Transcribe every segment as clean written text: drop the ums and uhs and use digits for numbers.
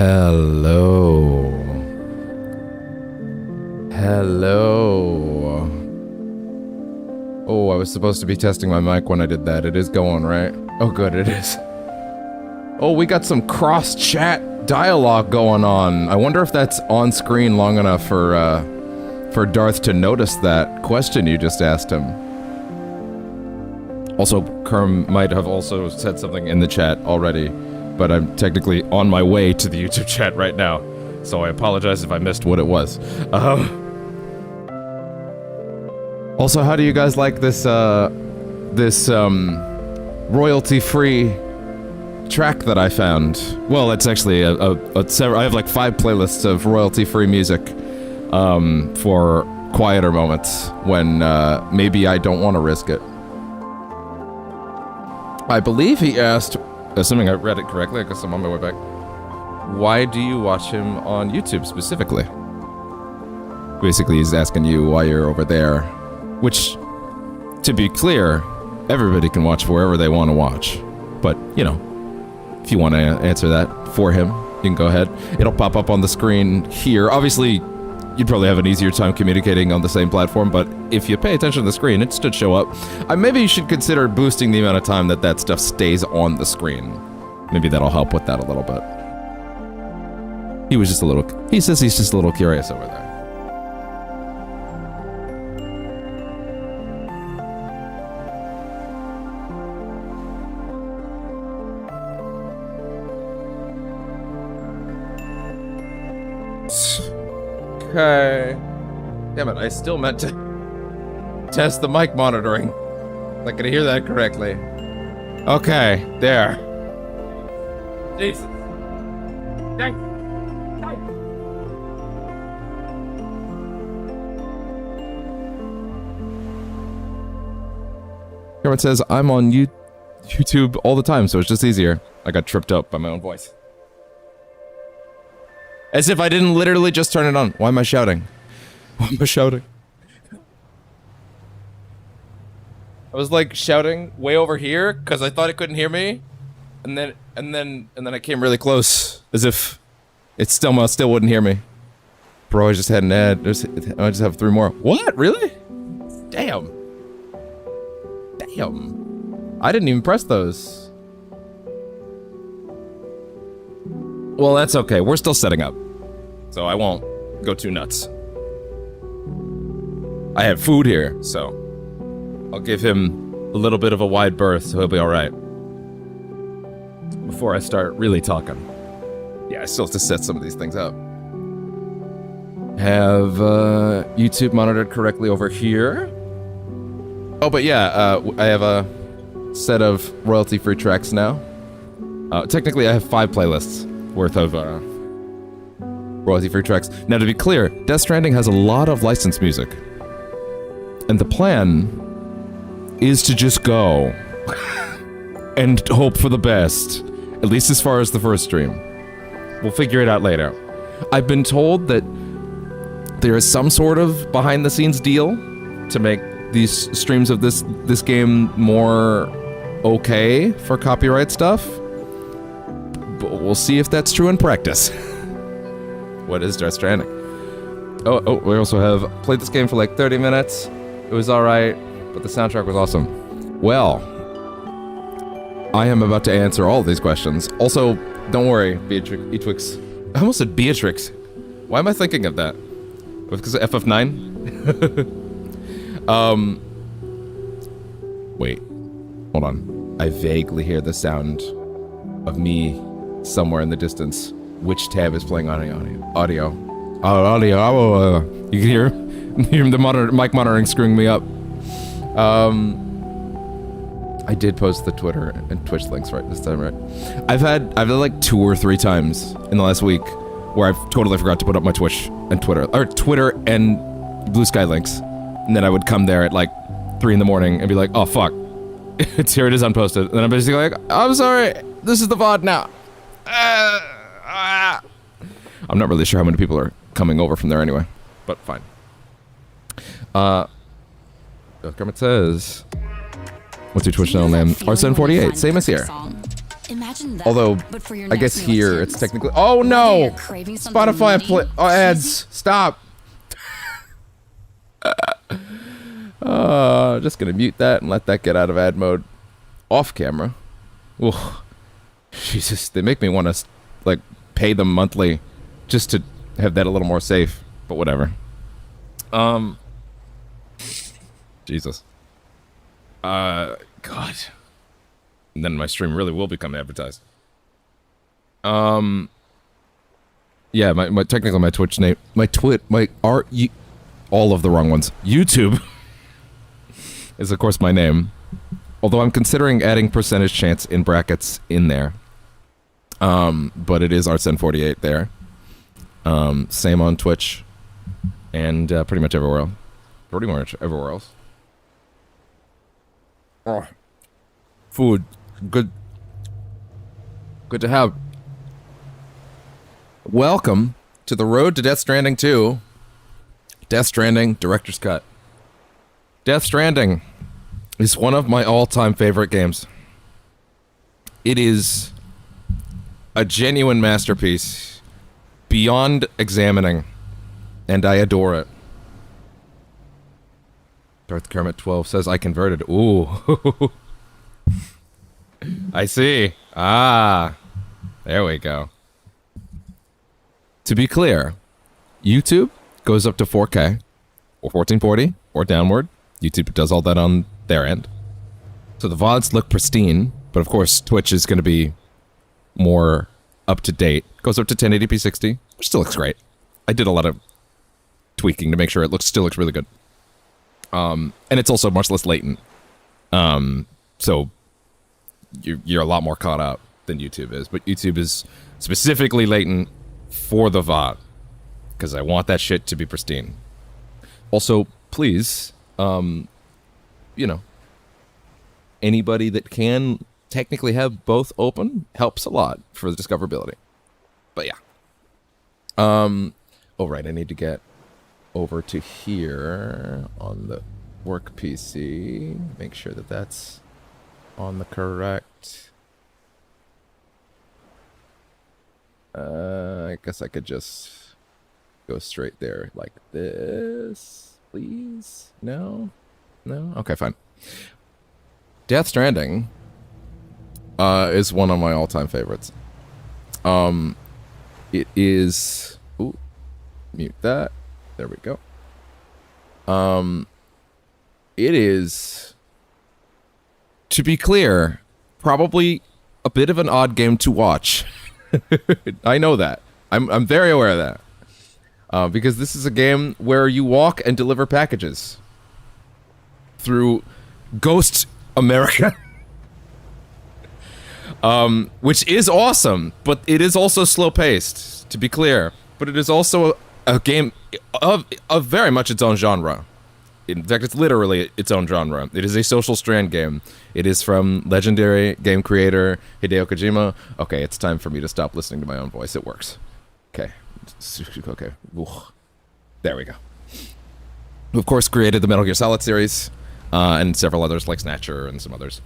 Hello. Hello. Oh, I was supposed to be testing my mic when I did that. It is going, right? Oh, good, it is. Oh, we got some cross-chat dialogue going on. I wonder if that's on screen long enough for Darth to notice that question you just asked him. Also, Kerm might have also said something in the chat already, but I'm technically on my way to the YouTube chat right now, so I apologize if I missed what it was. Also, how do you guys like this royalty-free track that I found? Well, it's actually I have like 5 playlists of royalty-free music for quieter moments when maybe I don't want to risk it. I believe he asked, assuming I read it correctly, I guess I'm on my way back, why do you watch him on YouTube specifically? Basically, he's asking you why you're over there. Which, to be clear, everybody can watch wherever they want to watch. But, you know, if you want to answer that for him, you can go ahead. It'll pop up on the screen here. Obviously, you'd probably have an easier time communicating on the same platform, but if you pay attention to the screen, it should show up. Maybe you should consider boosting the amount of time that stuff stays on the screen. Maybe that'll help with that a little bit. He says he's just a little curious over there. Okay. Damn it, I still meant to test the mic monitoring. I could hear that correctly. Okay, there. Jesus. Dang. Cameron says, I'm on YouTube all the time, so it's just easier. I got tripped up by my own voice. As if I didn't literally just turn it on. Why am I shouting? Why am I shouting? I was like shouting way over here because I thought it couldn't hear me, and then I came really close as if it still wouldn't hear me. Bro, I just had an ad. I just have 3 more. What? Really? Damn. Damn. I didn't even press those. Well, that's okay. We're still setting up, so I won't go too nuts. I have food here, so I'll give him a little bit of a wide berth, so he'll be all right. Before I start really talking. Yeah, I still have to set some of these things up. Have YouTube monitored correctly over here. Oh, but yeah, I have a set of royalty-free tracks now. Technically, I have 5 playlists worth of royalty-free tracks. Now, to be clear, Death Stranding has a lot of licensed music. And the plan is to just go and hope for the best, at least as far as the first stream. We'll figure it out later. I've been told that there is some sort of behind-the-scenes deal to make these streams of this game more okay for copyright stuff. But we'll see if that's true in practice. What is Death Stranding? Oh, we also have played this game for like 30 minutes. It was alright, but the soundtrack was awesome. Well, I am about to answer all of these questions. Also, don't worry, Beatrix. I almost said Beatrix. Why am I thinking of that? Because of FF9? Wait. Hold on. I vaguely hear the sound of me somewhere in the distance. Which tab is playing audio? Audio. You can hear the mic monitoring screwing me up. I did post the Twitter and Twitch links right this time, right? I've had like 2 or 3 times in the last week where I've totally forgot to put up my Twitch and Twitter and Blue Sky links, and then I would come there at like 3 in the morning and be like, oh fuck, here it is unposted, and then I'm basically like, I'm sorry, this is the VOD now. I'm not really sure how many people are coming over from there anyway, but fine. Kermit says, what's your Twitch channel name? Arsene48, same as here. Imagine that. Although, but for your I guess next meal at here it's Tim's. technically... Oh Whether no! you're craving something Spotify nutty, ads! Stop! Just gonna mute that and let that get out of ad mode. Off camera. Ooh. Jesus, they make me want to, like, pay them monthly just to have that a little more safe. But whatever. Jesus. God. And then my stream really will become advertised. Yeah, my technically my Twitch name, all of the wrong ones. YouTube is of course my name. Although I'm considering adding percentage chance in brackets in there. But it is Artsen48 there. Same on Twitch. And pretty much everywhere else. Pretty much everywhere else. Oh. Food. Good to have. Welcome to the road to Death Stranding 2. Death Stranding Director's Cut. Death Stranding is one of my all-time favorite games. It is a genuine masterpiece beyond examining, and I adore it. Darth Kermit 12 says I converted. Ooh. I see. Ah. There we go. To be clear, YouTube goes up to 4K or 1440 or downward. YouTube does all that on their end. So the VODs look pristine, but of course Twitch is going to be more up to date. Goes up to 1080p 60, which still looks great. I did a lot of tweaking to make sure it still looks really good. And it's also much less latent. So you're a lot more caught up than YouTube is, but YouTube is specifically latent for the VOD because I want that shit to be pristine. Also, please, you know, anybody that can technically have both open helps a lot for the discoverability. But yeah. Oh right, I need to get over to here on the work PC. Make sure that that's on the correct. I guess I could just go straight there like this, please. No? Okay, fine. Death Stranding is one of my all-time favorites. It is... Ooh, mute that. There we go. It is, to be clear, probably a bit of an odd game to watch. I know that. I'm very aware of that. Because this is a game where you walk and deliver packages through Ghost America. Which is awesome, but it is also slow-paced, to be clear. But it is also a game of very much its own genre. In fact, it's literally its own genre. It is a social strand game. It is from legendary game creator Hideo Kojima. Okay, it's time for me to stop listening to my own voice. It works. Okay. Okay. Ooh. There we go. Who, of course, created the Metal Gear Solid series, and several others like Snatcher and some others.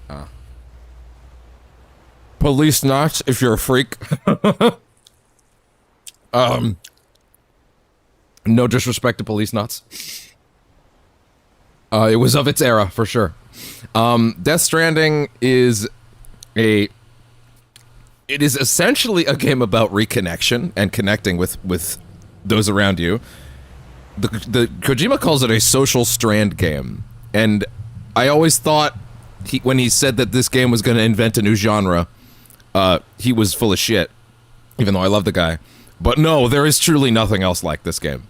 Police Knots, if you're a freak. No disrespect to Police Knots. It was of its era, for sure. Death Stranding is it is essentially a game about reconnection and connecting with those around you. The Kojima calls it a social strand game, and I always thought when he said that this game was going to invent a new genre, he was full of shit, even though I love the guy. But no, there is truly nothing else like this game.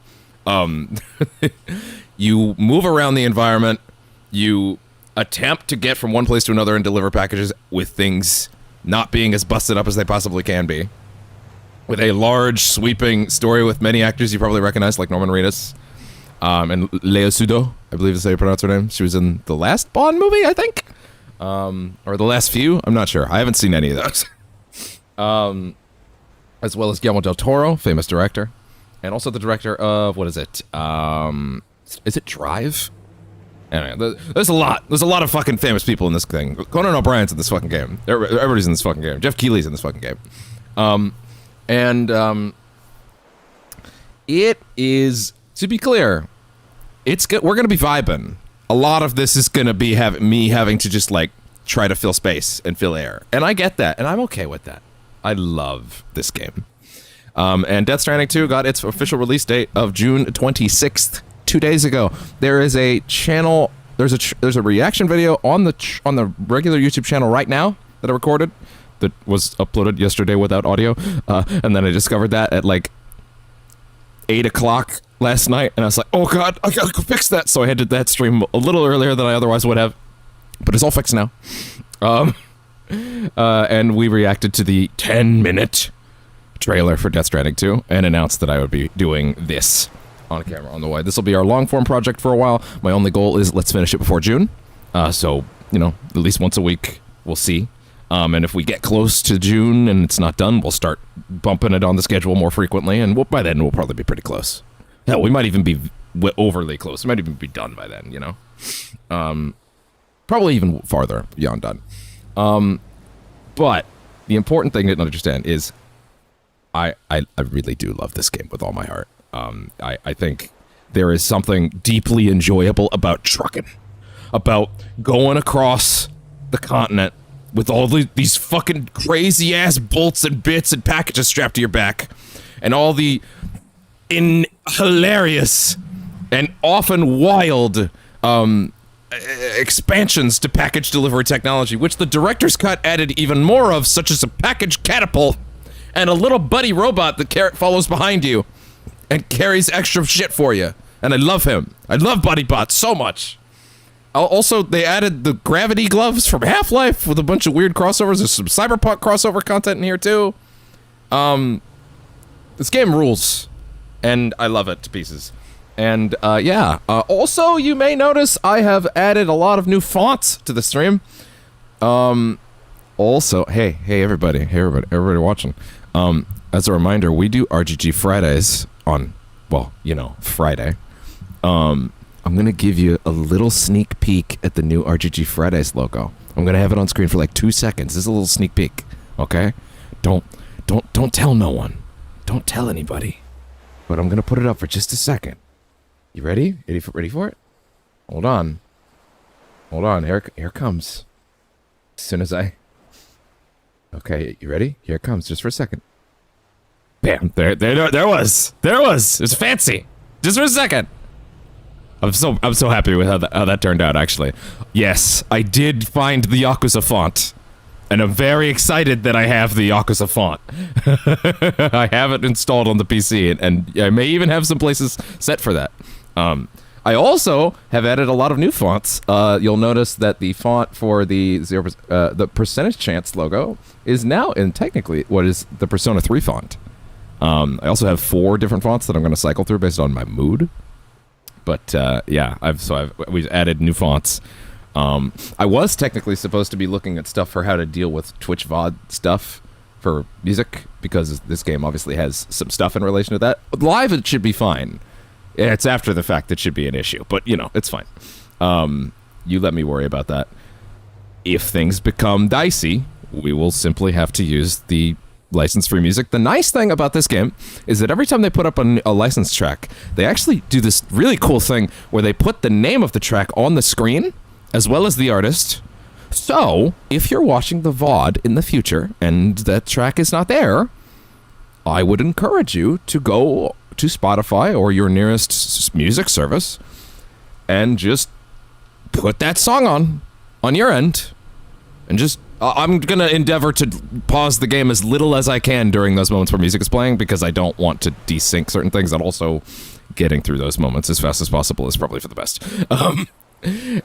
You move around the environment, you attempt to get from one place to another and deliver packages with things not being as busted up as they possibly can be. With a large, sweeping story with many actors you probably recognize, like Norman Reedus, and Lea Seydoux, I believe is how you pronounce her name. She was in the last Bond movie, I think? Or the last few? I'm not sure. I haven't seen any of those. As well as Guillermo del Toro, famous director. And also the director of, what is it? Is it Drive? Anyway, there's a lot of fucking famous people in this thing. Conan O'Brien's in this fucking game. Everybody's in this fucking game. Jeff Keighley's in this fucking game. It is, to be clear, we're gonna be vibing. A lot of this is gonna be me having to just like try to fill space and fill air, and I get that, and I'm okay with that. I love this game. And Death Stranding 2 got its official release date of June 26th, 2 days ago. There is a channel, there's a reaction video on the regular YouTube channel right now that I recorded that was uploaded yesterday without audio, and then I discovered that at like 8 o'clock last night, and I was like, oh god, I gotta go fix that, so I ended that stream a little earlier than I otherwise would have, but it's all fixed now. And we reacted to the 10-minute trailer for Death Stranding 2 and announced that I would be doing this on camera on the way. This will be our long-form project for a while. My only goal is let's finish it before June. So, you know, at least once a week, we'll see. And if we get close to June and it's not done, we'll start bumping it on the schedule more frequently, and by then we'll probably be pretty close. Hell, we might even be overly close. We might even be done by then, you know? Probably even farther beyond done. But the important thing to understand is I really do love this game with all my heart. I think there is something deeply enjoyable about trucking, about going across the continent with all these fucking crazy ass bolts and bits and packages strapped to your back, and all the hilarious and often wild expansions to package delivery technology, which the director's cut added even more of, such as a package catapult and a little buddy robot that follows behind you and carries extra shit for you. And I love him. I love Buddy Bot so much. Also, they added the gravity gloves from Half-Life with a bunch of weird crossovers. There's some Cyberpunk crossover content in here too. This game rules, and I love it to pieces. And yeah, also you may notice I have added a lot of new fonts to the stream. Also, hey everybody watching. As a reminder, we do RGG Fridays on, well, you know, Friday. I'm gonna give you a little sneak peek at the new RGG Fridays logo. I'm gonna have it on screen for like 2 seconds. This is a little sneak peek, okay? Don't tell no one. Don't tell anybody. But I'm gonna put it up for just a second. You ready? Ready for it? Hold on. Here it comes. As soon as okay, you ready? Here it comes, just for a second. Bam! There was. It's fancy. Just for a second. I'm so happy with how that turned out. Actually, yes, I did find the Yakuza font, and I'm very excited that I have the Yakuza font. I have it installed on the PC, and I may even have some places set for that. I also have added a lot of new fonts. You'll notice that the font for the the percentage chance logo is now in technically what is the Persona 3 font. I also have 4 different fonts that I'm going to cycle through based on my mood. But yeah, we've added new fonts. I was technically supposed to be looking at stuff for how to deal with Twitch VOD stuff for music, because this game obviously has some stuff in relation to that. Live, it should be fine. It's after the fact that should be an issue, but you know, it's fine. You let me worry about that. If things become dicey, we will simply have to use the license-free music. The nice thing about this game is that every time they put up a licensed track, they actually do this really cool thing where they put the name of the track on the screen, as well as the artist. So, if you're watching the VOD in the future and that track is not there, I would encourage you to go to Spotify or your nearest music service and just put that song on your end, and just I'm gonna endeavor to pause the game as little as I can during those moments where music is playing, because I don't want to desync certain things, and also getting through those moments as fast as possible is probably for the best.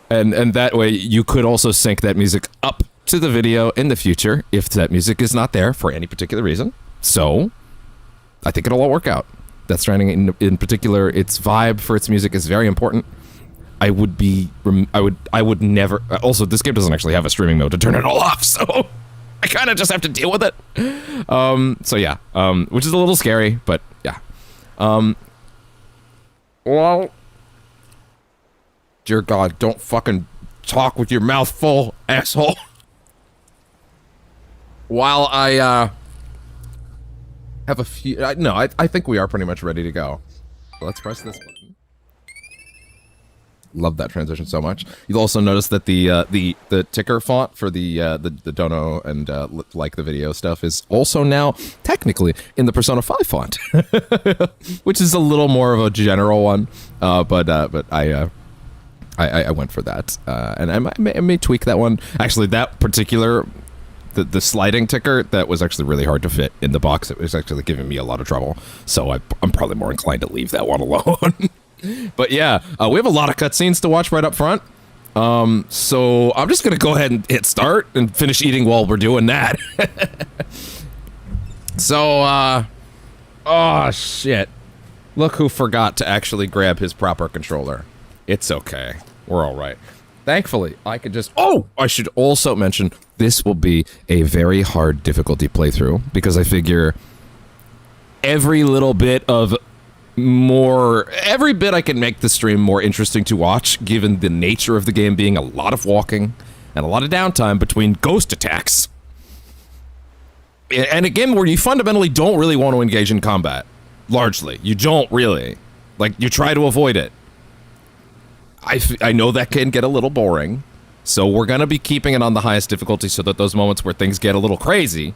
And that way you could also sync that music up to the video in the future if that music is not there for any particular reason. So I think it'll all work out. Death Stranding in particular, its vibe for its music is very important. I would never. Also, this game doesn't actually have a streaming mode to turn it all off, so I kind of just have to deal with it. So yeah, which is a little scary, but yeah. Well, Dear God, don't fucking talk with your mouth full, asshole. While I, have a few... no, I think we are pretty much ready to go. Let's press this button. Love that transition so much. You'll also notice that the ticker font for the dono and like the video stuff is also now technically in the Persona 5 font, which is a little more of a general one. But I went for that, and I may tweak that one. Actually, that particular the sliding ticker, that was actually really hard to fit in the box. It was actually giving me a lot of trouble, so I'm probably more inclined to leave that one alone. But yeah, we have a lot of cutscenes to watch right up front. So I'm just gonna go ahead and hit start and finish eating while we're doing that. So, oh shit. Look who forgot to actually grab his proper controller. It's okay. We're alright. Thankfully, I could just... Oh! I should also mention, this will be a very hard difficulty playthrough, because I figure every little bit of every bit I can make the stream more interesting to watch, given the nature of the game being a lot of walking and a lot of downtime between ghost attacks. And a game where you fundamentally don't really want to engage in combat. Largely. You don't really. Like, you try to avoid it. I know that can get a little boring, so we're gonna be keeping it on the highest difficulty so that those moments where things get a little crazy,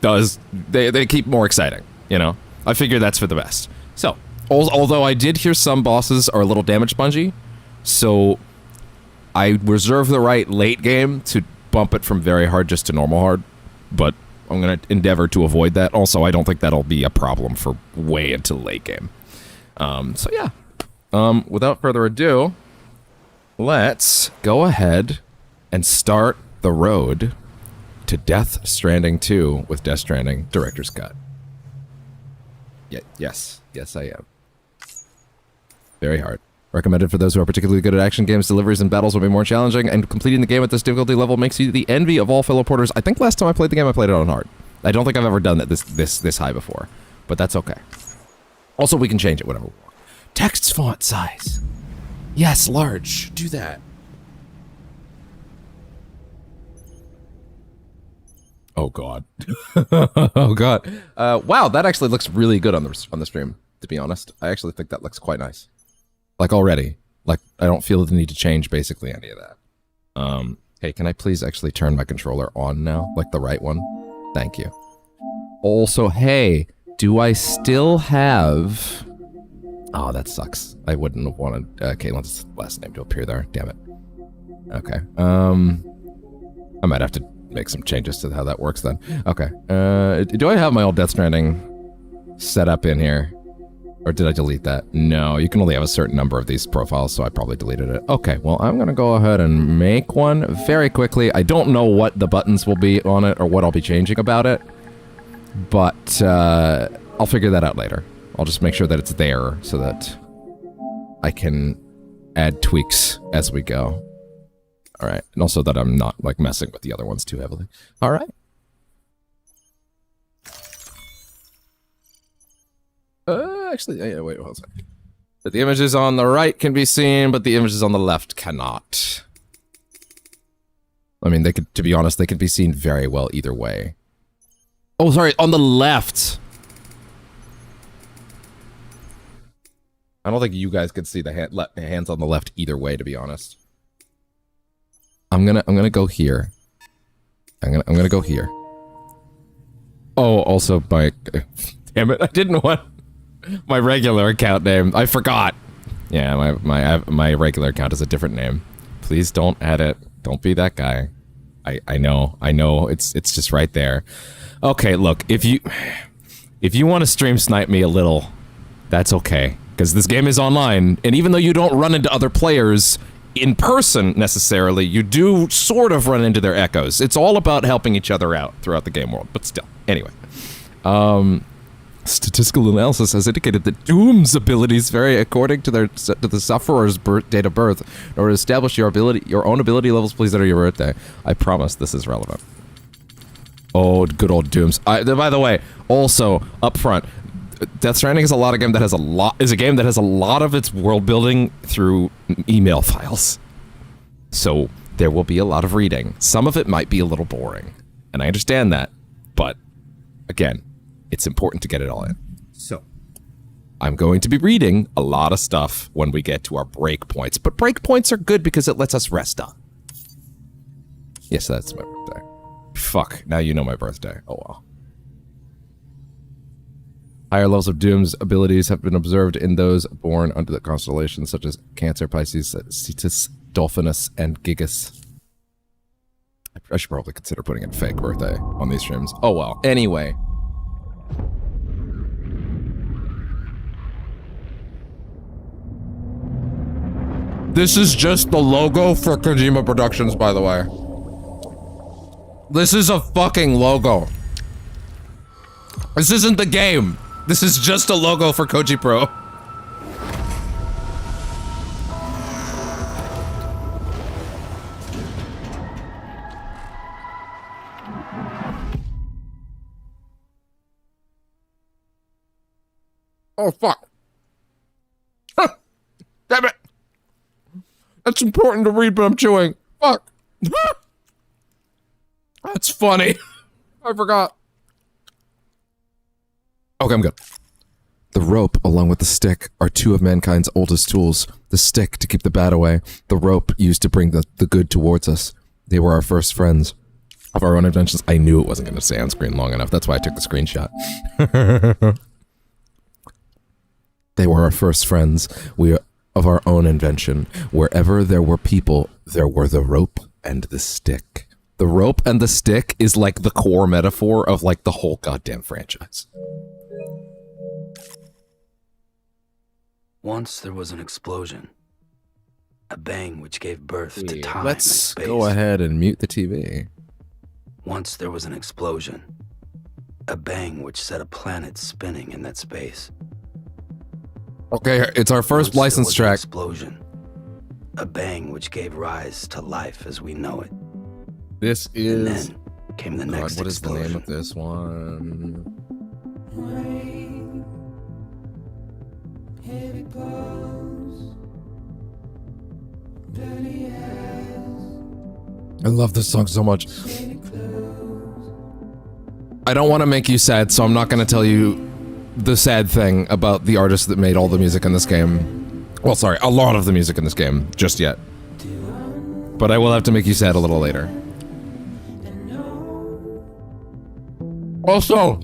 they keep more exciting, you know? I figure that's for the best. So, although I did hear some bosses are a little damage spongy, so I reserve the right late game to bump it from very hard just to normal hard, but I'm gonna endeavor to avoid that. Also, I don't think that'll be a problem for way into late game. So yeah. Without further ado, let's go ahead and start the road to Death Stranding 2 with Death Stranding Director's Cut. Yes, I am. Very hard. Recommended for those who are particularly good at action games. Deliveries and battles will be more challenging, and completing the game at this difficulty level makes you the envy of all fellow porters. I think last time I played the game, I played it on hard. I don't think I've ever done it this high before, but that's okay. Also, we can change it whenever we want. Text font size. Yes, large. Do that. Oh god. Oh god. Wow, that actually looks really good on the stream, to be honest. I actually think that looks quite nice. Like already. Like, I don't feel the need to change basically any of that. Hey, can I please actually turn my controller on now? Like the right one? Thank you. Also, hey, do I still have... Oh, that sucks. I wouldn't have wanted Caitlin's last name to appear there. Damn it. Okay. I might have to make some changes to how that works then. Okay. Do I have my old Death Stranding set up in here? Or did I delete that? No, you can only have a certain number of these profiles, so I probably deleted it. Okay, well, I'm gonna go ahead and make one very quickly. I don't know what the buttons will be on it or what I'll be changing about it, but I'll figure that out later. I'll just make sure that it's there so that I can add tweaks as we go. All right, and also that I'm not like messing with the other ones too heavily. All right. Actually, wait, hold on a second. The images on the right can be seen, but the images on the left cannot. I mean, they could, to be honest, they could be seen very well either way. Oh, sorry, on the left. I don't think you guys could see the hands on the left either way, to be honest. I'm gonna go here. I'm gonna go here. Oh, also my, damn it, I didn't want my regular account name. I forgot. Yeah, my regular account is a different name. Please don't add it. Don't be that guy. I know. It's just right there. Okay, look, if you want to stream snipe me a little, that's okay. Because this game is online, and even though you don't run into other players in person, necessarily, you do sort of run into their echoes. It's all about helping each other out throughout the game world, but still. Anyway. Statistical analysis has indicated that Doom's abilities vary according to the sufferer's date of birth. In order to establish your own ability levels, please enter your birthday. I promise this is relevant. Oh, good old Dooms. By the way, also, up front, Death Stranding is a game that has a lot of its world building through email files. So there will be a lot of reading. Some of it might be a little boring, and I understand that, but again, it's important to get it all in. So I'm going to be reading a lot of stuff when we get to our breakpoints, but breakpoints are good because it lets us rest up. Yes, that's my birthday. Fuck, now you know my birthday. Oh well. Higher levels of Doom's abilities have been observed in those born under the constellations such as Cancer, Pisces, Cetus, Dolphinus, and Gigas. I should probably consider putting in fake birthday on these streams. Oh well. Anyway. This is just the logo for Kojima Productions, by the way. This is a fucking logo. This isn't the game. This is just a logo for Koji Pro. Oh, fuck. Damn it. That's important to read, but I'm chewing. Fuck. That's funny. I forgot. Okay, I'm good. The rope, along with the stick, are two of mankind's oldest tools. The stick to keep the bad away, the rope used to bring the good towards us. They were our first friends. Of our own inventions. I knew it wasn't going to stay on screen long enough. That's why I took the screenshot. They were our first friends. We are of our own invention. Wherever there were people, there were the rope and the stick. The rope and the stick is like the core metaphor of like the whole goddamn franchise. Once there was an explosion. A bang which gave birth to time Let's and space. go ahead and mute the TV. Once there was an explosion. A bang which set a planet spinning in that space. Okay, it's our first Once license there was track. an explosion. A bang which gave rise to life as we know it. This And is... then came the God, next what is the explosion. name of this one? I love this song so much. I don't want to make you sad, so I'm not going to tell you the sad thing about the artist that made all the music in this game. Well, sorry, a lot of the music in this game, just yet. But I will have to make you sad a little later. Also,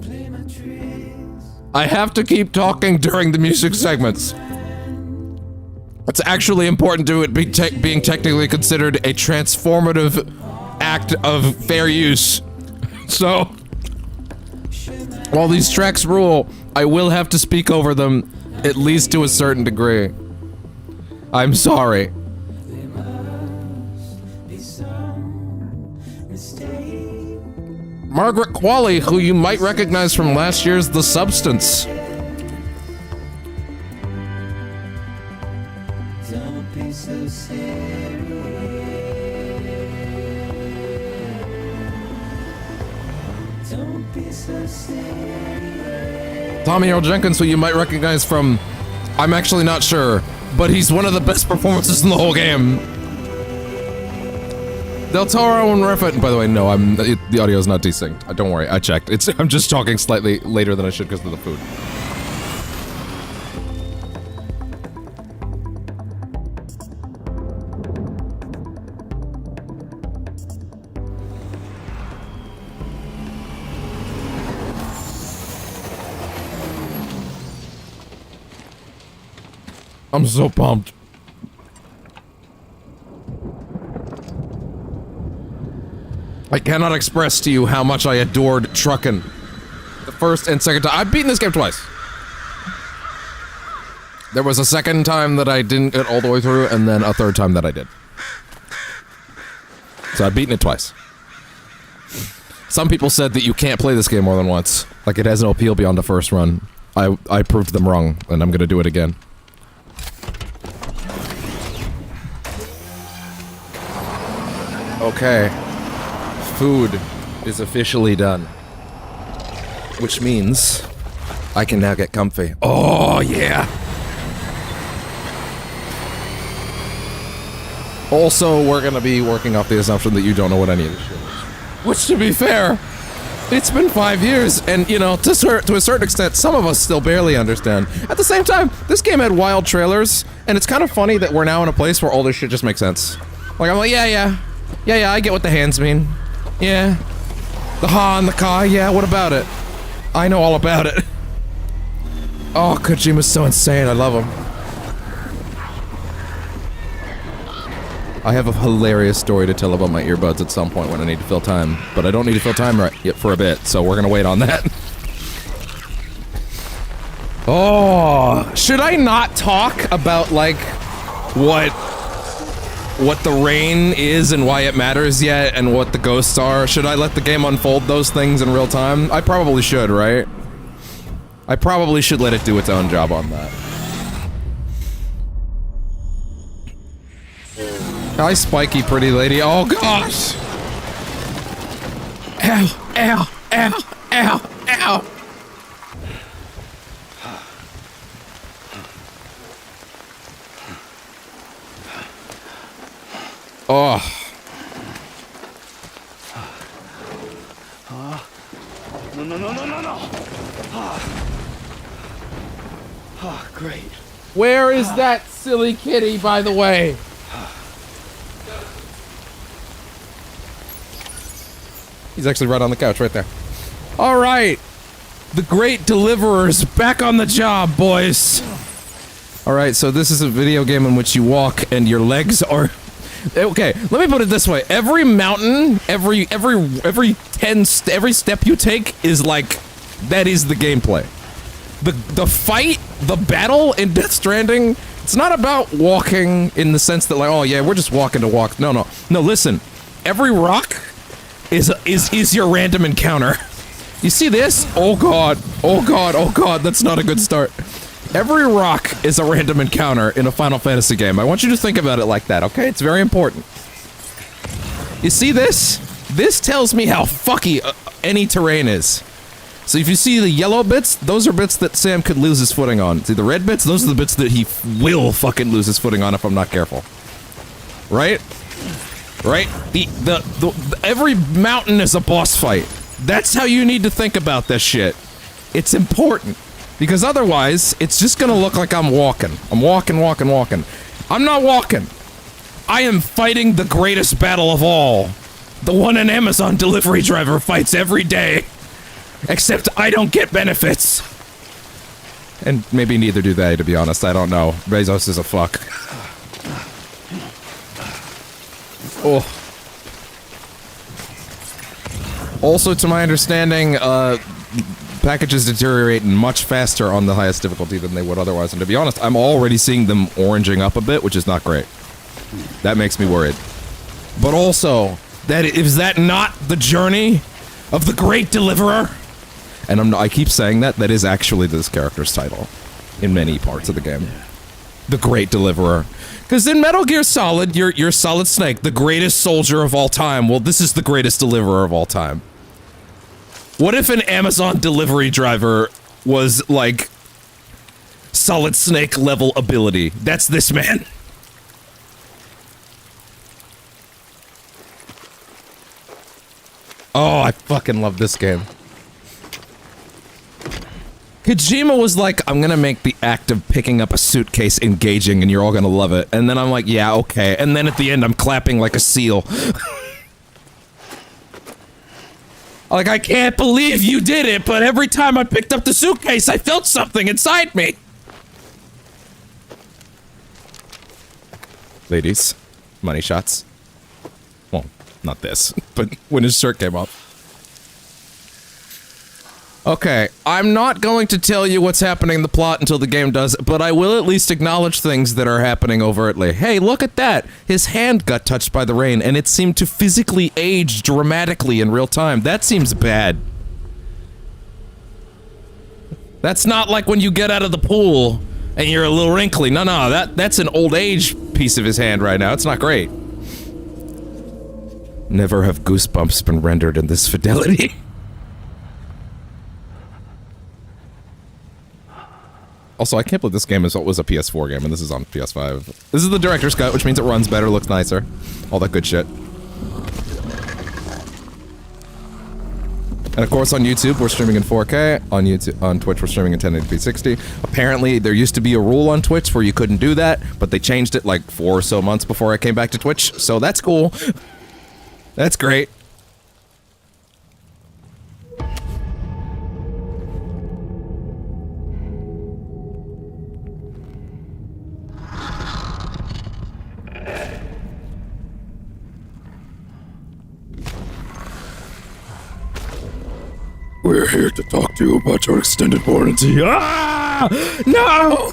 I have to keep talking during the music segments. It's actually important to it being technically considered a transformative act of fair use. So, while these tracks rule, I will have to speak over them, at least to a certain degree. I'm sorry. Margaret Qualley, who you might recognize from last year's The Substance. Don't be so serious. Don't be so serious. Tommy Earl Jenkins, who you might recognize from... I'm actually not sure, but he's one of the best performances in the whole game. Del Toro and Refit. By the way, no, the audio is not desynced. Don't worry, I checked. I'm just talking slightly later than I should because of the food. I'm so pumped. I cannot express to you how much I adored Truckin'. The first and second time. I've beaten this game twice. There was a second time that I didn't get all the way through, and then a third time that I did. So I've beaten it twice. Some people said that you can't play this game more than once. Like, it has no appeal beyond the first run. I proved them wrong, and I'm gonna do it again. Okay. Food is officially done. Which means I can now get comfy. Oh, yeah. Also, we're gonna be working off the assumption that you don't know what any of this shit is. Which, to be fair, it's been 5 years, and, you know, to a certain extent, some of us still barely understand. At the same time, this game had wild trailers, and it's kind of funny that we're now in a place where all this shit just makes sense. Like, I'm like, yeah, I get what the hands mean. Yeah. The ha and the ka, yeah, what about it? I know all about it. Oh, Kojima's so insane, I love him. I have a hilarious story to tell about my earbuds at some point when I need to fill time, but I don't need to fill time right yet for a bit, so we're gonna wait on that. Oh, should I not talk about, like, what the rain is and why it matters yet, and what the ghosts are? Should I let the game unfold those things in real time? I probably should, right? I probably should let it do its own job on that. Hi, spiky pretty lady. Oh, gosh! Ow, ow, ow, ow, ow! Oh. No. Oh, great. Where is that silly kitty, by the way? He's actually right on the couch, right there. All right. The great deliverer's back on the job, boys. All right, so this is a video game in which you walk and your legs are... Okay, let me put it this way. Every mountain, every step you take is like... That is the gameplay. The fight, the battle in Death Stranding, it's not about walking in the sense that like, oh yeah, we're just walking to walk. No, listen. Every rock is your random encounter. You see this? Oh god, that's not a good start. Every rock is a random encounter in a Final Fantasy game. I want you to think about it like that, okay? It's very important. You see this? This tells me how fucky any terrain is. So if you see the yellow bits, those are bits that Sam could lose his footing on. See the red bits? Those are the bits that he will fucking lose his footing on if I'm not careful. Right? Right? Every mountain is a boss fight. That's how you need to think about this shit. It's important. Because otherwise, it's just gonna look like I'm walking. I'm walking. I'm not walking. I am fighting the greatest battle of all. The one an Amazon delivery driver fights every day. Except I don't get benefits. And maybe neither do they, to be honest. I don't know. Bezos is a fuck. Oh. Also, to my understanding, packages deteriorate much faster on the highest difficulty than they would otherwise. And to be honest, I'm already seeing them oranging up a bit, which is not great. That makes me worried. But also, is that not the journey of the great deliverer? And I keep saying that is actually this character's title in many parts of the game. The Great Deliverer. Because in Metal Gear Solid, you're Solid Snake, the greatest soldier of all time. Well, this is the greatest deliverer of all time. What if an Amazon delivery driver was, like, Solid Snake level ability? That's this man. Oh, I fucking love this game. Kojima was like, I'm gonna make the act of picking up a suitcase engaging and you're all gonna love it. And then I'm like, yeah, okay. And then at the end, I'm clapping like a seal. Like, I can't believe you did it, but every time I picked up the suitcase, I felt something inside me. Ladies, money shots. Well, not this, but when his shirt came off. Okay, I'm not going to tell you what's happening in the plot until the game does, but I will at least acknowledge things that are happening overtly. Hey, look at that! His hand got touched by the rain, and it seemed to physically age dramatically in real time. That seems bad. That's not like when you get out of the pool and you're a little wrinkly. No, that's an old age piece of his hand right now. It's not great. Never have goosebumps been rendered in this fidelity. Also, I can't believe this game was a PS4 game and this is on PS5. This is the director's cut, which means it runs better, looks nicer. All that good shit. And of course on YouTube, we're streaming in 4K. On Twitch, we're streaming in 1080p 60. Apparently, there used to be a rule on Twitch where you couldn't do that, but they changed it like 4 or so months before I came back to Twitch, so that's cool. That's great. We're here to talk to you about your extended warranty. Ah! No!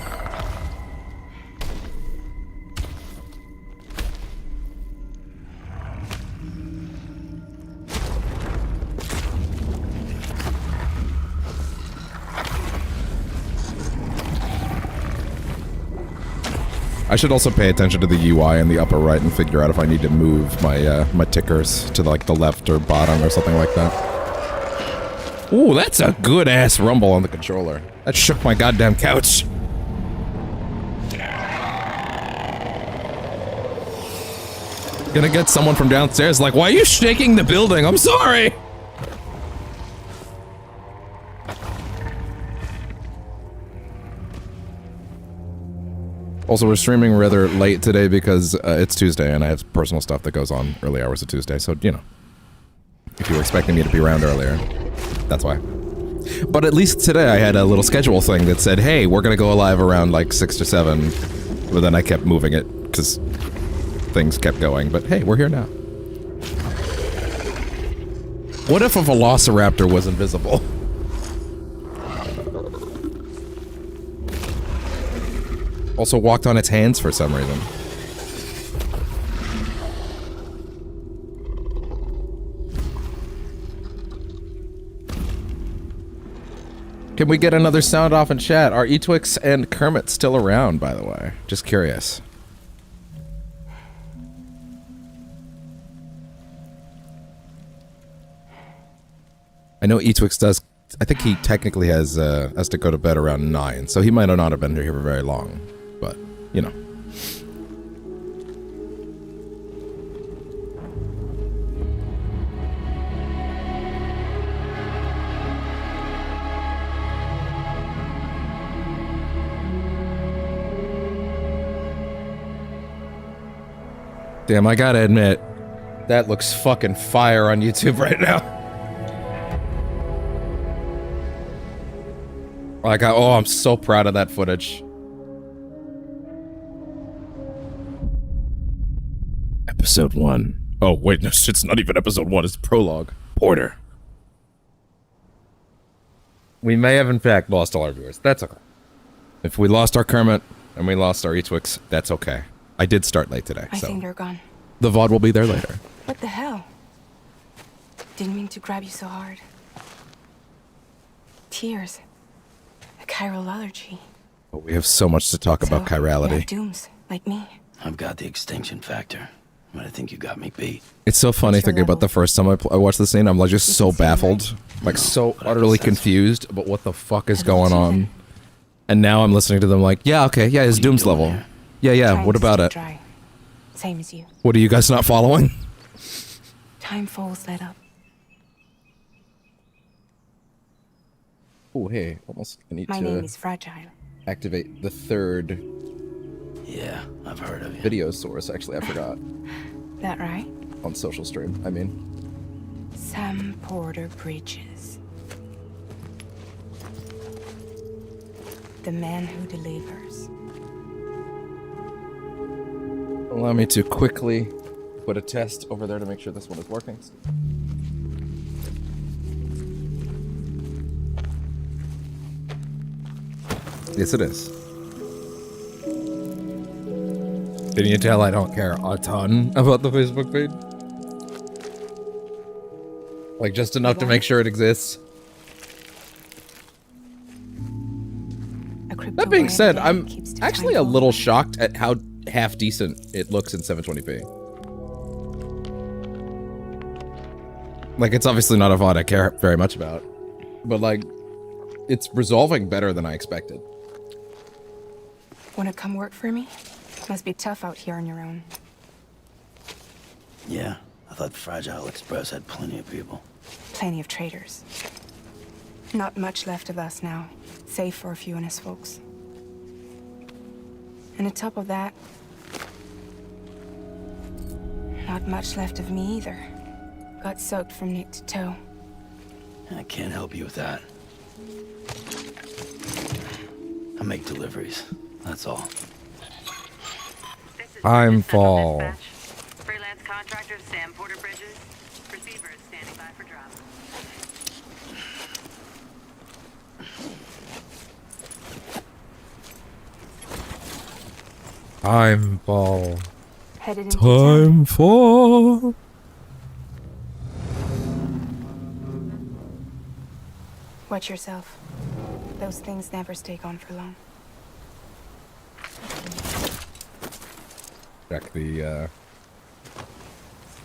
I should also pay attention to the UI in the upper right and figure out if I need to move my my tickers to like the left or bottom or something like that. Ooh, that's a good-ass rumble on the controller. That shook my goddamn couch. Gonna get someone from downstairs like, why are you shaking the building? I'm sorry! Also, we're streaming rather late today because it's Tuesday and I have personal stuff that goes on early hours of Tuesday, so, you know. If you were expecting me to be around earlier. That's why. But at least today I had a little schedule thing that said, hey, we're gonna go live around like 6 to 7. But then I kept moving it, because things kept going. But hey, we're here now. What if a velociraptor was invisible? Also walked on its hands for some reason. Can we get another sound off in chat? Are Etwix and Kermit still around, by the way? Just curious. I know Etwix does. I think he technically has to go to bed around 9, so he might not have been here for very long. But, you know. Damn, I gotta admit, that looks fucking fire on YouTube right now. Like, oh, I'm so proud of that footage. Episode 1. Oh, wait, no, it's not even episode 1, it's prologue. Porter. We may have, in fact, lost all our viewers. That's okay. If we lost our Kermit and we lost our Etwix, that's okay. I did start late today, I so think they're gone. the VOD will be there later. What the hell? Didn't mean to grab you so hard. Tears. A chiral allergy. But we have so much to talk about So, you chirality. have dooms, like me. I've got the extinction factor, but I think you got me beat. It's so funny What's your thinking about the level? first time I watched the scene. I'm like just You so can see him, right? baffled, like so but I utterly can sense him. confused about what the fuck is I don't going see on. them. And now I'm listening to them like, yeah, okay, yeah, his What are you Doom's doing level. here? Yeah, Trying what to about stay it? Dry. Same as you. What are you guys not following? Time falls let up. Oh, hey, almost. I need My to name is Fragile. activate the third Yeah, I've heard of you. video source. Actually, I forgot. That right? On social stream, I mean. Sam Porter Bridges. The man who delivers. Allow me to quickly put a test over there to make sure this one is working. Yes, it is. Can you tell I don't care a ton about the Facebook page? Like, just enough to make sure it exists. That being said, I'm actually a little shocked at how half decent it looks in 720p. Like, it's obviously not a VOD I care very much about, but like, it's resolving better than I expected. Wanna come work for me? Must be tough out here on your own. Yeah, I thought Fragile Express had plenty of people. Plenty of traitors. Not much left of us now, save for a few honest folks. And on top of that, not much left of me either. Got soaked from neck to toe. I can't help you with that. I make deliveries, that's all. I'm Fall. Freelance contractor Sam Porter Bridges. Receiver is standing by for drop. I'm Fall. Headed into town. Time for. Watch yourself. Those things never stay gone for long. Check the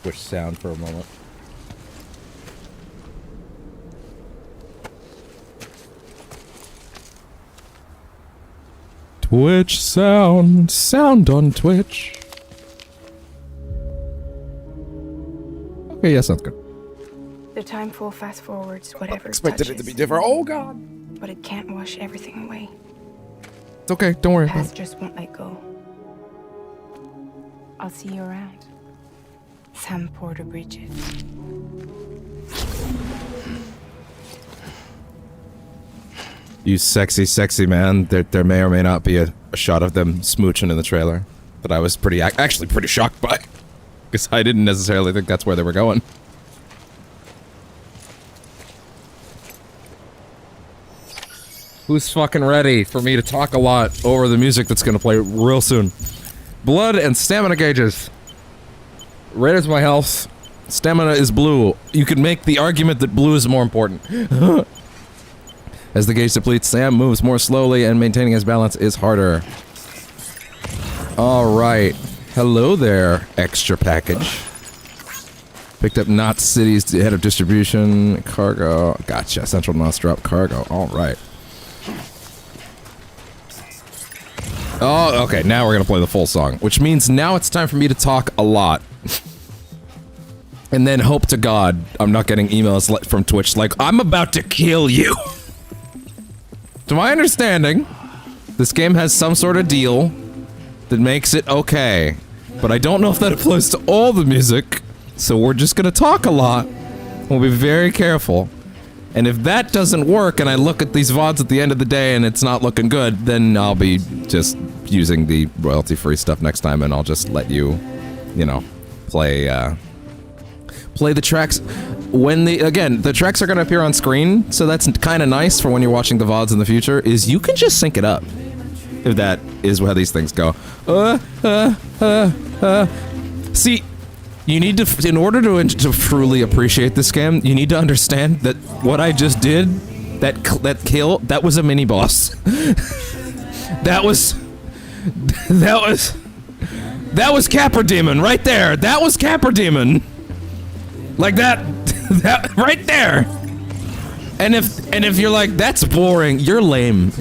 Switch sound for a moment. Twitch sound on Twitch. Okay, yeah, sounds good. The time full fast forwards, whatever Expected touches, it to be different. Oh god. but it can't wash everything away. It's okay, don't worry. Past just won't let go. I'll see you around. Sam Porter Bridges. You sexy, sexy man. There may or may not be a shot of them smooching in the trailer that I was actually pretty shocked by. Because I didn't necessarily think that's where they were going. Who's fucking ready for me to talk a lot over the music that's gonna play real soon? Blood and stamina gauges. Red is my health. Stamina is blue. You could make the argument that blue is more important. As the gauge depletes, Sam moves more slowly and maintaining his balance is harder. Alright. Hello there, extra package. Picked up Knot City's head of distribution. Cargo. Gotcha. Central Knots drop cargo. Alright. Oh, okay. Now we're gonna play the full song. Which means now it's time for me to talk a lot. And then hope to God I'm not getting emails from Twitch like, I'm about to kill you. To my understanding, this game has some sort of deal that makes it okay. But I don't know if that applies to all the music, so we're just gonna talk a lot. We'll be very careful. And if that doesn't work and I look at these VODs at the end of the day and it's not looking good, then I'll be just using the royalty-free stuff next time and I'll just let you, you know, play the tracks. When the tracks are gonna appear on screen, so that's kinda nice for when you're watching the VODs in the future, is you can just sync it up. If that is how these things go. See, you need to, in order to truly appreciate this game, you need to understand that what I just did, that kill, that was a mini boss. that was Capper Demon right there. That was Capper Demon. Like that right there. And if you're like, that's boring, you're lame.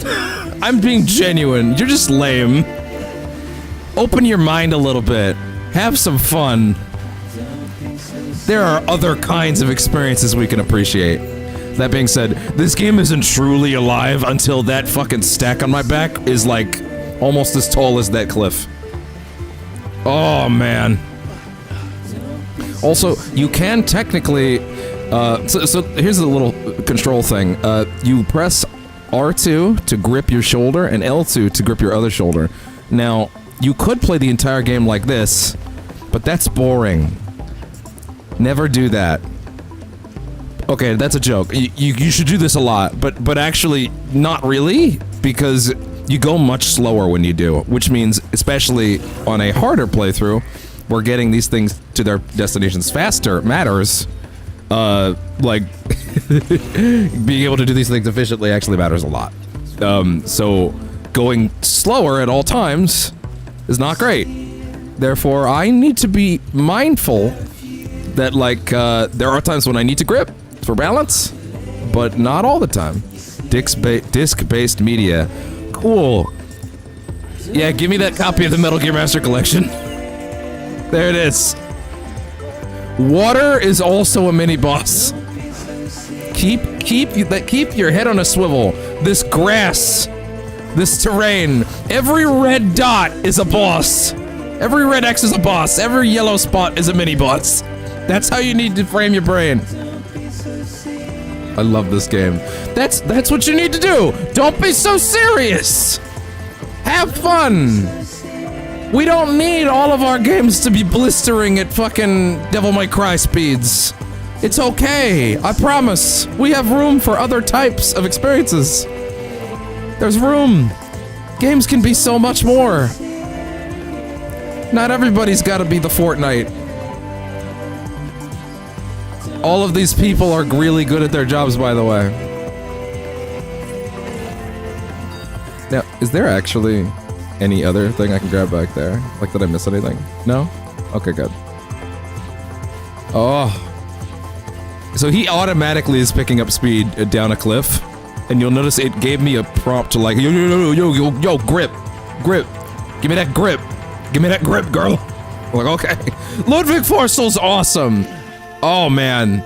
I'm being genuine. You're just lame. Open your mind a little bit. Have some fun. There are other kinds of experiences we can appreciate. That being said, this game isn't truly alive until that fucking stack on my back is like almost as tall as that cliff. Oh man. Also, you can technically, so here's a little control thing. You press R2 to grip your shoulder and L2 to grip your other shoulder. Now, you could play the entire game like this, but that's boring. Never do that. Okay, that's a joke. You should do this a lot, but actually, not really, because you go much slower when you do, which means, especially on a harder playthrough, where getting these things to their destinations faster matters. Like, being able to do these things efficiently actually matters a lot. So, going slower at all times is not great. Therefore, I need to be mindful that, like, there are times when I need to grip for balance, but not all the time. Disc-based media. Cool. Yeah, give me that copy of the Metal Gear Master Collection. There it is. Water is also a mini-boss. Keep your head on a swivel. This grass, this terrain, every red dot is a boss. Every red X is a boss. Every yellow spot is a mini-boss. That's how you need to frame your brain. I love this game. That's what you need to do. Don't be so serious. Have fun. We don't need all of our games to be blistering at fucking Devil May Cry speeds. It's okay. I promise. We have room for other types of experiences. There's room. Games can be so much more. Not everybody's gotta be the Fortnite. All of these people are really good at their jobs, by the way. Now, is there actually any other thing I can grab back there? Like, did I miss anything? No? Okay, good. Oh. So he automatically is picking up speed down a cliff. And you'll notice it gave me a prompt to like, yo, grip. Grip. Give me that grip. Give me that grip, girl. I'm like, okay. Ludwig Forsel's awesome. Oh, man.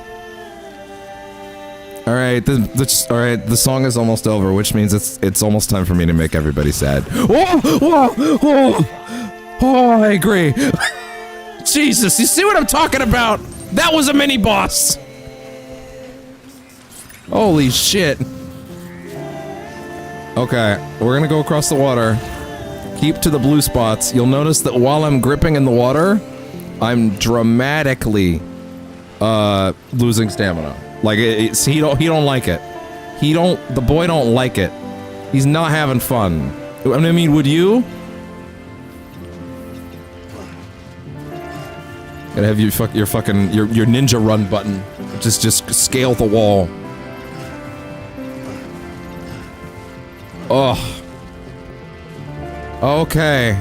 Alright, the song is almost over, which means it's almost time for me to make everybody sad. Oh, I agree. Jesus, you see what I'm talking about? That was a mini-boss. Holy shit. Okay, we're gonna go across the water. Keep to the blue spots. You'll notice that while I'm gripping in the water, I'm dramatically losing stamina. Like he don't like it. The boy don't like it. He's not having fun. I mean, would you? Gotta have your ninja run button. Just scale the wall. Oh. Okay.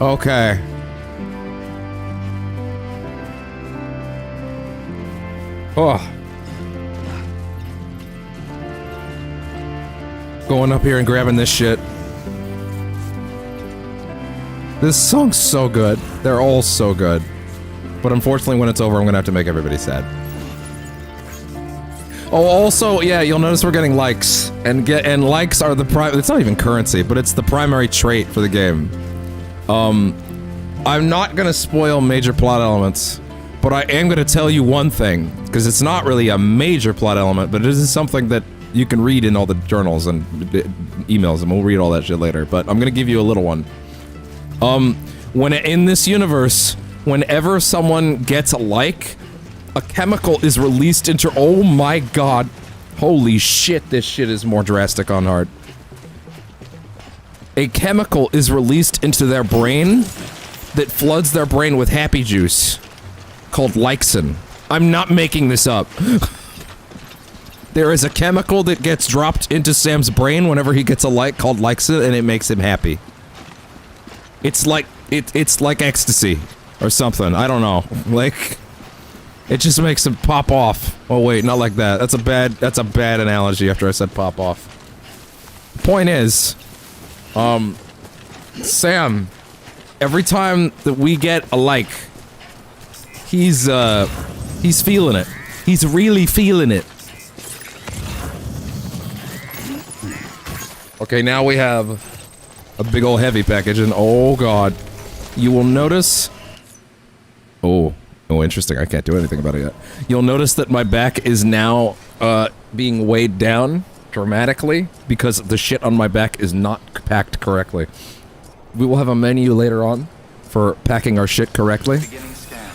Okay. Oh. Going up here and grabbing this shit. This song's so good. They're all so good. But unfortunately, when it's over, I'm gonna have to make everybody sad. Oh, also, yeah, you'll notice we're getting likes. And likes are it's not even currency, but it's the primary trait for the game. I'm not gonna spoil major plot elements, but I am gonna tell you one thing, because it's not really a major plot element, but it is something that you can read in all the journals and emails, and we'll read all that shit later, but I'm gonna give you a little one. When in this universe, whenever someone gets a like, a chemical is released into— oh my god. Holy shit, this shit is more drastic on hard. A chemical is released into their brain that floods their brain with happy juice called Lyxin. I'm not making this up. There is a chemical that gets dropped into Sam's brain whenever he gets a like called Lyxin, and it makes him happy. It's like it's like ecstasy or something. I don't know. Like, it just makes him pop off. Oh wait, not like that. That's a bad analogy after I said pop off. The point is, Sam, every time that we get a like, he's feeling it. He's really feeling it. Okay, now we have a big old heavy package, and oh god. You will notice— oh, interesting, I can't do anything about it yet. You'll notice that my back is now, being weighed down dramatically, because the shit on my back is not packed correctly. We will have a menu later on for packing our shit correctly,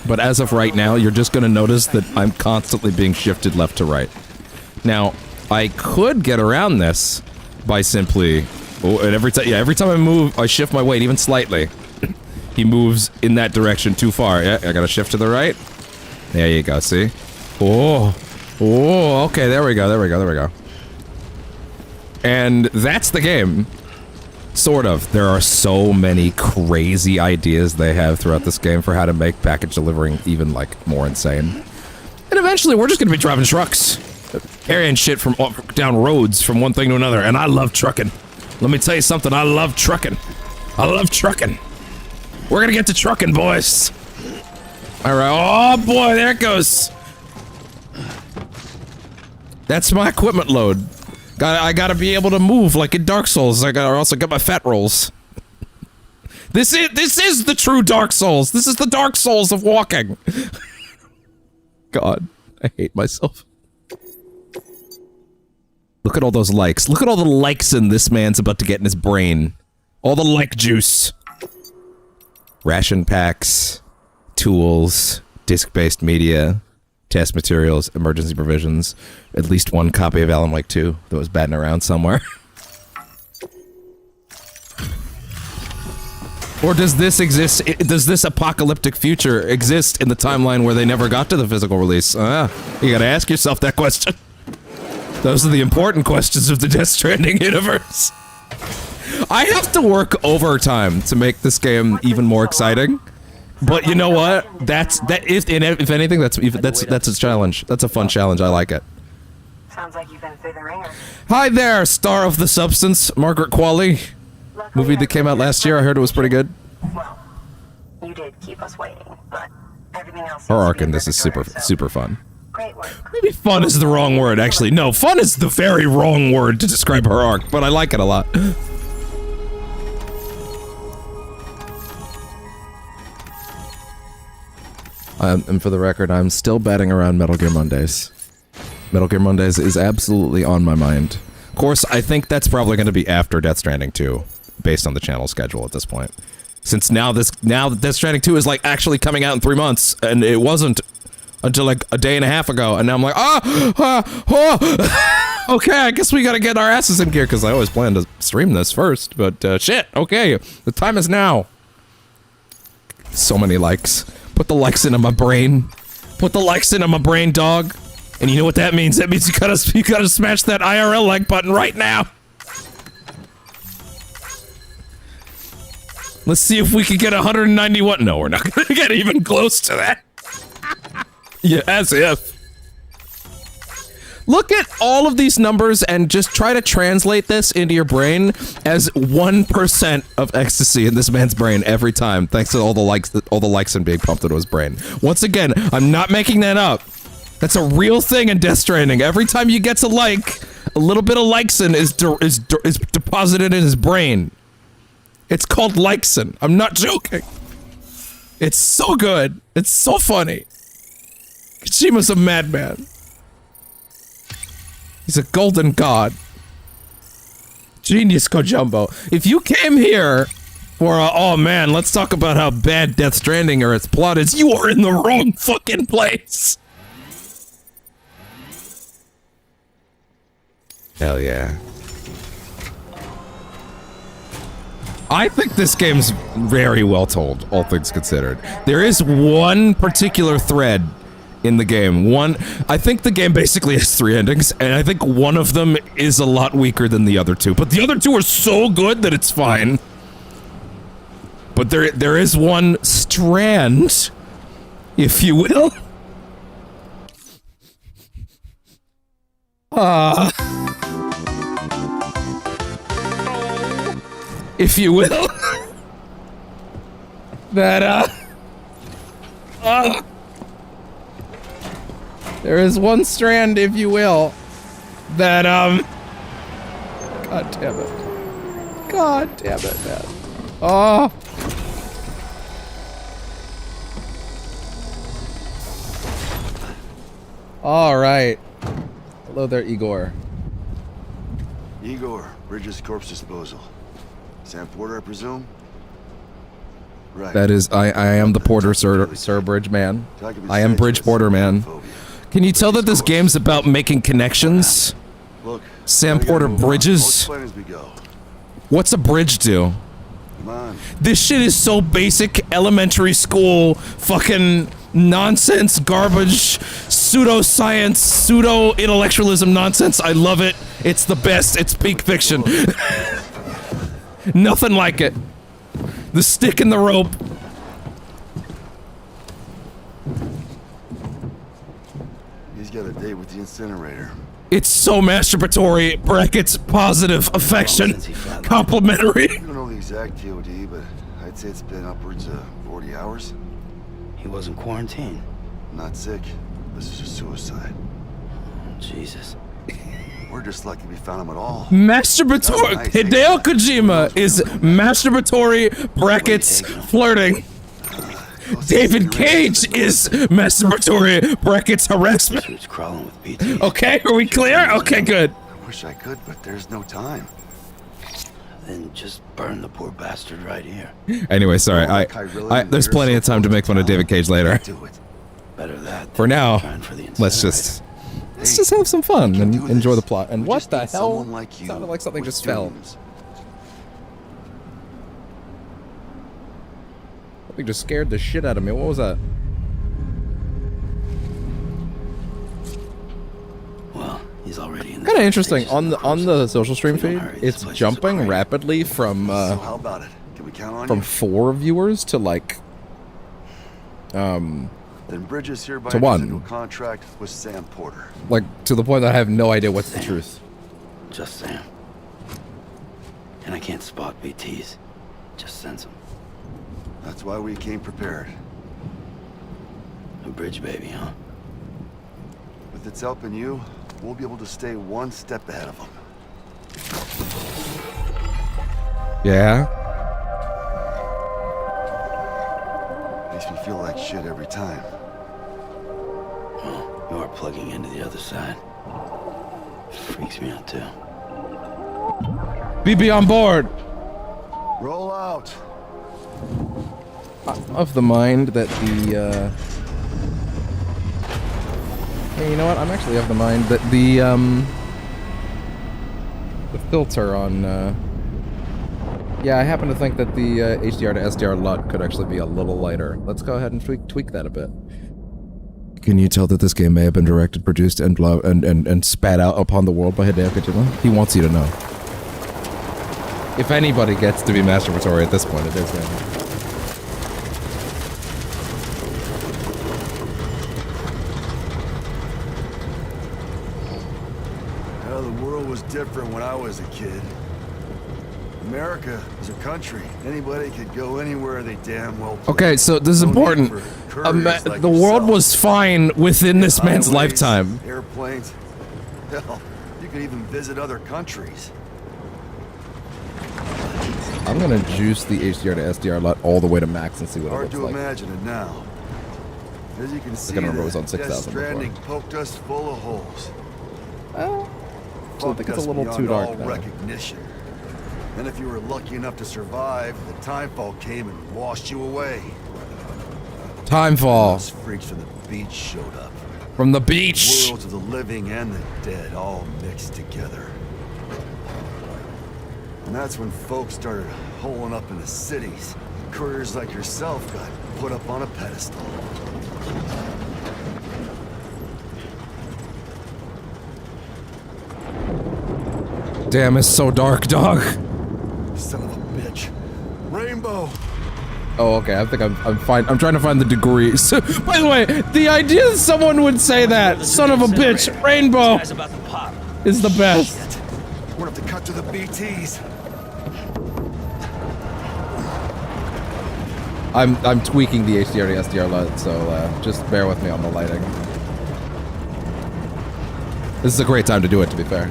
but as of right now, you're just gonna notice that I'm constantly being shifted left to right. Now, I could get around this by simply— oh, and every time I move, I shift my weight even slightly. He moves in that direction too far. Yeah, I gotta shift to the right. There you go, see? Oh. Oh, okay, there we go. And that's the game. Sort of. There are so many crazy ideas they have throughout this game for how to make package delivering even, like, more insane. And eventually, we're just gonna be driving trucks. Carrying shit from down roads from one thing to another, and I love trucking. Let me tell you something, I love trucking. I love trucking. We're gonna get to trucking, boys. Alright, oh boy, there it goes. That's my equipment load. I gotta be able to move like in Dark Souls. I gotta also get my fat rolls. This is the true Dark Souls. This is the Dark Souls of walking. God, I hate myself. Look at all those likes. Look at all the likes in this man's about to get in his brain. All the like juice. Ration packs, tools, disc-based media, test materials, emergency provisions, at least one copy of Alan Wake 2 that was batting around somewhere. Or does this exist, does this apocalyptic future exist in the timeline where they never got to the physical release? You gotta ask yourself that question. Those are the important questions of the Death Stranding universe. I have to work overtime to make this game even more exciting. But you know what? If anything, that's a challenge. That's a fun challenge. I like it. Sounds like you've been through the ringer. Hi there, star of The Substance, Margaret Qualley. Movie that came out last year. I heard it was pretty good. Well, you did keep us waiting, but everything else. Her arc in this is super fun. Great work. Maybe fun is the wrong word, actually. No, fun is the very wrong word to describe her arc, but I like it a lot. And for the record, I'm still batting around Metal Gear Mondays. Metal Gear Mondays is absolutely on my mind. Of course, I think that's probably going to be after Death Stranding 2, based on the channel schedule at this point. Since now Death Stranding 2 is like actually coming out in 3 months, and it wasn't until like a day and a half ago, and now I'm like, okay, I guess we gotta get our asses in gear, because I always planned to stream this first, but shit, okay, the time is now. So many likes. Put the likes into my brain. Put the likes into my brain, dog. And you know what that means? That means you gotta smash that IRL like button right now. Let's see if we can get 191. No, we're not gonna get even close to that. Yeah, as if. Look at all of these numbers and just try to translate this into your brain as 1% of ecstasy in this man's brain every time, thanks to all the likes and being pumped into his brain. Once again, I'm not making that up. That's a real thing in Death Stranding. Every time you get to like, a little bit of likesin is deposited in his brain. It's called likesin. I'm not joking. It's so good. It's so funny. Kojima's a madman. He's a golden god. Genius Kojumbo. If you came here for oh man, let's talk about how bad Death Stranding or its plot is, you are in the wrong fucking place. Hell yeah. I think this game's very well told, all things considered. There is one particular thread in the game. I think the game basically has 3 endings, and I think one of them is a lot weaker than the other 2, but the other 2 are so good that it's fine. But there is one strand, if you will. If you will. That, there is one strand, if you will, that, God damn it. God damn it, man. Oh. Alright. Hello there, Igor. Igor, Bridges corpse disposal. Sam Porter, I presume? Right. That is, I am the porter, Sir Bridge Man. I am Bridge Porter Man. Can you tell that this game's about making connections? Look, Sam Porter Bridges? What's a bridge do? Come on. This shit is so basic, elementary school, fucking nonsense, garbage, pseudoscience, pseudo-intellectualism nonsense. I love it. It's the best. It's peak fiction. Nothing like it. The stick and the rope. He's got a date with the incinerator. It's so masturbatory. Brackets, positive, affection, Since he found complimentary. I don't know the exact TOD, but I'd say it's been upwards of 40 hours. He wasn't quarantined. Not sick. This is a suicide. Jesus. We're just lucky we found him at all. Masturbatory. Nice. Hideo Kojima is masturbatory, brackets, flirting. David Cage is masturbatory, brackets, harassment. Suit's crawling with BT. Okay, are we clear? Okay, good. I wish I could, but there's no time. Then just burn the poor bastard right here. Anyway, sorry. There's plenty of time to make fun of David Cage later. Do it. Better that. For now, than trying for the let's incinerator. just have some fun and do enjoy the this. plot. And We what just the need hell? someone like you Sounded like something with just fell. dreams. Something just scared the shit out of me. What was that? Well, he's already in the Kind of first interesting. stages On of the process. social stream If we don't feed, hurry, this it's place is jumping crazy. rapidly from So how about it? Can we count on you? 4 viewers to like Then Bridges hereby to enters 1. into a contract with Sam Porter. like to the point that I have no idea what's the truth. Just Sam. And I can't spot BTs. Just sense them. That's why we came prepared. A bridge baby, huh? With its help in you, we'll be able to stay one step ahead of them. Yeah. Makes me feel like shit every time. Well, you are plugging into the other side. Freaks me out too. BB on board. Roll out. Of the mind that the hey, you know what? I'm actually of the mind that the filter on yeah, I happen to think that the HDR to SDR LUT could actually be a little lighter. Let's go ahead and tweak that a bit. Can you tell that this game may have been directed, produced, and spat out upon the world by Hideo Kojima? He wants you to know. If anybody gets to be masturbatory at this point, it is him. Well, the world was different when I was a kid. America is a country. Anybody could go anywhere they damn well please. Okay, so this is No need important. for couriers like The world yourself. was fine within this man's Highways, lifetime. Airplanes. Hell, you could even visit other countries. I'm gonna juice the HDR to SDR LUT all the way to max and see what it Hard looks to like. imagine it now. As you can see, can't remember it was the on 6,000 before. Stranding poked us full of holes. I think Fucked it's a us little beyond too dark all now. recognition. And if you were lucky enough to survive, the timefall came and washed you away. Timefall Those freaks from the beach showed up. from the beach. Worlds of the living and the dead all mixed together. And that's when folks started holing up in the cities. Couriers like yourself got put up on a pedestal. Damn, it's so dark, dog. Son of a bitch. Rainbow! Oh, okay. I think I'm fine. I'm trying to find the degrees. By the way, the idea that someone would say that, son of a bitch, rainbow, is the best. We're gonna have to cut to the BTs. I'm tweaking the HDR to SDR LUT, so just bear with me on the lighting. This is a great time to do it, to be fair.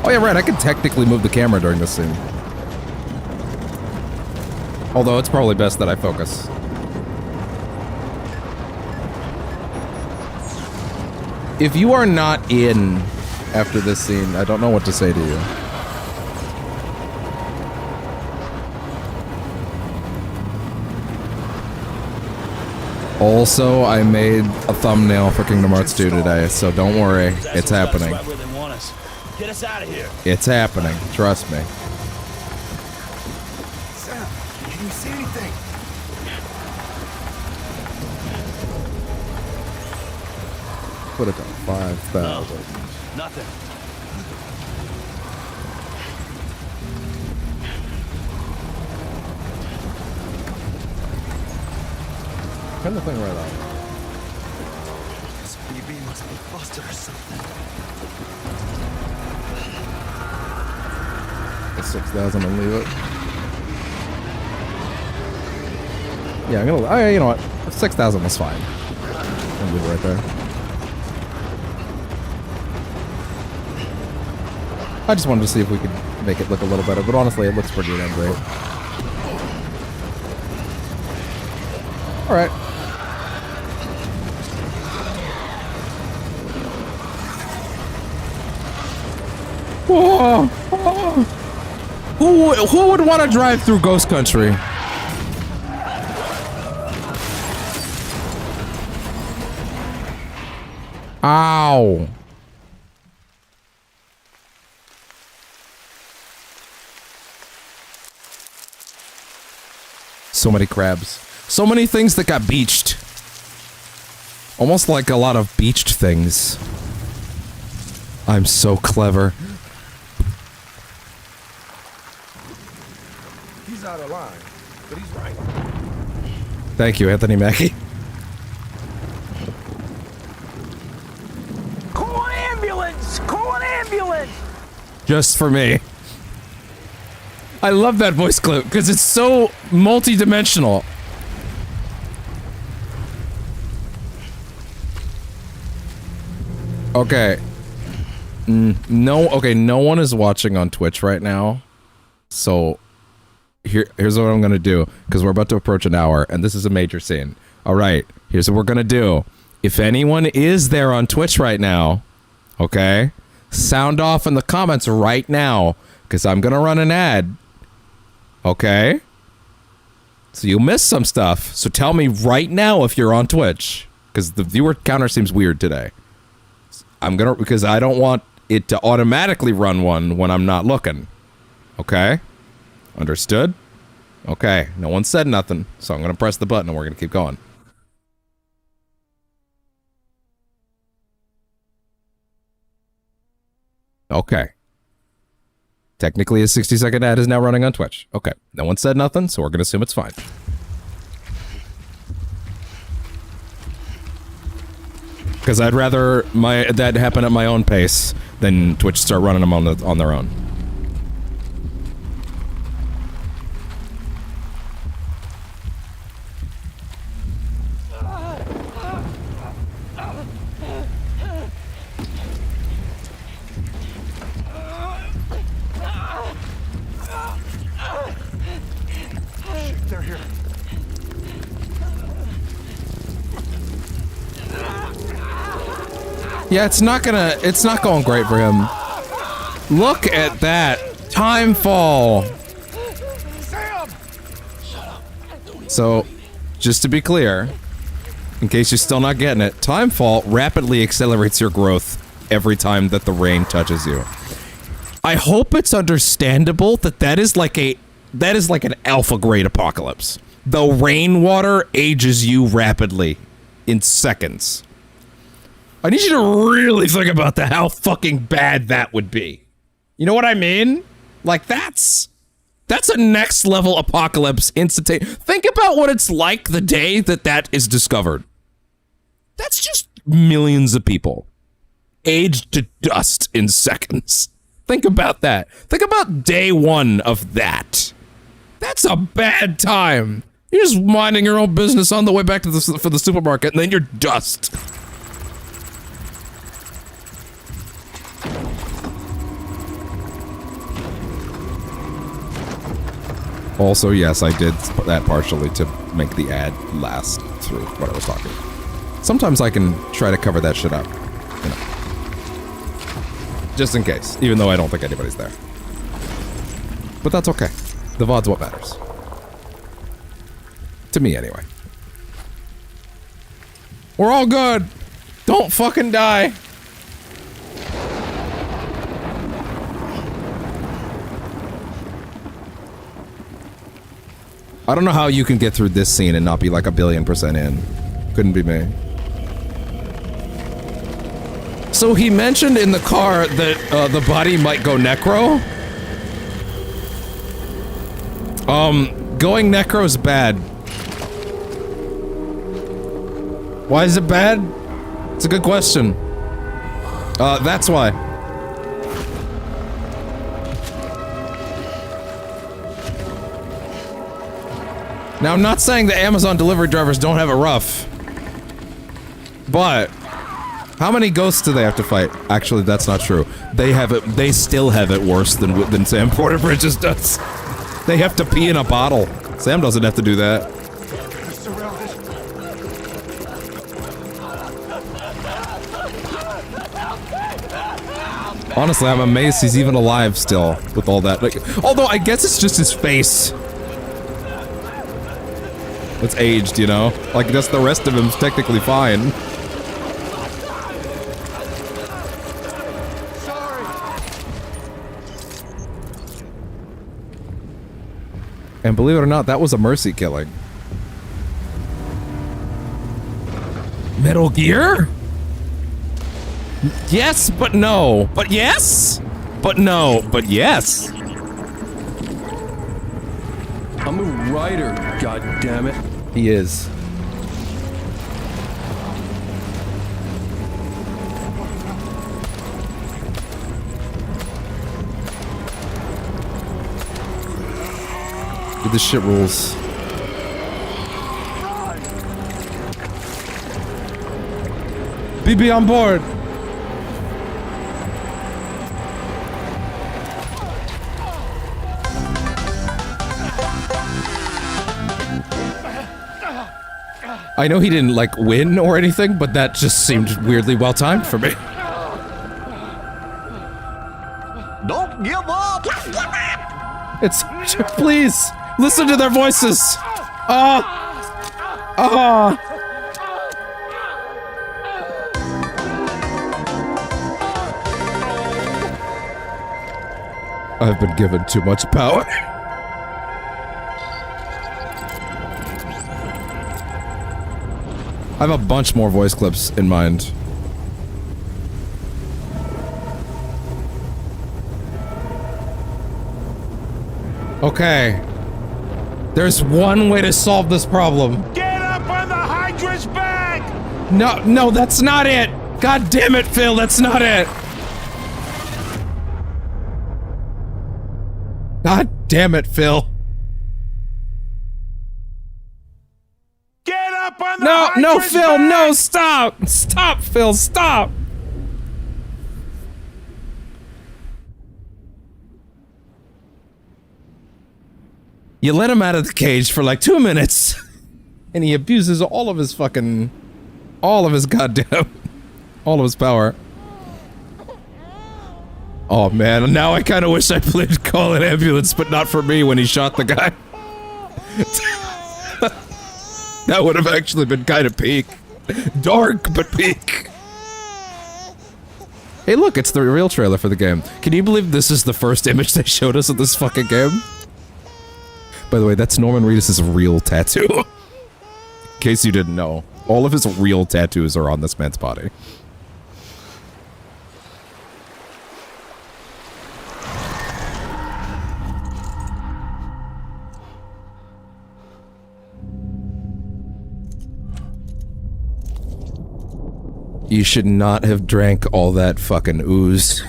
Oh yeah, right, I can technically move the camera during this scene. Although it's probably best that I focus. If you are not in after this scene, I don't know what to say to you. Also, I made a thumbnail for Kingdom Hearts 2 today, so don't worry, it's happening. Right where they want us. Get us out of here. It's happening, trust me. Sam, can you see anything? Put it on 5,000. Nothing. Turn the thing right on. Speed USB must be busted or something. It's 6,000 and leave it. Yeah, I'm gonna. You know what? 6,000 was fine. I'll leave it right there. I just wanted to see if we could make it look a little better, but honestly, it looks pretty damn great. All right. Whoa. Who would want to drive through Ghost Country? Ow. So many crabs. So many things that got beached. Almost like a lot of beached things. I'm so clever. He's out of line, but he's right. Thank you, Anthony Mackie. Call an ambulance! Call an ambulance! Just for me. I love that voice clip because it's so multi-dimensional. Okay. No one is watching on Twitch right now. So here's what I'm gonna do, because we're about to approach an hour and this is a major scene. Alright, here's what we're gonna do. If anyone is there on Twitch right now, okay, sound off in the comments right now, because I'm gonna run an ad. Okay? So you'll miss some stuff. So tell me right now if you're on Twitch, because the viewer counter seems weird today. Because I don't want it to automatically run one when I'm not looking. Okay? Understood? Okay, no one said nothing, so I'm gonna press the button and we're gonna keep going. Okay. Technically, a 60-second ad is now running on Twitch. Okay, no one said nothing, so we're gonna assume it's fine. Because I'd rather that happen at my own pace than Twitch start running them on their own. They're here. Yeah, it's not going great for him. Look at that time fall. So, just to be clear, in case you're still not getting it, timefall rapidly accelerates your growth every time that the rain touches you. I hope it's understandable that is like an alpha grade apocalypse. The rainwater ages you rapidly in seconds. I need you to really think about how fucking bad that would be. You know what I mean? Like, that's a next level apocalypse instantaneous. Think about what it's like the day that is discovered. That's just millions of people aged to dust in seconds. Think about that. Think about day one of that. That's a bad time. You're just minding your own business on the way back to for the supermarket, and then you're dust. Also, yes, I did that partially to make the ad last through what I was talking. Sometimes I can try to cover that shit up, you know. Just in case, even though I don't think anybody's there. But that's okay. The VOD's what matters. To me, anyway. We're all good! Don't fucking die! I don't know how you can get through this scene and not be like 1,000,000,000% in. Couldn't be me. So he mentioned in the car that the body might go necro. Going necro's bad. Why is it bad? It's a good question. That's why. Now, I'm not saying the Amazon delivery drivers don't have it rough. But how many ghosts do they have to fight? Actually, that's not true. They have it. They still have it worse than Sam Porter Bridges does. They have to pee in a bottle. Sam doesn't have to do that. Honestly, I'm amazed he's even alive still with all that. Like, although I guess it's just his face. It's aged, you know? Like, just the rest of him's technically fine. And believe it or not, that was a mercy killing. Metal Gear? Yes, but no. But yes? But no. But yes. I'm a writer, goddammit. He is. Dude, this shit rules. BB on board! I know he didn't, like, win or anything, but that just seemed weirdly well-timed for me. Don't give up! It's... please! Listen to their voices! I've been given too much power. I have a bunch more voice clips in mind. Okay. There's one way to solve this problem. Get up on the Hydra's back! No, that's not it! God damn it, Phil, that's not it! God damn it, Phil. Get up on the No, Hydra's Phil, back! no, stop! Stop, Phil, stop! You let him out of the cage for like 2 minutes, and he abuses all of his fucking... all of his goddamn... all of his power. Oh man, now I kinda wish I played Call an Ambulance, but not for me when he shot the guy. That would have actually been kinda peak. Dark, but peak. Hey look, it's the real trailer for the game. Can you believe this is the first image they showed us of this fucking game? By the way, that's Norman Reedus' real tattoo. In case you didn't know. All of his real tattoos are on this man's body. You should not have drank all that fucking ooze.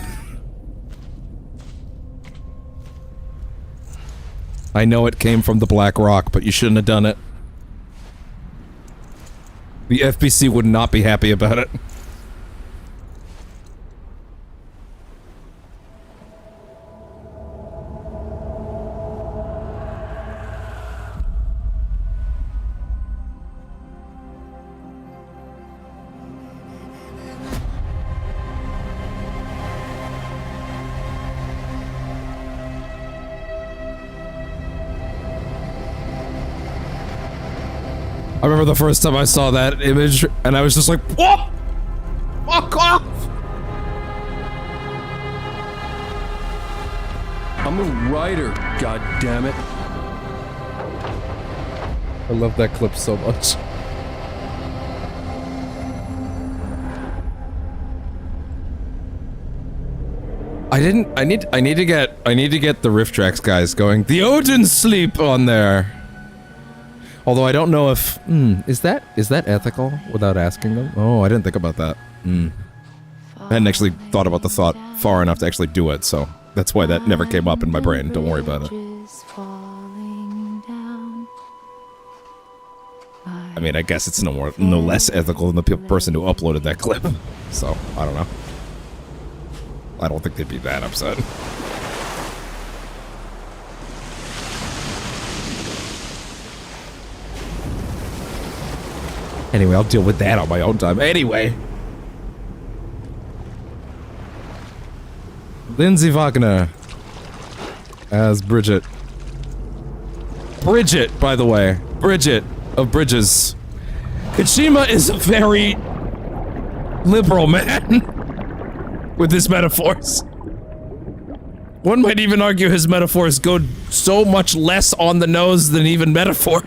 I know it came from the Black Rock, but you shouldn't have done it. The FBC would not be happy about it. I remember the first time I saw that image, and I was just like, what? Fuck off! I'm a writer, goddammit. I love that clip so much. I need to get the riff tracks guys going. The Odin sleep on there. Although I don't know if... is that ethical without asking them? Oh, I didn't think about that. I hadn't actually thought about the thought far enough to actually do it, so that's why that never came up in my brain. Don't worry about it. I mean, I guess it's no less ethical than the person who uploaded that clip. So, I don't know. I don't think they'd be that upset. Anyway, I'll deal with that on my own time. Anyway. Lindsay Wagner as Bridget. Bridget, by the way. Bridget of Bridges. Kojima is a very liberal man with his metaphors. One might even argue his metaphors go so much less on the nose than even metaphor.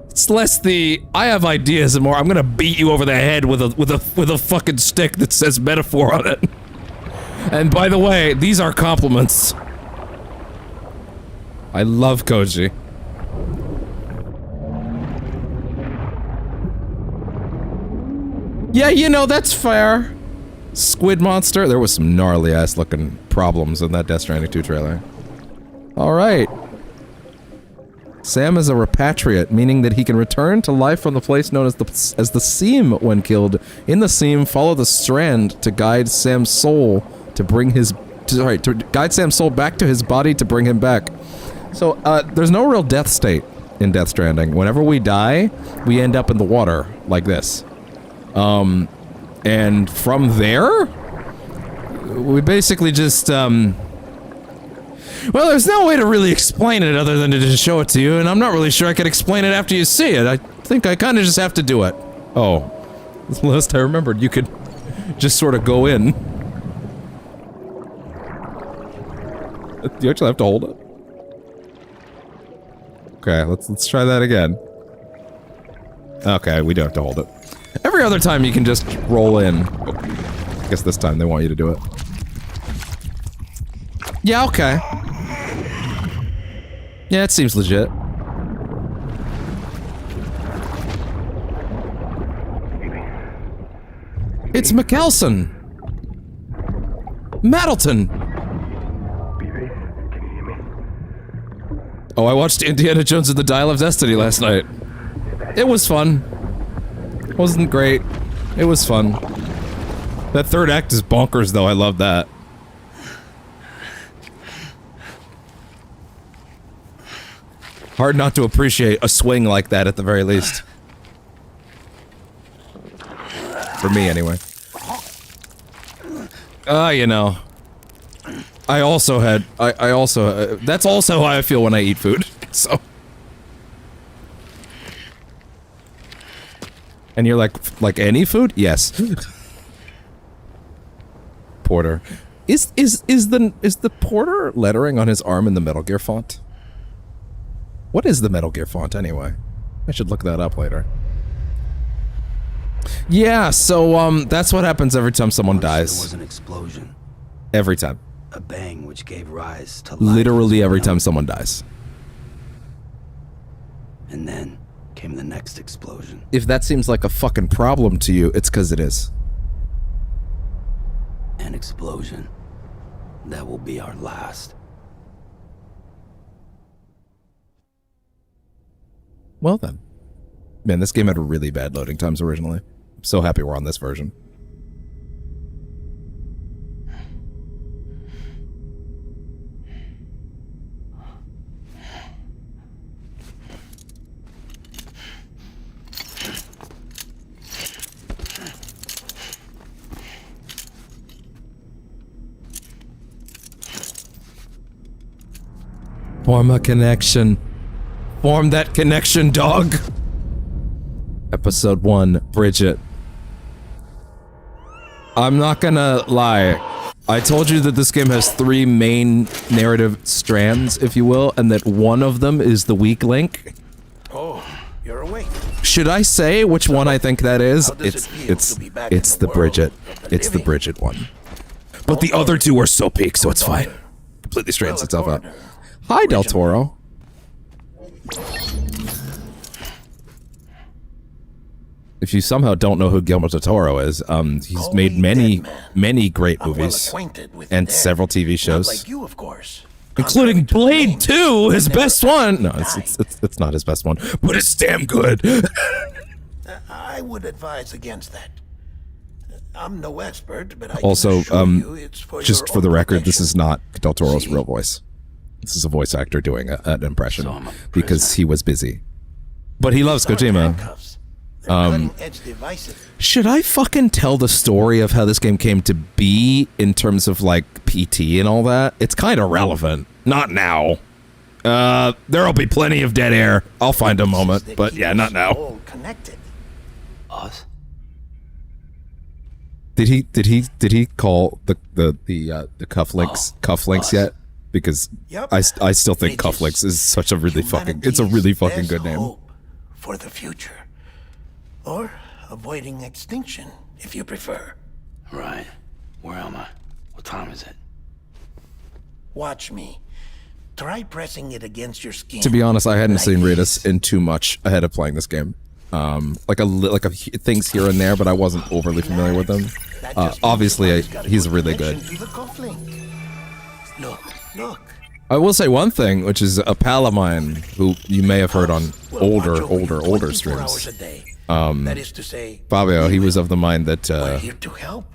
It's less the I have ideas and more I'm gonna beat you over the head with a fucking stick that says metaphor on it. And by the way, these are compliments. I love Koji. Yeah, you know, that's fair. Squid Monster. There was some gnarly ass looking problems in that Death Stranding 2 trailer. Alright. Sam is a repatriate, meaning that he can return to life from the place known as the Seam when killed. In the Seam, follow the Strand to guide Sam's soul to bring his... to guide Sam's soul back to his body to bring him back. So, there's no real death state in Death Stranding. Whenever we die, we end up in the water, like this. And from there, we basically just, well, there's no way to really explain it other than to just show it to you, and I'm not really sure I could explain it after you see it. I think I kind of just have to do it. Oh. That's the last I remembered. You could just sort of go in. Do you actually have to hold it? Okay, let's try that again. Okay, we do have to hold it. Every other time you can just roll in. I guess this time they want you to do it. Yeah, okay. Yeah, it seems legit. It's McKelson! Maddleton! Oh, I watched Indiana Jones and the Dial of Destiny last night. It was fun. Wasn't great. It was fun. That third act is bonkers, though. I love that. Hard not to appreciate a swing like that at the very least. For me, anyway. You know. I also had... I also... that's also how I feel when I eat food, so... And you're like any food? Yes. Porter. Is the Porter lettering on his arm in the Metal Gear font? What is the Metal Gear font anyway? I should look that up later. Yeah, so that's what happens every time someone dies. There was an explosion. Every time. A bang which gave rise to life. Literally every time someone dies. And then came the next explosion. If that seems like a fucking problem to you, it's because it is. An explosion. That will be our last. Well then. Man, this game had really bad loading times originally. I'm so happy we're on this version. Form a connection. Form that connection, dog. Episode 1, Bridget. I'm not gonna lie. I told you that this game has 3 main narrative strands, if you will, and that one of them is the weak link. Oh, you're awake. Should I say which one I think that is? It's the Bridget. It's the Bridget one. But the other 2 are so peak, so it's fine. Completely straightens itself out. Hi, Del Toro. if you somehow don't know who Guillermo del Toro is, he's made many great movies and several TV shows, Like you, of course. including Blade 2, his best one. No, it's not his best one, but it's damn good. I would advise against that. I'm no expert, but I Also, can assure you it's for just your for the own record, this protection. is not Del Toro's See? real voice. This is a voice actor doing an impression So I'm a because prisoner. he was busy. But he loves These aren't Kojima. handcuffs. They're cutting-edge devices. Should I fucking tell the story of how this game came to be in terms of like PT and all that? It's kind of relevant. Not now. There'll be plenty of dead air. I'll find a moment, That but keep yeah, not us now. all connected. Us? Did he call the cufflinks yet? Because Yep. I still think Bridges. cufflinks is such a really it's a Humanity's really fucking best good name. hope for the future, or avoiding extinction, if you prefer. Right. Where am I? What time is it? Watch me. Try pressing it against your skin. To be honest, I hadn't like seen this. Ritus in too much ahead of playing this game. Things here and there, but I wasn't overly familiar with them. That just Obviously, means somebody's got a he's good really good. connection to the cufflink. Look. I will say one thing, which is a pal of mine who you may have heard on We'll watch over you older 24 hours streams. a day. That is to say, Fabio, he was of the mind that we're here to help.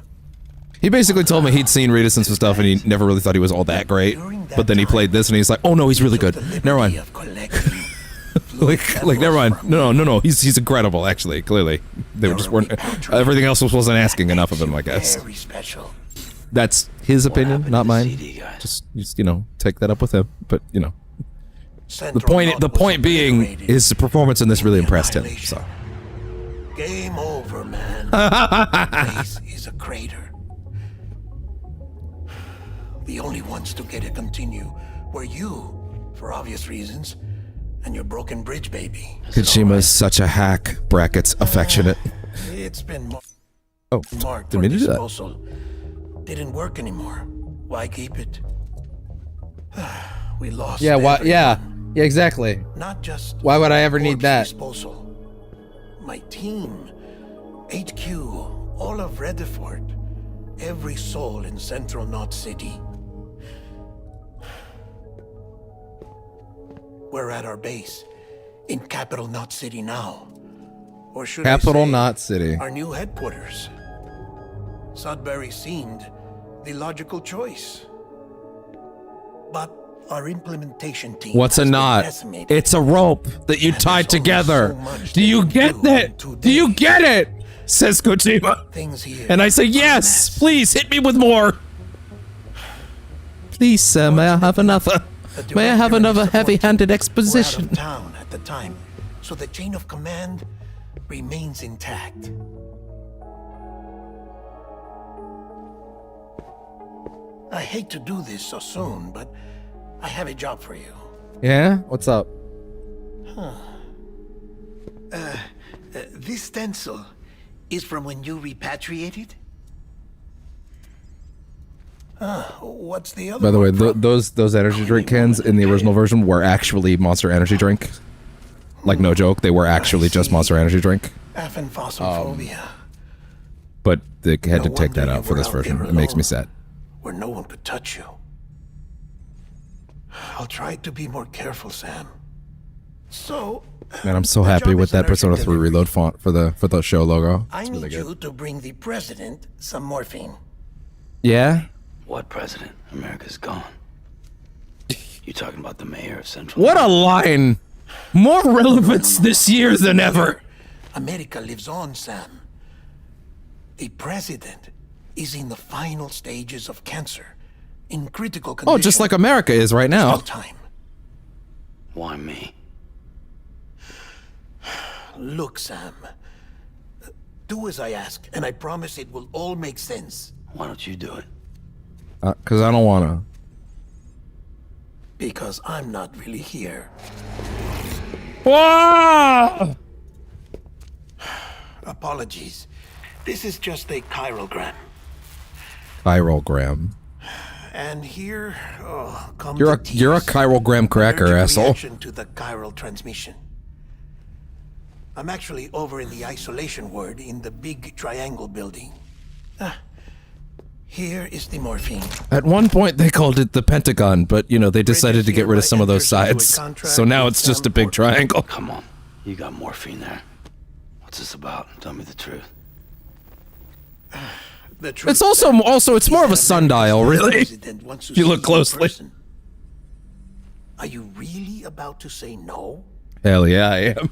he basically told me he'd seen Ritus and some stuff, and he never really thought he was all that great. But then he played this, and he's like, "Oh no, he's really good. Never mind." like, never mind. No. He's incredible. Actually, clearly, they just weren't. Everything else wasn't asking enough of him, I guess. Very special. That's his opinion, happened not to the mine. CD guy? Just take that up with him. But the Central point Knot was being, obliterated. his performance in this really impressed him. Annihilation. So Game over, man. The place is a crater. The only ones to get it continue were you, for obvious reasons, and your broken bridge baby. Kojima's such a hack. Brackets affectionate. It's been Oh, marked didn't for mean to do that. disposal. Didn't work anymore. Why keep it? We lost. Yeah, why? everyone. Yeah, exactly. Not just. Why would I ever need corpse that? Disposal. My team, HQ, all of Redford, every soul in Central Knot City. We're at our base, in Capital Knot City now, or should I Capital say, Knot City. our new headquarters. Sudbury seemed the logical choice, but our implementation team. What's a has been knot? decimated. It's a rope that you And tie there's only together. so much Do they you can get do that? Do you today. get it? Says Kojima. Things here And I say, are a yes, mess. please hit me with more. Please, sir, may I have another? The May I have director and another his support heavy-handed team were exposition? out of town at the time, so the chain of command remains intact. I hate to do this so soon, but I have a job for you. Yeah? What's up? This stencil is from when you repatriated? What's the other By the way, one from? those energy drink cans in the original version were actually Monster Energy drink. Like, no joke, they were actually just Monster Energy drink. Aphenphosphobia, But they had to No take that wonder out you for were this out version. there It makes me alone. sad. where no one could touch you. I'll try to be more careful, Sam. So, Man, I'm so my happy job with is that energy Persona 3 delivery. Reload font for the show logo. I It's need really good. you to bring the president some morphine. Yeah? What president? America's gone. You talking about the mayor of Central? What a line! More relevance this year than ever! America lives on, Sam. The president is in the final stages of cancer, in critical condition. Oh, just like America is right now. Still time. Why me? Look, Sam. Do as I ask, and I promise it will all make sense. Why don't you do it? Because I don't want to. Because I'm not really here. Whoa! Apologies. This is just a chirogram. Chirogram. And here, comes You're the a chirogram cracker, allergic asshole. reaction to the chiral transmission. I'm actually over in the isolation ward in the big triangle building. Here is the morphine. At one point, they called it the Pentagon, but, you know, they decided to get rid of some of those sides. So now it's just a big triangle. Come on. You got morphine there. What's this about? Tell me the truth. The truth It's also it's more of a sundial, really. If you look closely. Are you really about to say no? Hell yeah, I am.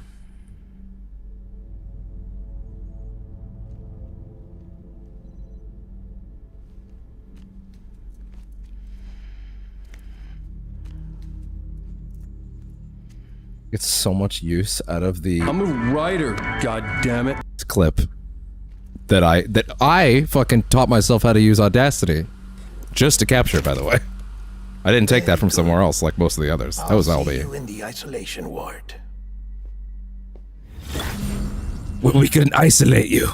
Gets so much use out of the I'm a writer, god damn it. clip that I fucking taught myself how to use Audacity just to capture, by the way. I didn't take that from somewhere else like most of the others. That was I'll see LB. you in the isolation ward. Well, we couldn't isolate you.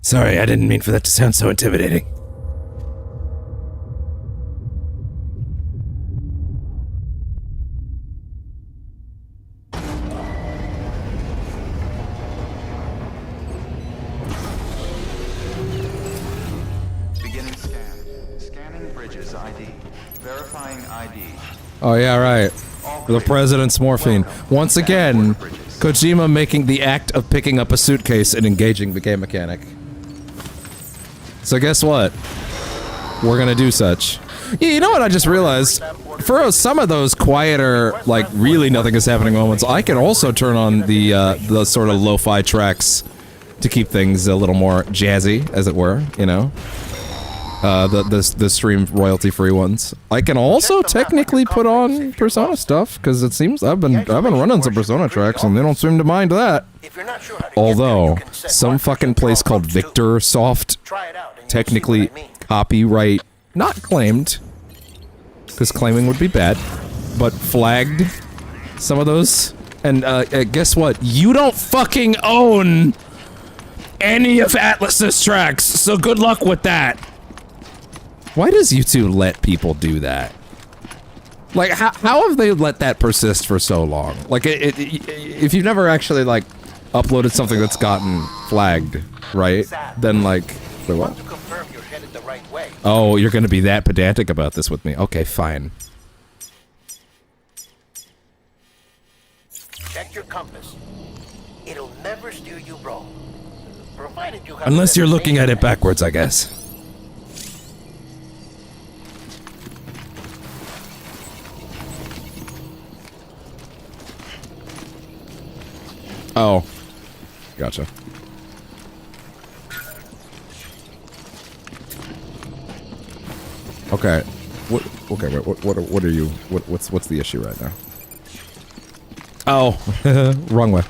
Sorry, I didn't mean for that to sound so intimidating. Beginning scan. Scanning bridges ID. Verifying ID. Oh yeah, right. The president's morphine. Once again, Kojima making the act of picking up a suitcase and engaging the game mechanic. So guess what? We're gonna do such. You know what I just realized? For some of those quieter, like really nothing is happening moments, I can also turn on the sort of lo-fi tracks to keep things a little more jazzy, as it were, you know? The stream royalty-free ones. I can also technically put on Persona stuff, because it seems I've been running some Persona tracks and they don't seem to mind that. Although, some fucking place called Victor Soft, technically copyright, not claimed, because claiming would be bad, but flagged some of those. And guess what? You don't fucking own any of Atlas's tracks, so good luck with that. Why does YouTube let people do that? Like, how have they let that persist for so long? Like, if you've never actually, like, uploaded something that's gotten flagged, right? Then, like, wait, what? Oh, you're gonna be that pedantic about this with me. Okay, fine. Check your compass. It'll never steer you wrong. Provided you have Unless you're looking at it backwards, I guess. Oh. Gotcha. Okay. Okay, wait, what are you, what's the issue right now? Oh, wrong way.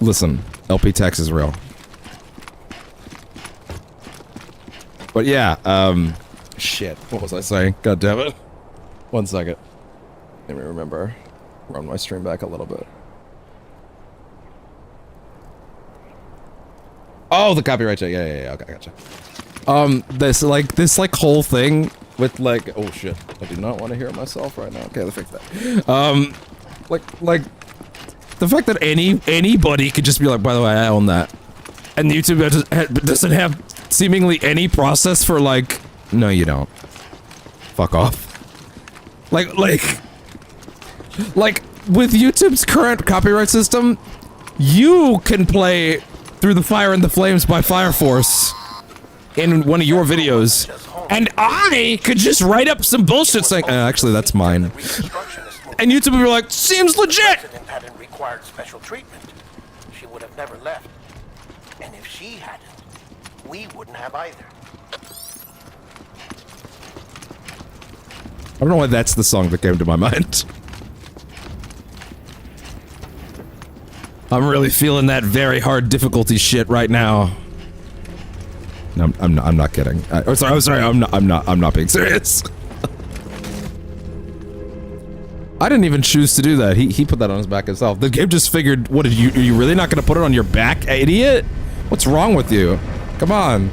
Listen, LP tax is real. But yeah, shit, what was I saying? God damn it. 1 second. Let me remember. Run my stream back a little bit. Oh, the copyright check. Yeah, okay, gotcha. This whole thing with, like, oh shit, I do not want to hear myself right now. Okay, let's fix that. Like, the fact that anybody could just be like, by the way, I own that. And YouTube doesn't have seemingly any process for, like, no, you don't. Fuck off. Like, with YouTube's current copyright system, you can play Through the Fire and the Flames by Fire Force in one of your videos, and I could just write up some bullshit saying, actually, that's mine. And YouTube would be like, seems legit! Hadn't required special treatment. She would have never left. And if she hadn't, we wouldn't have either. I don't know why that's the song that came to my mind. I'm really feeling that very hard difficulty shit right now. No, I'm not kidding. I'm sorry. I'm not being serious. I didn't even choose to do that. He put that on his back himself. The game just figured, what are you really not gonna put it on your back, idiot? What's wrong with you? Come on.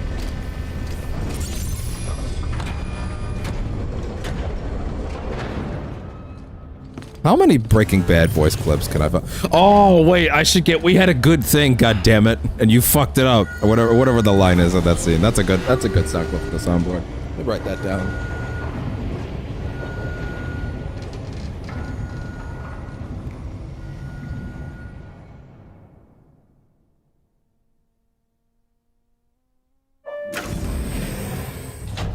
How many Breaking Bad voice clips can I find? Oh, wait, I should get, we had a good thing, god damn it, and you fucked it up. Or whatever the line is of that scene. That's a good sound clip for the soundboard. Let me write that down.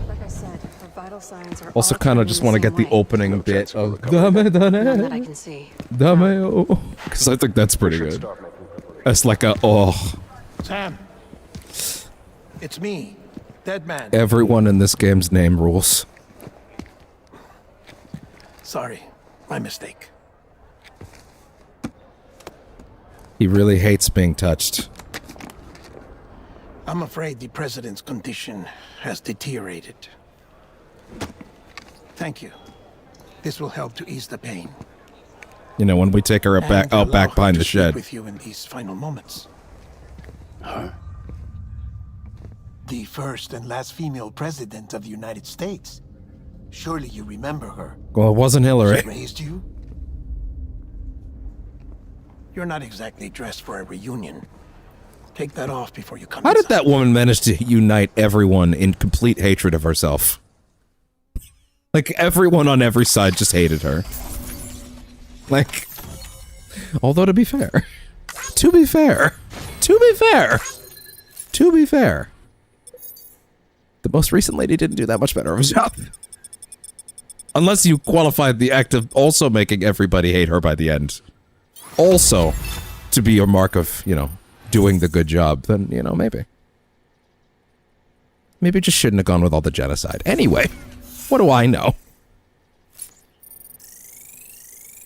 Like I said, our vital signs are Also all kind of trending just the want to same get the way. opening bit of None that I can see. because I think that's pretty good. It's like a, oh. Sam. It's me, Dead Man. Everyone in this game's name rules. Sorry, my mistake. He really hates being touched. I'm afraid the president's condition has deteriorated. Thank you. This will help to ease the pain. You know, when we take her back And allow out back her behind to the speak shed. with you in these final moments. Her? The first and last female president of the United States. Surely you remember her. Well, it wasn't Hillary. She raised you? You're not exactly dressed for a reunion. Take that off before you come How did inside. that woman manage to unite everyone in complete hatred of herself? Like, everyone on every side just hated her. Like, although to be fair, the most recent lady didn't do that much better of a job. Unless you qualified the act of also making everybody hate her by the end. Also, to be a mark of, you know, doing the good job, then, you know, maybe. Maybe just shouldn't have gone with all the genocide. Anyway, what do I know?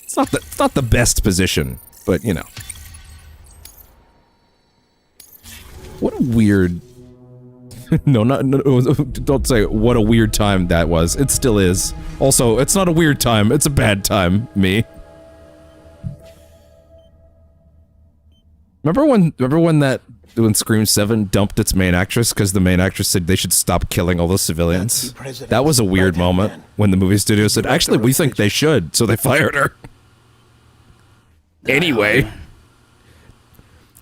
It's not the best position, but, you know. What a weird... no, don't say what a weird time that was. It still is. Also, it's not a weird time, it's a bad time, me. Remember when Scream 7 dumped its main actress because the main actress said they should stop killing all those civilians? That was a weird moment when the movie studio said, actually, we think they should, so they fired her. Anyway.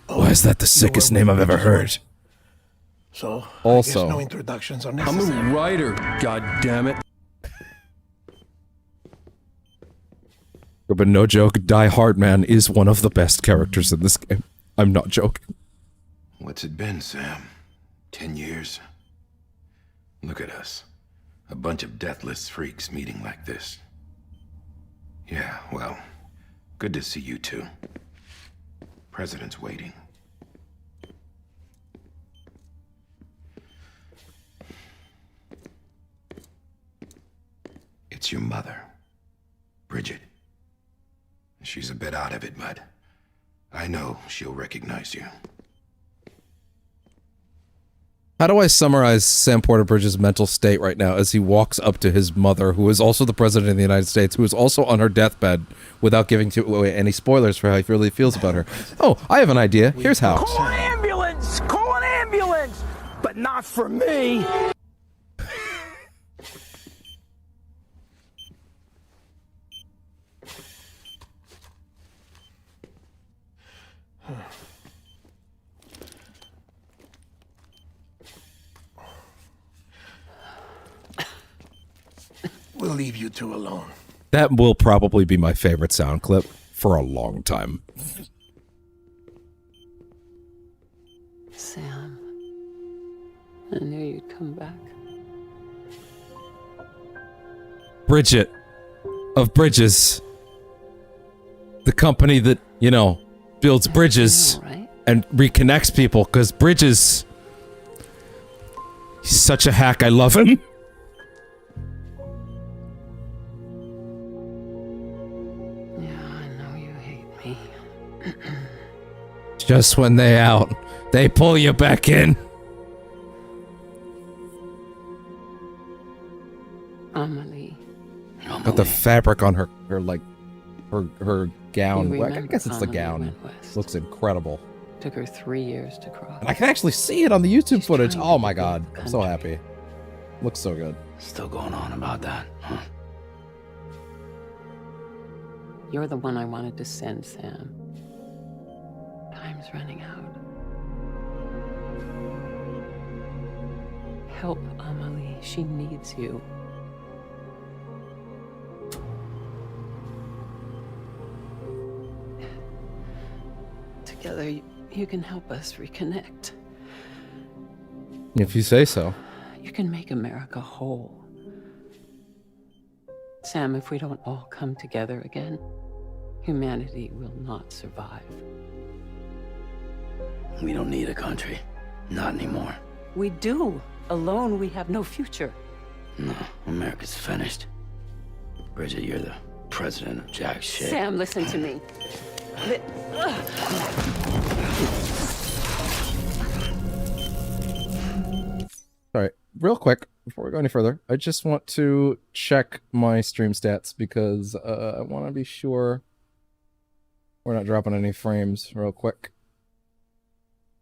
Why is that the sickest name I've ever heard? So, Also, I guess no introductions are I'm necessary. a writer, god damn it. But no joke, Die Hard Man is one of the best characters in this game. I'm not joking. What's it been, Sam? 10 years? Look at us. A bunch of deathless freaks meeting like this. Yeah, well, good to see you two. President's waiting. It's your mother, Bridget. She's a bit out of it, but I know she'll recognize you. How do I summarize Sam Porter Bridges' mental state right now as he walks up to his mother, who is also the president of the United States, who is also on her deathbed, without giving away any spoilers for how he really feels about her? Oh, I have an idea. Here's how. Call an ambulance! Call an ambulance! But not for me! We'll leave you two alone. That will probably be my favorite sound clip for a long time. Sam, I knew you'd come back. Bridget of Bridges. The company that, you know, builds bridges and reconnects people, because Bridges... He's such a hack, I love him. Just when they out, they pull you back in. Amelie. Got the fabric on her gown. You Well, I remember guess it's the Amelie gown. went west. Looks incredible. Took her 3 years to cross. And I can actually see it on the YouTube footage. Oh my god. I'm so happy. Looks so good. Still going on about that, huh? You're the one I wanted to send, Sam. Time's running out. Help Amelie. She needs you. Together, you can help us reconnect. If you say so. You can make America whole. Sam, if we don't all come together again, humanity will not survive. We don't need a country. Not anymore. We do. Alone, we have no future. No, America's finished. Bridget, you're the president of jack shit. Sam, listen to me. Alright, real quick, before we go any further, I just want to check my stream stats because I want to be sure we're not dropping any frames real quick.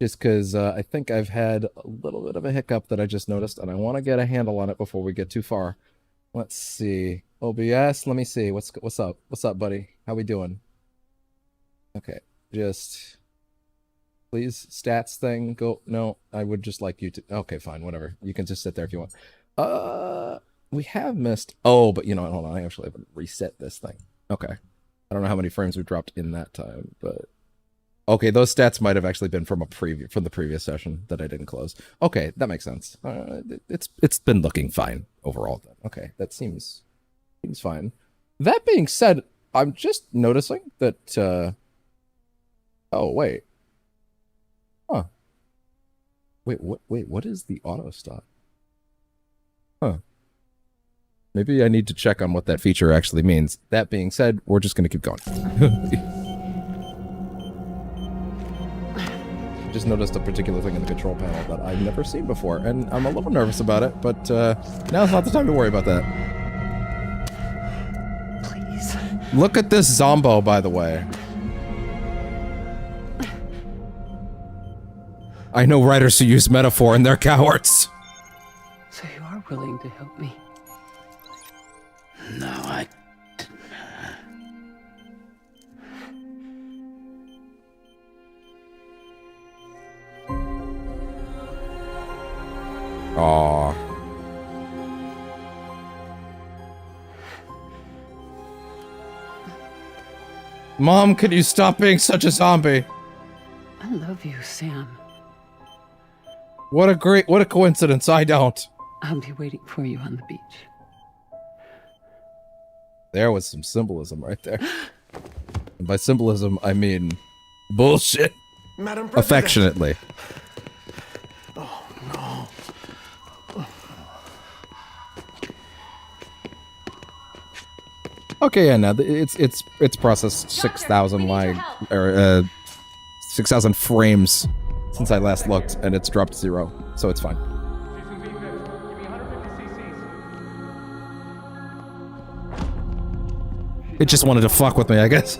Just because I think I've had a little bit of a hiccup that I just noticed, and I want to get a handle on it before we get too far. Let's see. OBS, let me see. What's up? What's up, buddy? How we doing? Okay, just... Please, stats thing, go... No, I would just like you to... Okay, fine, whatever. You can just sit there if you want. We have missed... Oh, but you know what, hold on, I actually haven't reset this thing. Okay. I don't know how many frames we dropped in that time, but... Okay, those stats might have actually been from the previous session that I didn't close. Okay, that makes sense. It's been looking fine overall then. Okay, that seems fine. That being said, I'm just noticing that... Oh, wait. Huh. Wait, what is the auto stop? Huh. Maybe I need to check on what that feature actually means. That being said, we're just going to keep going. Just noticed a particular thing in the control panel that I've never seen before, and I'm a little nervous about it, but now's not the time to worry about that. Please. Look at this Zombo, by the way. I know writers who use metaphor and they're cowards. So you are willing to help me? No, I... Aww. Mom, could you stop being such a zombie? I love you, Sam. What a coincidence, I don't. I'll be waiting for you on the beach. There was some symbolism right there. And by symbolism, I mean bullshit. Madam President. Affectionately. Oh, no. Okay, yeah, now it's processed 6,000 or 6,000 frames since I last looked, and it's dropped 0, so it's fine. It just wanted to fuck with me, I guess.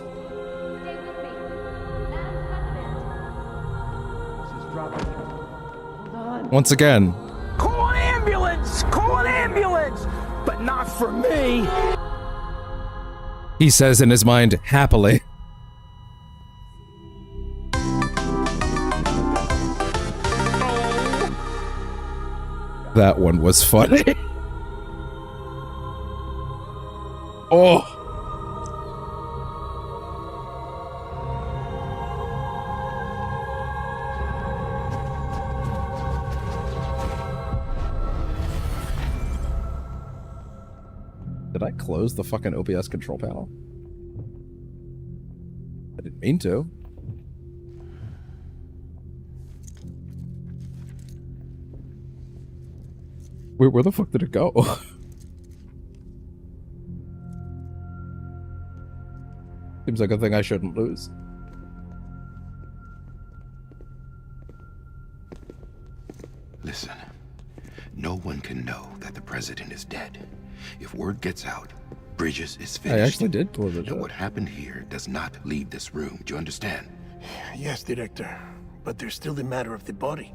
Once again. Call an ambulance! Call an ambulance! But not for me! He says in his mind, happily. That one was funny. Oh. Did I close the fucking OBS control panel? I didn't mean to. Where the fuck did it go? Seems like a thing I shouldn't lose. Listen, no one can know that the president is dead. If word gets out, Bridges is finished. I actually did close it. And what happened here does not leave this room. Do you understand? Yes, Director. But there's still the matter of the body.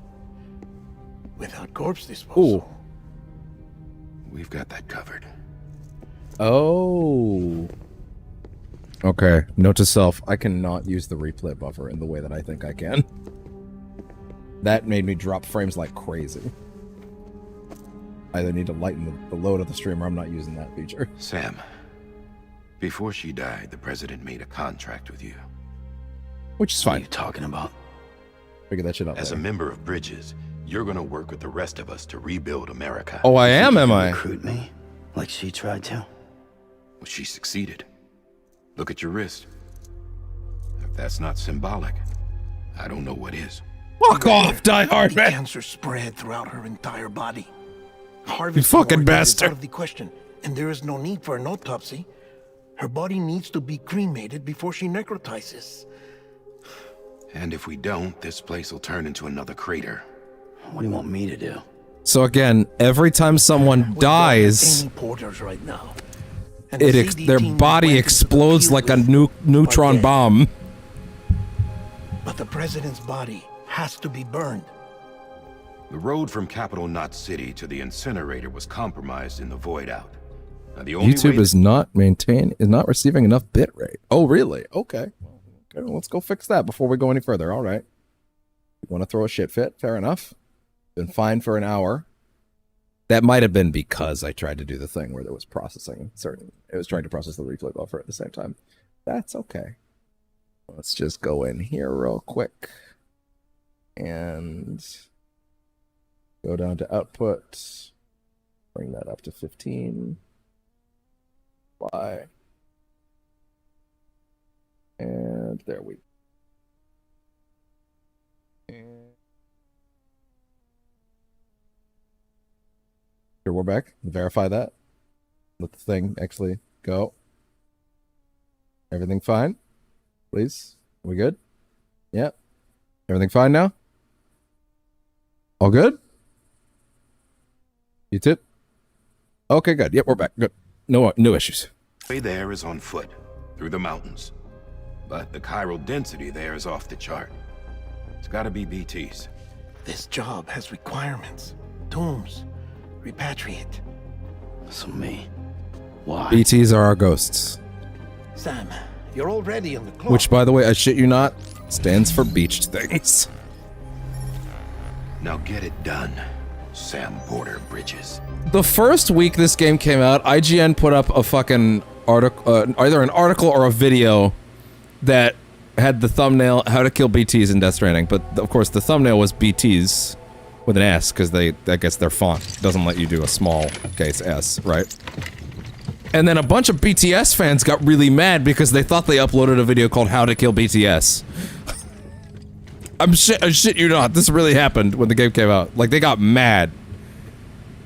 Without corpse disposal. Ooh. We've got that covered. Oh. Okay, note to self, I cannot use the replay buffer in the way that I think I can. That made me drop frames like crazy. I either need to lighten the load of the stream or I'm not using that feature. Sam, before she died, the president made a contract with you. Which is fine. What are you talking about? Figure that shit out As later. a member of Bridges, you're gonna work with the rest of us to rebuild America. Oh, I am I? Recruit me? Like she tried to? Well, she succeeded. Look at your wrist. If that's not symbolic, I don't know what is. Fuck off, Die Hard, man! Cancer spread throughout her entire body. You Harvey's fucking murder is bastard! out of the question, and there is no need for an autopsy. Her body needs to be cremated before she necrotizes. And if we don't, this place will turn into another crater. What do you want me to do? So again, every time someone dies, Any porters right now. And their body explodes like a neutron bomb. But the president's body has to be burned. The road from Capital Knot City to the incinerator was compromised in the void out. Now, the only YouTube way is not receiving enough bitrate. Oh, really? Okay. Okay, well, let's go fix that before we go any further. All right. You want to throw a shit fit? Fair enough. Been fine for an hour. That might have been because I tried to do the thing where there was processing. It was trying to process the replay buffer at the same time. That's okay. Let's just go in here real quick and go down to output. Bring that up to 15. Apply. And there we go. Here, we're back. Verify that. Let the thing actually go. Everything fine? Please? We good? Yeah. Everything fine now? All good? You too? Okay, good. Yep, we're back. Good. No issues. The way there is on foot, through the mountains. But the chiral density there is off the chart. It's gotta be BTs. This job has requirements. Tombs. Repatriate. So me. Why? BTs are our ghosts. Sam, you're already on the clock. Which, by the way, I shit you not, stands for beached things. Now get it done, Sam Porter Bridges. The first week this game came out, IGN put up a fucking article, either an article or a video that had the thumbnail, how to kill BTs in Death Stranding, but of course the thumbnail was BTs with an S, because I guess their font doesn't let you do a small case S, right? And then a bunch of BTS fans got really mad because they thought they uploaded a video called How to Kill BTS. I shit you not, this really happened when the game came out. Like, they got mad.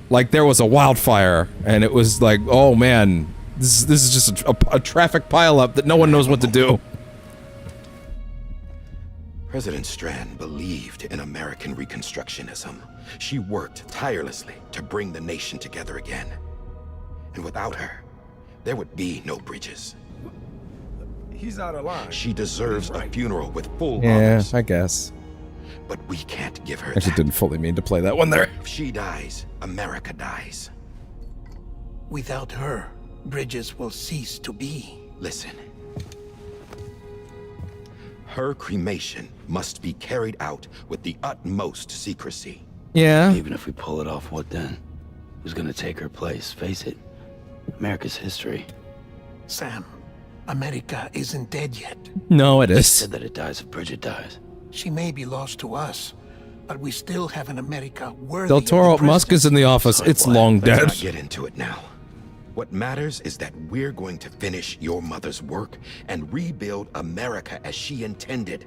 Like, there was a wildfire, and it was like, oh man, this is just a traffic pileup that no one knows what to do. President Strand believed in American Reconstructionism. She worked tirelessly to bring the nation together again. And without her, there would be no Bridges. He's out of line. She deserves a funeral with full Yeah, honors. I guess. But we can't give her I just that. didn't fully mean to play that one there. If she dies, America dies. Without her, Bridges will cease to be. Listen. Her cremation must be carried out with the utmost secrecy. Yeah. Even if we pull it off, what then? Who's gonna take her place? Face it. America's history. Sam, America isn't dead yet. No, it is. She said that it dies if Bridget dies. She may be lost to us, but we still have an America worthy Del of the Toro, present. Musk is in the office. It's long Let's dead. not get into it now. What matters is that we're going to finish your mother's work and rebuild America as she intended.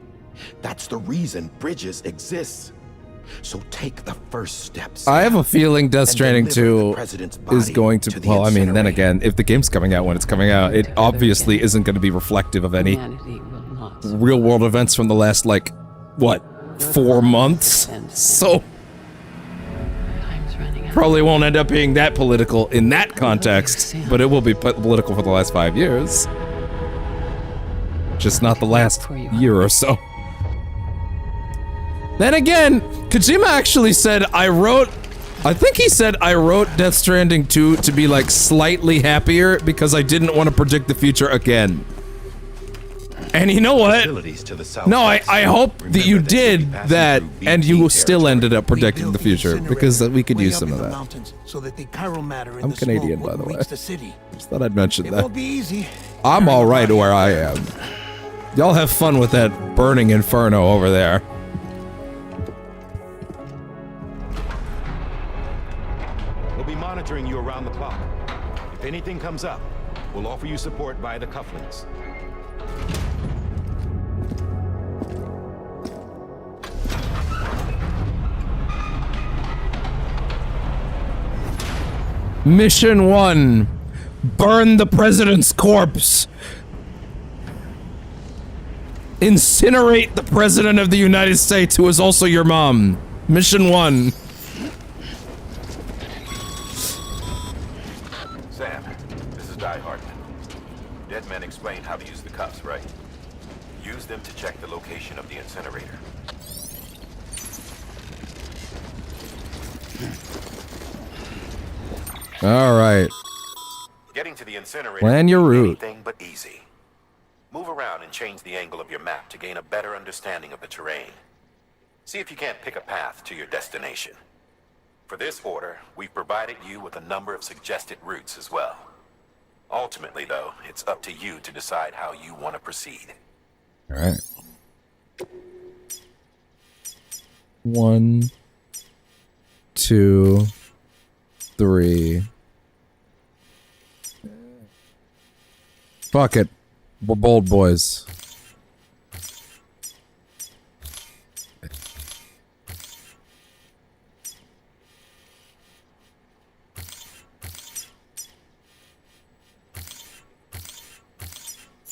That's the reason Bridges exists. So take the first steps. I have a feeling Death and Stranding deliver the 2 president's is body going to, the well, I mean, then incinerator. again, if the game's coming out when it's coming out, it obviously isn't going to be reflective of any Humanity will not survive. real world events from the last, like, what, 4 months? So, Time's running out. probably won't end up being that political in that context, but it will be political for the last 5 years. Just not the last year or so. Then again, Kojima actually said, I think he said I wrote Death Stranding 2 to be like slightly happier because I didn't want to predict the future again. And you know what? No, I hope that you did that, and you still ended up predicting the future, because we could use some of that. So that the chiral matter in I'm the Canadian, smoke by the wouldn't way. reach the city. Just thought I'd mention It that. won't be easy. I'm alright where I am. Y'all have fun with that burning inferno over there. We'll be monitoring you around the clock. If anything comes up, we'll offer you support via the cufflinks. Mission 1. Burn the president's corpse. Incinerate the president of the United States, who is also your mom. Mission 1. Sam, this is Die Hardman. Dead men explained how to use the cuffs, right? Use them to check the location of the incinerator. All right. Getting to the incinerator Plan your route. anything but easy. Move around and change the angle of your map to gain a better understanding of the terrain. See if you can't pick a path to your destination. For this order, we've provided you with a number of suggested routes as well. Ultimately, though, it's up to you to decide how you want to proceed. All right. 1, 2, 3. Fuck it. We're bold boys.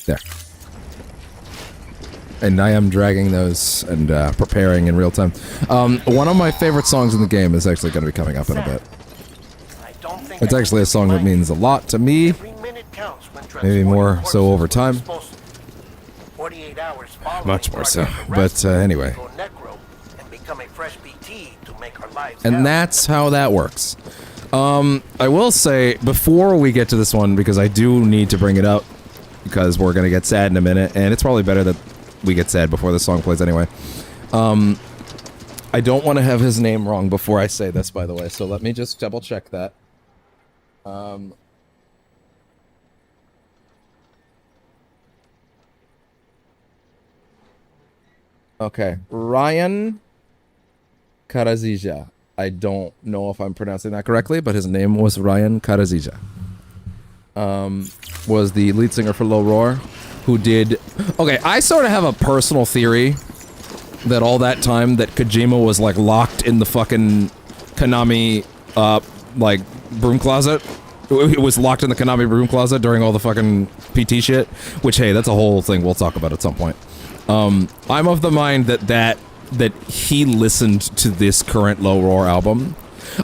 There. And I am dragging those and preparing in real time. One of my favorite songs in the game is actually going to be coming up in a bit. It's actually a song that means a lot to me. Maybe more so over time. Much more so. But anyway. And that's how that works. I will say, before we get to this one, because I do need to bring it up, because we're going to get sad in a minute, and it's probably better that we get sad before the song plays anyway. I don't want to have his name wrong before I say this, by the way, so let me just double check that. Okay, Ryan Karazija. I don't know if I'm pronouncing that correctly, but his name was Ryan Karazija. Was the lead singer for Low Roar, who did... Okay, I sort of have a personal theory that all that time that Kojima was, like, locked in the fucking Konami, like, broom closet. It was locked in the Konami broom closet during all the fucking PT shit, which, hey, that's a whole thing we'll talk about at some point. I'm of the mind that he listened to this current Low Roar album.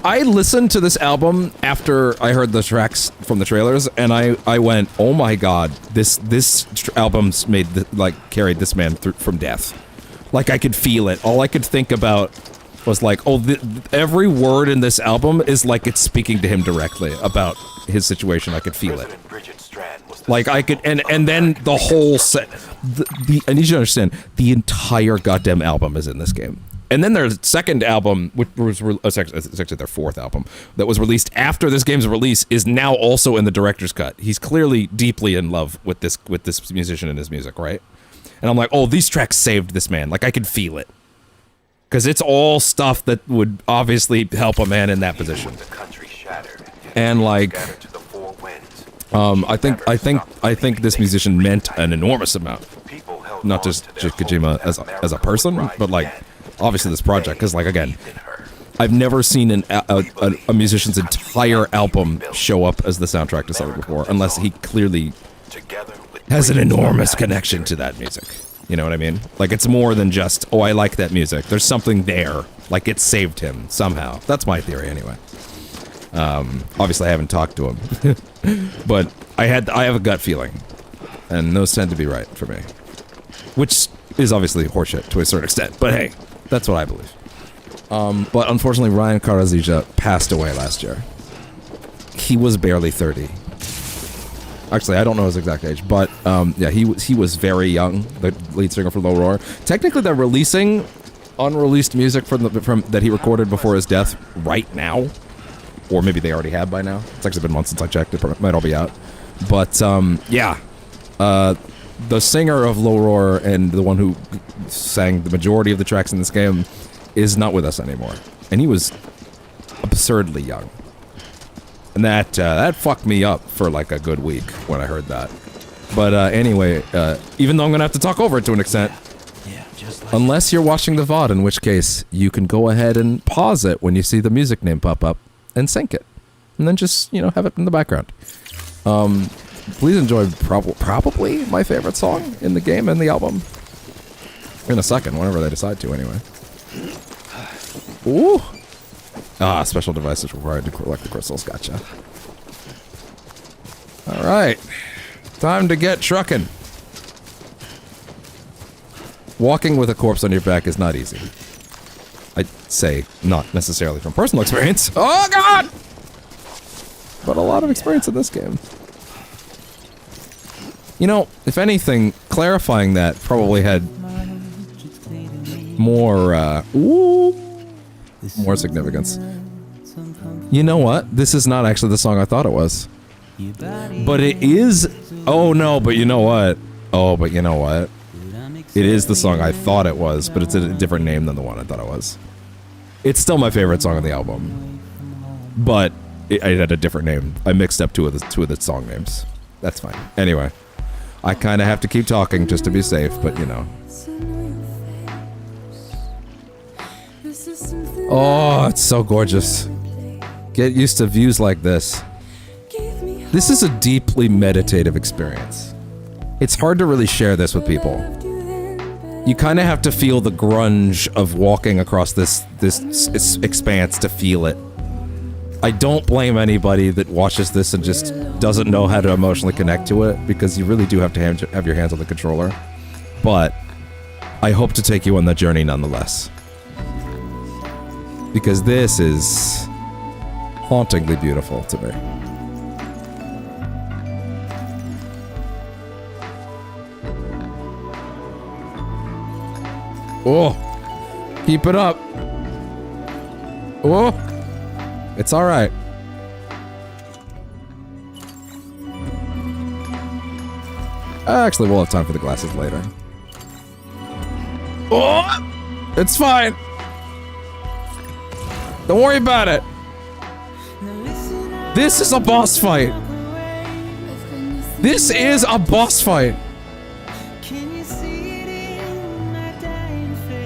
I listened to this album after I heard the tracks from the trailers, and I went, oh my god, this album's made carried this man through from death. Like, I could feel it. All I could think about was like, oh, every word in this album is like it's speaking to him directly about his situation. I could feel it. Like, I could, and then the whole set, I need you to understand, the entire goddamn album is in this game. And then their second album, which was it's actually their fourth album, that was released after this game's release, is now also in the director's cut. He's clearly deeply in love with this musician and his music, right? And I'm like, oh, these tracks saved this man. Like, I could feel it. Because it's all stuff that would obviously help a man in that position. And like, I think this musician meant an enormous amount. Not just Kojima as a person, but like, obviously this project. Because like, again, I've never seen a musician's entire album show up as the soundtrack to something before, unless he clearly has an enormous connection to that music. You know what I mean? Like, it's more than just, oh, I like that music. There's something there. Like, it saved him somehow. That's my theory, anyway. Obviously, I haven't talked to him. But I have a gut feeling. And those tend to be right for me. Which is obviously horseshit to a certain extent. But hey, that's what I believe. But unfortunately, Ryan Karazija passed away last year. He was barely 30. Actually, I don't know his exact age, but Yeah, he was very young, the lead singer for Low Roar. Technically, they're releasing unreleased music from that he recorded before his death right now, or maybe they already have by now. It's actually been months since I checked. It might all be out. But yeah, the singer of Low Roar and the one who sang the majority of the tracks in this game is not with us anymore, and he was absurdly young. And that fucked me up for like a good week when I heard that. But anyway, even though I'm gonna have to talk over it to an extent, unless you're watching the VOD, in which case you can go ahead and pause it when you see the music name pop up and sync it, and then just, you know, have it in the background. Please enjoy probably my favorite song in the game and the album. In a second, whenever they decide to, anyway. Ooh. Ah, special devices required to collect the crystals. Gotcha. Alright. Time to get trucking. Walking with a corpse on your back is not easy. I'd say not necessarily from personal experience. Oh, God! But a lot of experience in this game. You know, if anything, clarifying that probably had more, more significance. You know what? This is not actually the song I thought it was. But it is... Oh, no, but you know what? Oh, but you know what? It is the song I thought it was, but it's a different name than the one I thought it was. It's still my favorite song on the album. But it had a different name. I mixed up two of the song names. That's fine. Anyway. I kind of have to keep talking just to be safe, but you know. Oh, it's so gorgeous. Get used to views like this. This is a deeply meditative experience. It's hard to really share this with people. You kind of have to feel the grunge of walking across this expanse to feel it. I don't blame anybody that watches this and just doesn't know how to emotionally connect to it, because you really do have to have your hands on the controller. But I hope to take you on that journey nonetheless. Because this is hauntingly beautiful to me. Oh, keep it up. Oh. It's alright. Actually, we'll have time for the glasses later. Oh! It's fine! Don't worry about it! This is a boss fight! This is a boss fight!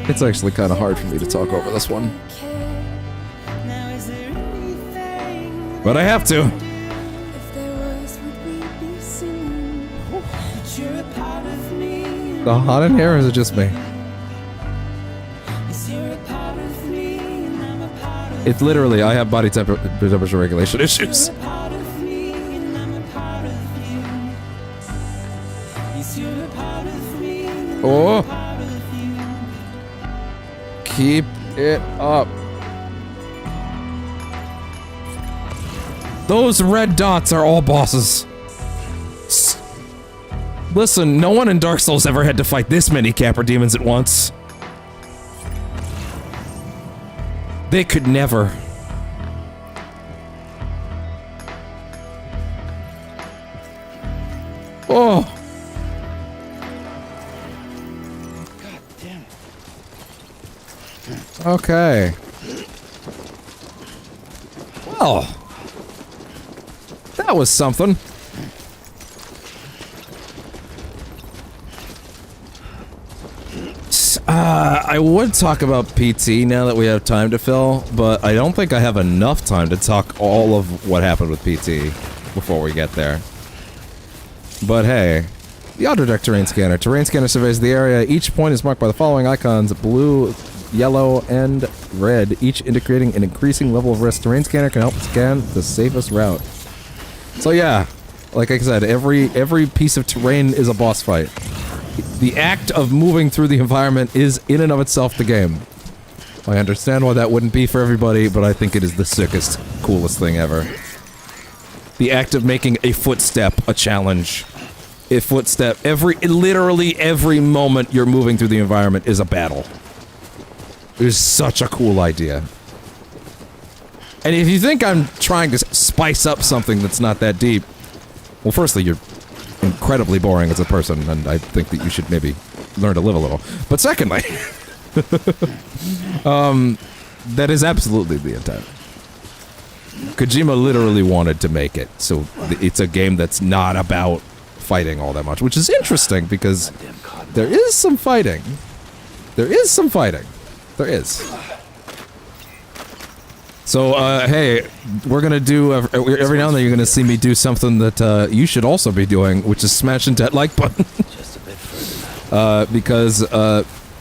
It's actually kind of hard for me to talk over this one. But I have to. The hot in here, or is it just me? It's literally, I have body temperature regulation issues. Oh! Keep it up. Those red dots are all bosses. Listen, no one in Dark Souls ever had to fight this many Capra demons at once. They could never. Oh. God damn it. Okay. Well. That was something. I would talk about PT now that we have time to fill, but I don't think I have enough time to talk all of what happened with PT before we get there. But hey, the auto deck terrain scanner. Terrain scanner surveys the area. Each point is marked by the following icons: blue, yellow, and red, each indicating an increasing level of risk. Terrain scanner can help scan the safest route. So yeah, like I said, every piece of terrain is a boss fight. The act of moving through the environment is in and of itself the game. I understand why that wouldn't be for everybody, but I think it is the sickest, coolest thing ever. The act of making a footstep a challenge a footstep. Literally every moment you're moving through the environment is a battle. It is such a cool idea. And if you think I'm trying to spice up something that's not that deep, well, firstly, you're incredibly boring as a person, and I think that you should maybe learn to live a little. But secondly, that is absolutely the intent. Kojima literally wanted to make it, so it's a game that's not about fighting all that much, which is interesting because there is some fighting. There is some fighting. There is. So, hey, we're gonna do, every now and then you're gonna see me do something that, you should also be doing, which is smashing that like button. Just a bit further. Because,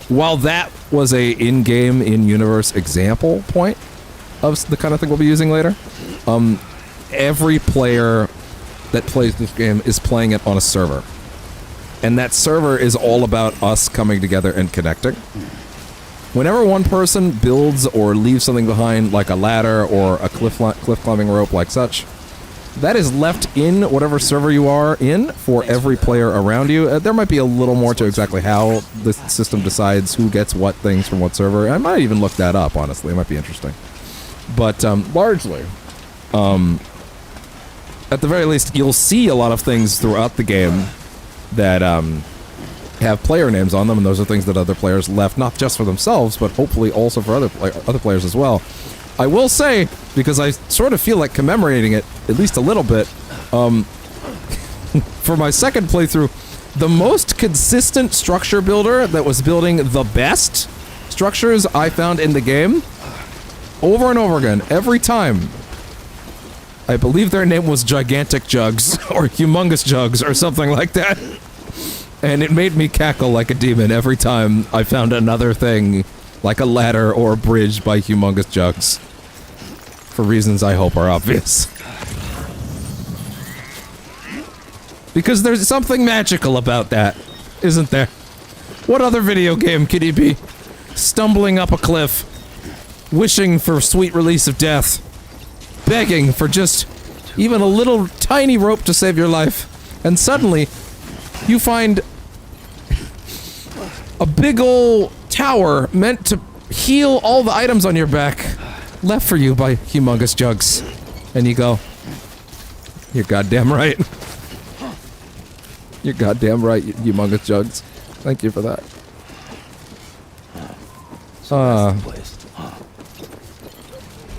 while that was a in-game, in-universe example point of the kind of thing we'll be using later, every player that plays this game is playing it on a server. And that server is all about us coming together and connecting. Whenever one person builds or leaves something behind, like a ladder or a cliff climbing rope like such, that is left in whatever server you are in for every player around you. There might be a little more to exactly how the system decides who gets what things from what server. I might even look that up, honestly. It might be interesting. But, largely, at the very least, you'll see a lot of things throughout the game that, have player names on them, and those are things that other players left, not just for themselves, but hopefully also for other players as well. I will say, because I sort of feel like commemorating it, at least a little bit, for my second playthrough, the most consistent structure builder that was building the best structures I found in the game, over and over again, every time, I believe their name was Gigantic Jugs, or Humongous Jugs, or something like that. And it made me cackle like a demon every time I found another thing, like a ladder or a bridge by Humongous Jugs. For reasons I hope are obvious. Because there's something magical about that, isn't there? What other video game could you be stumbling up a cliff, wishing for sweet release of death, begging for just even a little tiny rope to save your life, and suddenly you find a big ol' tower meant to heal all the items on your back, left for you by Humongous Jugs. And you go, you're goddamn right. You're goddamn right, Humongous Jugs. Thank you for that.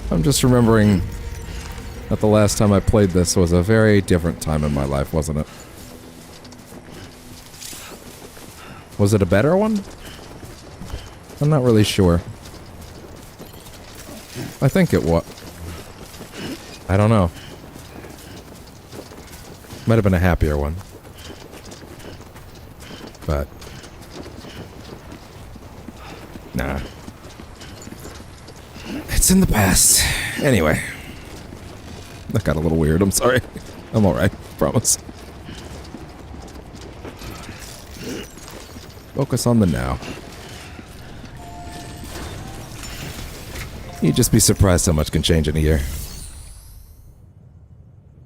I'm just remembering that the last time I played this was a very different time in my life, wasn't it? Was it a better one? I'm not really sure. I think it was. I don't know. Might have been a happier one. But... nah. It's in the past. Anyway. That got a little weird, I'm sorry. I'm alright, promise. Focus on the now. You'd just be surprised how much can change in a year.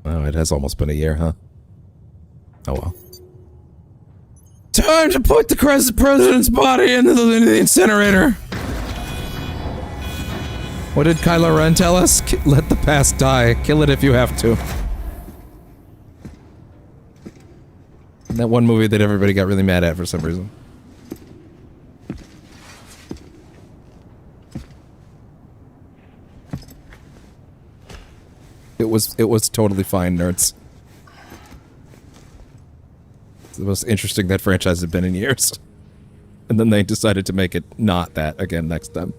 Oh, it has almost been a year, huh? Oh well. Time to put the president's body into the incinerator! What did Kylo Ren tell us? Let the past die. Kill it if you have to. That one movie that everybody got really mad at for some reason. It was totally fine, nerds. It's the most interesting that franchise had been in years. And then they decided to make it not that again next time.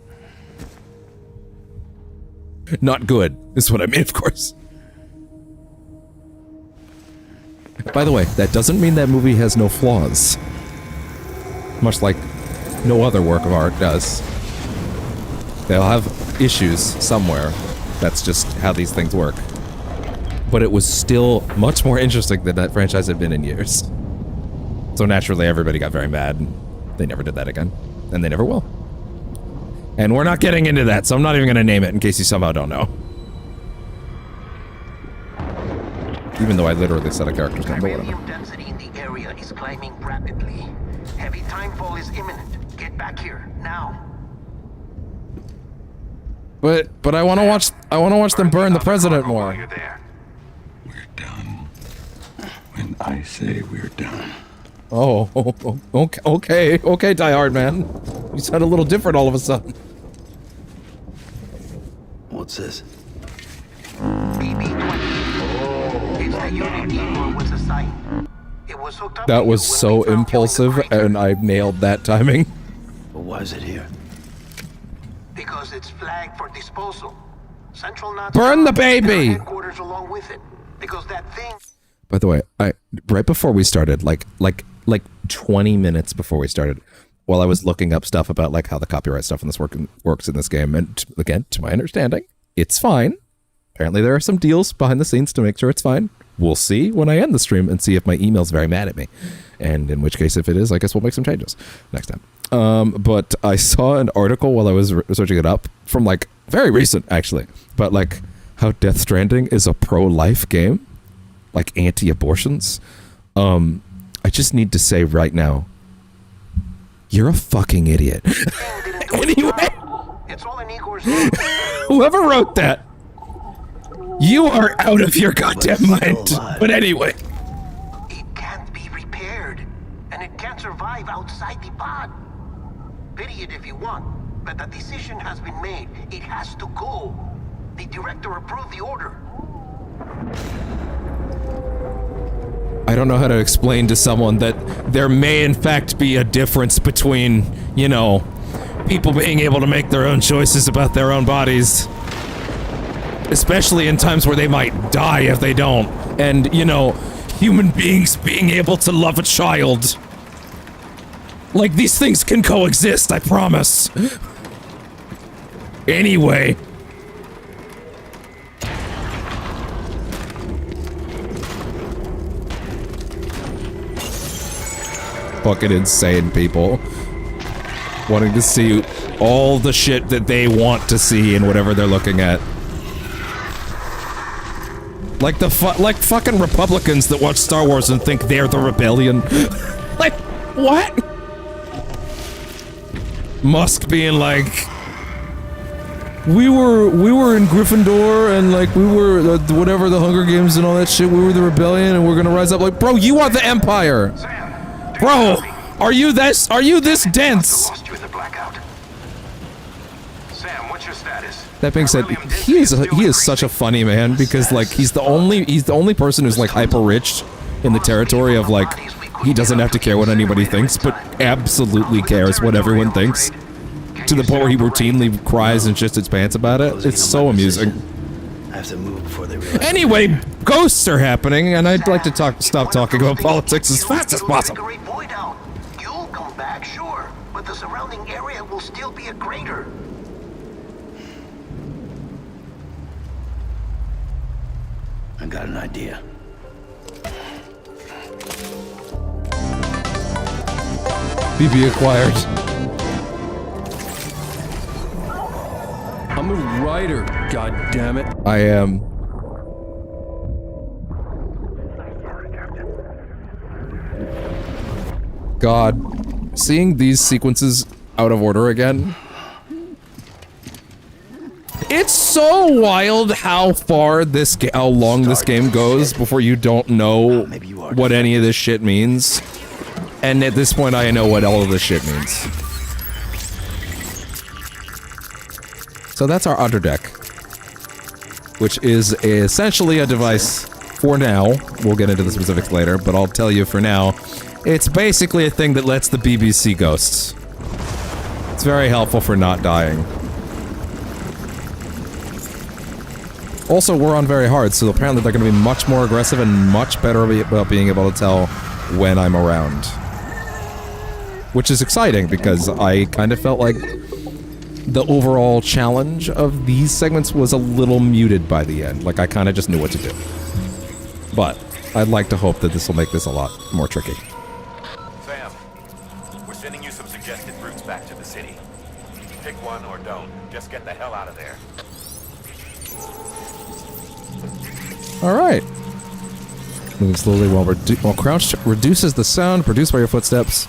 Not good, is what I mean, of course. By the way, that doesn't mean that movie has no flaws. Much like no other work of art does. They'll have issues somewhere. That's just how these things work. But it was still much more interesting than that franchise had been in years. So naturally everybody got very mad, and they never did that again. And they never will. And we're not getting into that, so I'm not even gonna name it in case you somehow don't know. Even though I literally said a character's name, but whatever. Density in the area climbing rapidly. Heavy timefall is imminent. Get back here, now. But I want to watch. I want to watch them burn the president more. When I say we're done. Oh, okay, Die Hard man. You sound a little different all of a sudden. What's this? BB-20. It's the unit Igor was assigned. It was hooked up. That was so impulsive, and I nailed that timing. But why is it here? Because it's flagged for disposal. Central Nazi Burn the baby! Headquarters along with it. Because that thing. By the way, right before we started, like 20 minutes before we started, while I was looking up stuff about like how the copyright stuff in this works in this game, and again, to my understanding, it's fine. Apparently there are some deals behind the scenes to make sure it's fine. We'll see when I end the stream and see if my email's very mad at me. And in which case, if it is, I guess we'll make some changes next time. But I saw an article while I was searching it up from like very recent actually, but like how Death Stranding is a pro-life game, like anti-abortions. I just need to say right now, you're a fucking idiot. Anyway, whoever wrote that, you are out of your goddamn mind. But anyway. It can't be repaired, and it can't survive outside the pod. Pity it if you want, but the decision has been made. It has to go. The director approved the order. I don't know how to explain to someone that there may in fact be a difference between, you know, people being able to make their own choices about their own bodies. Especially in times where they might die if they don't. And, you know, human beings being able to love a child. Like, these things can coexist, I promise. Anyway. Fucking insane people. Wanting to see all the shit that they want to see in whatever they're looking at. Like the fucking Republicans that watch Star Wars and think they're the rebellion. Like, what? Musk being like, we were in Gryffindor and like we were whatever the Hunger Games and all that shit. We were the rebellion and we're gonna rise up. Like, bro, you are the Empire. Bro, are you this dense? That being said, he is such a funny man because like he's the only person who's like hyper rich in the territory of like he doesn't have to care what anybody thinks, but absolutely cares what everyone thinks. To the point where he routinely cries and shits his pants about it. It's so amusing. I have to move before they realize. Anyway, ghosts are happening, and I'd like to stop talking about politics as fast as possible. You'll come back, sure, but the surrounding area will still be a crater. I got an idea. BB acquired. I'm a writer, goddammit. I am. God, seeing these sequences out of order again. It's so wild how long this game goes before you don't know what any of this shit means. And at this point, I know what all of this shit means. So that's our underdeck, which is essentially a device for now. We'll get into the specifics later, but I'll tell you for now, it's basically a thing that lets the BBC ghosts. It's very helpful for not dying. Also, we're on very hard, so apparently they're going to be much more aggressive and much better about being able to tell when I'm around. Which is exciting, because I kind of felt like the overall challenge of these segments was a little muted by the end. Like, I kind of just knew what to do. But, I'd like to hope that this will make this a lot more tricky. Sam, we're sending you some suggested routes back to the city. Pick one or don't. Just get the hell out of there. Alright. Moving slowly while crouched reduces the sound produced by your footsteps.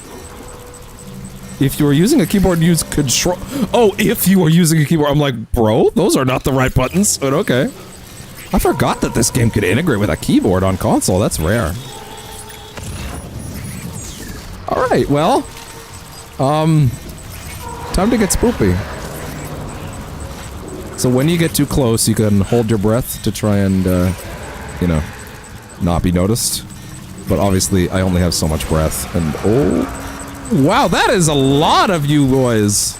If you are using a keyboard, use control. Oh, if you are using a keyboard, I'm like, bro, those are not the right buttons. But okay. I forgot that this game could integrate with a keyboard on console. That's rare. All right, well, time to get spoopy. So when you get too close, you can hold your breath to try and, you know, not be noticed. But obviously, I only have so much breath, and oh. Wow, that is a lot of you boys.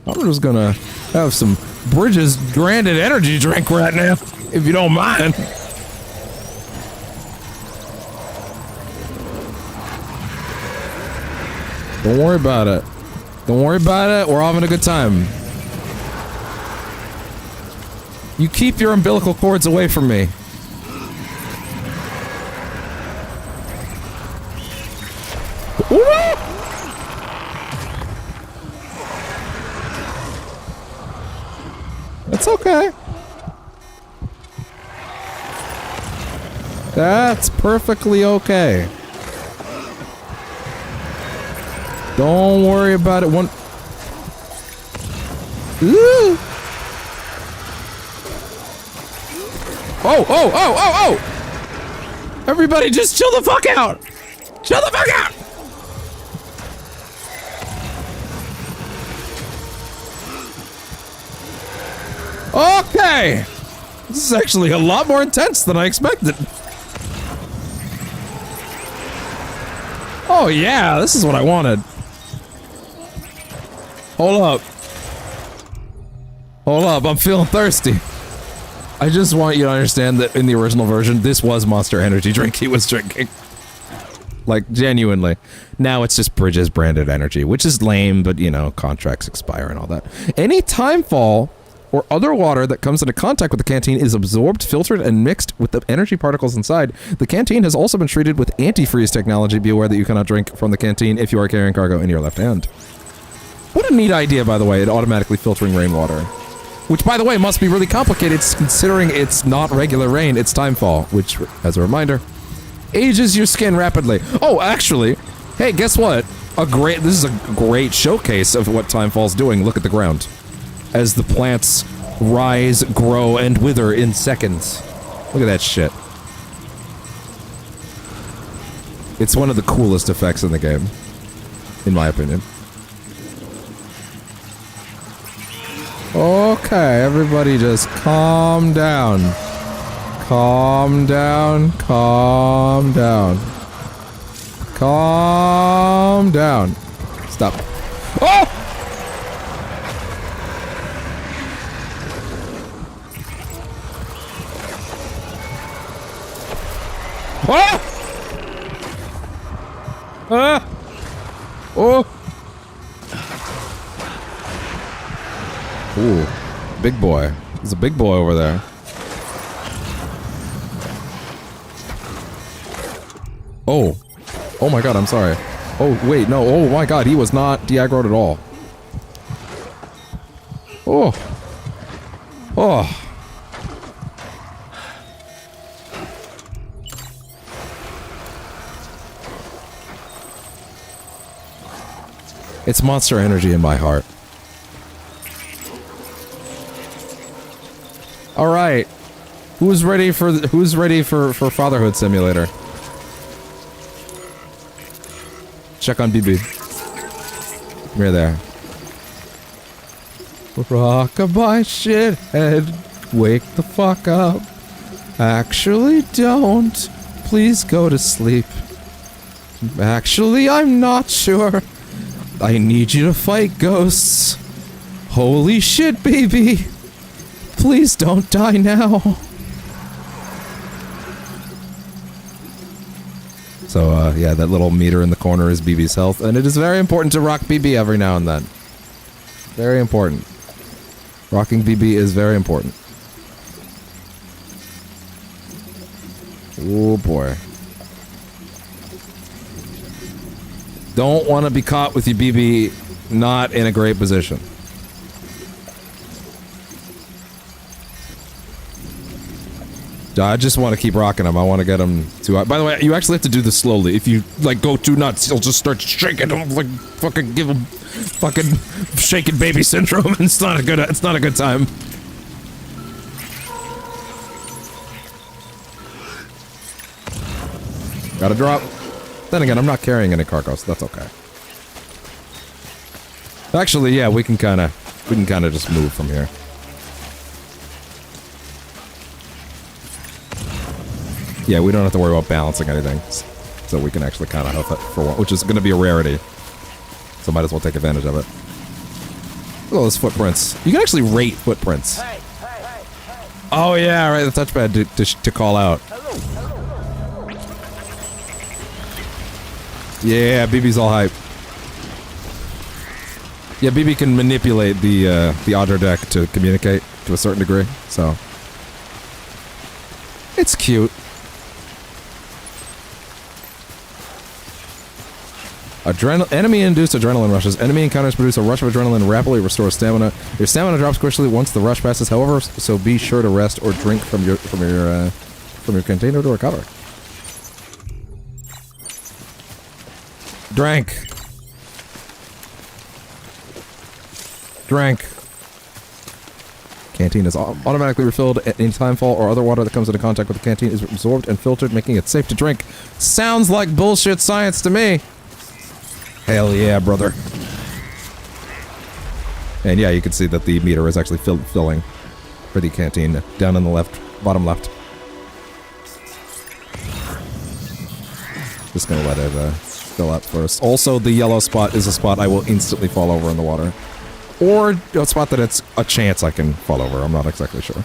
I'm just gonna have some Bridges branded energy drink right now, if you don't mind. Don't worry about it. Don't worry about it. We're having a good time. You keep your umbilical cords away from me. It's okay. That's perfectly okay. Don't worry about it. One. Ooh. Oh, oh, oh, oh, oh! Everybody just chill the fuck out! Chill the fuck out! Okay! This is actually a lot more intense than I expected. Oh yeah, this is what I wanted. Hold up. Hold up, I'm feeling thirsty. I just want you to understand that in the original version, this was Monster Energy drink he was drinking. Like, genuinely. Now it's just Bridges branded energy, which is lame, but you know, contracts expire and all that. Any timefall or other water that comes into contact with the canteen is absorbed, filtered, and mixed with the energy particles inside. The canteen has also been treated with antifreeze technology. Be aware that you cannot drink from the canteen if you are carrying cargo in your left hand. What a neat idea, by the way, it automatically filtering rainwater. Which, by the way, must be really complicated considering it's not regular rain, it's timefall, which, as a reminder, ages your skin rapidly. Oh, actually, hey, guess what? This is a great showcase of what timefall's doing. Look at the ground. As the plants rise, grow, and wither in seconds. Look at that shit. It's one of the coolest effects in the game, in my opinion. Okay, everybody just calm down. Calm down, calm down. Calm down. Stop. Oh! Ah! Ah! Oh! Ooh, big boy. There's a big boy over there. Oh. Oh my god, I'm sorry. Oh, wait, no. Oh my god, he was not de-aggroed at all. Oh. Oh. It's Monster Energy in my heart. All right, who's ready for Fatherhood Simulator? Check on BB. Come here, there. Rockabye shithead, wake the fuck up. Actually, don't. Please go to sleep. Actually, I'm not sure. I need you to fight ghosts. Holy shit, baby. Please don't die now. So, yeah, that little meter in the corner is BB's health, and it is very important to rock BB every now and then. Very important. Rocking BB is very important. Oh boy. Don't want to be caught with your BB not in a great position. I just want to keep rocking him. I want to get him to... By the way, you actually have to do this slowly. If you, like, go too nuts, he'll just start shaking him, like, fucking give him fucking shaking baby syndrome, and it's not a good time. Gotta drop. Then again, I'm not carrying any cargo, so that's okay. Actually, yeah, we can kinda just move from here. Yeah, we don't have to worry about balancing anything, so we can actually kind of hoof it for one, which is going to be a rarity. So might as well take advantage of it. Look at all those footprints. You can actually rate footprints. Oh yeah, right, the touchpad to call out. Yeah, BB's all hype. Yeah, BB can manipulate the Audra deck to communicate to a certain degree, so it's cute. Enemy-induced adrenaline rushes. Enemy encounters produce a rush of adrenaline and rapidly restores stamina. Your stamina drops quickly once the rush passes, however, so be sure to rest or drink from your container to recover. Drank. Canteen is automatically refilled at any timefall, or other water that comes into contact with the canteen is absorbed and filtered, making it safe to drink. Sounds like bullshit science to me. Hell yeah, brother. And yeah, you can see that the meter is actually filling for the canteen down in the bottom left. Just gonna let it fill up first. Also, the yellow spot is a spot I will instantly fall over in the water. Or a spot that it's a chance I can fall over. I'm not exactly sure.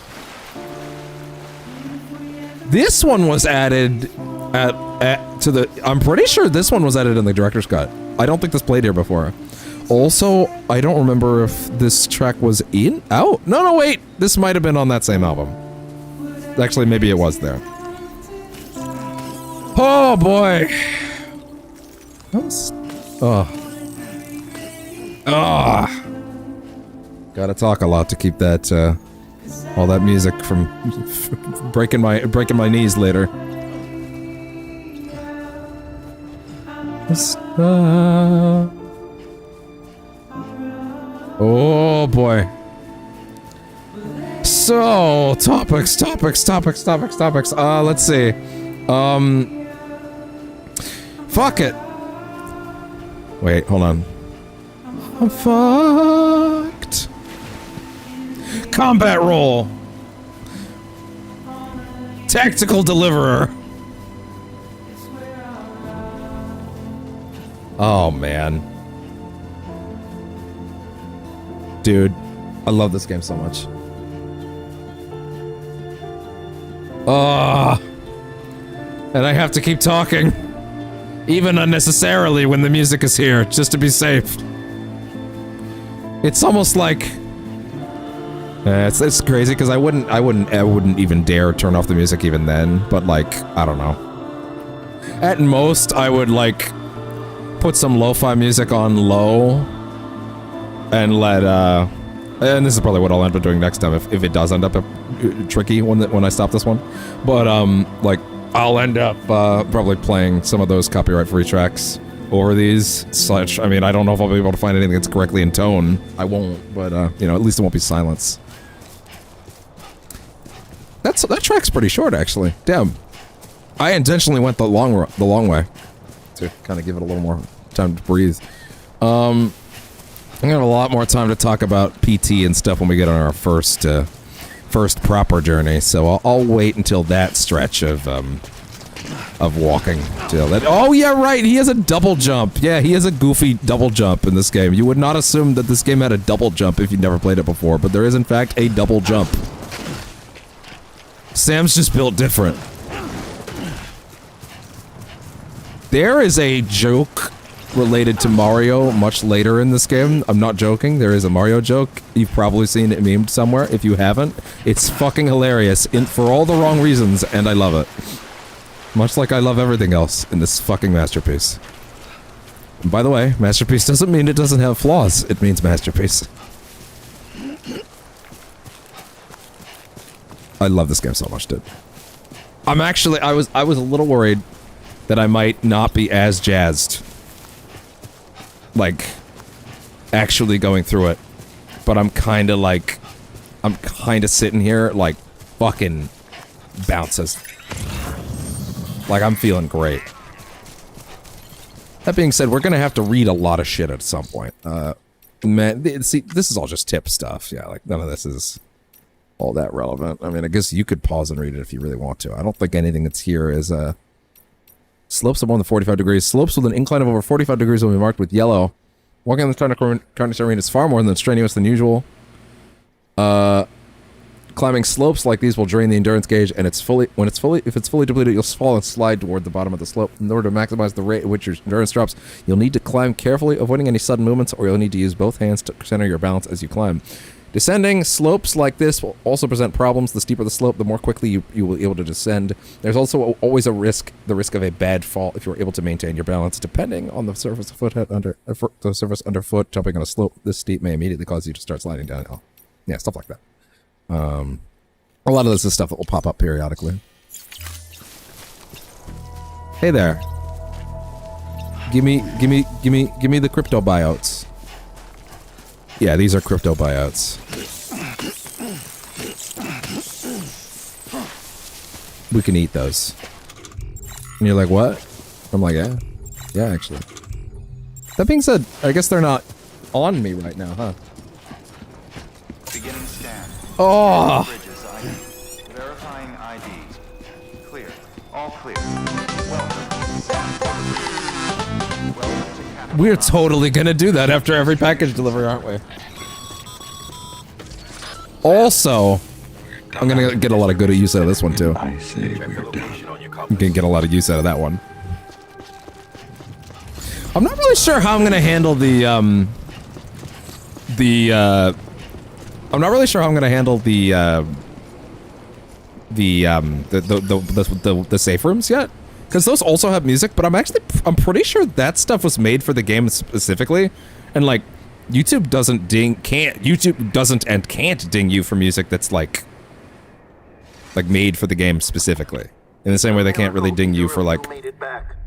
This one was added I'm pretty sure this one was added in the director's cut. I don't think this played here before. Also, I don't remember if this track was out. No, wait. This might have been on that same album. Actually, maybe it was there. Oh boy. Gotta talk a lot to keep that all that music from breaking my knees later. Oh boy. So, topics. Let's see. Fuck it. Wait, hold on. I'm fucked. Combat role. Tactical deliverer. Oh, man. Dude, I love this game so much. And I have to keep talking. Even unnecessarily when the music is here, just to be safe. It's almost like... it's crazy, because I wouldn't even dare turn off the music even then, but like, I don't know. At most, I would like... put some lo-fi music on low and let and this is probably what I'll end up doing next time if it does end up tricky when I stop this one, but like I'll end up probably playing some of those copyright-free tracks over these such. I mean, I don't know if I'll be able to find anything that's correctly in tone. I won't, but you know, at least it won't be silence. That track's pretty short, actually. Damn, I intentionally went the long way to kind of give it a little more time to breathe. I'm gonna have a lot more time to talk about PT and stuff when we get on our first proper journey. So I'll wait until that stretch of walking till that. Oh yeah, right. He has a double jump. Yeah, he has a goofy double jump in this game. You would not assume that this game had a double jump if you'd never played it before, but there is in fact a double jump. Sam's just built different. There is a joke related to Mario much later in this game. I'm not joking. There is a Mario joke. You've probably seen it memed somewhere. If you haven't, it's fucking hilarious for all the wrong reasons, and I love it. Much like I love everything else in this fucking masterpiece. And by the way, masterpiece doesn't mean it doesn't have flaws. It means masterpiece. I love this game so much, dude. I'm actually, I was a little worried that I might not be as jazzed. Like, actually going through it. But I'm kinda like, I'm kinda sitting here, like, fucking bounces. Like, I'm feeling great. That being said, we're gonna have to read a lot of shit at some point. Man, see, this is all just tip stuff. Yeah, like, none of this is all that relevant. I mean, I guess you could pause and read it if you really want to. I don't think anything that's here is, slopes of more than 45 degrees. Slopes with an incline of over 45 degrees will be marked with yellow. Walking on the Tarnished Terrain is far more than strenuous than usual. Climbing slopes like these will drain the endurance gauge, and if it's fully depleted, you'll fall and slide toward the bottom of the slope. In order to maximize the rate at which your endurance drops, you'll need to climb carefully, avoiding any sudden movements, or you'll need to use both hands to center your balance as you climb. Descending slopes like this will also present problems. The steeper the slope, the more quickly you will be able to descend. There's also always the risk of a bad fall if you're able to maintain your balance. Depending on the surface underfoot, jumping on a slope this steep may immediately cause you to start sliding downhill. Yeah, stuff like that. A lot of this is stuff that will pop up periodically. Hey there. Give me the crypto buyouts. Yeah, these are crypto buyouts. We can eat those. And you're like, what? I'm like, yeah. Yeah, actually. That being said, I guess they're not on me right now, huh? Beginning scan. Oh! Bridges ID. Verifying ID. Clear. All clear. We're totally gonna do that after every package delivery, aren't we? Also, I'm gonna get a lot of good use out of this one too. I say we're done. I'm gonna get a lot of use out of that one. I'm not really sure how I'm gonna handle the safe rooms yet. Because those also have music, but I'm pretty sure that stuff was made for the game specifically, and like, YouTube doesn't and can't ding you for music that's like made for the game specifically. In the same way they can't really ding you for like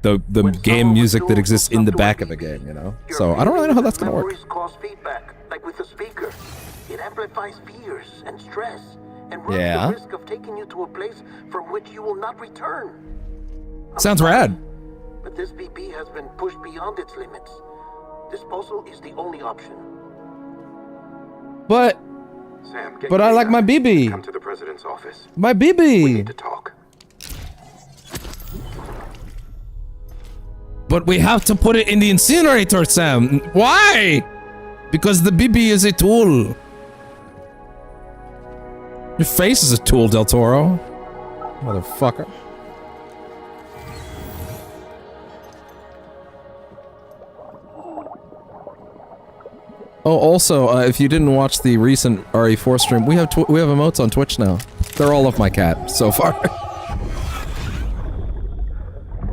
the game music that exists in the back of a game, you know? So I don't really know how that's gonna work. Like with the speaker, it amplifies fears and stress and runs Yeah. the risk of taking you to a place from which you will not return. Sounds rad. But this BB has been pushed beyond its limits. Disposal is the only option. But Sam, I like my BB. Come to the president's office. My BB. We need to talk. But we have to put it in the incinerator, Sam. Why? Because the BB is a tool. Your face is a tool, Del Toro. Motherfucker. Oh, also, if you didn't watch the recent RE4 stream, we have emotes on Twitch now. They're all of my cat so far.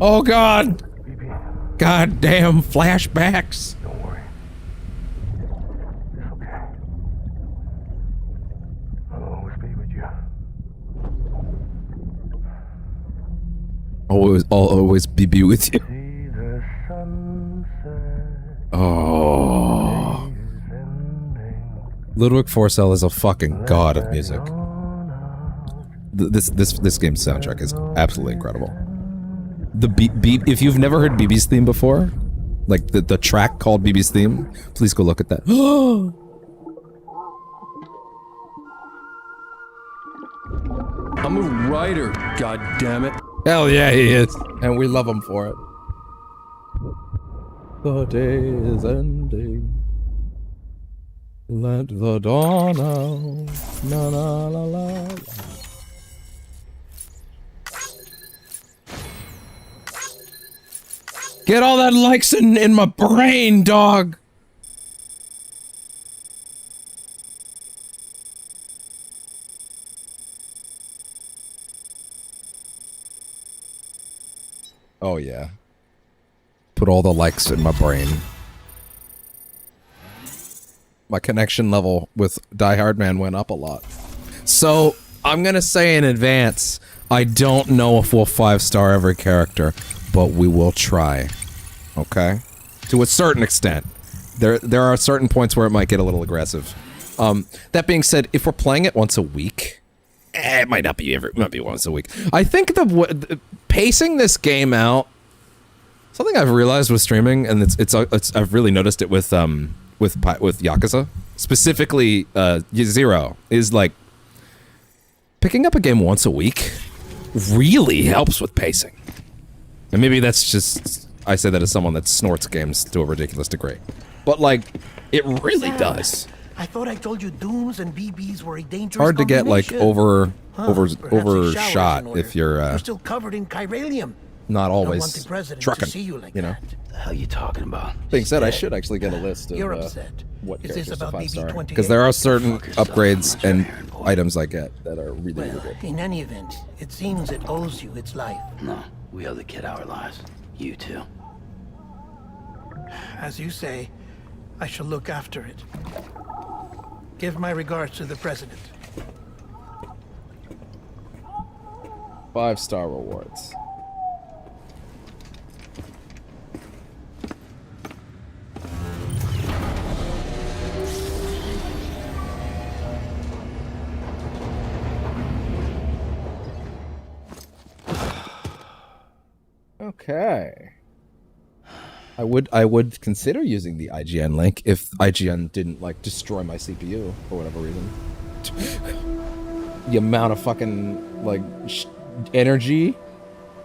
Oh God! God damn flashbacks! Don't worry. It's okay. I'll always be with you. I'll always be with you. Oh. Ludwig Forcell is a fucking god of music. This game's soundtrack is absolutely incredible. If you've never heard BB's theme before, like the track called BB's theme, please go look at that. I'm a writer, god damn it. Hell yeah, he is. And we love him for it. The day is ending. Let the dawn out. La la la la. Get all that likes in my brain, dog. Oh yeah. Put all the likes in my brain. My connection level with Die Hard Man went up a lot. So, I'm gonna say in advance, I don't know if we'll 5-star every character, but we will try. Okay? To a certain extent. There are certain points where it might get a little aggressive. That being said, if we're playing it once a week, it might not be once a week. I think the pacing this game out, something I've realized with streaming, and it's I've really noticed it with Yakuza, specifically Zero, is like picking up a game once a week really helps with pacing. And maybe that's just, I say that as someone that snorts games to a ridiculous degree. But like, it really does. I thought I told you dooms and BBs were a dangerous Hard to get like overshot if you're still covered in chiralium. not always trucking, like you know. The hell are you talking about? Being said, I should actually get a list of You're upset. what Is this characters are about 5-star, BB-28? because there are certain upgrades and items I get that are really, really good. In any event, it seems it owes you its life. No, we owe the kid our lives. You too. As you say, I shall look after it. Give my regards to the president. 5-star rewards. Okay. I would consider using the IGN link if IGN didn't like destroy my CPU for whatever reason. The amount of fucking like energy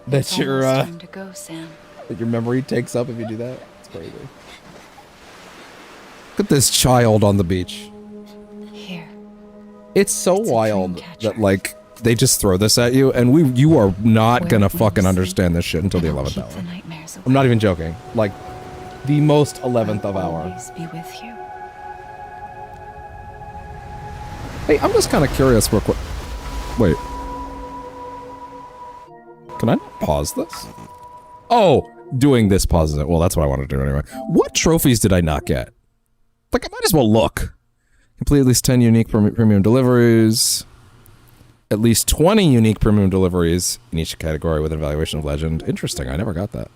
that your time to go, Sam. that your memory takes up if you do that. It's crazy. Look at this child on the beach. Here. It's so wild that like they just throw this at you, and you are not gonna fucking understand this shit until the 11th hour. I'm not even joking. Like, the most 11th of hour. Always be with you. Hey, I'm just kind of curious real quick. Wait. Can I pause this? Oh, doing this pauses it. Well, that's what I want to do anyway. What trophies did I not get? Like, I might as well look. Complete at least 10 unique premium deliveries. At least 20 unique premium deliveries in each category with an evaluation of legend. Interesting, I never got that.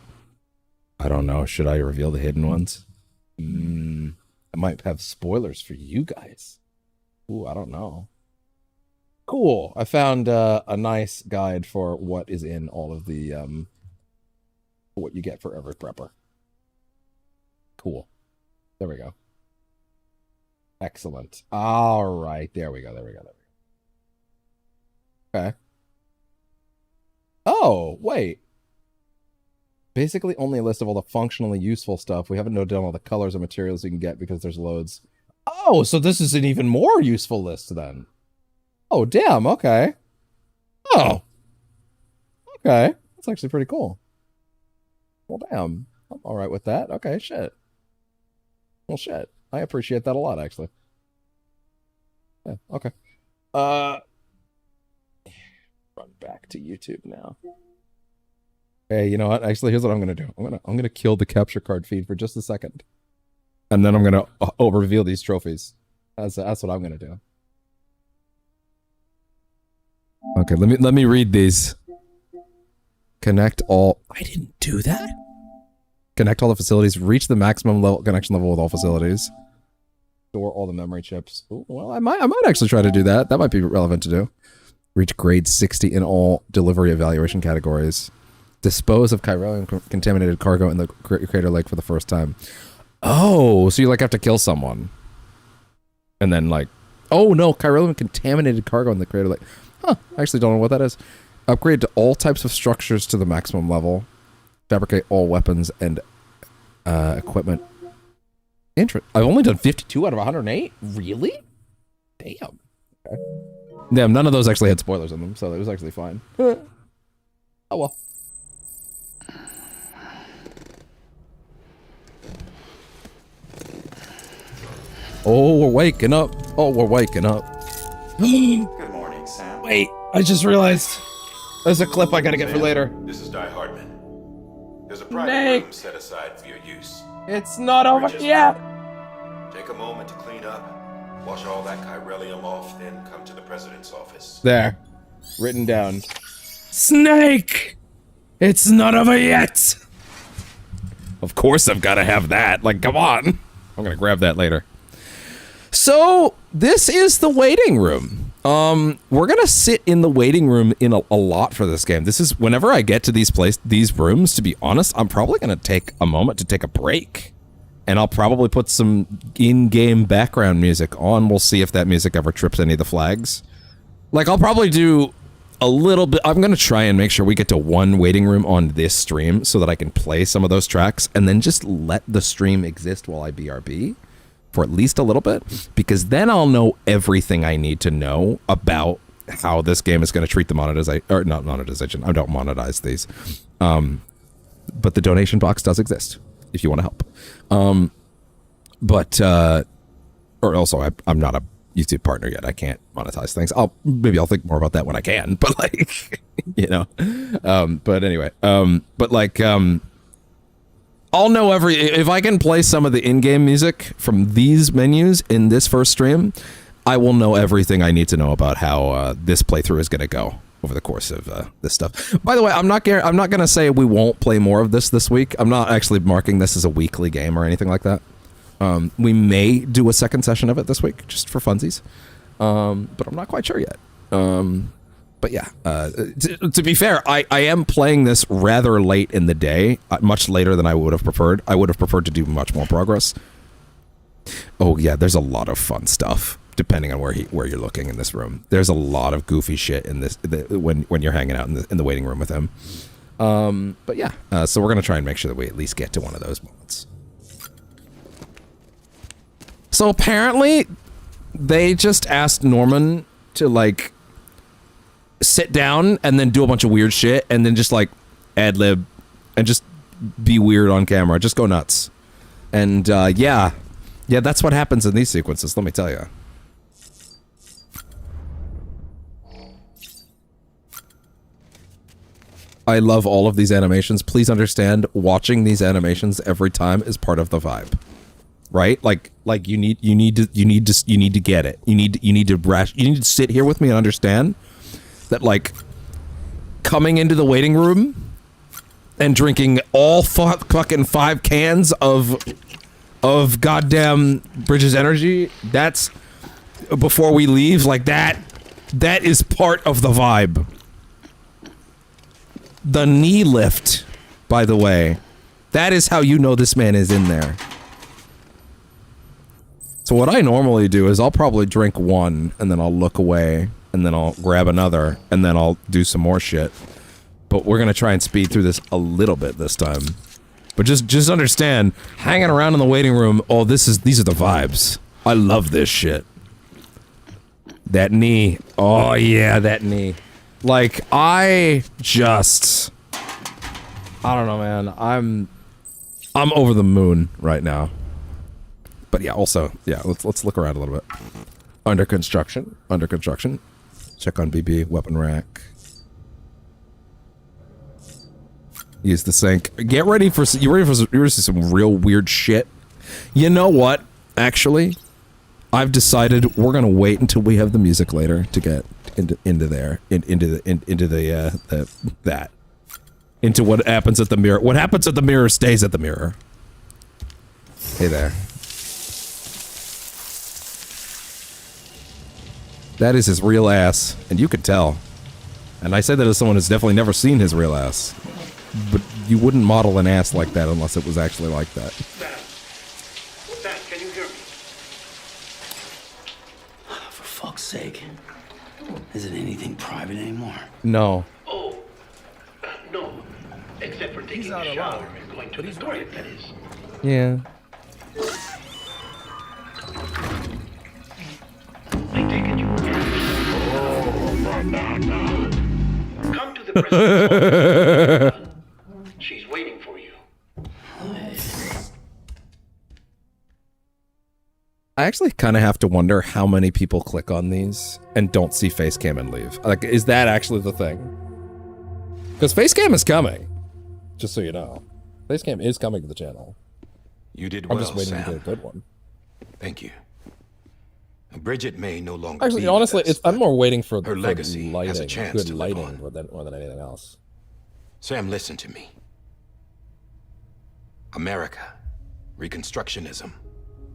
I don't know, should I reveal the hidden ones? I might have spoilers for you guys. Ooh, I don't know. Cool, I found a nice guide for what is in all of the, what you get for every prepper. Cool. There we go. Excellent. Alright, there we go, there we go, there we go. Okay. Oh, wait. Basically only a list of all the functionally useful stuff. We haven't noted down all the colors and materials you can get because there's loads. Oh, so this is an even more useful list then. Oh, damn, okay. Oh. Okay. That's actually pretty cool. Well, damn. I'm alright with that. Okay, shit. Well, shit. I appreciate that a lot, actually. Yeah, okay. Run back to YouTube now. Hey, you know what? Actually, here's what I'm gonna do. I'm gonna kill the capture card feed for just a second, and then I'm gonna reveal these trophies. That's what I'm gonna do. Okay, let me read these. Connect all. I didn't do that. Connect all the facilities. Reach the maximum level connection level with all facilities. Store all the memory chips. Ooh, well, I might actually try to do that. That might be relevant to do. Reach grade 60 in all delivery evaluation categories. Dispose of chiralium contaminated cargo in the crater lake for the first time. Oh, so you like have to kill someone. And then like, oh no, chiralium contaminated cargo in the crater lake. Huh, I actually don't know what that is. Upgrade to all types of structures to the maximum level. Fabricate all weapons and equipment. I've only done 52 out of 108? Really? Damn. Okay. Damn, none of those actually had spoilers in them, so it was actually fine. Oh well. Oh, we're waking up. Oh, we're waking up. Good morning, Sam. Wait, I just realized. There's a clip I gotta get for later. This is Di Hardman. There's a private room set aside for your use. It's not over yet. Take a moment to clean up, Wash all that chiralium off, then come to the president's office. There. Written down. Snake! It's not over yet! Of course I've got to have that. Like, come on. I'm gonna grab that later. So, this is the waiting room. We're gonna sit in the waiting room in a lot for this game. This is, whenever I get to these rooms, to be honest, I'm probably gonna take a moment to take a break. And I'll probably put some in-game background music on. We'll see if that music ever trips any of the flags. Like, I'll probably do a little bit. I'm gonna try and make sure we get to one waiting room on this stream so that I can play some of those tracks and then just let the stream exist while I BRB for at least a little bit, because then I'll know everything I need to know about how this game is going to treat the monetization, or not monetization. I don't monetize these, but the donation box does exist if you want to help. Or also I'm not a YouTube partner yet. I can't monetize things. Maybe I'll think more about that when I can, but like, you know, but anyway, I'll know if I can play some of the in-game music from these menus in this first stream, I will know everything I need to know about how this playthrough is going to go over the course of this stuff. By the way, I'm not going to say we won't play more of this week. I'm not actually marking this as a weekly game or anything like that. We may do a second session of it this week, just for funsies, but I'm not quite sure yet. But yeah, to be fair, I am playing this rather late in the day, much later than I would have preferred. I would have preferred to do much more progress. Oh yeah, there's a lot of fun stuff depending on where you're looking in this room. There's a lot of goofy shit in this when you're hanging out in the waiting room with him. But yeah, so we're gonna try and make sure that we at least get to one of those moments. So apparently, they just asked Norman to like sit down and then do a bunch of weird shit and then just like ad-lib and just be weird on camera, just go nuts. And yeah, that's what happens in these sequences, let me tell you. I love all of these animations. Please understand, watching these animations every time is part of the vibe, right? Like you need to get it. You need to sit here with me and understand that, like, coming into the waiting room and drinking all fucking 5 cans of goddamn Bridges Energy, that's before we leave, like that is part of the vibe. The knee lift, by the way, that is how you know this man is in there. So what I normally do is I'll probably drink one and then I'll look away and then I'll grab another, and then I'll do some more shit. But we're gonna try and speed through this a little bit this time. But just understand, hanging around in the waiting room, these are the vibes. I love this shit. That knee. Oh yeah, that knee. Like, I don't know, man. I'm over the moon right now. But yeah, also, yeah, let's look around a little bit. Under construction. Check on BB, weapon rack. Use the sink. Get ready for some real weird shit. You know what? Actually, I've decided we're gonna wait until we have the music later to get into what happens at the mirror. What happens at the mirror stays at the mirror. Hey there. That is his real ass, and you can tell. And I say that as someone who's definitely never seen his real ass. But you wouldn't model an ass like that unless it was actually like that. Dad, can you hear me? For fuck's sake. Isn't anything private anymore? No. Oh, no. Except for taking a shower and going to the toilet, that is. Yeah. I take it you were Come to the president's office. She's waiting for you. I actually kind of have to wonder how many people click on these and don't see Facecam and leave. Like, is that actually the thing? Because Facecam is coming, just so you know. Facecam is coming to the channel. You did I'm well, just waiting Sam. to get a good one. Thank you. Bridget may no longer Actually, be honestly, with us, I'm more waiting for her legacy lighting, has a chance good to live lighting on. more than anything else. Sam, listen to me. America, Reconstructionism.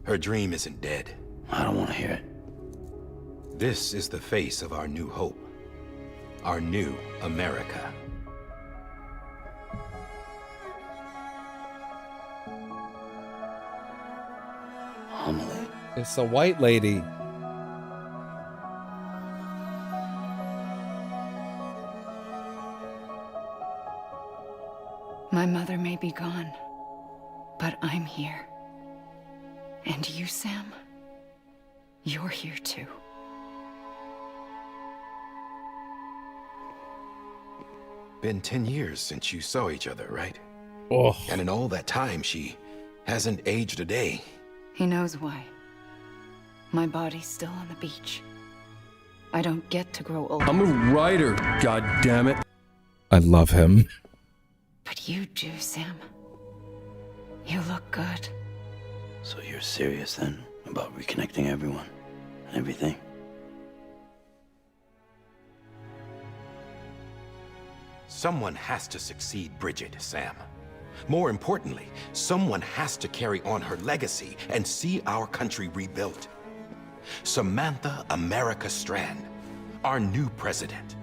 Her dream isn't dead. I don't want to hear it. This is the face of our new hope. Our new America. Homily. It's a white lady. My mother may be gone, but I'm here. And you, Sam, you're here too. Been 10 years since you saw each other, right? Oh. And in all that time, she hasn't aged a day. He knows why. My body's still on the beach. I don't get to grow old. I'm a writer, goddammit. I love him. But you do, Sam. You look good. So you're serious then about reconnecting everyone and everything? Someone has to succeed Bridget, Sam. More importantly, someone has to carry on her legacy and see our country rebuilt. Samantha America Strand, our new president.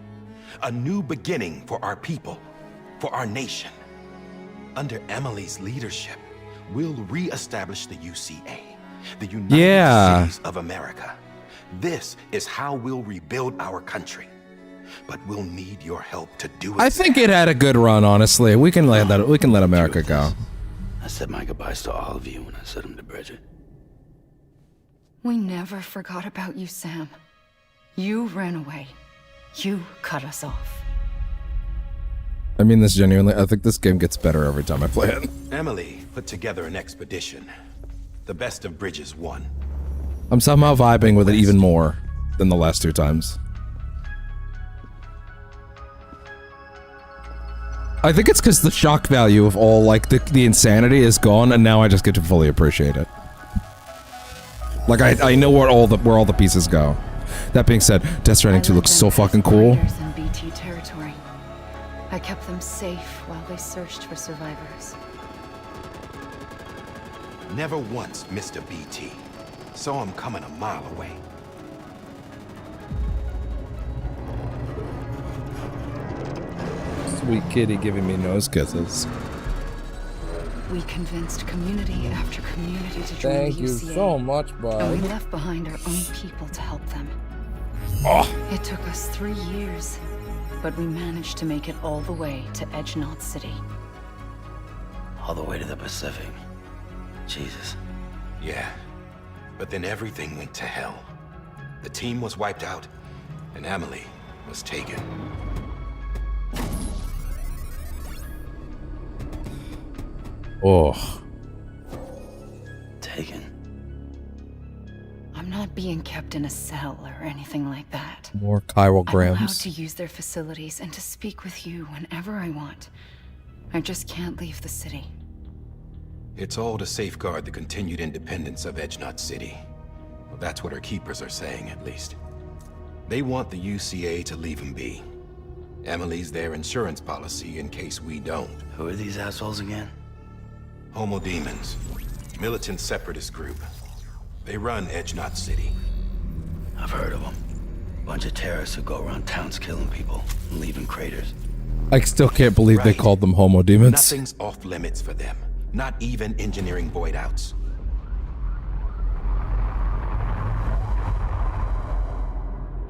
A new beginning for our people, for our nation. Under Emily's leadership, we'll re-establish the UCA, the United Cities of America. This is how we'll rebuild our country. But we'll need your help to do it. I think it had a good run, honestly. We can let that. We can let America go. I said my goodbyes to all of you when I said them to Bridget. We never forgot about you, Sam. You ran away. You cut us off. I mean this genuinely. I think this game gets better every time I play it. Emily put together an expedition. The best of Bridges won. I'm somehow vibing with it even more than the last two times. I think it's because the shock value of all, like, the insanity is gone, and now I just get to fully appreciate it. Like, I know where all the pieces go. That being said, Death Stranding 2 looks so fucking cool. In BT territory. I kept them safe while they searched for survivors. Never once missed a BT. Saw him coming a mile away. Sweet kitty giving me nose kisses. We convinced community after community to join Thank the you UCA. so much, bud. And we left behind our own people to help them. Oh. It took us 3 years, but we managed to make it all the way to Edgenot City. All the way to the Pacific. Jesus. Yeah, but then everything went to hell. The team was wiped out, and Emily was taken. Oh. Taken. I'm not being kept in a cell or anything like that. More I'm allowed chirograms. to use their facilities and to speak with you whenever I want. I just can't leave the city. It's all to safeguard the continued independence of Edgenot City. Well, that's what our keepers are saying, at least. They want the UCA to leave them be. Emily's their insurance policy in case we don't. Who are these assholes again? Homo Demons. Militant separatist group. They run Edgenot City. I've heard of them. Bunch of terrorists who go around towns killing people and leaving craters. I still can't believe they called them homo demons. Nothing's off limits for them. Not even engineering void outs.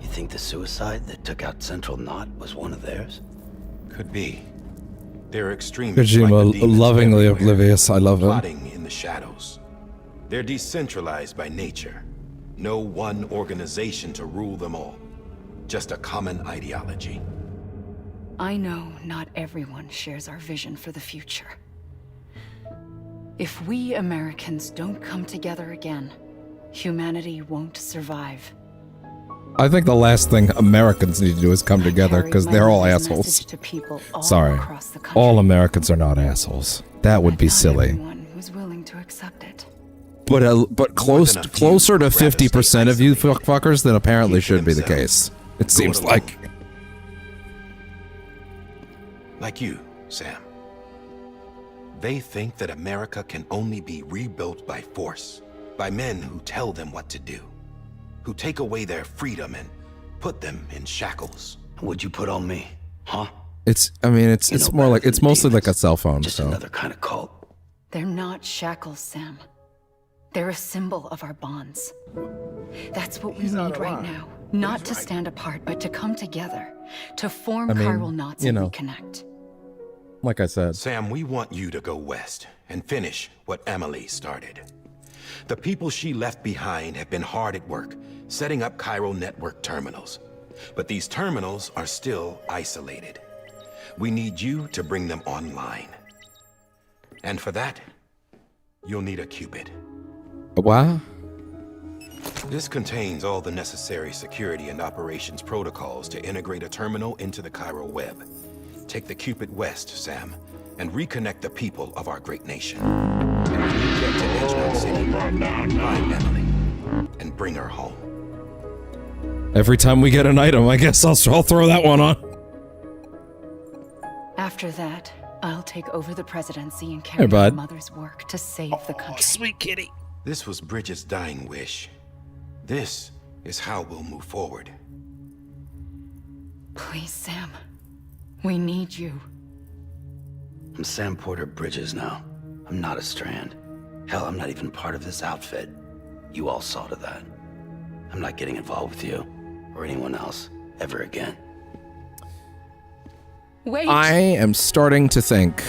You think the suicide that took out Central Knot was one of theirs? Could be. They're extremists Kojima, like the demons lovingly everywhere, oblivious. I love him. plotting in the shadows. They're decentralized by nature. No one organization to rule them all. Just a common ideology. I know not everyone shares our vision for the future. If we Americans don't come together again, humanity won't survive. I think the last thing Americans need to do is come together because they're all assholes. To people all Sorry. across the All Americans are not assholes. That would be silly. Everyone was willing to accept it. But closer to 50% of you fuckers than apparently should be the case. It seems like. Like you, Sam. They think that America can only be rebuilt by force, by men who tell them what to do, who take away their freedom and put them in shackles. What'd you put on me, huh? I mean, it's more like, it's mostly like a cell phone, Just so. another kind of cult. They're not shackles, Sam. They're a symbol of our bonds. That's what we need right now. Not to stand apart, but to come together. To form chiral knots and reconnect. Like I said. Sam, we want you to go west and finish what Emily started. The people she left behind have been hard at work, setting up chiral network terminals. But these terminals are still isolated. We need you to bring them online. And for that, you'll need a Cupid. What? This contains all the necessary security and operations protocols to integrate a terminal into the chiral web. Take the Cupid west, Sam, and reconnect the people of our great nation. And when you get to Edgemont City, find Emily and bring her home. Every time we get an item, I guess I'll throw that one on. After that, I'll take over the presidency and carry my mother's work to save the country. Sweet kitty. This was Bridget's dying wish. This is how we'll move forward. Please, Sam. We need you. I'm Sam Porter Bridges now. I'm not a Strand. Hell, I'm not even part of this outfit. You all saw to that. I'm not getting involved with you or anyone else ever again. Wait. I am starting to think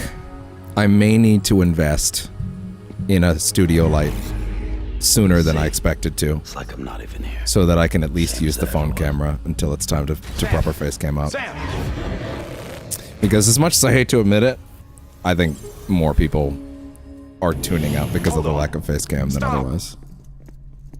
I may need to invest in a studio life sooner than I expected to. It's like I'm not even here. So that I can at least use the phone camera until it's time to proper face cam out. Because as much as I hate to admit it, I think more people are tuning out because of the lack of face cam than otherwise.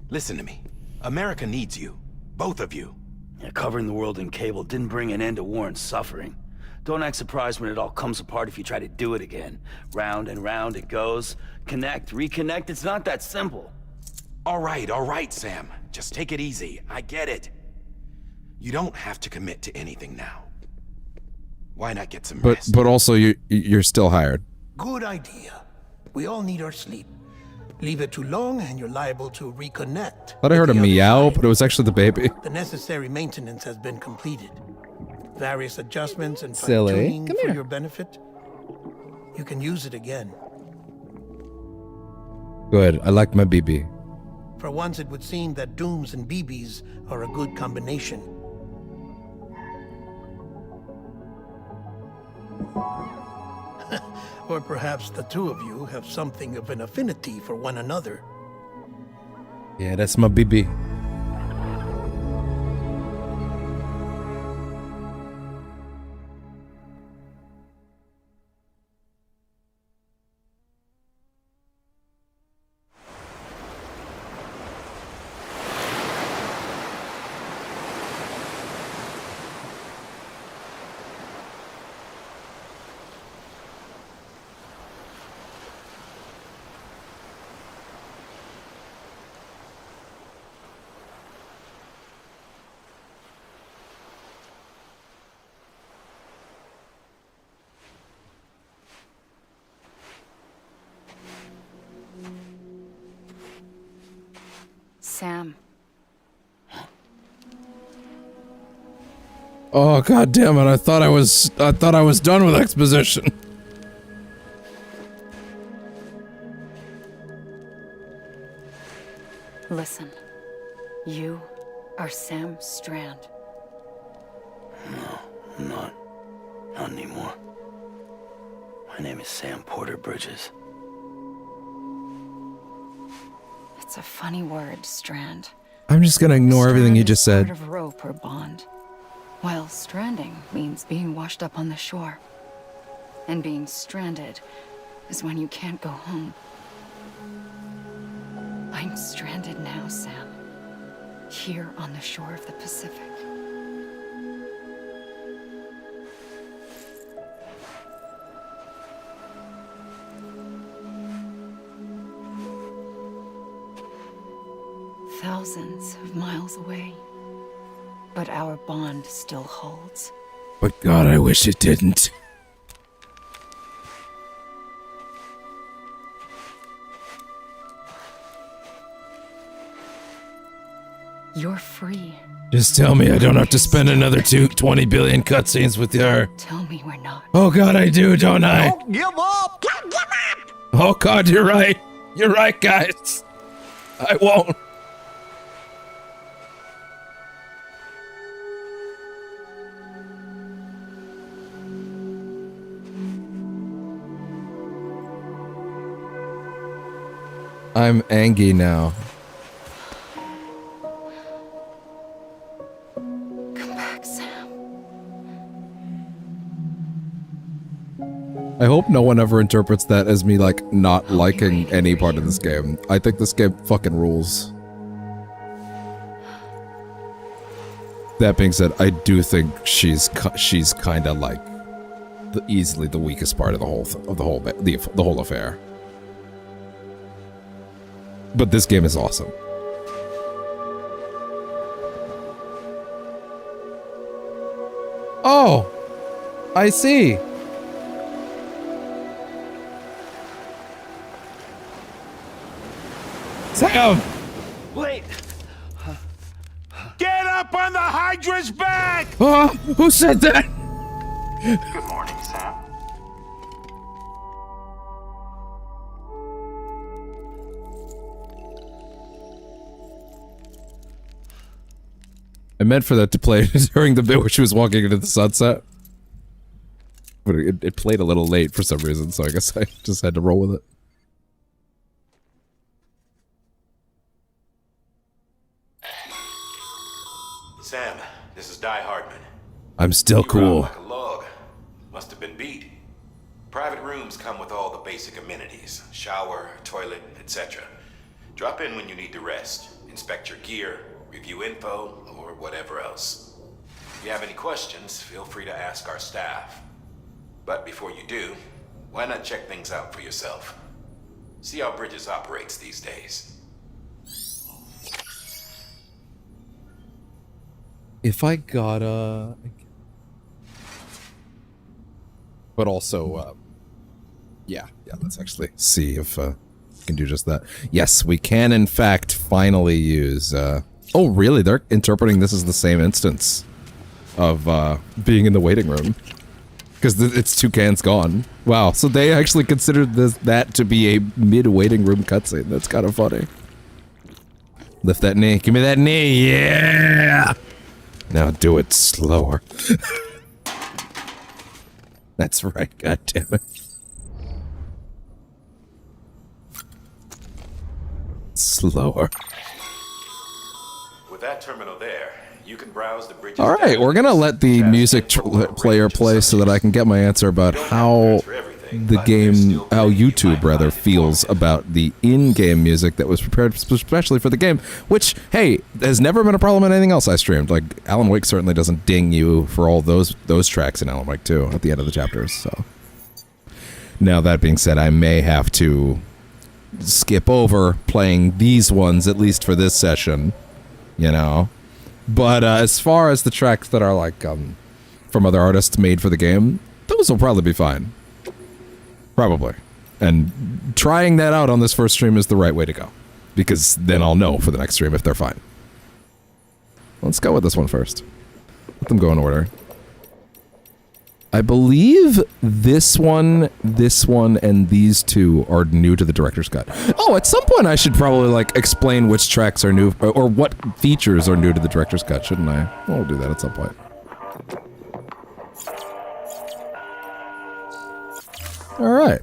Listen to me. America needs you. Both of you. Yeah, covering the world in cable didn't bring an end to war and suffering. Don't act surprised when it all comes apart if you try to do it again. Round and round it goes. Connect, reconnect, it's not that simple. All right, Sam. Just take it easy. I get it. You don't have to commit to anything now. Why not get some rest? But also you're still hired. Good idea. We all need our sleep. Leave it too long and you're liable to reconnect. Thought I heard a meow, but it was actually the baby. The necessary maintenance has been completed. Various adjustments and Silly. fine-tuning Come for here. your benefit. You can use it again. Good. I like my BB. For once, it would seem that Dooms and BBs are a good combination. Or perhaps the two of you have something of an affinity for one another. Yeah, that's my BB. Sam. Oh god damn it! I thought I was done with exposition. Listen. You are Sam Strand. No, I'm not. Not anymore. My name is Sam Porter Bridges. It's a funny word, Strand. I'm just gonna ignore everything you just Part said. of rope or bond. While stranding means being washed up on the shore. And being stranded is when you can't go home. I'm stranded now, Sam. Here on the shore of the Pacific. thousands of miles away. But our bond still holds. But God, I wish it didn't. You're free. Just tell me I don't have to spend another 20 billion cutscenes with her. Tell me we're not. Oh God, I do, don't I? Don't give up! Don't give up! Oh God, you're right. You're right, guys. I won't. I'm angry now. Come back, Sam. I hope no one ever interprets that as me, like, not liking any part of this game. I think this game fucking rules. That being said, I do think she's kind of like easily the weakest part of the whole affair. But this game is awesome. Oh, I see. Sam! Wait! Get up on the Hydra's back! Oh, who said that? Good morning, Sam. I meant for that to play during the bit where she was walking into the sunset. But it played a little late for some reason, so I guess I just had to roll with it. Sam, this is Di Hardman. I'm still You run cool. like a log. Must have been beat. Private rooms come with all the basic amenities. Shower, toilet, etc. Drop in when you need to rest. Inspect your gear, review info, or whatever else. If you have any questions, feel free to ask our staff. But before you do, why not check things out for yourself? See how Bridges operates these days. If I gotta... But also, yeah, let's actually see if we can do just that. Yes, we can in fact finally use, oh really, they're interpreting this as the same instance of being in the waiting room. Because it's Toucan's gone. Wow, so they actually considered that to be a mid-waiting room cutscene. That's kind of funny. Lift that knee. Give me that knee. Yeah! Now do it slower. That's right, goddammit. Slower. With that terminal there, you can browse the Bridges. Alright, we're gonna let the music player play so that I can get my answer about how the game, how YouTube rather, feels about the in-game music that was prepared especially for the game, which, hey, has never been a problem in anything else I streamed. Like, Alan Wake certainly doesn't ding you for all those tracks in Alan Wake 2 at the end of the chapters, so. Now, that being said, I may have to skip over playing these ones, at least for this session, you know? But as far as the tracks that are, like, from other artists made for the game, those will probably be fine. Probably. And trying that out on this first stream is the right way to go. Because then I'll know for the next stream if they're fine. Let's go with this one first. Let them go in order. I believe this one, and these two are new to the director's cut. Oh, at some point I should probably, like, explain which tracks are new, or what features are new to the director's cut, shouldn't I? We'll do that at some point. Alright.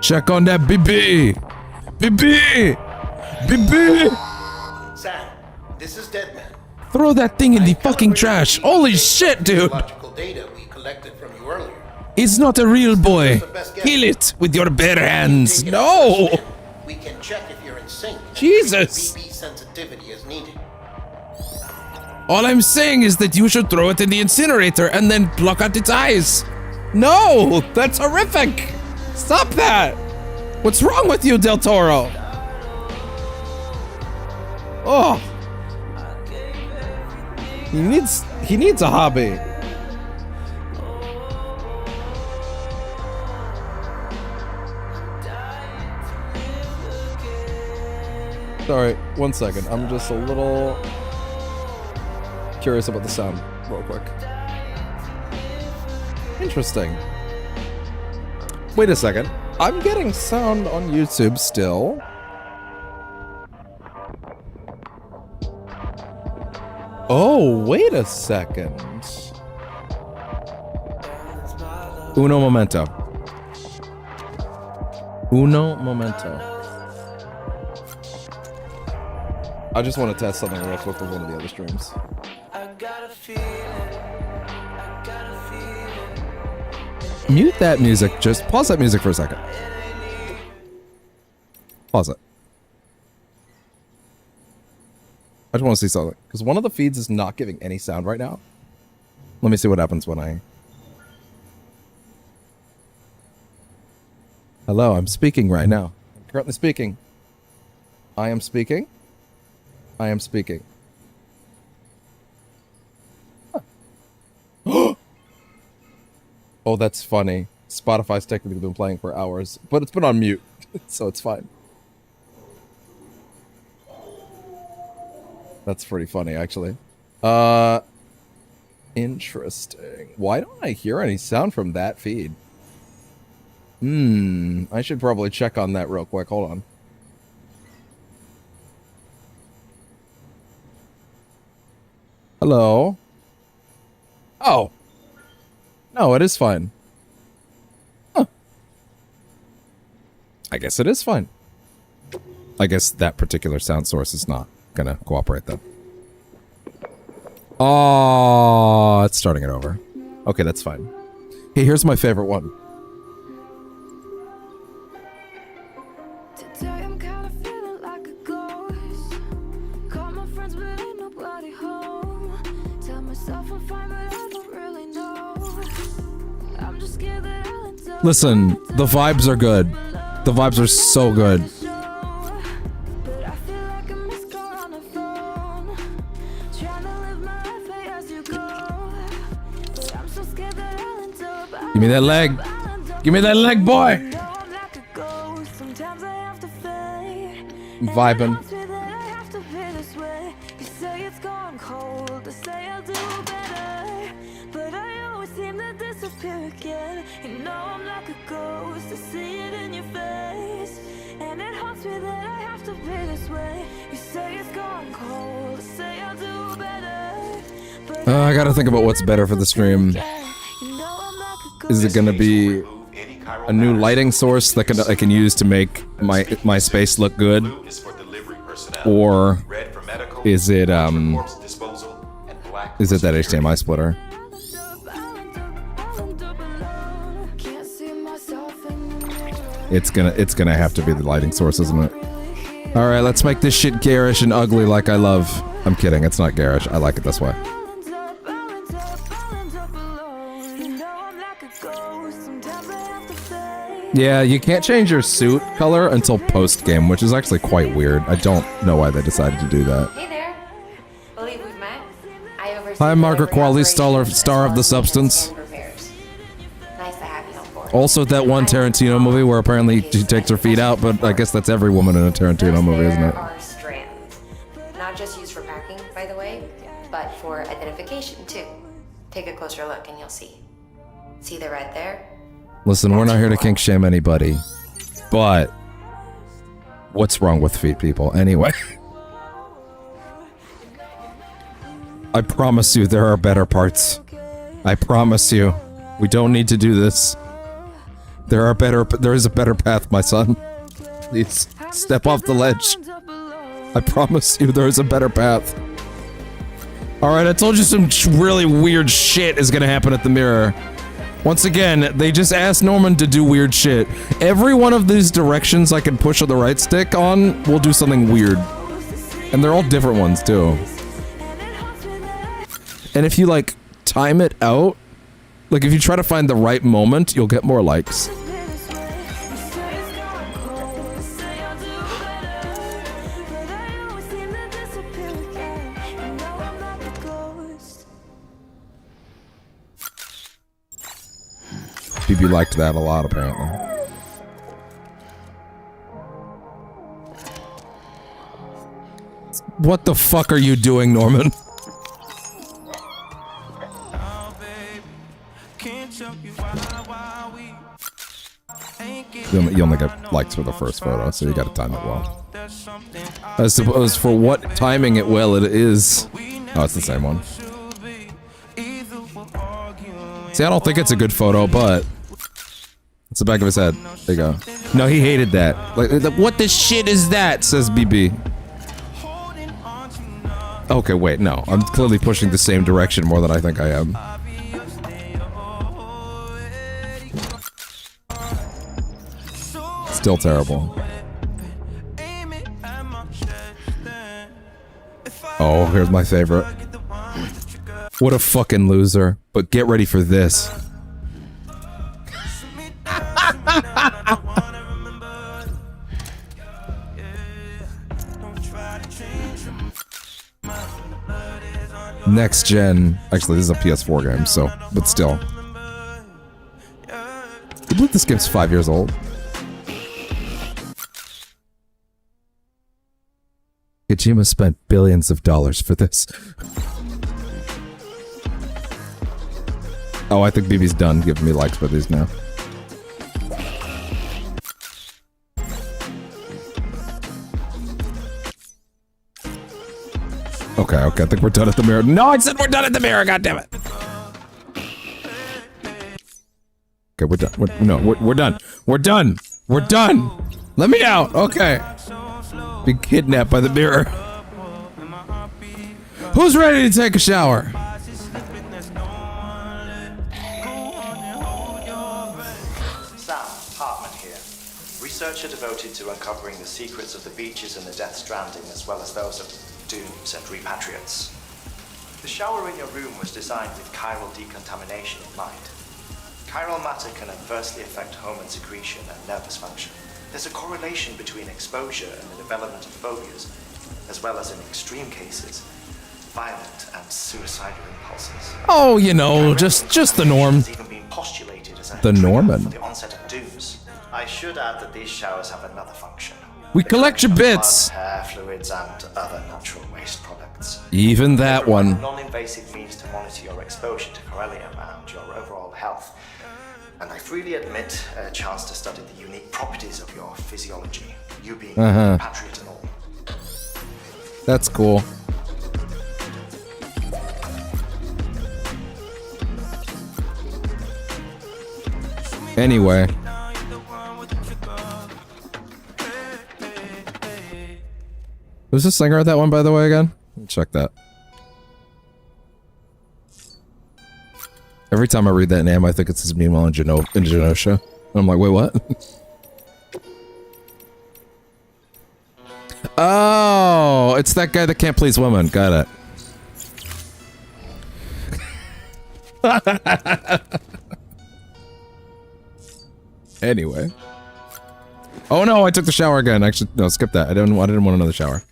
Check on that BB! BB! BB! Sam, this is Deadman. Throw that thing in the fucking trash! Holy shit, dude! Data we collected from you earlier. It's not a real boy! Kill it with your bare hands! No! We can check if you're in sync. Jesus! BB sensitivity as needed. All I'm saying is that you should throw it in the incinerator and then block out its eyes. No! That's horrific! Stop that! What's wrong with you, Del Toro? Oh! He needs a hobby. Sorry, 1 second. I'm just a little curious about the sound real quick. Interesting. Wait a second. I'm getting sound on YouTube still. Oh, wait a second. Uno momento. Uno momento. I just want to test something real quick with one of the other streams. Mute that music. Just pause that music for a second. Pause it. I just want to see something. Because one of the feeds is not giving any sound right now. Let me see what happens when I... Hello, I'm speaking right now. I'm currently speaking. I am speaking. I am speaking. Huh. Oh, that's funny. Spotify's technically been playing for hours, but it's been on mute, so it's fine. That's pretty funny, actually. Interesting. Why don't I hear any sound from that feed? I should probably check on that real quick. Hold on. Hello? Oh. No, it is fine. Huh. I guess it is fine. I guess that particular sound source is not gonna cooperate then. Oh, it's starting it over. Okay, that's fine. Hey, here's my favorite one. Listen, the vibes are good. The vibes are so good. Give me that leg. Give me that leg, boy. I'm vibing. I gotta think about what's better for the stream. Is it gonna be a new lighting source that I can use to make my space look good? Or is it that HDMI splitter? It's gonna have to be the lighting source, isn't it? Alright, let's make this shit garish and ugly like I love. I'm kidding, it's not garish. I like it this way. Yeah, you can't change your suit color until post-game, which is actually quite weird. I don't know why they decided to do that. Hey there. Believe we've met. I oversee Hi, Margaret Qualley, star of the substance. Nice to have you on board. Also, that one Tarantino movie where apparently she takes her feet out, but I guess that's every woman in a Tarantino movie, isn't it? Are strands. Not just used for packing, by the way, but for identification too. Take a closer look and you'll see. See the red there? Listen, we're not here to kink shame anybody, but what's wrong with feet, people? Anyway, I promise you there are better parts. I promise you, we don't need to do this. There is a better path, my son. Please step off the ledge. I promise you, there is a better path. All right, I told you some really weird shit is gonna happen at the mirror. Once again, they just asked Norman to do weird shit. Every one of these directions I can push on the right stick on will do something weird. And they're all different ones, too. And if you, like, time it out, Like, if you try to find the right moment, you'll get more likes. BB liked that a lot, apparently. What the fuck are you doing, Norman? You only get likes for the first photo, so you gotta time it well. I suppose for what timing it well it is. Oh, it's the same one. See, I don't think it's a good photo, but it's the back of his head. There you go. No, he hated that. Like, what the shit is that? Says BB. Okay, wait, no. I'm clearly pushing the same direction more than I think I am. Still terrible. Oh, here's my favorite. What a fucking loser. But get ready for this. Next gen. Actually, this is a PS4 game, so, but still. You believe this game's 5 years old? Kojima spent billions of dollars for this. Oh, I think BB's done giving me likes for these now. Okay, I think we're done at the mirror. No, I said we're done at the mirror, goddammit! Okay, we're done. We're done. We're done! We're done! Let me out! Okay. Be kidnapped by the mirror. Who's ready to take a shower? Researcher devoted to uncovering the secrets of the beaches and the Death Stranding, as well as those of dooms and repatriates. The shower in your room was designed with chiral decontamination in mind. Chiral matter can adversely affect hormone secretion and nervous function. There's a correlation between exposure and the development of phobias, as well as in extreme cases, violent and suicidal impulses. Oh, you know, just the norm. Has even been postulated as a The Norman. for the onset of dooms. I should add that these showers have another function. We collect your bits. Blood, hair, fluids, and other natural waste products. Even that one. Non-invasive means to monitor your exposure to corellium and your overall health. And I freely admit a chance to study the unique properties of your physiology, you being a patriot and all. That's cool. Anyway. Who's the singer of that one, by the way, again? Let me check that. Every time I read that name, I think it's his meanwhile in Genosha. And I'm like, wait, what? Oh, it's that guy that can't please women. Got it. Anyway. Oh no, I took the shower again. Actually, no, skip that. I didn't want another shower.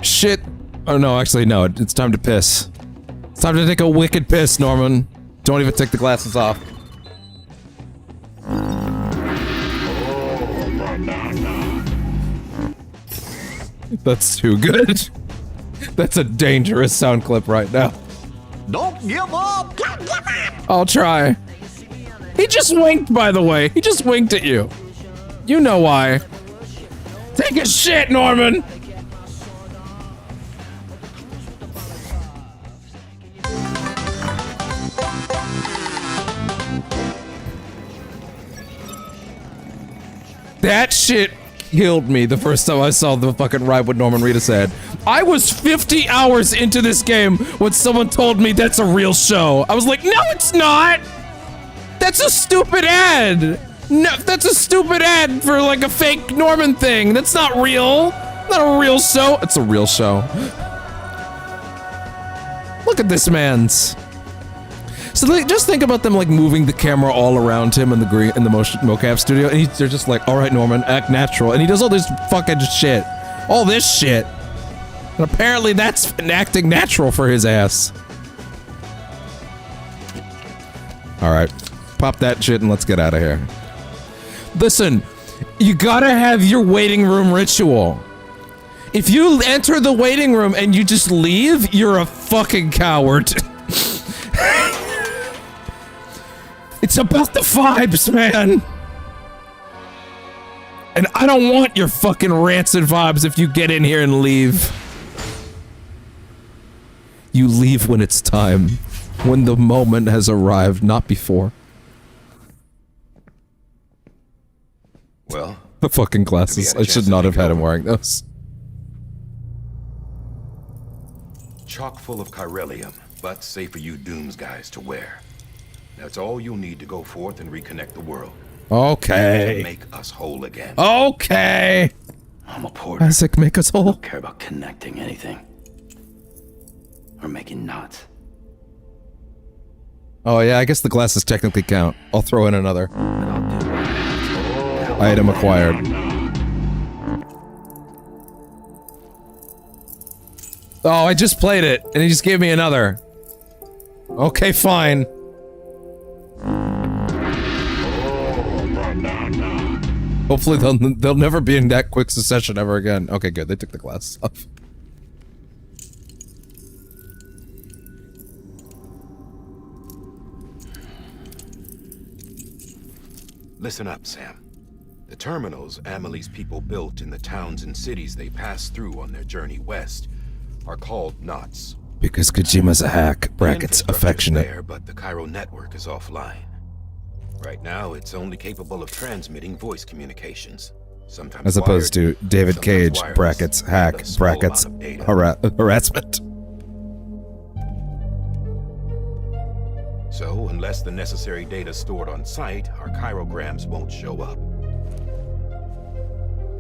Shit. Oh no, actually no, it's time to piss. It's time to take a wicked piss, Norman. Don't even take the glasses off. That's too good. That's a dangerous sound clip right now. Don't give up! Don't give up! I'll try. He just winked, by the way. He just winked at you. You know why. Take a shit, Norman! That shit killed me the first time I saw the fucking ride what Norman Reedus said. I was 50 hours into this game when someone told me that's a real show. I was like, no, it's not! That's a stupid ad! No, that's a stupid ad for like a fake Norman thing. That's not real. Not a real show. It's a real show. Look at this man's. So like, just think about them like moving the camera all around him in the motion mocap studio, and they're just like, "All right, Norman, act natural," and he does all this fucking shit, all this shit, and apparently that's acting natural for his ass. All right, pop that shit and let's get out of here. Listen, you gotta have your waiting room ritual. If you enter the waiting room and you just leave, you're a fucking coward. It's about the vibes, man. And I don't want your fucking rancid vibes if you get in here and leave. You leave when it's time. When the moment has arrived, not before. Well, the fucking glasses. I should not have had him wearing those. Chock full of chiralium, but safe for you Dooms guys to wear. That's all you'll need to go forth and reconnect the world. Okay. To make us whole again. Okay. I'm a porter. Isaac, make us whole. I don't care about connecting anything. Or making knots. Oh yeah, I guess the glasses technically count. I'll throw in another. Item acquired. Oh, I just played it, and he just gave me another. Okay, fine. Hopefully they'll never be in that quick succession ever again. Okay, good. They took the glasses off. Listen up, Sam. The terminals Amelie's people built in the towns and cities they passed through on their journey west are called knots. Because Kojima's a hack. Brackets affectionate. There, but the Cairo network is offline. Right now, it's only capable of transmitting voice communications. Sometimes As opposed wired, to David Cage, wireless, brackets, hack, with a small brackets, amount of data. harassment. So, unless the necessary data stored on site, our chirograms won't show up.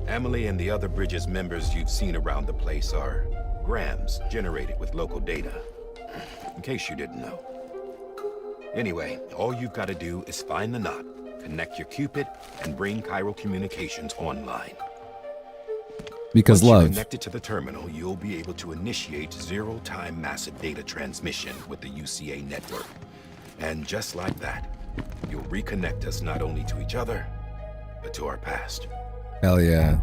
Amelie and the other Bridges members you've seen around the place are grams generated with local data. In case you didn't know. Anyway, all you've got to do is find the knot, connect your Cupid, and bring Cairo communications online. Because Once love. you're connected to the terminal, you'll be able to initiate zero-time massive data transmission with the UCA network. And just like that, you'll reconnect us not only to each other, but to our past. Hell yeah.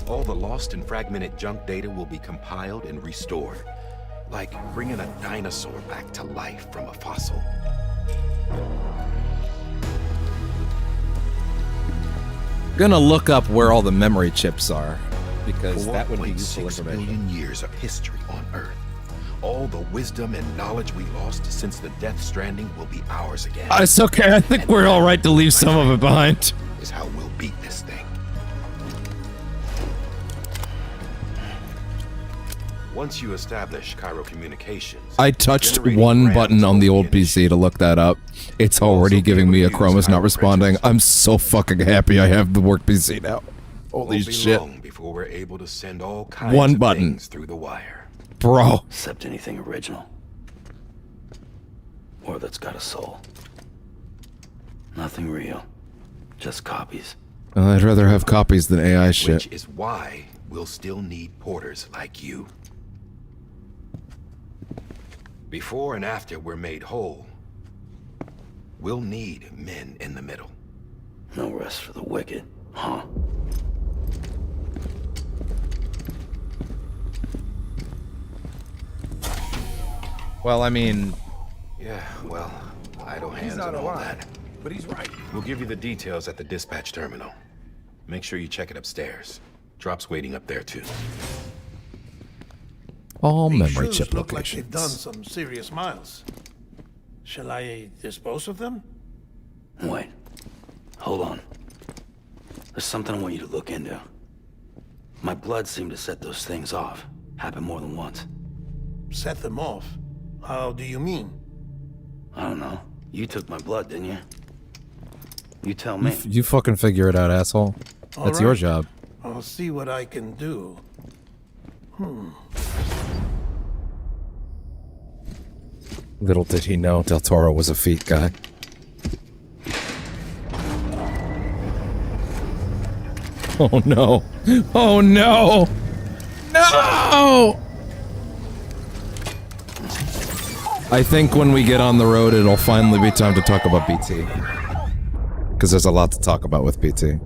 All the lost and fragmented junk data will be compiled and restored. Like bringing a dinosaur back to life from a fossil. Gonna look up where all the memory chips are. Because that would be useful 4.6 information. billion years of history on Earth. All the wisdom and knowledge we lost since the Death Stranding will be ours again. It's okay, I think we're alright to leave some of it behind. Is how we'll beat this thing. Once you establish Cairo communications, I touched generating one grams button on the will old be PC to look that up. It's already giving me a Chrome is not responding. I'm so fucking happy I have the work PC now. Holy Won't be shit. long before we're able to send all kinds One of button. things through the wire. Bro. Except anything original. Or that's got a soul. Nothing real. Just copies. I'd rather have copies than AI shit. Which is why we'll still need porters like you. Before and after we're made whole, we'll need men in the middle. No rest for the wicked, huh? Well, I mean... Yeah, well, idle hands and all that. But he's right. We'll give you the details at the dispatch terminal. Make sure you check it upstairs. Drop's waiting up there, too. All These memory shoes chip look like they've locations. done some serious miles. Shall I dispose of them? Wait. Hold on. There's something I want you to look into. My blood seemed to set those things off. Happened more than once. Set them off? How do you mean? I don't know. You took my blood, didn't you? You tell me. You fucking figure it out, asshole. That's your Alright. job. I'll see what I can do. Little did he know Del Toro was a feet guy. Oh no. Oh no! No! I think when we get on the road, it'll finally be time to talk about BT. Because there's a lot to talk about with BT.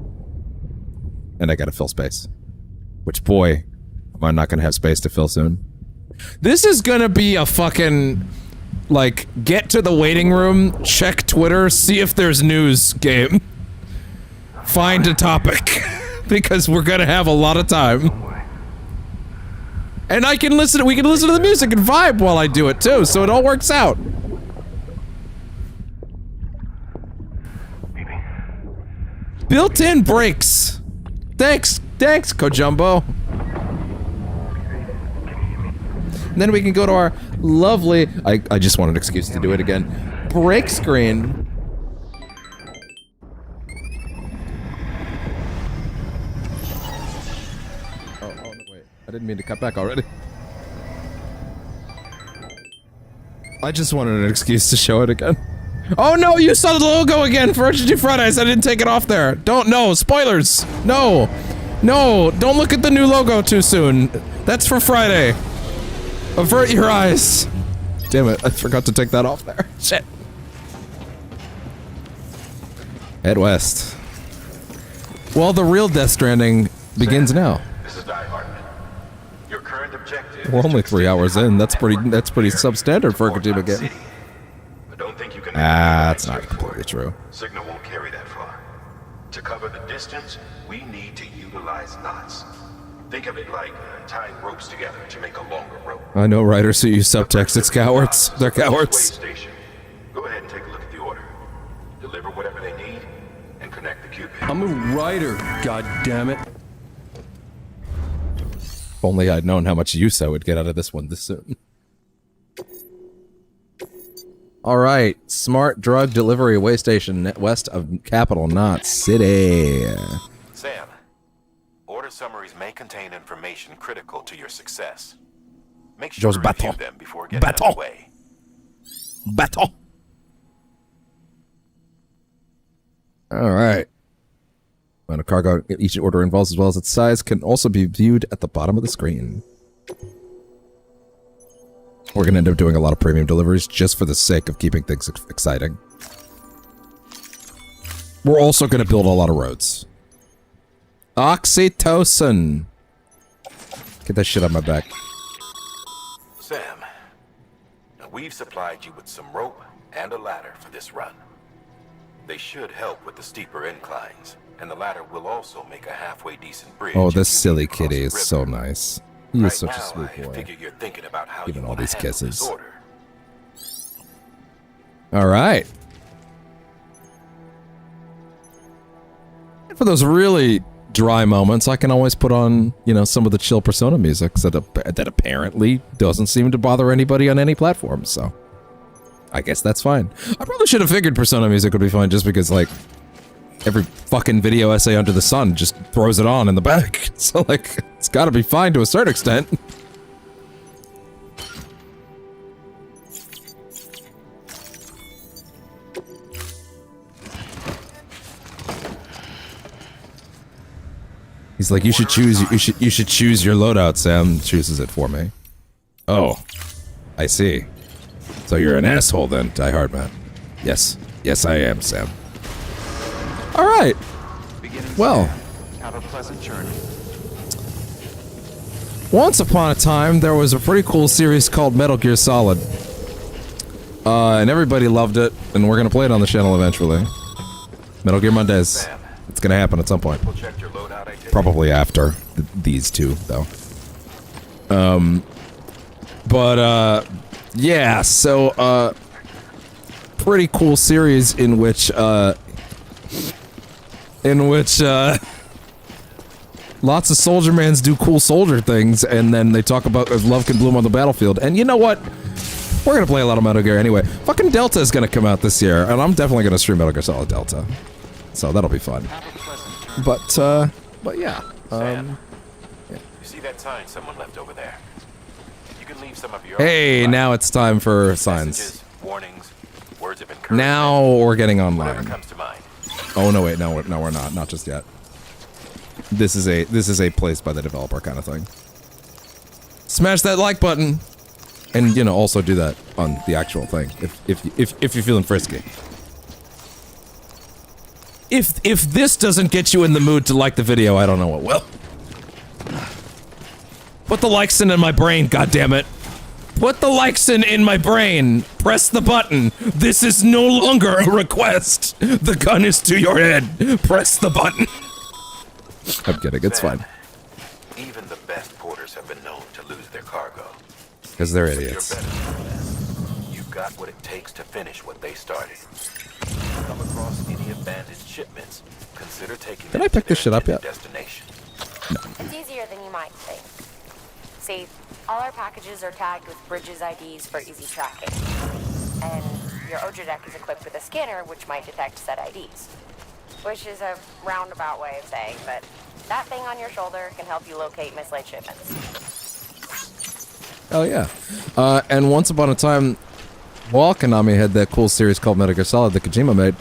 And I gotta fill space. Which, boy, am I not gonna have space to fill soon. This is gonna be a fucking... like, get to the waiting room, check Twitter, see if there's news game. Find a topic. Because we're gonna have a lot of time. And I can listen, we can listen to the music and vibe while I do it too, so it all works out. Built-in brakes. Thanks, Kojumbo. And then we can go to our lovely, I just want an excuse to do it again, brake screen. Oh, no, wait. I didn't mean to cut back already. I just wanted an excuse to show it again. Oh no, you saw the logo again for RGG Fridays. I didn't take it off there. No, spoilers. No, don't look at the new logo too soon. That's for Friday. Avert your eyes. Damn it, I forgot to take that off there. Shit. Head west. Well, the real Death Stranding begins now. This is Die Hard. Your current objective. We're only 3 hours in. That's pretty substandard for a Kojima game. That's not completely true. Signal won't carry that far. To cover the distance, we need to utilize knots. Think of it like tying ropes together to make a longer rope. I know writers who use subtext. It's cowards. They're cowards. Station. Go ahead and take a look at the order. Deliver whatever they need and connect the Cupid. I'm a writer, goddammit. If only I'd known how much use I would get out of this one this soon. Alright, smart drug delivery way station west of Capital Knot City. Sam, order summaries may contain information critical to your success. Make sure to review them before getting underway. Battle. Alright. Amount of cargo each order involves as well as its size can also be viewed at the bottom of the screen. We're gonna end up doing a lot of premium deliveries just for the sake of keeping things exciting. We're also gonna build a lot of roads. Oxytocin. Get that shit on my back. Sam, we've supplied you with some rope and a ladder for this run. They should help with the steeper inclines, and the ladder will also make a halfway decent bridge. Oh, this silly kitty is so nice. He is such a now, sweet I boy. figure you're thinking about how Giving you all these handle kisses. this order. Alright. For those really dry moments, I can always put on, you know, some of the chill Persona music that apparently doesn't seem to bother anybody on any platform, so I guess that's fine. I probably should have figured Persona music would be fine just because, like, every fucking video essay under the sun just throws it on in the back. So, like, it's gotta be fine to a certain extent. He's like, you should choose your loadout, Sam. Chooses it for me. Oh, I see. So you're an asshole then, Die Hard Man. Yes. Yes, I am, Sam. Alright. Well. Have a pleasant journey. Once upon a time, there was a pretty cool series called Metal Gear Solid. And everybody loved it, and we're gonna play it on the channel eventually. Metal Gear Mondays. It's gonna happen at some point. Probably after these two, though. Yeah, so, pretty cool series in which lots of soldier mans do cool soldier things, and then they talk about if love can bloom on the battlefield. And you know what? We're gonna play a lot of Metal Gear anyway. Fucking Delta is gonna come out this year, and I'm definitely gonna stream Metal Gear Solid Delta. So that'll be fun. But yeah. Sam, you see that sign someone left over there? You can leave some of your Hey, now it's time for signs. messages, warnings, words of encouragement. Now we're getting online. Whatever comes to mind. Oh no, wait, no, we're not. Not just yet. This is a placed by the developer kind of thing. Smash that like button, and you know, also do that on the actual thing if you're feeling frisky. If this doesn't get you in the mood to like the video, I don't know what will. Put the likes in my brain, goddammit. Put the likes in my brain. Press the button. This is no longer a request. The gun is to your head. Press the button. I'm kidding, it's fine. Even the best porters have been known to lose their cargo. Because they're So idiots. You're better than that. You've got what it takes to finish what they started. Come across any abandoned shipments, consider taking Did I pick this shit up yet? destination. It's easier than you might think. See, all our packages are tagged with Bridges IDs for easy tracking. And your Oja deck is equipped with a scanner which might detect said IDs. Which is a roundabout way of saying that that thing on your shoulder can help you locate mislaid shipments. Oh yeah. And once upon a time, while Konami had that cool series called Metal Gear Solid that Kojima made,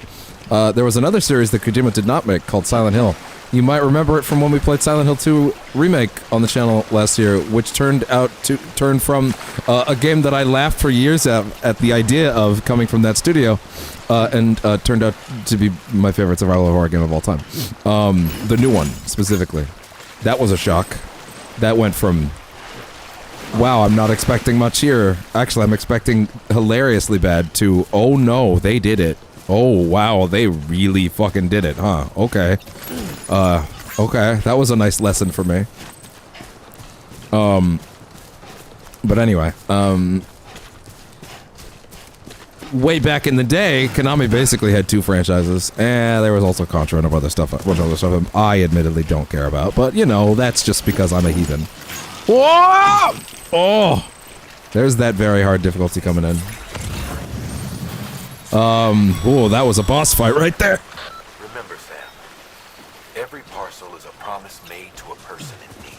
there was another series that Kojima did not make called Silent Hill. You might remember it from when we played Silent Hill 2 Remake on the channel last year, which turned from a game that I laughed for years at the idea of coming from that studio, and turned out to be my favorite survival horror game of all time. The new one, specifically. That was a shock. That went from, wow, I'm not expecting much here. Actually, I'm expecting hilariously bad to, oh no, they did it. Oh, wow, they really fucking did it, huh? Okay. Okay, that was a nice lesson for me. But anyway, way back in the day, Konami basically had 2 franchises, and there was also Contra and a bunch of other stuff I admittedly don't care about, but you know, that's just because I'm a heathen. Whoa! Oh! There's that very hard difficulty coming in. Oh, that was a boss fight right there. Remember, Sam, every parcel is a promise made to a person in need.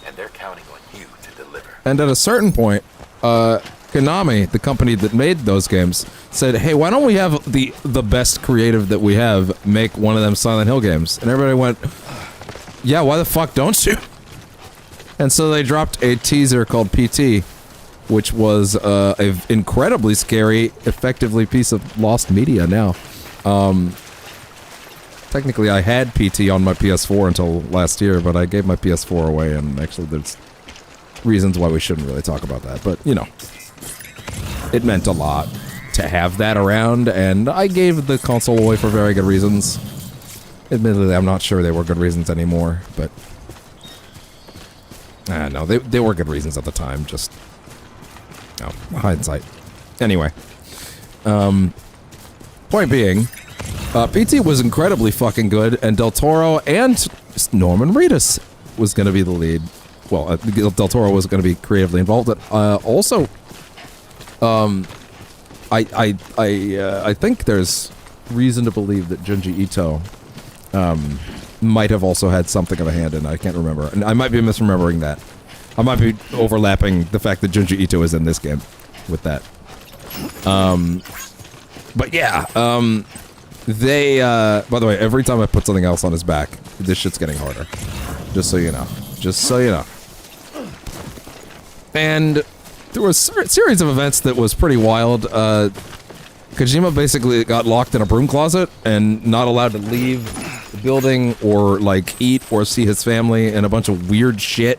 And they're counting on you to deliver. And at a certain point, Konami, the company that made those games, said, hey, why don't we have the best creative that we have make one of them Silent Hill games? And everybody went, yeah, why the fuck don't you? And so they dropped a teaser called PT, which was an incredibly scary, effectively piece of lost media now. Technically, I had PT on my PS4 until last year, but I gave my PS4 away, and actually there's reasons why we shouldn't really talk about that. But, you know, it meant a lot to have that around, and I gave the console away for very good reasons. Admittedly, I'm not sure they were good reasons anymore, but... no, they were good reasons at the time, just... No, hindsight. Anyway. Point being, PT was incredibly fucking good, and Del Toro and Norman Reedus was going to be the lead. Well, Del Toro was going to be creatively involved, but also, I think there's reason to believe that Junji Ito might have also had something of a hand in it. I can't remember. And I might be misremembering that. I might be overlapping the fact that Junji Ito is in this game with that. But yeah, they, by the way, every time I put something else on his back, this shit's getting harder. Just so you know. Just so you know. And there was a series of events that was pretty wild. Kojima basically got locked in a broom closet and not allowed to leave the building or, like, eat or see his family and a bunch of weird shit.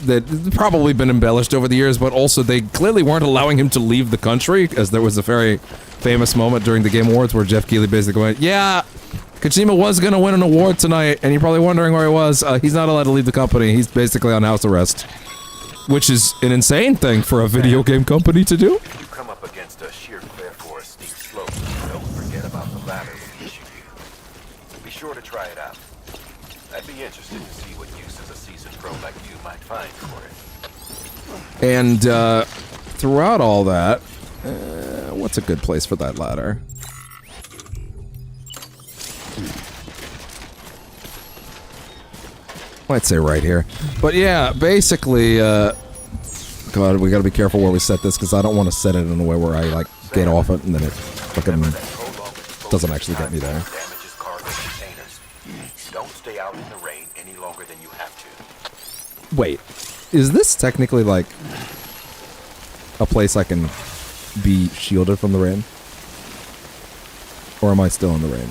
That probably been embellished over the years, but also they clearly weren't allowing him to leave the country, as there was a very famous moment during the Game Awards where Jeff Keighley basically went, yeah, Kojima was gonna win an award tonight, and you're probably wondering where he was. He's not allowed to leave the company. He's basically on house arrest. Which is an insane thing for a video game company to do. You come up against a sheer cliff or a steep slope. Don't forget about the ladder we issued you. Be sure to try it out. I'd be interested to see what use as a seasoned pro like you might find for it. And throughout all that, what's a good place for that ladder? I'd say right here. But yeah, basically, God, we gotta be careful where we set this, because I don't want to set it in a way where I, like, get off it and then it fucking doesn't actually get me there. Damages cargo containers. Don't stay out in the rain any longer than you have to. Wait, is this technically, like, a place I can be shielded from the rain? Or am I still in the rain?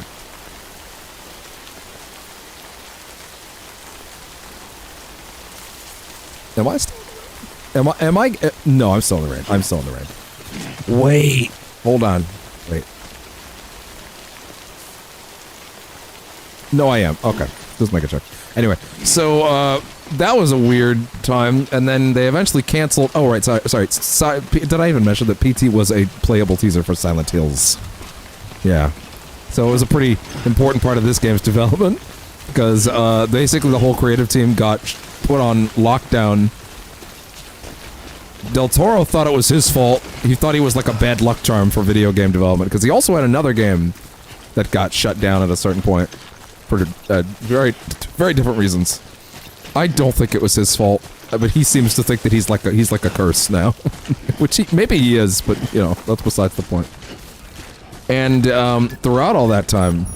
Am I still? Am I? No, I'm still in the rain. I'm still in the rain. Wait. Hold on. Wait. No, I am. Okay. Just make a check. Anyway, so, that was a weird time, and then they eventually canceled. Oh, right. Sorry. Did I even mention that PT was a playable teaser for Silent Hills? Yeah. So it was a pretty important part of this game's development, because, basically the whole creative team got put on lockdown. Del Toro thought it was his fault. He thought he was like a bad luck charm for video game development, because he also had another game that got shut down at a certain point for very, very different reasons. I don't think it was his fault, but he seems to think that he's like a curse now, which maybe he is, but you know, that's besides the point. And throughout all that time,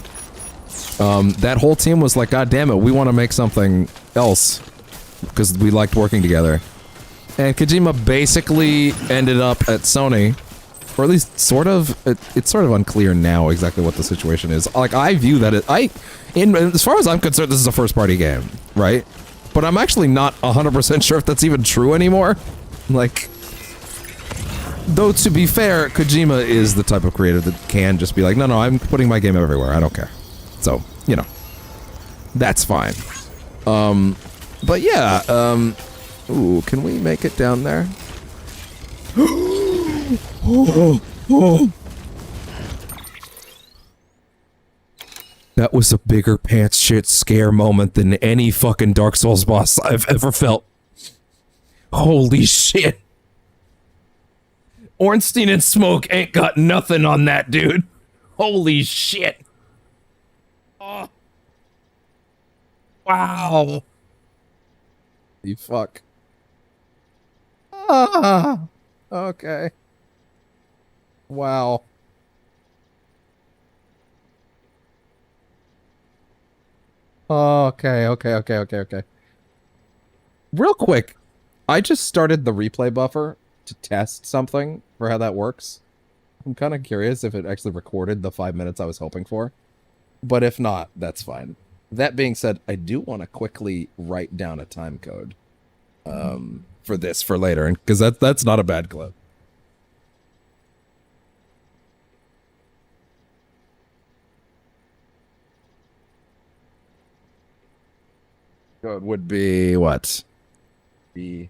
that whole team was like, God damn it, we want to make something else, because we liked working together. And Kojima basically ended up at Sony, or at least sort of. It's sort of unclear now exactly what the situation is. Like, I view that as far as I'm concerned, this is a first-party game, right? But I'm actually not 100% sure if that's even true anymore. Like, though to be fair, Kojima is the type of creator that can just be like, no, I'm putting my game everywhere. I don't care. So, you know, that's fine. But yeah, ooh, can we make it down there? That was a bigger pants shit scare moment than any fucking Dark Souls boss I've ever felt. Holy shit. Ornstein and Smoke ain't got nothing on that, dude. Holy shit. Oh. Wow. You fuck. Ah, okay. Wow. Okay. Real quick, I just started the replay buffer to test something for how that works. I'm kind of curious if it actually recorded the 5 minutes I was hoping for. But if not, that's fine. That being said, I do want to quickly write down a time code for this for later, because that's not a bad clip. Code would be what? Be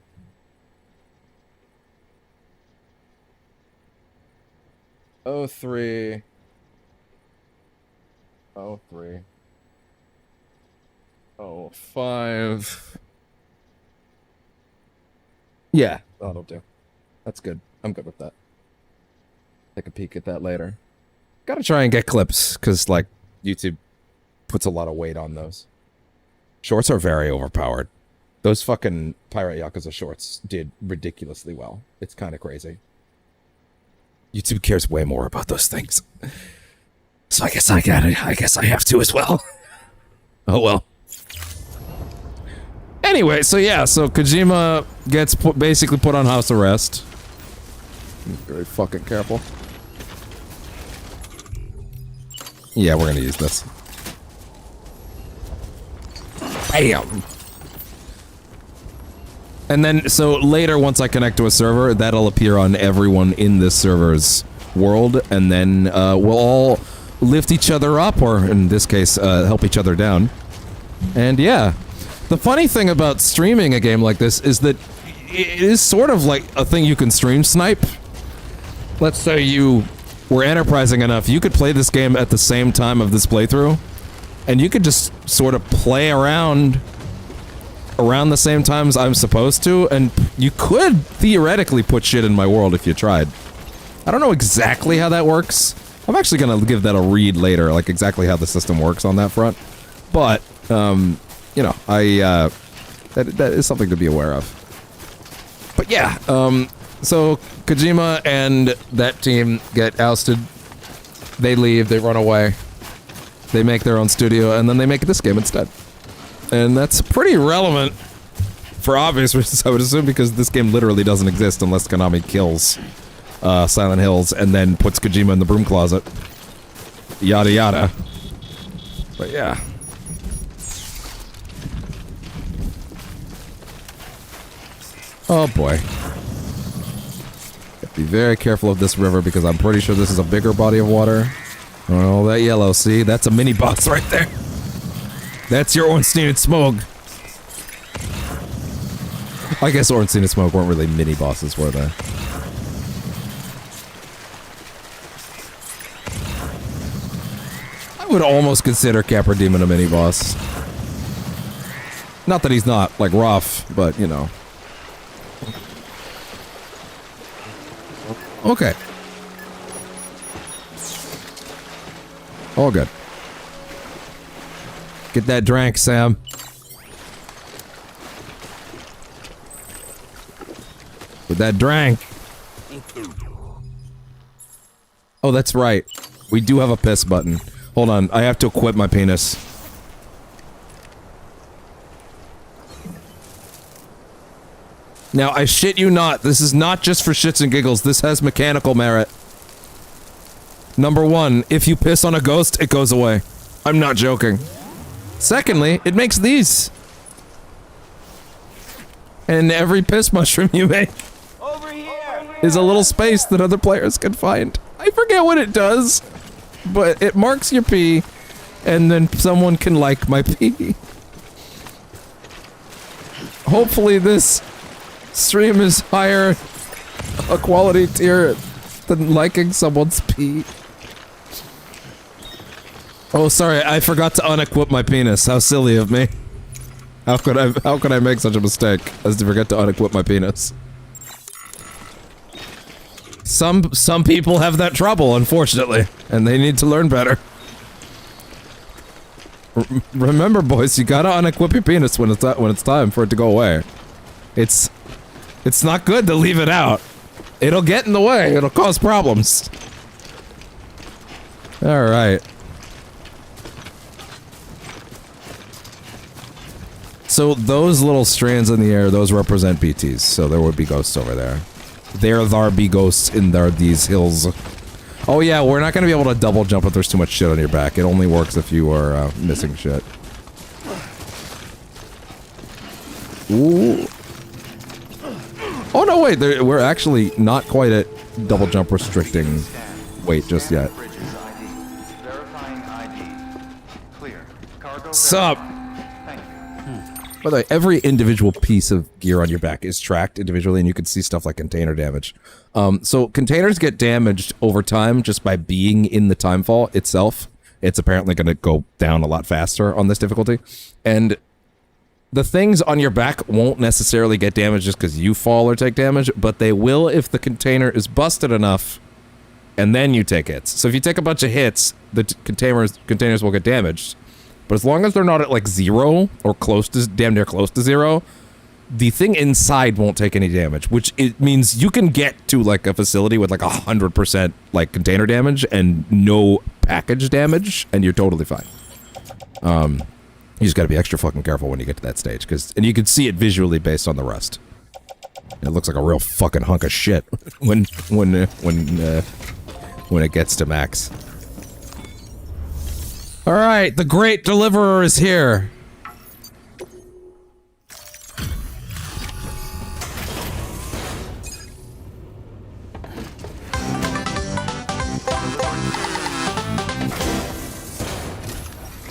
03 05. Yeah, that'll do. That's good. I'm good with that. Take a peek at that later. Gotta try and get clips, because, like, YouTube puts a lot of weight on those. Shorts are very overpowered. Those fucking Pirate Yakuza shorts did ridiculously well. It's kind of crazy. YouTube cares way more about those things. So I guess I have to as well. Oh well. Anyway, so yeah, so Kojima gets basically put on house arrest. Be very fucking careful. Yeah, we're gonna use this. Bam! And then, so later, once I connect to a server, that'll appear on everyone in this server's world, and then we'll all lift each other up, or in this case, help each other down. And yeah. The funny thing about streaming a game like this is that it is sort of like a thing you can stream snipe. Let's say you were enterprising enough, you could play this game at the same time of this playthrough, and you could just sort of play around around the same times I'm supposed to, and you could theoretically put shit in my world if you tried. I don't know exactly how that works. I'm actually gonna give that a read later, like exactly how the system works on that front. But, you know, that is something to be aware of. But yeah, so Kojima and that team get ousted. They leave, they run away. They make their own studio, and then they make this game instead. And that's pretty relevant for obvious reasons, I would assume, because this game literally doesn't exist unless Konami kills Silent Hills and then puts Kojima in the broom closet. Yada yada. But yeah. Oh boy. Be very careful of this river because I'm pretty sure this is a bigger body of water. Oh, that yellow, see? That's a mini boss right there. That's your Ornstein and Smoke. I guess Ornstein and Smoke weren't really mini bosses, were they? I would almost consider Capra Demon a mini boss. Not that he's not, like, rough, but, you know. Okay. All good. Get that drink, Sam. With that drink. Oh, that's right. We do have a piss button. Hold on, I have to equip my penis. Now, I shit you not, this is not just for shits and giggles, this has mechanical merit. Number one, if you piss on a ghost, it goes away. I'm not joking. Secondly, it makes these. And every piss mushroom you make is a little space that other players can find. I forget what it does, but it marks your pee, and then someone can like my pee. Hopefully this stream is higher a quality tier than liking someone's pee. Oh, sorry, I forgot to unequip my penis. How silly of me. How could I make such a mistake as to forget to unequip my penis? Some people have that trouble, unfortunately, and they need to learn better. Remember, boys, you gotta unequip your penis when it's time for it to go away. It's not good to leave it out. It'll get in the way. It'll cause problems. All right. So those little strands in the air, those represent BTs. So there would be ghosts over there. There be ghosts in these hills. Oh yeah, we're not gonna be able to double jump if there's too much shit on your back. It only works if you are missing shit. Ooh. Oh no, wait, we're actually not quite at double jump restricting weight just yet. Sup? By the way, every individual piece of gear on your back is tracked individually, and you can see stuff like container damage. So containers get damaged over time just by being in the timefall itself. It's apparently going to go down a lot faster on this difficulty. And the things on your back won't necessarily get damaged just because you fall or take damage, but they will if the container is busted enough, and then you take hits. So if you take a bunch of hits, the containers will get damaged. But as long as they're not at like 0 or close to damn near close to 0, the thing inside won't take any damage, which it means you can get to like a facility with like 100% like container damage and no package damage, and you're totally fine. You just gotta be extra fucking careful when you get to that stage, and you can see it visually based on the rust. It looks like a real fucking hunk of shit when it gets to max. All right, the great deliverer is here.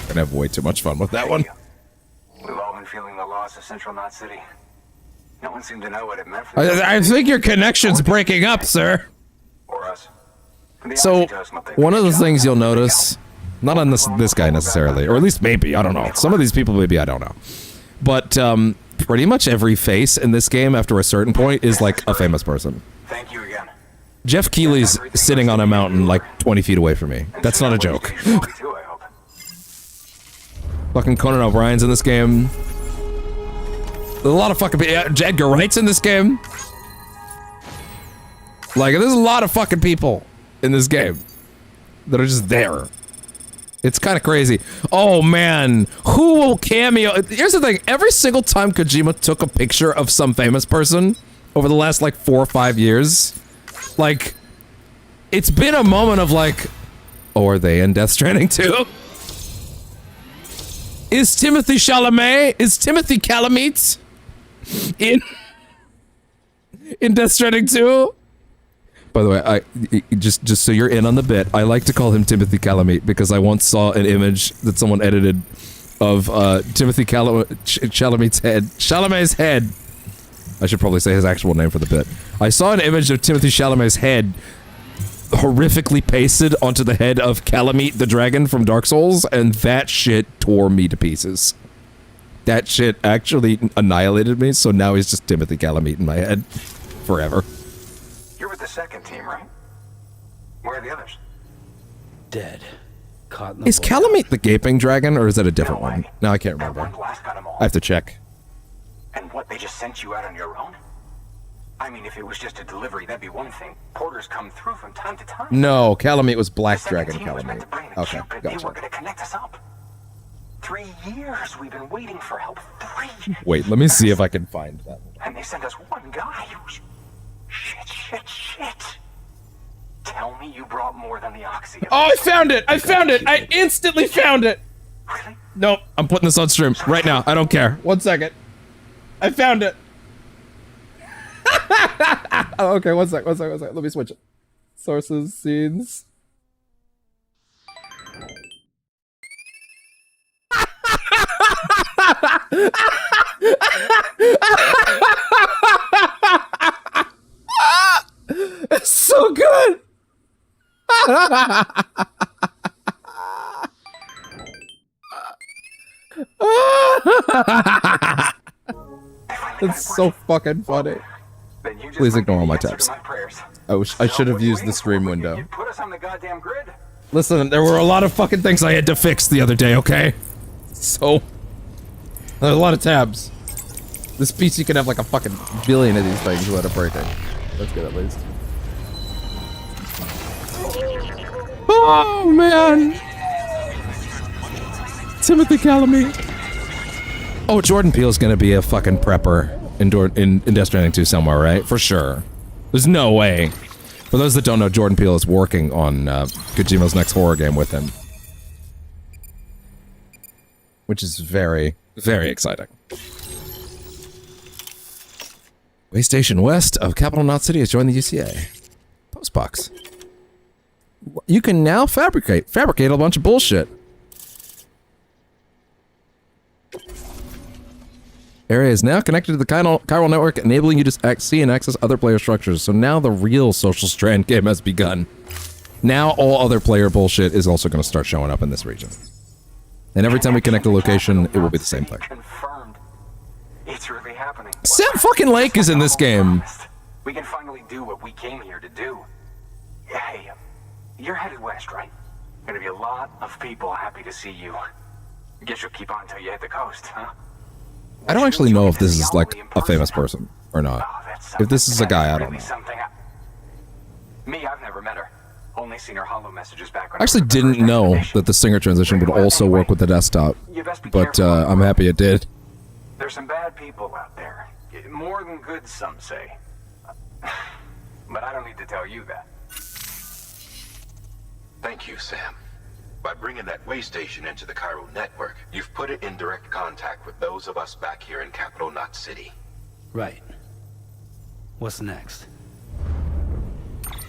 Gonna have way too much fun with that one. We've all been feeling the loss of Central Knot City. No one seemed to know what it meant for I think your connection's breaking up, sir. or us. So, one of the things you'll notice, not on this guy necessarily, or at least maybe, I don't know. Some of these people maybe I don't know. But pretty much every face in this game after a certain point is like a famous person. Thank you again. Jeff Keighley's sitting on a mountain like 20 feet away from me. That's not a joke. Fucking Conan O'Brien's in this game. There's a lot of fucking Edgar Wright's in this game. Like, there's a lot of fucking people in this game that are just there. It's kind of crazy. Oh man, who will cameo? Here's the thing, every single time Kojima took a picture of some famous person over the last like 4 or 5 years, like, it's been a moment of like, oh, are they in Death Stranding 2? Is Timothy Chalamet, is Timothy Chalamet in Death Stranding 2? By the way, I just so you're in on the bit, I like to call him Timothy Chalamet because I once saw an image that someone edited of Timothy Chalamet's head. I should probably say his actual name for the bit. I saw an image of Timothy Chalamet's head horrifically pasted onto the head of Calamite the dragon from Dark Souls, and that shit tore me to pieces. That shit actually annihilated me, so now he's just Timothy Chalamet in my head forever. You're with the second team, right? Where are the others? Dead. Caught in the Is void. Calamite the gaping dragon, or is that a different one? No, I can't remember. I have to check. And what, they just sent you out on your own? I mean, if it was just a delivery, that'd be one thing. Porters come through from time to time. No, Calamite was Black Dragon Calamite. Okay, They were gotcha. gonna connect us up. 3 years we've been waiting for help. 3. Wait, let me see if I can find that. And they sent us one guy who's... Shit. Tell me you brought more than the oxy. Oh, I found it! I found it! I instantly found it! Really? Nope, I'm putting this on stream right now. I don't care. 1 second. I found it. Oh, okay, one sec. Let me switch it. Sources, scenes. It's so good. It's so fucking funny. Please ignore all my tabs. I should have used the stream window. Put us on the goddamn grid. Listen, there were a lot of fucking things I had to fix the other day, okay? So, there's a lot of tabs. This PC could have like a fucking billion of these things without it breaking. That's good at least. Oh man! Timothy Chalamet. Oh, Jordan Peele's gonna be a fucking prepper in Death Stranding 2 somewhere, right? For sure. There's no way. For those that don't know, Jordan Peele is working on Kojima's next horror game with him. Which is very, very exciting. Waystation west of Capital Knot City has joined the UCA. Postbox. You can now fabricate a bunch of bullshit. Area is now connected to the chiral network, enabling you to see and access other player structures. So now the real Social Strand game has begun. Now all other player bullshit is also going to start showing up in this region. And every time we connect a location, it will be the same thing. Confirmed. It's really happening. Sam fucking Lake is in this game. We can finally do what we came here to do. Hey, you're headed west, right? Gonna be a lot of people happy to see you. Guess you'll keep on until you hit the coast, huh? I don't actually know if this is like a famous person or not. If this is a guy, I don't know. Me, I've never met her. Only seen her hollow messages back when I actually didn't know that the singer transition would also work with the desktop, but I'm happy it did. There's some bad people out there. More than good, some say. But I don't need to tell you that. Thank you, Sam. By bringing that way station into the chiral network, you've put it in direct contact with those of us back here in Capital Knot City. Right. What's next?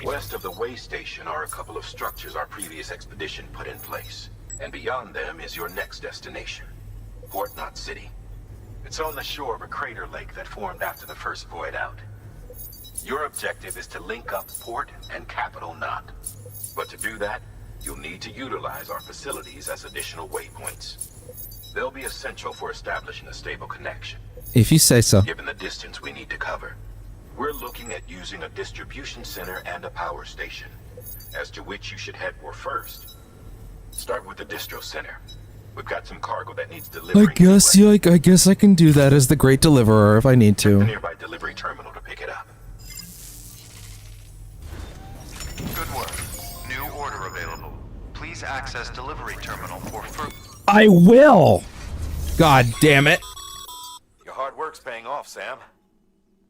West of the way station are a couple of structures our previous expedition put in place. And beyond them is your next destination, Port Knot City. It's on the shore of a crater lake that formed after the first void out. Your objective is to link up Port and Capital Knot. But to do that, you'll need to utilize our facilities as additional waypoints. They'll be essential for establishing a stable connection. If you say so. Given the distance we need to cover, we're looking at using a distribution center and a power station, as to which you should head for first. Start with the distro center. We've got some cargo that needs delivering. I guess I can do that as the great deliverer if I need The to. nearby delivery terminal to pick it up. Good work. New order available. Please access delivery terminal for further. I will! God damn it. Your hard work's paying off, Sam.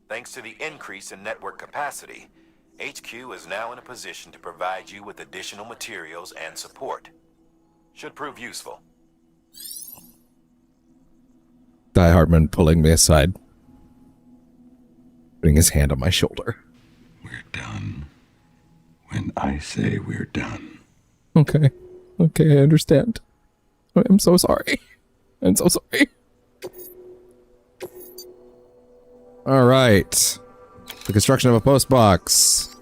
Thanks to the increase in network capacity, HQ is now in a position to provide you with additional materials and support. Should prove useful. Die Hartman pulling me aside. Putting his hand on my shoulder. We're done. When I say we're done. Okay. Okay, I understand. I'm so sorry. I'm so sorry. Alright. The construction of a post box.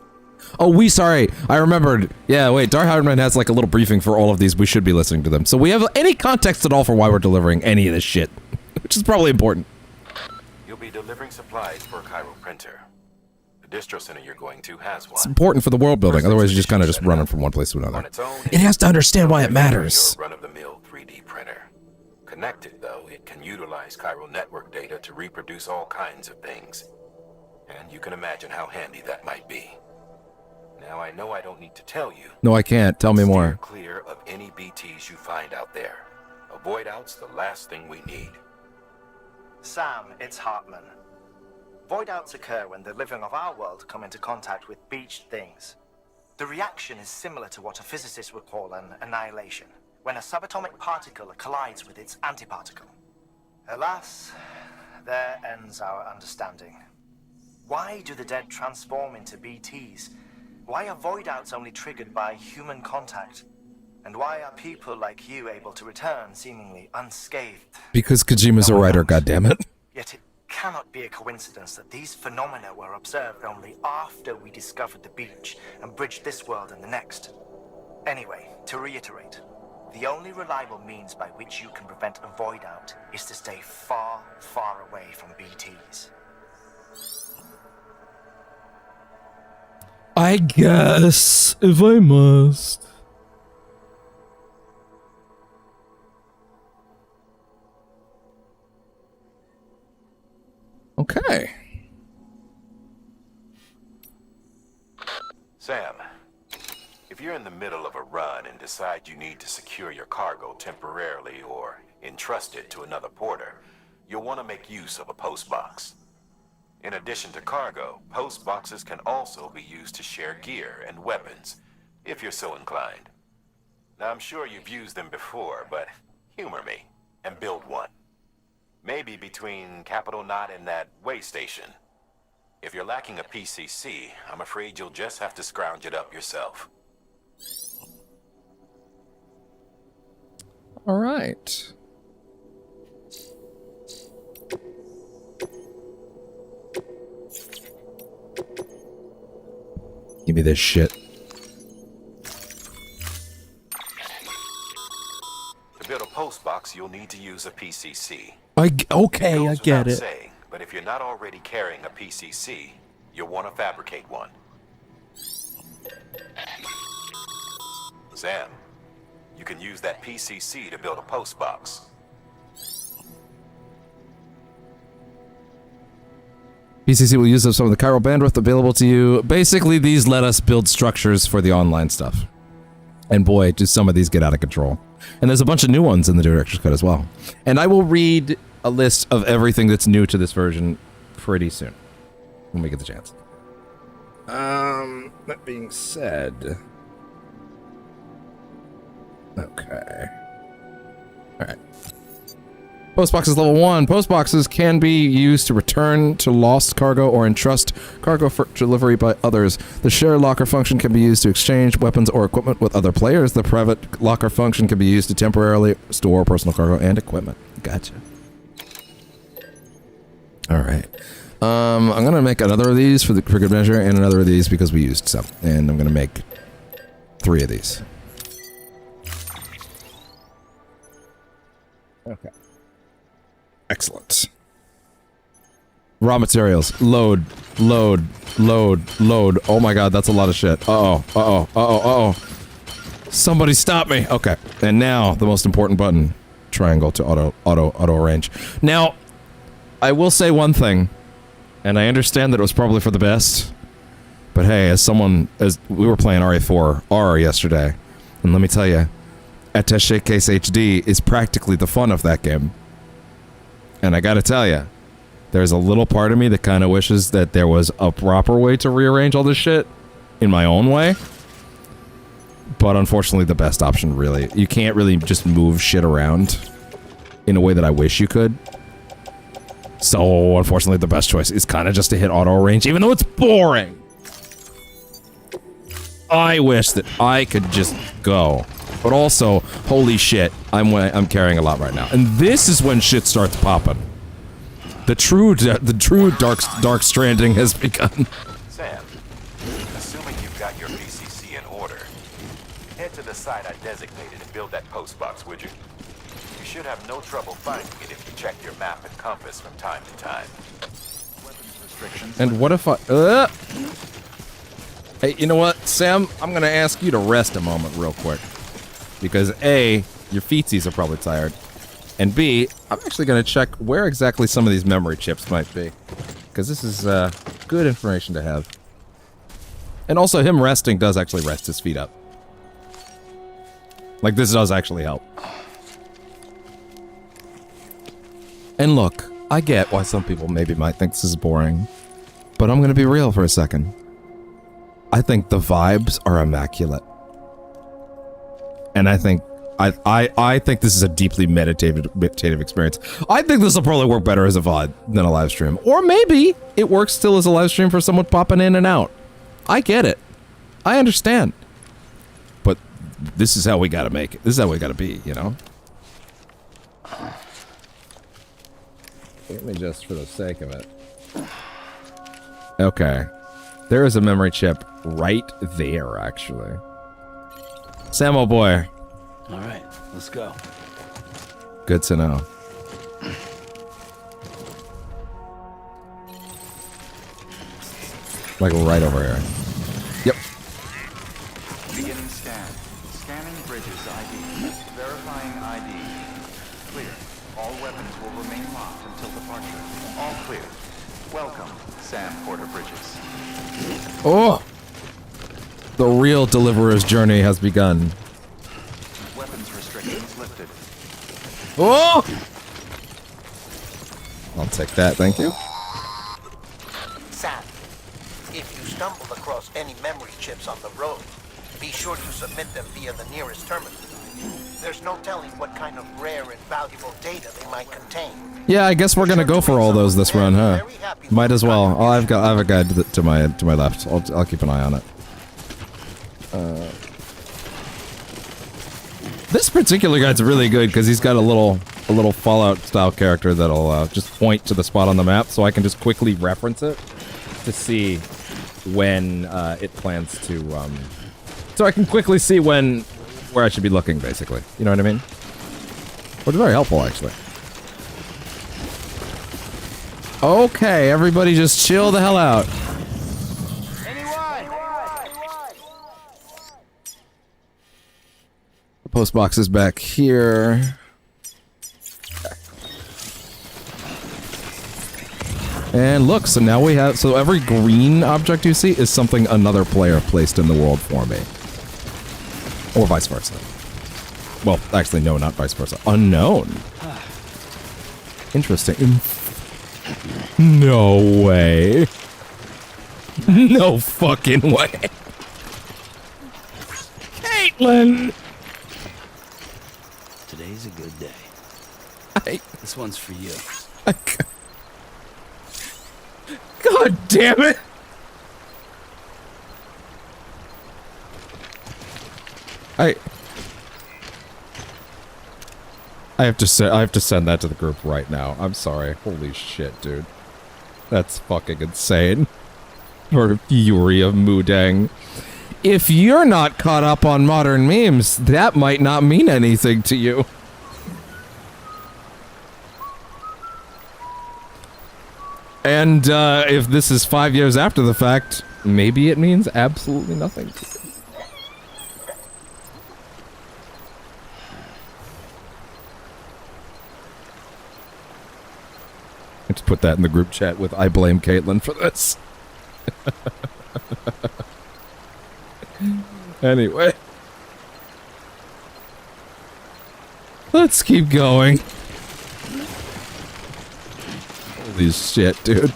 Oh, sorry. I remembered. Yeah, wait, Dar Hartman has like a little briefing for all of these. We should be listening to them. So we have any context at all for why we're delivering any of this shit. Which is probably important. You'll be delivering supplies for a Cairo printer. The distro center you're going to has one. It's important for the world building, otherwise you're just kind of just running from one place to another. It has to understand why it matters. Run-of-the-mill 3D printer. Connected, though, it can utilize chiral network data to reproduce all kinds of things. And you can imagine how handy that might be. Now, I know I don't need to tell you. No, I can't. Tell me more. Steer clear of any BTs you find out there. Avoid out's the last thing we need. Sam, it's Hartman. Void outs occur when the living of our world come into contact with beached things. The reaction is similar to what a physicist would call an annihilation, when a subatomic particle collides with its antiparticle. Alas, there ends our understanding. Why do the dead transform into BTs? Why are void outs only triggered by human contact? And why are people like you able to return seemingly unscathed? Because Kojima's a writer, goddammit. Yet it cannot be a coincidence that these phenomena were observed only after we discovered the beach and bridged this world and the next. Anyway, to reiterate, the only reliable means by which you can prevent a void out is to stay far, far away from BTs. I guess, if I must. Okay. Sam, if you're in the middle of a run and decide you need to secure your cargo temporarily or entrust it to another porter, you'll want to make use of a post box. In addition to cargo, post boxes can also be used to share gear and weapons, if you're so inclined. Now, I'm sure you've used them before, but humor me and build one. Maybe between Capital Knot and that way station. If you're lacking a PCC, I'm afraid you'll just have to scrounge it up yourself. All right. Give me this shit. To build a post box, you'll need to use a PCC. Okay, I get it. Saying, but if you're not already carrying a PCC, you'll want to fabricate one. Sam, you can use that PCC to build a post box. PCC will use up some of the chiral bandwidth available to you. Basically, these let us build structures for the online stuff. And boy, do some of these get out of control. And there's a bunch of new ones in the director's cut as well. And I will read a list of everything that's new to this version pretty soon, when we get the chance. That being said... Okay. Alright. Postboxes level 1. Postboxes can be used to return to lost cargo or entrust cargo for delivery by others. The share locker function can be used to exchange weapons or equipment with other players. The private locker function can be used to temporarily store personal cargo and equipment. Gotcha. Alright. I'm gonna make another of these for good measure and another of these because we used some. And I'm gonna make 3 of these. Okay. Excellent. Raw materials. Load. Load. Load. Load. Oh my god, that's a lot of shit. Uh-oh. Uh-oh. Uh-oh. Uh-oh. Somebody stop me. Okay. And now, the most important button. Triangle to auto arrange. Now, I will say one thing, and I understand that it was probably for the best, but hey, as we were playing RA4R yesterday, and let me tell you, Attaché Case HD is practically the fun of that game. And I gotta tell you, there's a little part of me that kind of wishes that there was a proper way to rearrange all this shit in my own way. But unfortunately, the best option, really, you can't really just move shit around in a way that I wish you could. So, unfortunately, the best choice is kind of just to hit auto arrange, even though it's boring. I wish that I could just go. But also, holy shit, I'm carrying a lot right now. And this is when shit starts popping. The true dark stranding has begun. Sam, assuming you've got your PCC in order, head to the site I designated and build that post box, would you? You should have no trouble finding it if you check your map and compass from time to time. Weapons restrictions. And what if I... Hey, you know what, Sam? I'm gonna ask you to rest a moment real quick. Because A, your feetsies are probably tired. And B, I'm actually gonna check where exactly some of these memory chips might be. Because this is good information to have. And also, him resting does actually rest his feet up. Like, this does actually help. And look, I get why some people maybe might think this is boring. But I'm gonna be real for a second. I think the vibes are immaculate. And I think I think this is a deeply meditative experience. I think this will probably work better as a VOD than a live stream. Or maybe it works still as a live stream for someone popping in and out. I get it. I understand. But this is how we gotta make it. This is how we gotta be, you know? Let me just for the sake of it. Okay. There is a memory chip right there, actually. Sam, oh boy. All right, let's go. Good to know. Like right over here. Yep. Beginning scan. Scanning Bridges ID. Verifying ID. Clear. All weapons will remain locked until departure. All clear. Welcome, Sam Porter Bridges. Oh! The real deliverer's journey has begun. Weapons restrictions lifted. Oh! I'll take that, thank you. Sam, if you stumble across any memory chips on the road, be sure to submit them via the nearest terminal. There's no telling what kind of rare and valuable data they might contain. Yeah, I guess we're gonna go for all those this run, huh? Might as well. Oh, I have a guide to my left. I'll keep an eye on it. This particular guy's really good because he's got a little Fallout style character that'll just point to the spot on the map, so I can just quickly reference it to see when it plans to. So I can quickly see where I should be looking, basically. You know what I mean? Which is very helpful, actually. Okay, everybody, just chill the hell out. Post box is back here. And look, so now we have, so every green object you see is something another player placed in the world for me. Or vice versa. Well, actually, no, not vice versa. Unknown. Interesting. No way. No fucking way. Caitlin! Today's a good day. This one's for you. God damn it! I have to send that to the group right now. I'm sorry. Holy shit, dude. That's fucking insane. Or Fury of Mudang. If you're not caught up on modern memes, that might not mean anything to you. And if this is 5 years after the fact, maybe it means absolutely nothing to you. Let's put that in the group chat with I blame Caitlin for this. Anyway. Let's keep going. Holy shit, dude.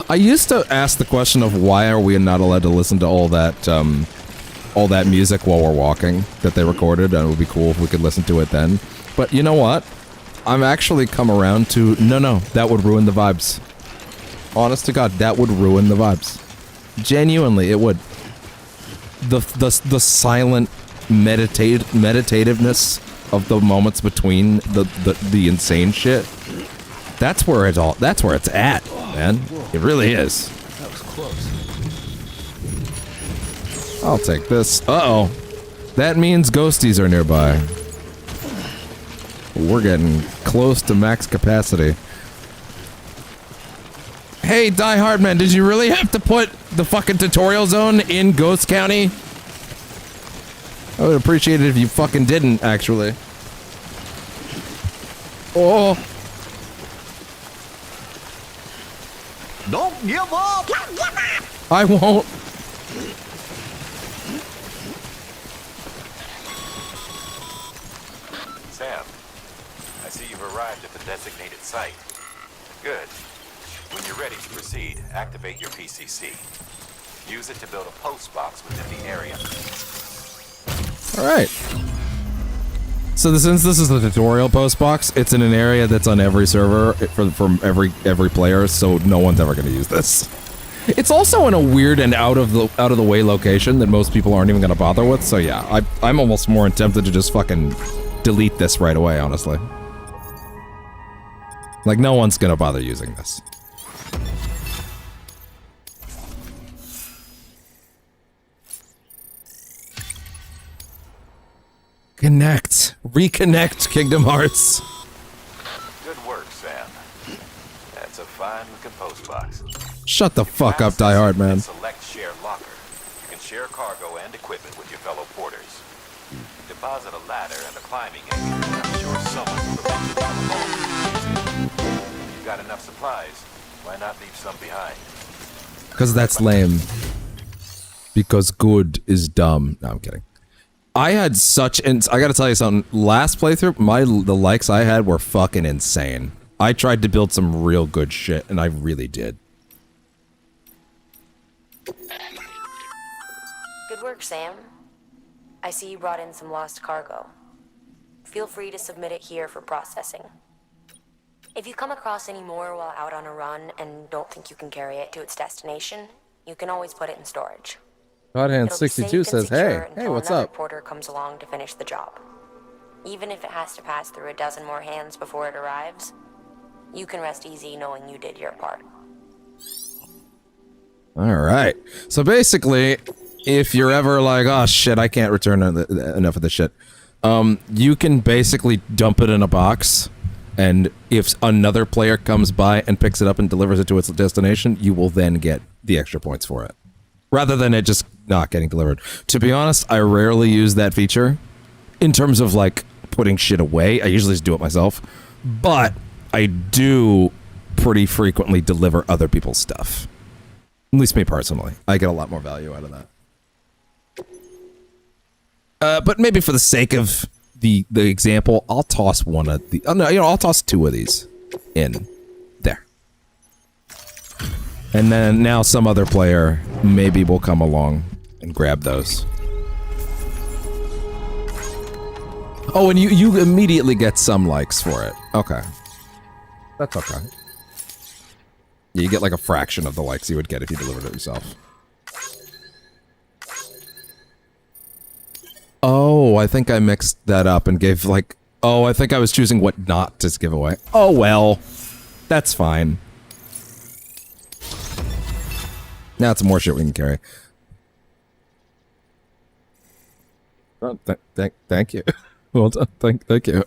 I used to ask the question of why are we not allowed to listen to all that music while we're walking that they recorded, and it would be cool if we could listen to it then. But you know what? I'm actually come around to, no, that would ruin the vibes. Honest to God, that would ruin the vibes. Genuinely, it would. The silent meditativeness of the moments between the insane shit. That's where it's at, man. It really is. That was close. I'll take this. Uh-oh. That means ghosties are nearby. We're getting close to max capacity. Hey, Die Hard Man, did you really have to put the fucking tutorial zone in Ghost County? I would appreciate it if you fucking didn't, actually. Oh. Don't give up! I won't. Sam, I see you've arrived at the designated site. Good. When you're ready to proceed, activate your PCC. Use it to build a post box within the area. Alright. So since this is the tutorial post box, it's in an area that's on every server from every player, so no one's ever going to use this. It's also in a weird and out of the way location that most people aren't even going to bother with, so yeah, I'm almost more tempted to just fucking delete this right away, honestly. Like, no one's going to bother using this. Connect. Reconnect, Kingdom Hearts. Good work, Sam. That's a fine-looking post box. Shut the fuck up, Die Hard Man. Select share locker. You can share cargo and equipment with your fellow porters. Deposit a ladder and a climbing aid. I'm sure someone will eventually come along. You've got enough supplies. Why not leave some behind? Because that's lame. Because good is dumb. No, I'm kidding. I had such, and I gotta tell you something, last playthrough, the likes I had were fucking insane. I tried to build some real good shit, and I really did. Good work, Sam. I see you brought in some lost cargo. Feel free to submit it here for processing. If you come across any more while out on a run and don't think you can carry it to its destination, you can always put it in storage. Godhand62 says, hey, what's another up? porter comes along to finish the job. Even if it has to pass through a dozen more hands before it arrives, you can rest easy knowing you did your part. Alright. So basically, if you're ever like, oh shit, I can't return enough of this shit, you can basically dump it in a box, and if another player comes by and picks it up and delivers it to its destination, you will then get the extra points for it. Rather than it just not getting delivered. To be honest, I rarely use that feature in terms of like putting shit away. I usually just do it myself. But I do pretty frequently deliver other people's stuff. At least me personally. I get a lot more value out of that. But maybe for the sake of the example, I'll toss one of the... Oh no, you know, I'll toss two of these in there. And then now some other player maybe will come along and grab those. Oh, and you immediately get some likes for it. Okay. That's okay. Yeah, you get like a fraction of the likes you would get if you delivered it yourself. Oh, I think I mixed that up and gave like... Oh, I think I was choosing what not to give away. Oh well. That's fine. Now it's more shit we can carry. Oh, thank you. Well done. Thank you.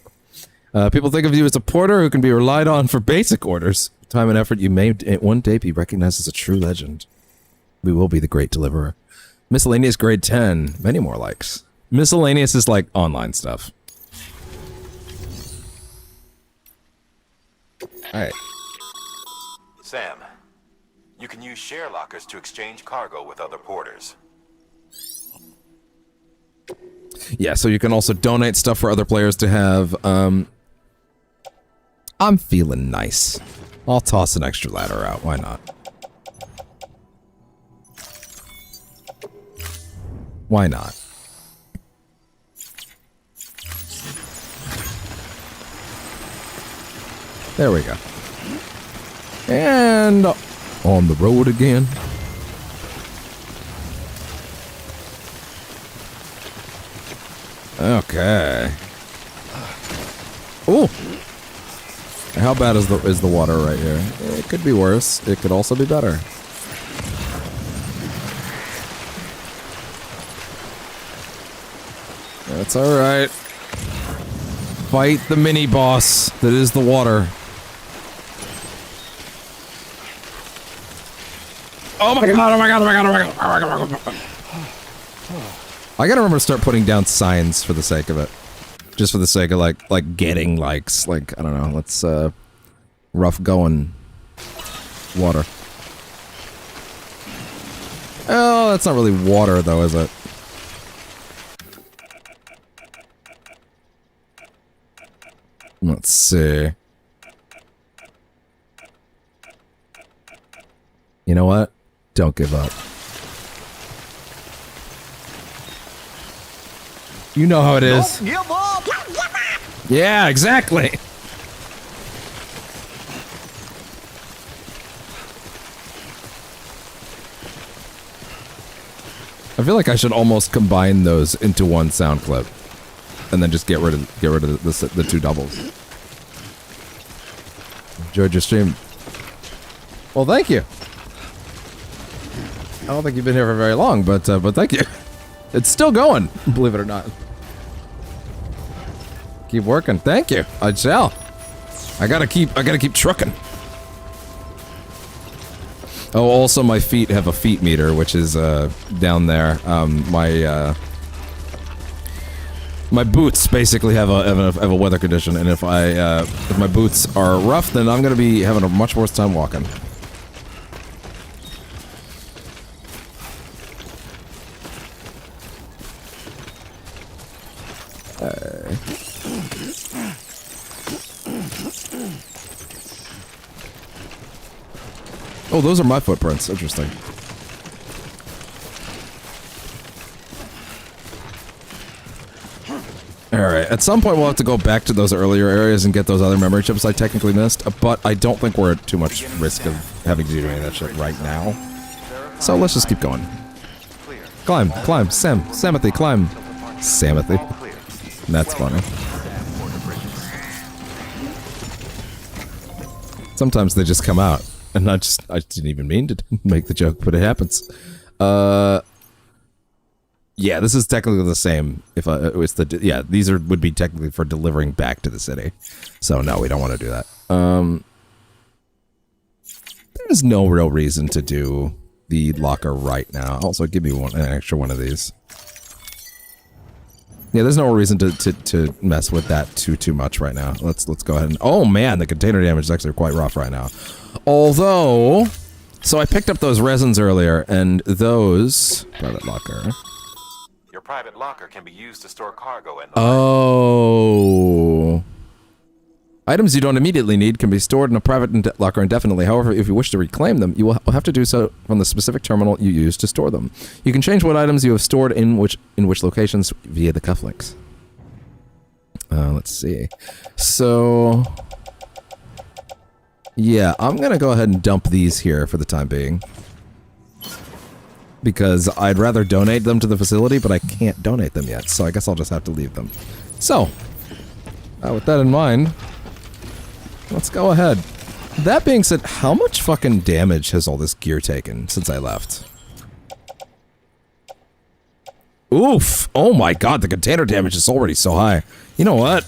People think of you as a porter who can be relied on for basic orders. Time and effort, you may one day be recognized as a true legend. We will be the great deliverer. Miscellaneous grade 10. Many more likes. Miscellaneous is like online stuff. Alright. Sam, you can use share lockers to exchange cargo with other porters. Yeah, so you can also donate stuff for other players to have. I'm feeling nice. I'll toss an extra ladder out. Why not? Why not? There we go. And on the road again. Okay. Oh. How bad is the water right here? It could be worse. It could also be better. That's all right. Fight the mini boss that is the water. Oh my god, oh my god, oh my god, oh my god, oh my god, oh my god. I gotta remember to start putting down signs for the sake of it. Just for the sake of like getting likes. Like, I don't know, let's rough going water. Oh, that's not really water though, is it? Let's see. You know what? Don't give up. You know how it is. Don't give up. Yeah, exactly. I feel like I should almost combine those into one sound clip, and then just get rid of the two doubles. Enjoyed your stream. Well, thank you. I don't think you've been here for very long, but thank you. It's still going, believe it or not. Keep working. Thank you. I shall. I gotta keep trucking. Oh, also my feet have a feet meter, which is down there. My boots basically have a weather condition, and if my boots are rough, then I'm gonna be having a much worse time walking. Oh, those are my footprints. Interesting. Alright, at some point we'll have to go back to those earlier areas and get those other memory chips I technically missed, but I don't think we're at too much risk of having to do any of that shit right now. So let's just keep going. Climb, climb, Samothy, climb. Samothy. That's funny. Sometimes they just come out, and I didn't even mean to make the joke, but it happens. Yeah, this is technically the same. If it's these would be technically for delivering back to the city. So no, we don't want to do that. There's no real reason to do the locker right now. Also, give me an extra one of these. Yeah, there's no reason to mess with that too much right now. Let's go ahead and oh man, the container damage is actually quite rough right now. Although, so I picked up those resins earlier, and those private locker. Your private locker can be used to store cargo and oh. Items you don't immediately need can be stored in a private locker indefinitely. However, if you wish to reclaim them, you will have to do so from the specific terminal you use to store them. You can change what items you have stored in which locations via the cufflinks. Let's see. So, yeah, I'm gonna go ahead and dump these here for the time being. Because I'd rather donate them to the facility, but I can't donate them yet, so I guess I'll just have to leave them. So, with that in mind, let's go ahead. That being said, how much fucking damage has all this gear taken since I left? Oof! Oh my god, the container damage is already so high. You know what?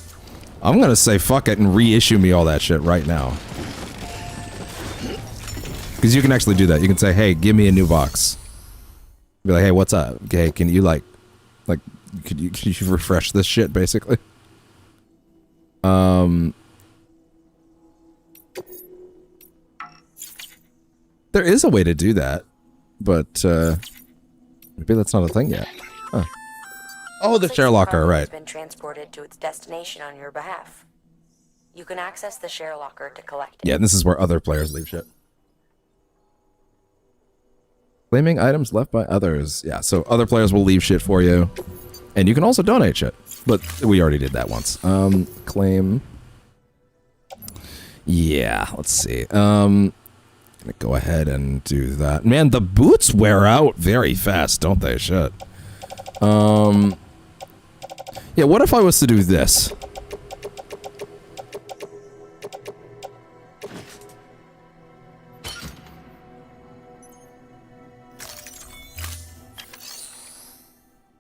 I'm gonna say fuck it and reissue me all that shit right now. Because you can actually do that. You can say, hey, give me a new box. Be like, hey, what's up? Okay, can you like, could you refresh this shit, basically? There is a way to do that, but maybe that's not a thing yet. Huh. Oh, the share locker, right? Has been transported to its destination on your behalf. You can access the share locker to collect it. Yeah, and this is where other players leave shit. Claiming items left by others. Yeah, so other players will leave shit for you. And you can also donate shit. But we already did that once. Claim. Yeah, let's see. Gonna go ahead and do that. Man, the boots wear out very fast, don't they? Shit. Yeah, what if I was to do this?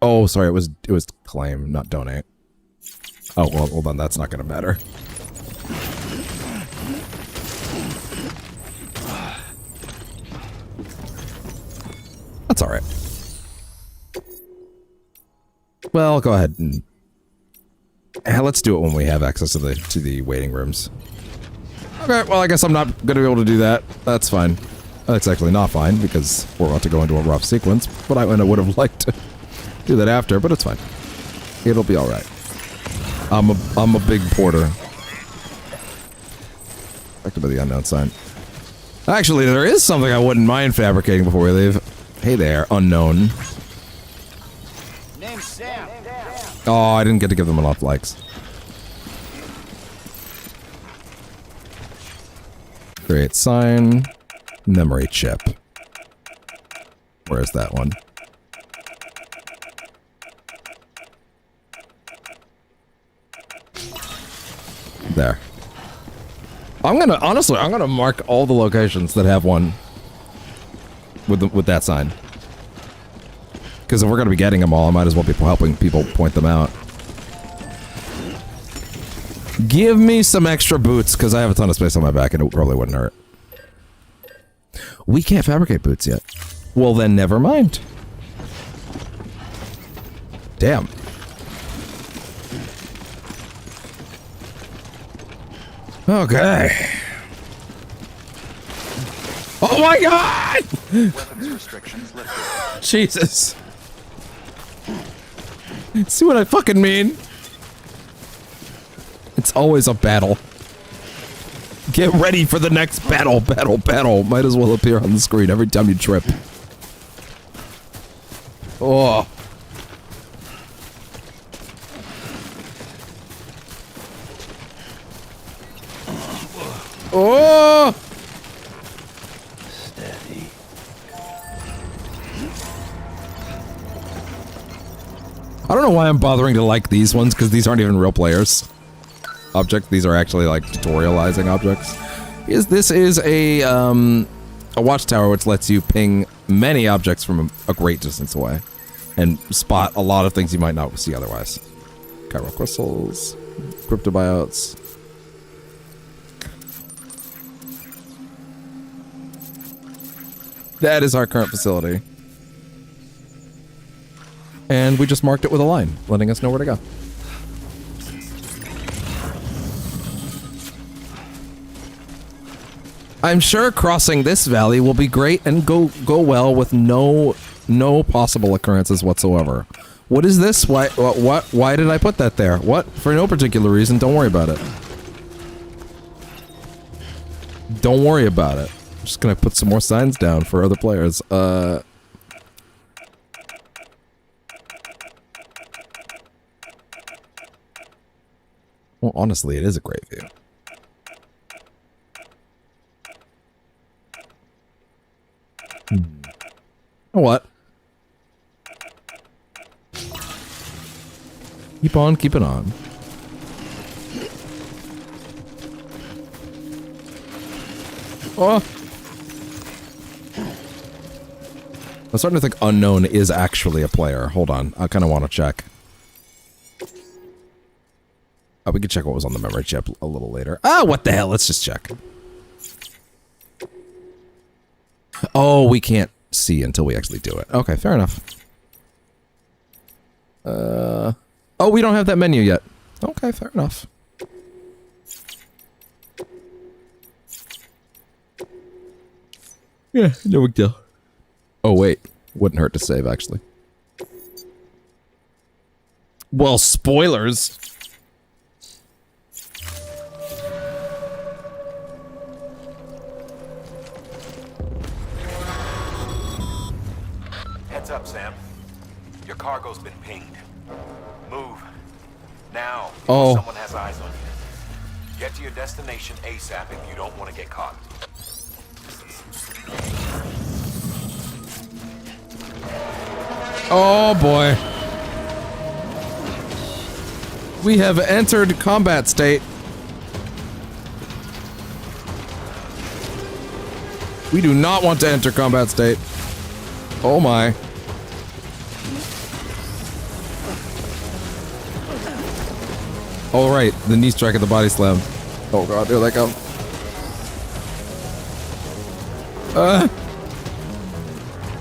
Oh, sorry, it was claim, not donate. Oh, well then that's not gonna matter. That's alright. Well, go ahead and let's do it when we have access to the waiting rooms. Okay, well I guess I'm not gonna be able to do that. That's fine. That's actually not fine because we're about to go into a rough sequence, but I would have liked to do that after, but it's fine. It'll be alright. I'm a big porter. Affected by the unknown sign. Actually, there is something I wouldn't mind fabricating before we leave. Hey there, unknown. Name's Sam. Oh, I didn't get to give them enough likes. Create sign. Memory chip. Where's that one? There. I'm gonna mark all the locations that have one with that sign. Because if we're gonna be getting them all, I might as well be helping people point them out. Give me some extra boots, because I have a ton of space on my back and it probably wouldn't hurt. We can't fabricate boots yet. Well then, never mind. Damn. Okay. Oh my god! Weapons restrictions lifted. Jesus. See what I fucking mean? It's always a battle. Get ready for the next battle, battle. Might as well appear on the screen every time you trip. Oh. Oh! Steady. I don't know why I'm bothering to like these ones, because these aren't even real players. These are actually like tutorializing objects. This is a watchtower which lets you ping many objects from a great distance away and spot a lot of things you might not see otherwise. Chiral crystals, cryptobiotes. That is our current facility. And we just marked it with a line, letting us know where to go. I'm sure crossing this valley will be great and go well with no possible occurrences whatsoever. What is this? Why did I put that there? What? For no particular reason, don't worry about it. Don't worry about it. I'm just gonna put some more signs down for other players. Well, honestly, it is a great view. What? Keep on keeping on. Oh! I'm starting to think Unknown is actually a player. Hold on, I kind of want to check. Oh, we can check what was on the memory chip a little later. Ah, what the hell? Let's just check. Oh, we can't see until we actually do it. Okay, fair enough. Oh, we don't have that menu yet. Okay, fair enough. Yeah, no big deal. Oh, wait. Wouldn't hurt to save, actually. Well, spoilers. Heads up, Sam. Your cargo's been pinged. Move. Now. Oh. Someone has eyes on you. Get to your destination ASAP if you don't want to get caught. Oh, boy. We have entered combat state. We do not want to enter combat state. Oh my. All right, the knee strike at the body slam. Oh god, here they come.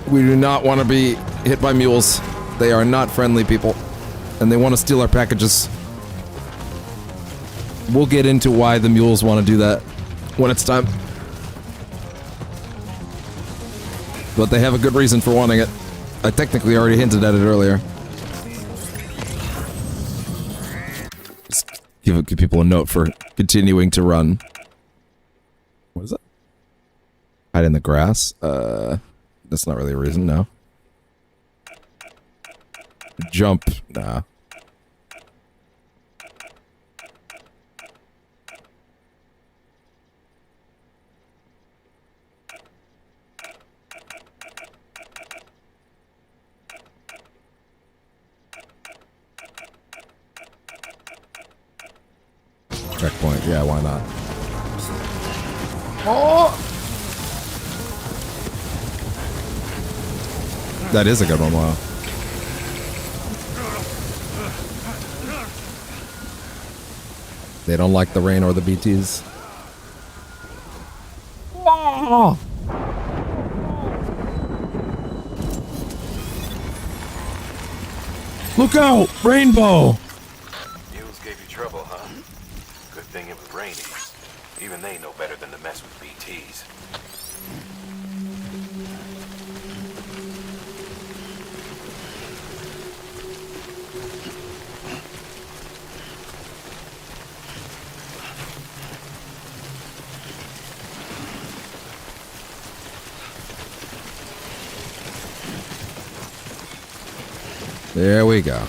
We do not want to be hit by mules. They are not friendly people. And they want to steal our packages. We'll get into why the mules want to do that when it's time. But they have a good reason for wanting it. I technically already hinted at it earlier. Just give people a note for continuing to run. What is it? Hide in the grass? That's not really a reason, no. Jump? Nah. Checkpoint, yeah, why not? Oh! That is a good one, wow. They don't like the rain or the BTs. Oh! Look out! Rainbow! Mules gave you trouble, huh? Good thing it was raining. Even they know better than to mess with BTs. There we go.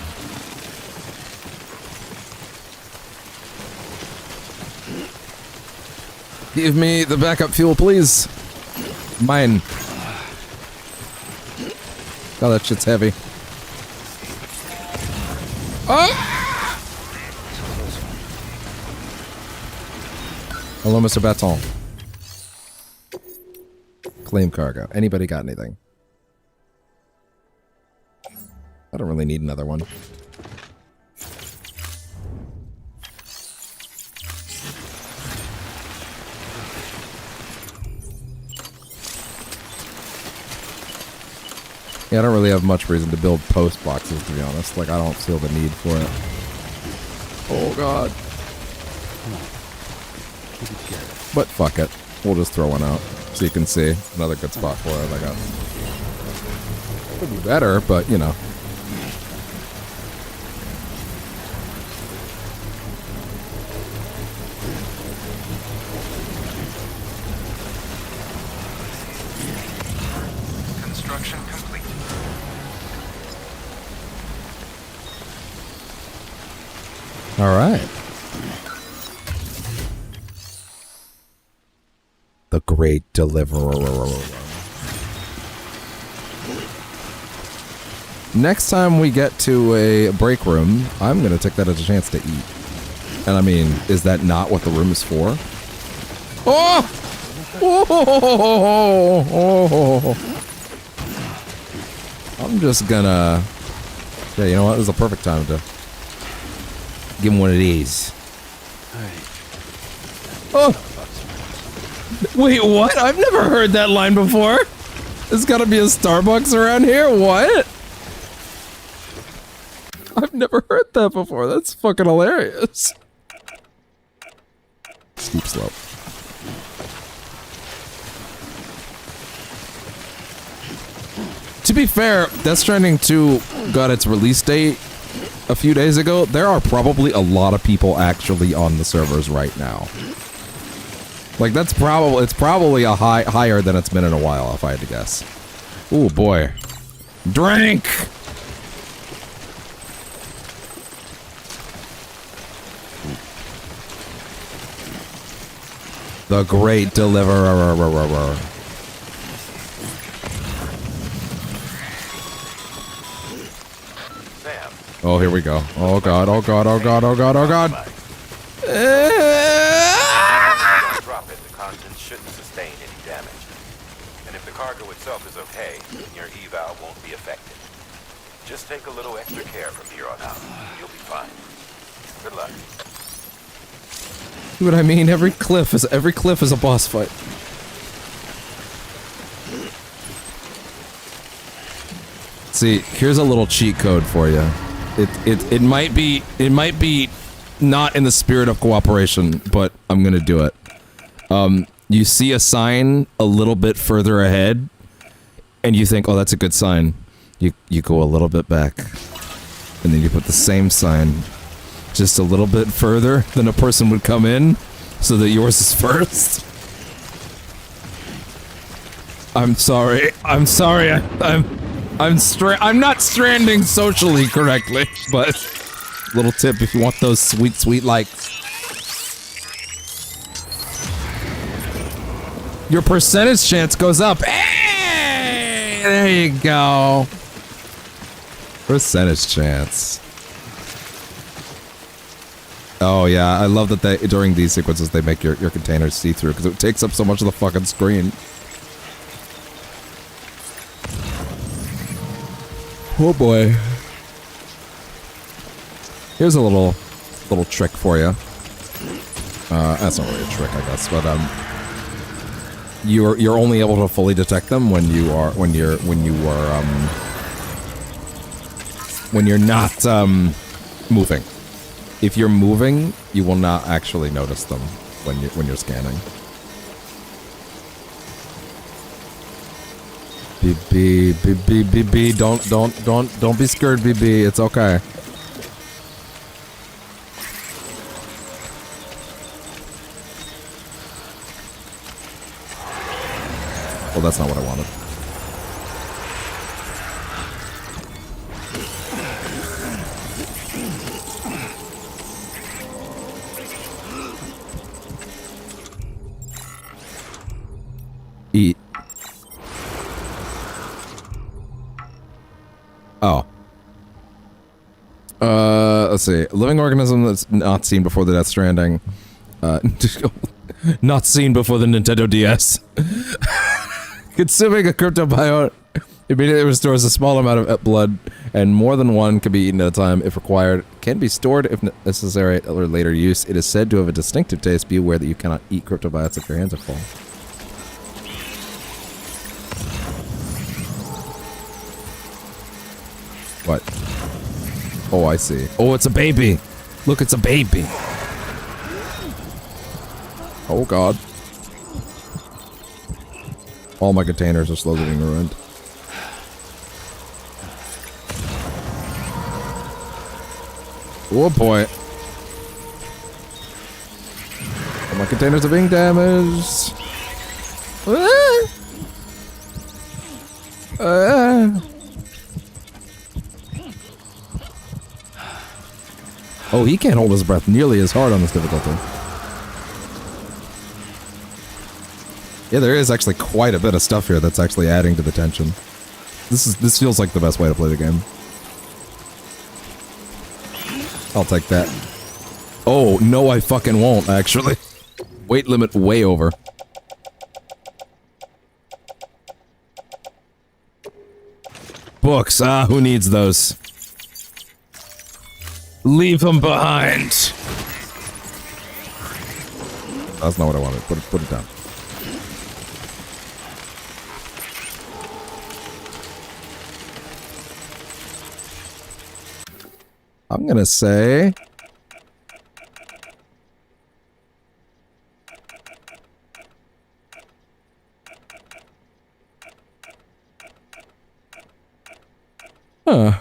Give me the backup fuel, please. Mine. Oh, that shit's heavy. Ah! Hello, Mr. Baton. Claim cargo. Anybody got anything? I don't really need another one. Yeah, I don't really have much reason to build post boxes, to be honest. Like, I don't feel the need for it. Oh, God. But fuck it. We'll just throw one out so you can see. Another good spot for it, I guess. Could be better, but, you know. Construction complete. All right. The Great Deliverer. Next time we get to a break room, I'm going to take that as a chance to eat. And I mean, is that not what the room is for? Oh! Oh! I'm just gonna... Yeah, you know what? This is a perfect time to give him one of these. Oh! Wait, what? I've never heard that line before! There's gotta be a Starbucks around here? What? I've never heard that before. That's fucking hilarious. Steep slope. To be fair, Death Stranding 2 got its release date a few days ago. There are probably a lot of people actually on the servers right now. Like, it's probably a higher than it's been in a while, if I had to guess. Ooh, boy. Drink! The Great Deliverer. Oh, here we go. Oh god, oh god, oh god, oh god, oh god. Drop it, the contents shouldn't sustain any damage. And if the cargo itself is okay, then your eval won't be affected. Just take a little extra care from here on out. You'll be fine. Good luck. See what I mean? Every cliff is a boss fight. See, here's a little cheat code for you. It might be not in the spirit of cooperation, but I'm gonna do it. You see a sign a little bit further ahead, and you think, oh, that's a good sign. You go a little bit back, and then you put the same sign just a little bit further than a person would come in, so that yours is first. I'm sorry. I'm not stranding socially correctly, but little tip if you want those sweet likes. Your percentage chance goes up. Hey, there you go. Percentage chance. Oh yeah, I love that during these sequences they make your containers see-through because it takes up so much of the fucking screen. Oh boy. Here's a little trick for you. That's not really a trick, I guess, but you're only able to fully detect them when you're not moving. If you're moving, you will not actually notice them when you're scanning. BB, don't be scared, BB. It's okay. Well, that's not what I wanted. Eat. Oh. Let's see. Living organism that's not seen before the Death Stranding. Not seen before the Nintendo DS. Consuming a cryptobiote immediately restores a small amount of blood, and more than one can be eaten at a time if required. Can be stored if necessary or later use. It is said to have a distinctive taste. Be aware that you cannot eat cryptobiotes if your hands are full. What? Oh, I see. Oh, it's a baby. Look, it's a baby. Oh, God. All my containers are slowly being ruined. Oh, boy. All my containers are being damaged. Oh, he can't hold his breath nearly as hard on this difficulty. Yeah, there is actually quite a bit of stuff here that's actually adding to the tension. This feels like the best way to play the game. I'll take that. Oh, no I fucking won't, actually. Weight limit way over. Books, who needs those? Leave them behind. That's not what I wanted. Put it down. I'm gonna say... Huh.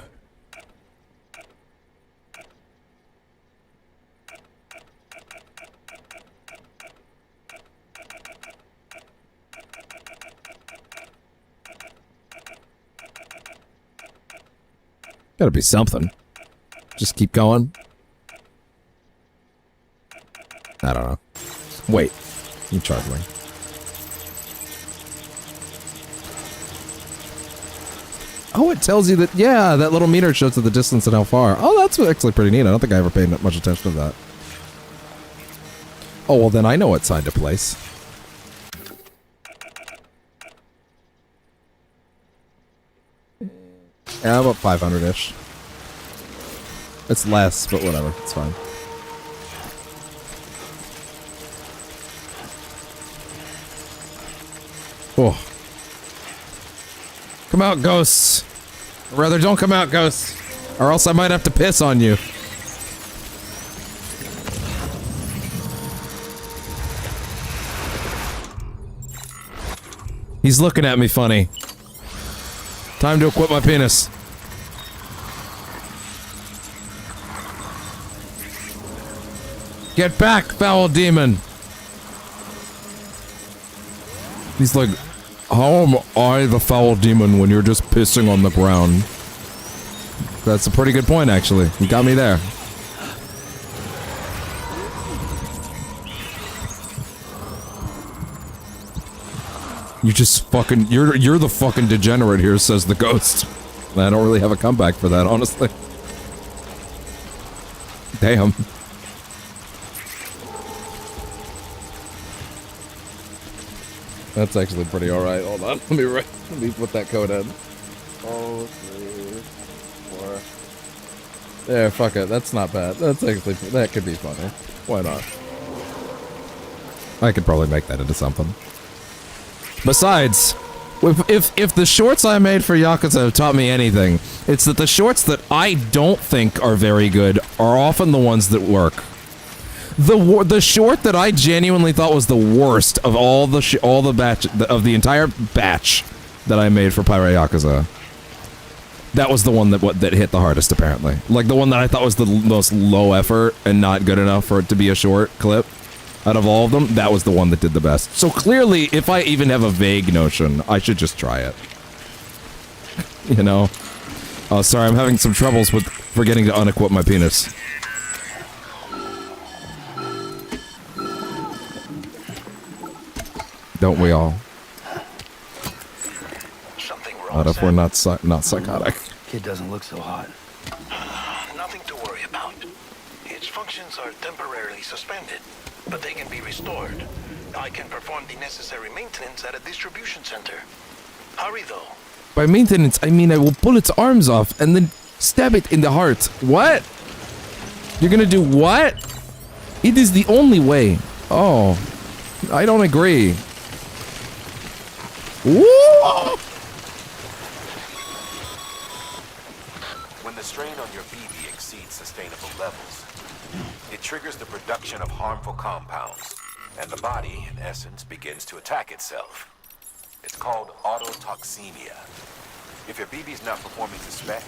Gotta be something. Just keep going. I don't know. Wait. You charge me. Oh, it tells you that, yeah, that little meter shows you the distance and how far. Oh, that's actually pretty neat. I don't think I ever paid much attention to that. Oh, well then I know what sign to place. Yeah, about 500-ish. It's less, but whatever. It's fine. Oh. Come out, ghosts. Or rather, don't come out, ghosts. Or else I might have to piss on you. He's looking at me funny. Time to equip my penis. Get back, foul demon! He's like, how am I the foul demon when you're just pissing on the ground? That's a pretty good point, actually. You got me there. You just fucking, you're the fucking degenerate here, says the ghost. I don't really have a comeback for that, honestly. Damn. That's actually pretty alright. Hold on. Let me put that code in. 0, 3, 4. There, fuck it. That's not bad. That's actually, that could be funny. Why not? I could probably make that into something. Besides, if the shorts I made for Yakuza have taught me anything, it's that the shorts that I don't think are very good are often the ones that work. The short that I genuinely thought was the worst of all the batch of the entire batch that I made for Pirate Yakuza, that was the one that hit the hardest, apparently. Like the one that I thought was the most low effort and not good enough for it to be a short clip. Out of all of them, that was the one that did the best. So clearly, if I even have a vague notion, I should just try it. You know? Oh, sorry, I'm having some troubles with forgetting to unequip my penis. Don't we all? Not if we're not psychotic. Kid doesn't look so hot. Nothing to worry about. Its functions are temporarily suspended, but they can be restored. I can perform the necessary maintenance at a distribution center. Hurry, though. By maintenance, I mean I will pull its arms off and then stab it in the heart. What? You're gonna do what? It is the only way. Oh. I don't agree. Woo! When the strain on your BB exceeds sustainable levels, it triggers the production of harmful compounds, and the body, in essence, begins to attack itself. It's called autotoxemia. If your BB's not performing to spec,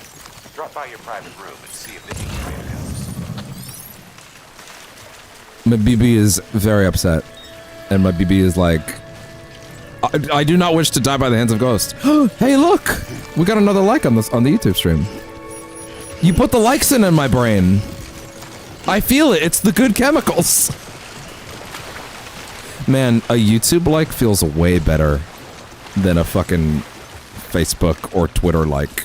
drop by your private room and see if the incubator helps. My BB is very upset, and my BB is like, I do not wish to die by the hands of ghosts. Hey, look! We got another like on the YouTube stream. You put the likes in my brain. I feel it. It's the good chemicals. Man, a YouTube like feels way better than a fucking Facebook or Twitter like.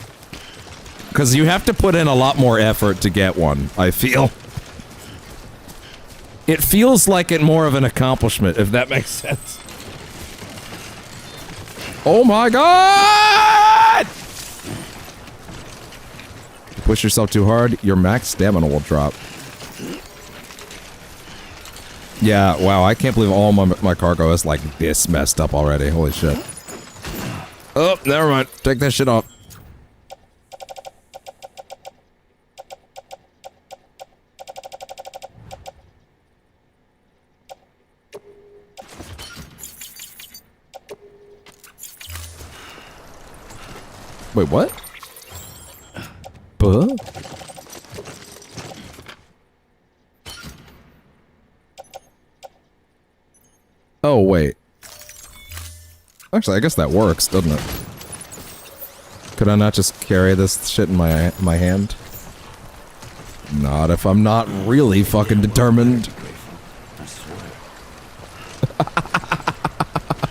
Because you have to put in a lot more effort to get one, I feel. It feels like it more of an accomplishment, if that makes sense. Oh my god! You push yourself too hard, your max stamina will drop. Yeah, wow, I can't believe all my cargo is like this messed up already. Holy shit. Oh, never mind. Take that shit off. Wait, what? Buh? Oh, wait. Actually, I guess that works, doesn't it? Could I not just carry this shit in my hand? Not if I'm not really fucking determined.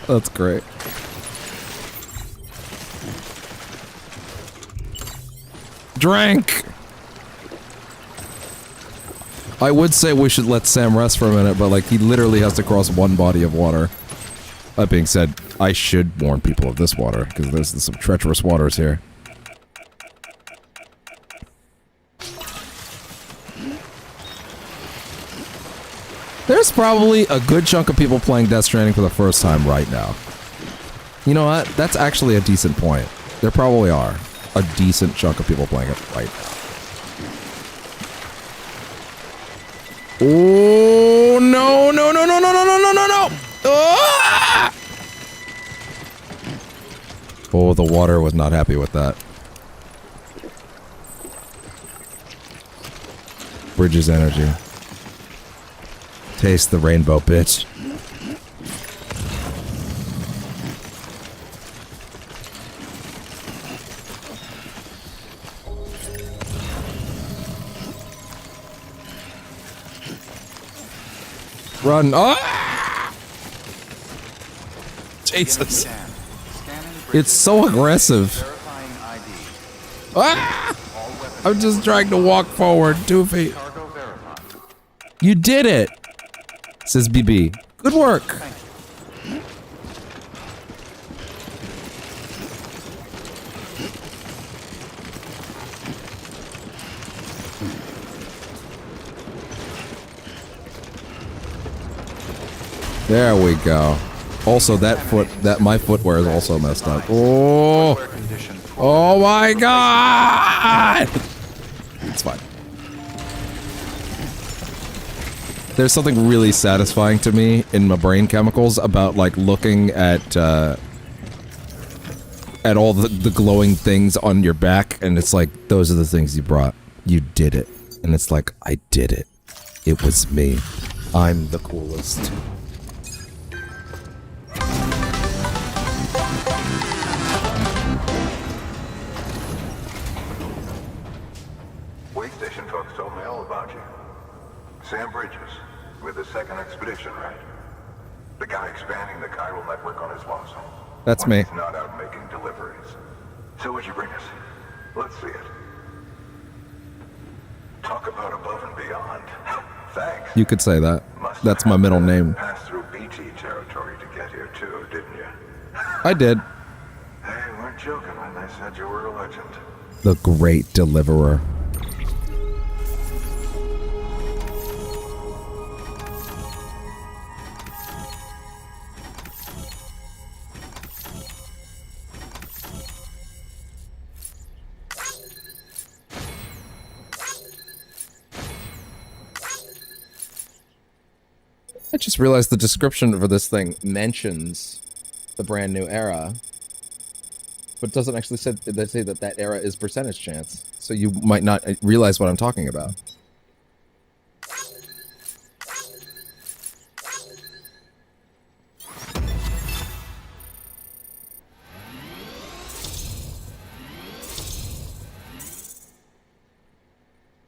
That's great. Drink! I would say we should let Sam rest for a minute, but like he literally has to cross one body of water. That being said, I should warn people of this water, because there's some treacherous waters here. There's probably a good chunk of people playing Death Stranding for the first time right now. You know what? That's actually a decent point. There probably are a decent chunk of people playing it right now. Oh, no, no, no, no, no, no, no, no, no, no! Ah! Oh, the water was not happy with that. Bridges energy. Taste the rainbow, bitch. Run. Ah! Jesus. It's so aggressive. Ah! I'm just trying to walk forward 2 feet. You did it, says BB. Good work. There we go. Also, my footwear is also messed up. Oh, oh my God! It's fine. There's something really satisfying to me in my brain chemicals about like looking at all the glowing things on your back, and it's like, those are the things you brought. You did it. And it's like, I did it. It was me. I'm the coolest. Way station folks told me all about you. Sam Bridges, with the second expedition, right? The guy expanding the chiral network on his lonesome. That's me. He's not out making deliveries. So what'd you bring us? Let's see it. Talk about above and beyond. Thanks. You could say that. That's my middle name. Passed through BT territory to get here too, didn't you? I did. Hey, weren't joking when they said you were a legend. The Great Deliverer. I just realized the description for this thing mentions the brand new era, but doesn't actually say that era is percentage chance. So you might not realize what I'm talking about.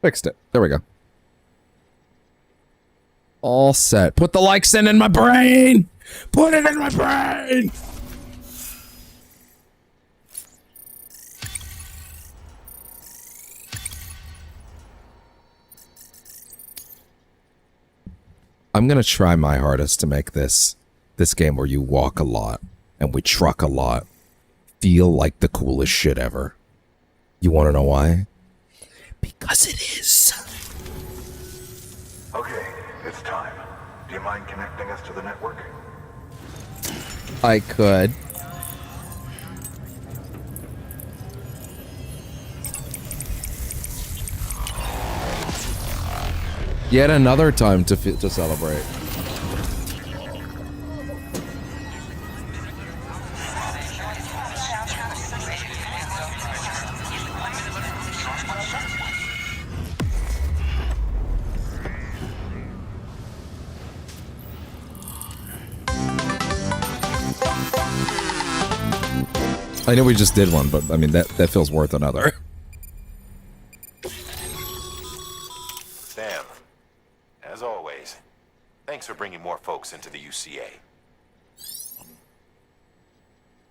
Fixed it. There we go. All set. Put the likes in my brain! Put it in my brain! I'm gonna try my hardest to make this game where you walk a lot and we truck a lot feel like the coolest shit ever. You wanna know why? Because it is. Okay, it's time. Do you mind connecting us to the network? I could. Yet another time to celebrate. I know we just did one, but I mean that feels worth another. Sam, as always, thanks for bringing more folks into the UCA.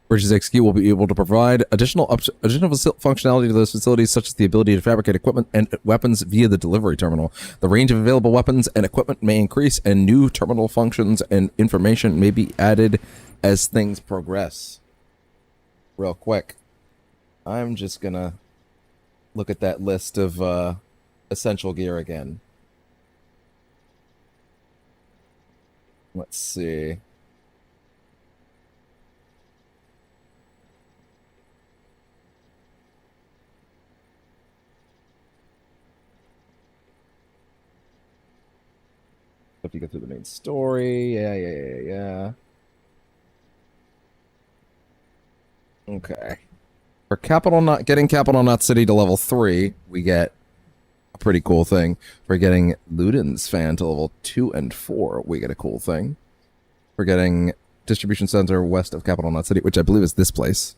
Bridges XQ will be able to provide additional functionality to those facilities, such as the ability to fabricate equipment and weapons via the delivery terminal. The range of available weapons and equipment may increase, and new terminal functions and information may be added as things progress. Real quick, I'm just gonna look at that list of essential gear again. Let's see. Have to go through the main story. Yeah. Okay. For getting Capital Knot City to level 3, we get a pretty cool thing. For getting Luden's fan to level 2 and 4, we get a cool thing. For getting Distribution Center west of Capital Knot City, which I believe is this place,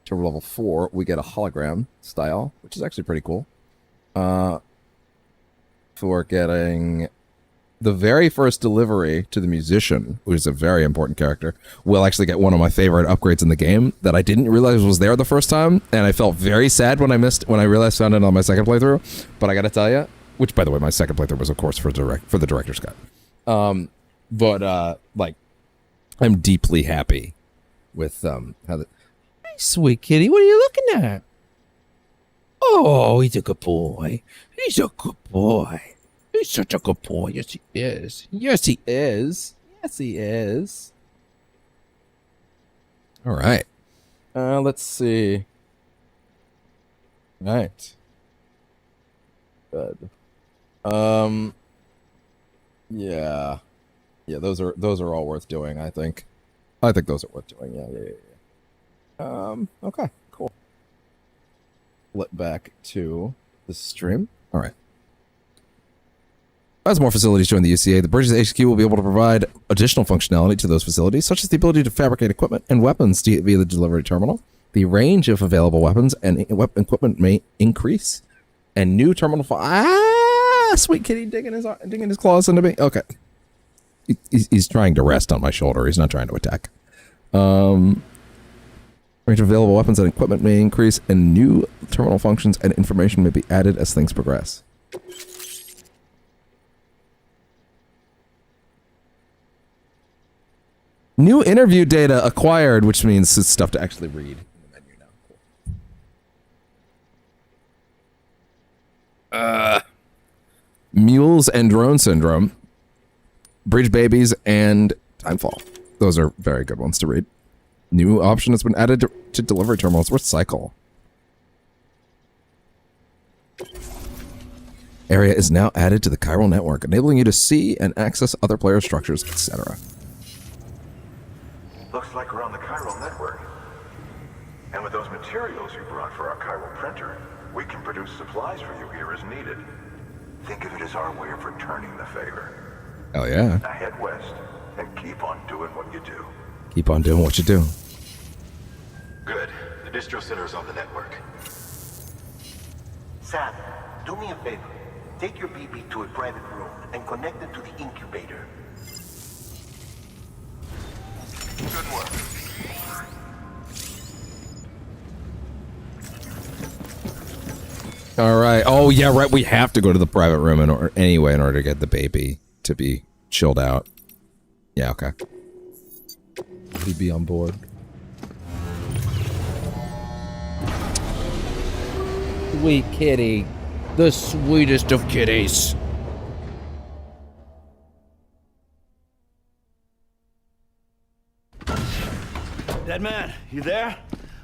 to level 4, we get a hologram style, which is actually pretty cool. For getting the very first delivery to the musician, who is a very important character, will actually get one of my favorite upgrades in the game that I didn't realize was there the first time, and I felt very sad when I found it on my second playthrough. But I gotta tell you, which by the way, my second playthrough was of course for the director's cut. Like, I'm deeply happy with how the hey, sweet kitty, what are you looking at? Oh, he's a good boy. He's a good boy. He's such a good boy. Yes, he is. Yes, he is. Yes, he is. All right. Let's see. All right. Good. Yeah. Yeah, those are all worth doing, I think. I think those are worth doing. Yeah. Okay, cool. Flip back to the stream. All right. As more facilities join the UCA, the Bridges HQ will be able to provide additional functionality to those facilities, such as the ability to fabricate equipment and weapons via the delivery terminal. The range of available weapons and equipment may increase, and new terminal. Sweet kitty digging his claws into me. Okay, he's trying to rest on my shoulder. He's not trying to attack. Range of available weapons and equipment may increase, and new terminal functions and information may be added as things progress. New interview data acquired, which means it's stuff to actually read in the menu now. Cool. Mules and Drone Syndrome, Bridge Babies, and Timefall. Those are very good ones to read. New option has been added to delivery terminals. Where's Cycle? Area is now added to the chiral network, enabling you to see and access other player structures, etc. Looks like we're on the chiral network. And with those materials you brought for our chiral printer, we can produce supplies for you here as needed. Think of it as our way of returning the favor. Hell yeah. Now head west and keep on doing what you do. Keep on doing what you do. Good. The distro center is on the network. Sam, do me a favor. Take your BB to a private room and connect it to the incubator. Good work. All right. Oh yeah, right. We have to go to the private room in order to get the baby to be chilled out. Yeah. Okay. He'd be on board. Sweet kitty, the sweetest of kitties. Dead man, you there?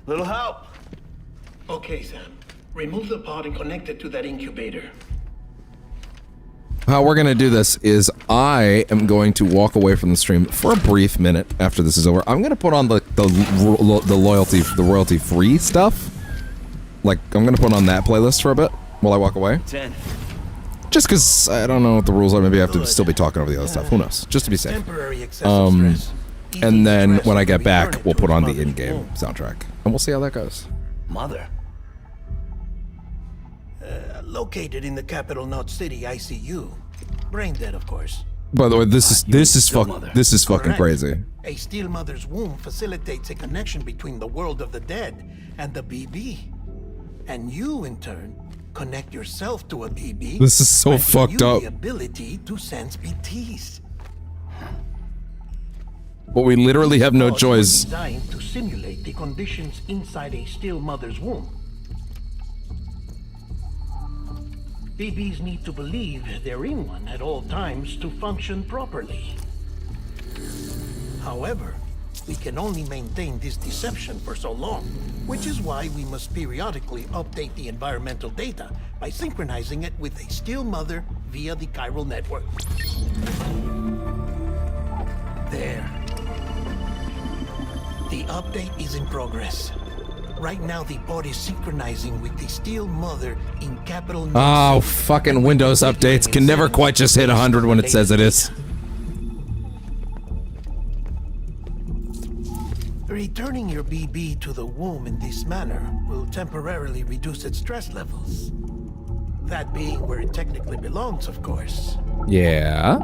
Little help? Okay, Sam. Remove the pod and connect it to that incubator. How we're gonna do this is I am going to walk away from the stream for a brief minute after this is over. I'm gonna put on the royalty-free stuff. Like, I'm gonna put on that playlist for a bit while I walk away. 10. Just because I don't know what the rules are. Maybe I have to still be talking over the other stuff. Who knows? Just to be safe. And then when I get back, we'll put on the in-game soundtrack, and we'll see how that goes. Mother? Located in the capital Knot City ICU. Brain dead, of course. By the way, this is fucking crazy. A Steel Mother's womb facilitates a connection between the world of the dead and the BB. And you, in turn, connect yourself to a BB. This is so fucked up. The ability to sense BTs. But we literally have no choice. Designed to simulate the conditions inside a Steel Mother's womb. BBs need to believe they're in one at all times to function properly. However, we can only maintain this deception for so long, which is why we must periodically update the environmental data by synchronizing it with a Steel Mother via the chiral network. There. The update is in progress. Right now, the pod is synchronizing with the Steel Mother in capital. Oh, fucking Windows updates can never quite just hit 100 when it says it is. Returning your BB to the womb in this manner will temporarily reduce its stress levels. That being where it technically belongs, of course. Yeah.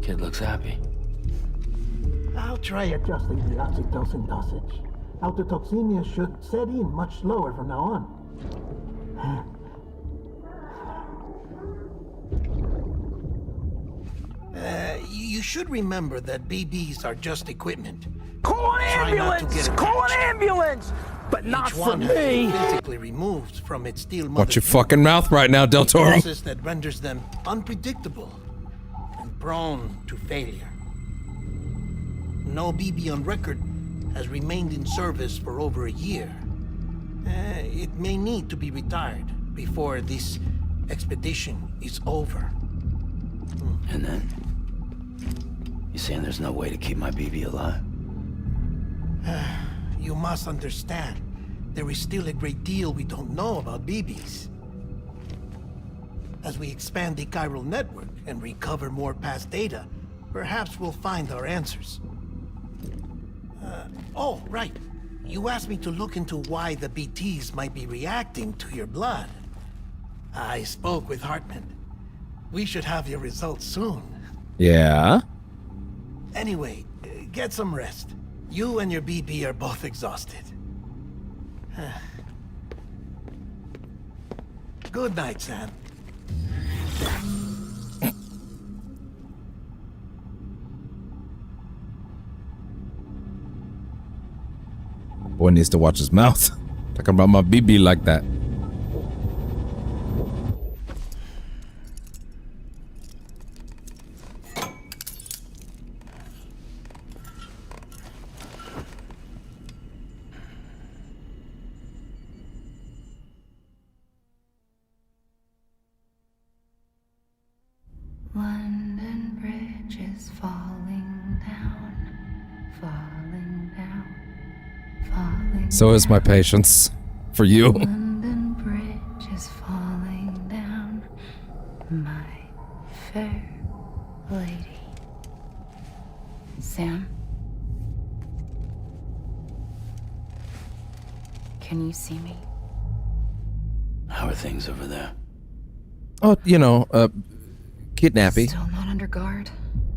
Kid looks happy. I'll try adjusting the oxytocin dosage. Autotoxemia should set in much slower from now on. You should remember that BBs are just equipment. Call an ambulance! Call an ambulance! But not for me! Physically removed from its Steel Mother's Watch your fucking mouth right now, Del Toro. process that renders them unpredictable and prone to failure. No BB on record has remained in service for over a year. It may need to be retired before this expedition is over. And then? You saying there's no way to keep my BB alive? You must understand, there is still a great deal we don't know about BBs. As we expand the chiral network and recover more past data, perhaps we'll find our answers. Oh, right. You asked me to look into why the BTs might be reacting to your blood. I spoke with Hartman. We should have your results soon. Yeah? Anyway, get some rest. You and your BB are both exhausted. Good night, Sam. Boy needs to watch his mouth. Talking about my BB like that. London Bridge is falling down, falling down, falling. So is my patience for you. London Bridge is falling down, my fair lady. Sam? Can you see me? How are things over there? Oh, you know, kidnappy. Still not under guard.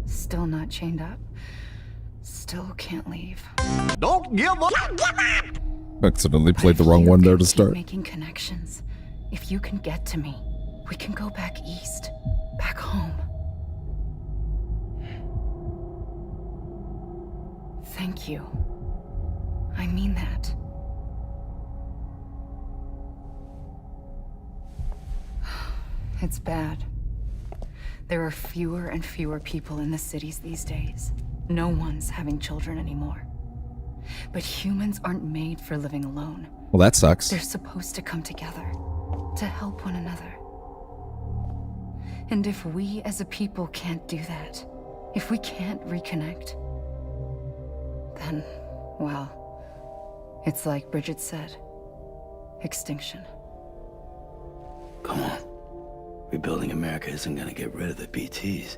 Still not chained up. Still can't leave. Don't give up! Accidentally played the wrong one there to start. Making connections. If you can get to me, we can go back east. Back home. Thank you. I mean that. It's bad. There are fewer and fewer people in the cities these days. No one's having children anymore. But humans aren't made for living alone. Well, that sucks. They're supposed to come together, to help one another. And if we as a people can't do that, if we can't reconnect, then, well, it's like Bridget said, extinction. Come on. Rebuilding America isn't gonna get rid of the BTs.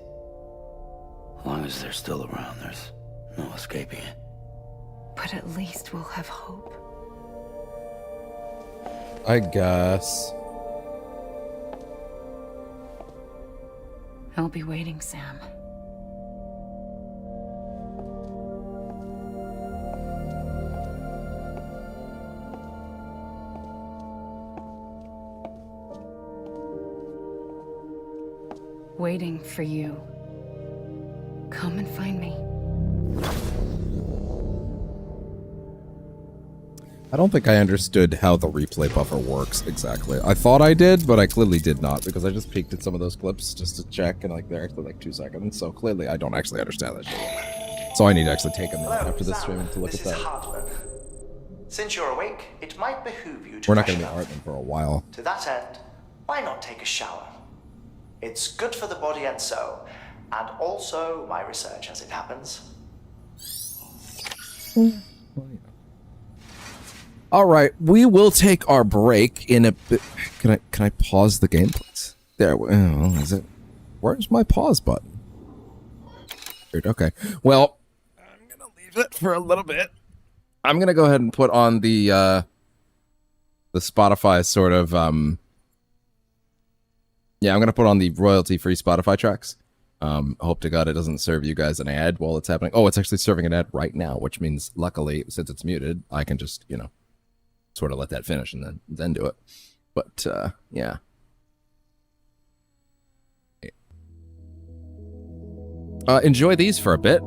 As long as they're still around, there's no escaping it. But at least we'll have hope. I guess. I'll be waiting, Sam. Waiting for you. Come and find me. I don't think I understood how the replay buffer works exactly. I thought I did, but I clearly did not, because I just peeked at some of those clips just to check, and like they're actually like 2 seconds, so clearly I don't actually understand that shit. So I need to actually take a minute after this stream to look at that. Hardman. Since you're awake, it might behoove you to We're not going to freshen be up. Artman for a while. To that end, why not take a shower? It's good for the body and soul, and also my research as it happens. All right, we will take our break in a bit. Can I pause the game, please? There. Oh, is it? Where's my pause button? Weird. Okay. Well, I'm gonna leave it for a little bit. I'm gonna go ahead and put on the Spotify sort of Yeah, I'm gonna put on the royalty-free Spotify tracks. Hope to God it doesn't serve you guys an ad while it's happening. Oh, it's actually serving an ad right now, which means luckily, since it's muted, I can just, you know, sort of let that finish and then do it. But yeah. Enjoy these for a bit.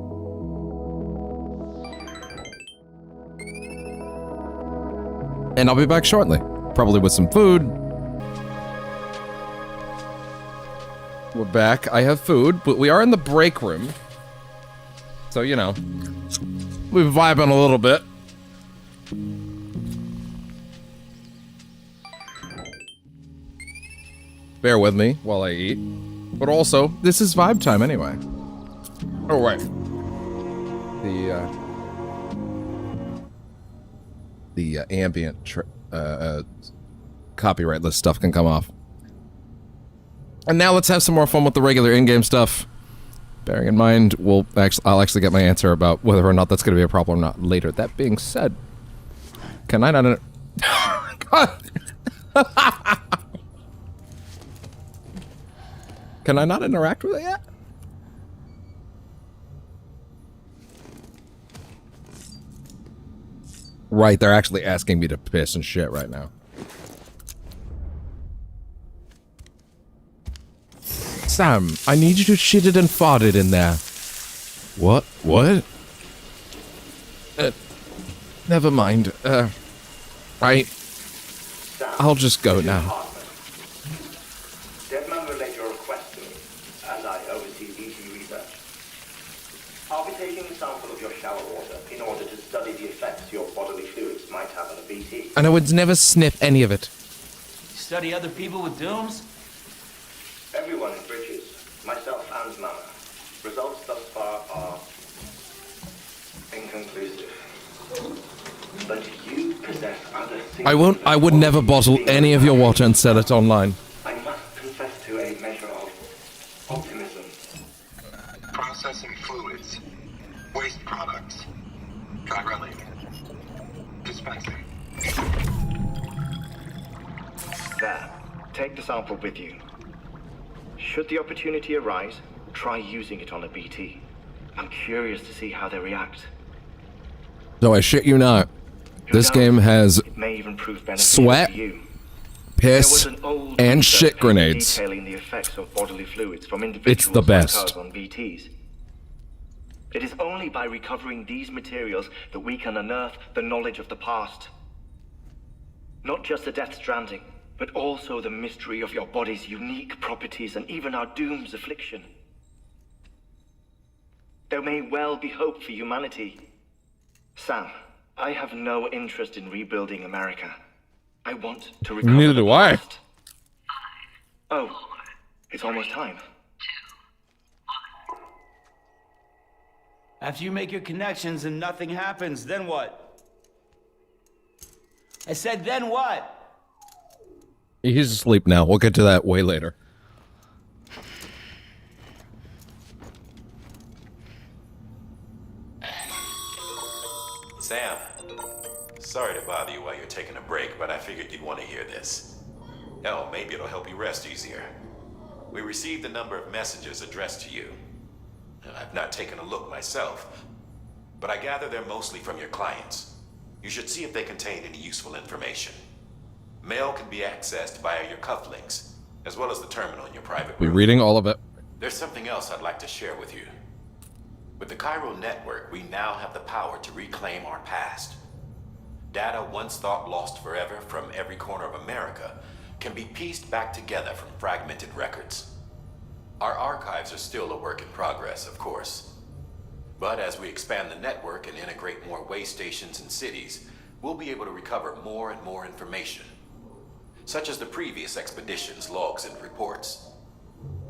And I'll be back shortly. Probably with some food. We're back. I have food, but we are in the break room. So, you know, we're vibing a little bit. Bear with me while I eat. But also, this is vibe time anyway. Oh, wait. The ambient copyright list stuff can come off. And now let's have some more fun with the regular in-game stuff. Bearing in mind, I'll actually get my answer about whether or not that's going to be a problem or not later. That being said, can I not... Can I not interact with it yet? Right, they're actually asking me to piss and shit right now. Sam, I need you to shit it and fart it in there. What? What? Never mind. I'll just go now. Deadman relayed your request to me, as I oversee BT research. I'll be taking a sample of your shower water in order to study the effects your bodily fluids might have on a BT. And I would never sniff any of it. Study other people with dooms? Everyone in Bridges, myself and Mama. Results thus far are inconclusive. But you possess other things. I would never bottle any of your water and sell it online. I must confess to a measure of optimism. Processing fluids. Waste products. Chirelli. Dispensing. There. Take the sample with you. Should the opportunity arise, try using it on a BT. I'm curious to see how they react. So I shit you not. This game has sweat, piss, and shit grenades. Detailing the effects of bodily fluids from It's the best. on BTs. It is only by recovering these materials that we can unearth the knowledge of the past. Not just the Death Stranding, but also the mystery of your body's unique properties and even our doom's affliction. there may well be hope for humanity. Sam, I have no interest in rebuilding America. I want to recover Neither the do I. past. Oh, it's almost time. After you make your connections and nothing happens, then what? I said, then what? He's asleep now. We'll get to that way later. Sam, sorry to bother you while you're taking a break, but I figured you'd want to hear this. Hell, maybe it'll help you rest easier. We received a number of messages addressed to you. I've not taken a look myself, but I gather they're mostly from your clients. You should see if they contain any useful information. Mail can be accessed via your cufflinks, as well as the terminal in your private We're room. reading all of it. There's something else I'd like to share with you. With the Cairo network, we now have the power to reclaim our past. Data once thought lost forever from every corner of America can be pieced back together from fragmented records. Our archives are still a work in progress, of course. But as we expand the network and integrate more way stations and cities, we'll be able to recover more and more information, such as the previous expedition's logs and reports.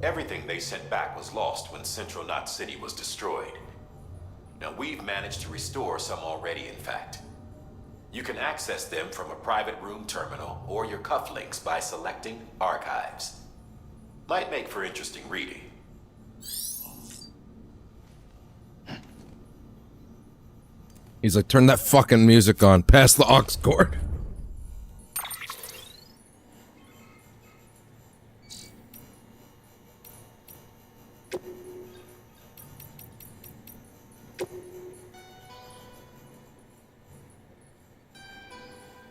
Everything they sent back was lost when Central Knot City was destroyed. Now we've managed to restore some already, in fact. You can access them from a private room terminal or your cufflinks by selecting Archives. Might make for interesting reading. He's like, turn that fucking music on. Pass the aux cord.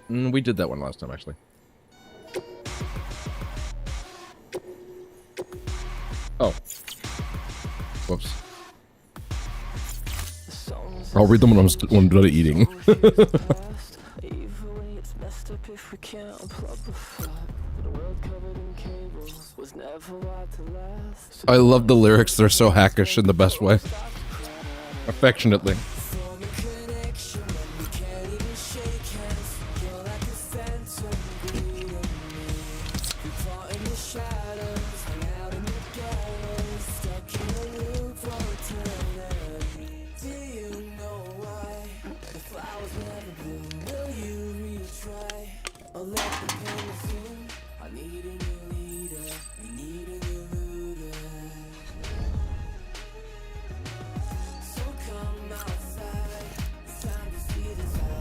We did that one last time, actually. Oh. Whoops. I'll read them when I'm done eating. I love the lyrics. They're so hackish in the best way. Affectionately.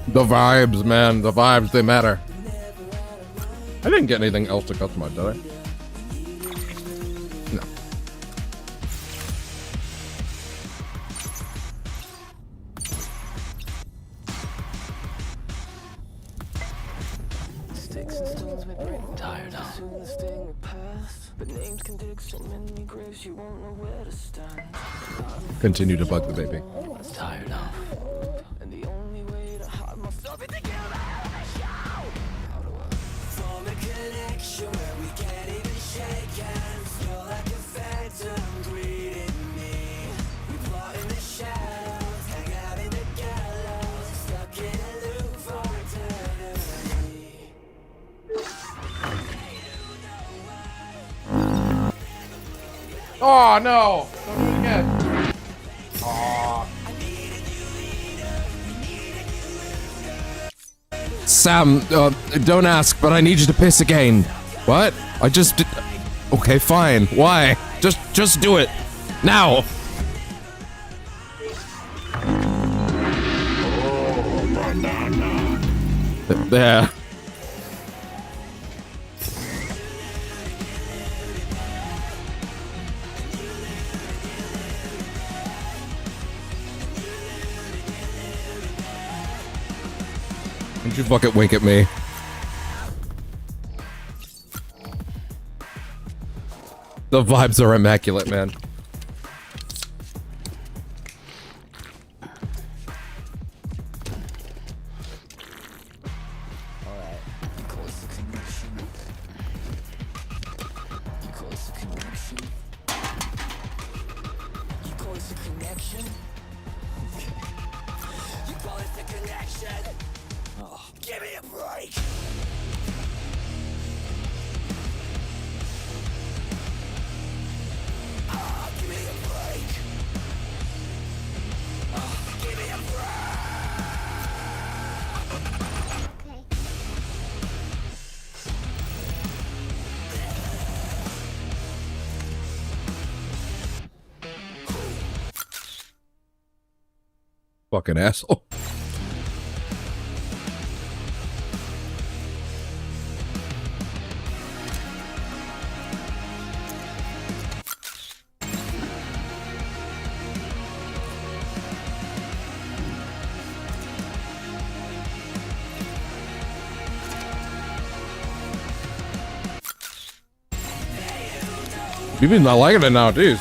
The vibes, man. The vibes, they matter. I didn't get anything else to customize, did I? No. Tired now. Continue to bug the baby. Tired now. Oh no! Don't do it again. Oh. Sam, don't ask, but I need you to piss again. What? I just did. Okay, fine. Why? Just do it now. There. Don't you fucking wink at me. The vibes are immaculate, man. Connection. Fucking asshole. You've been not liking it now, jeez.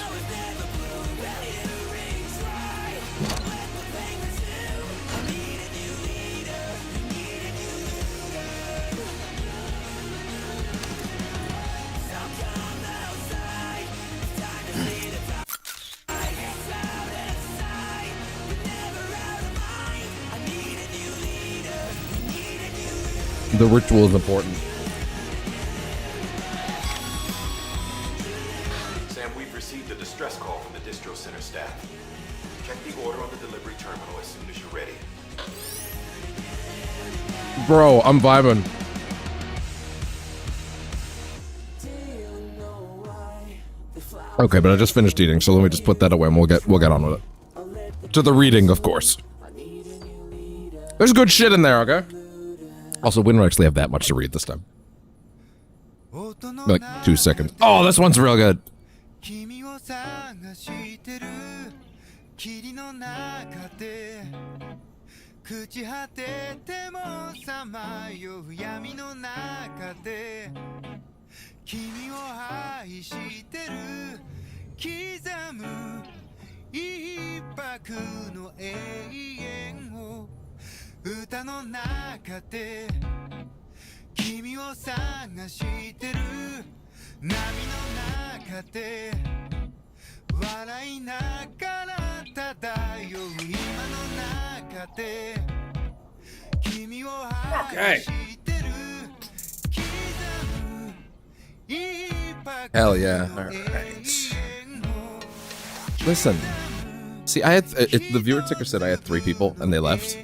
The ritual is important. Sam, we've received a distress call from the distro center staff. Check the order on the delivery terminal as soon as you're ready. Bro, I'm vibing. Okay, but I just finished eating, so let me just put that away and we'll get on with it. To the reading, of course. There's good shit in there, okay? Also, we don't actually have that much to read this time. Like 2 seconds. Oh, this one's real good. Okay. Hell yeah. All right. Listen. See, I had the viewer ticker said I had 3 people and they left.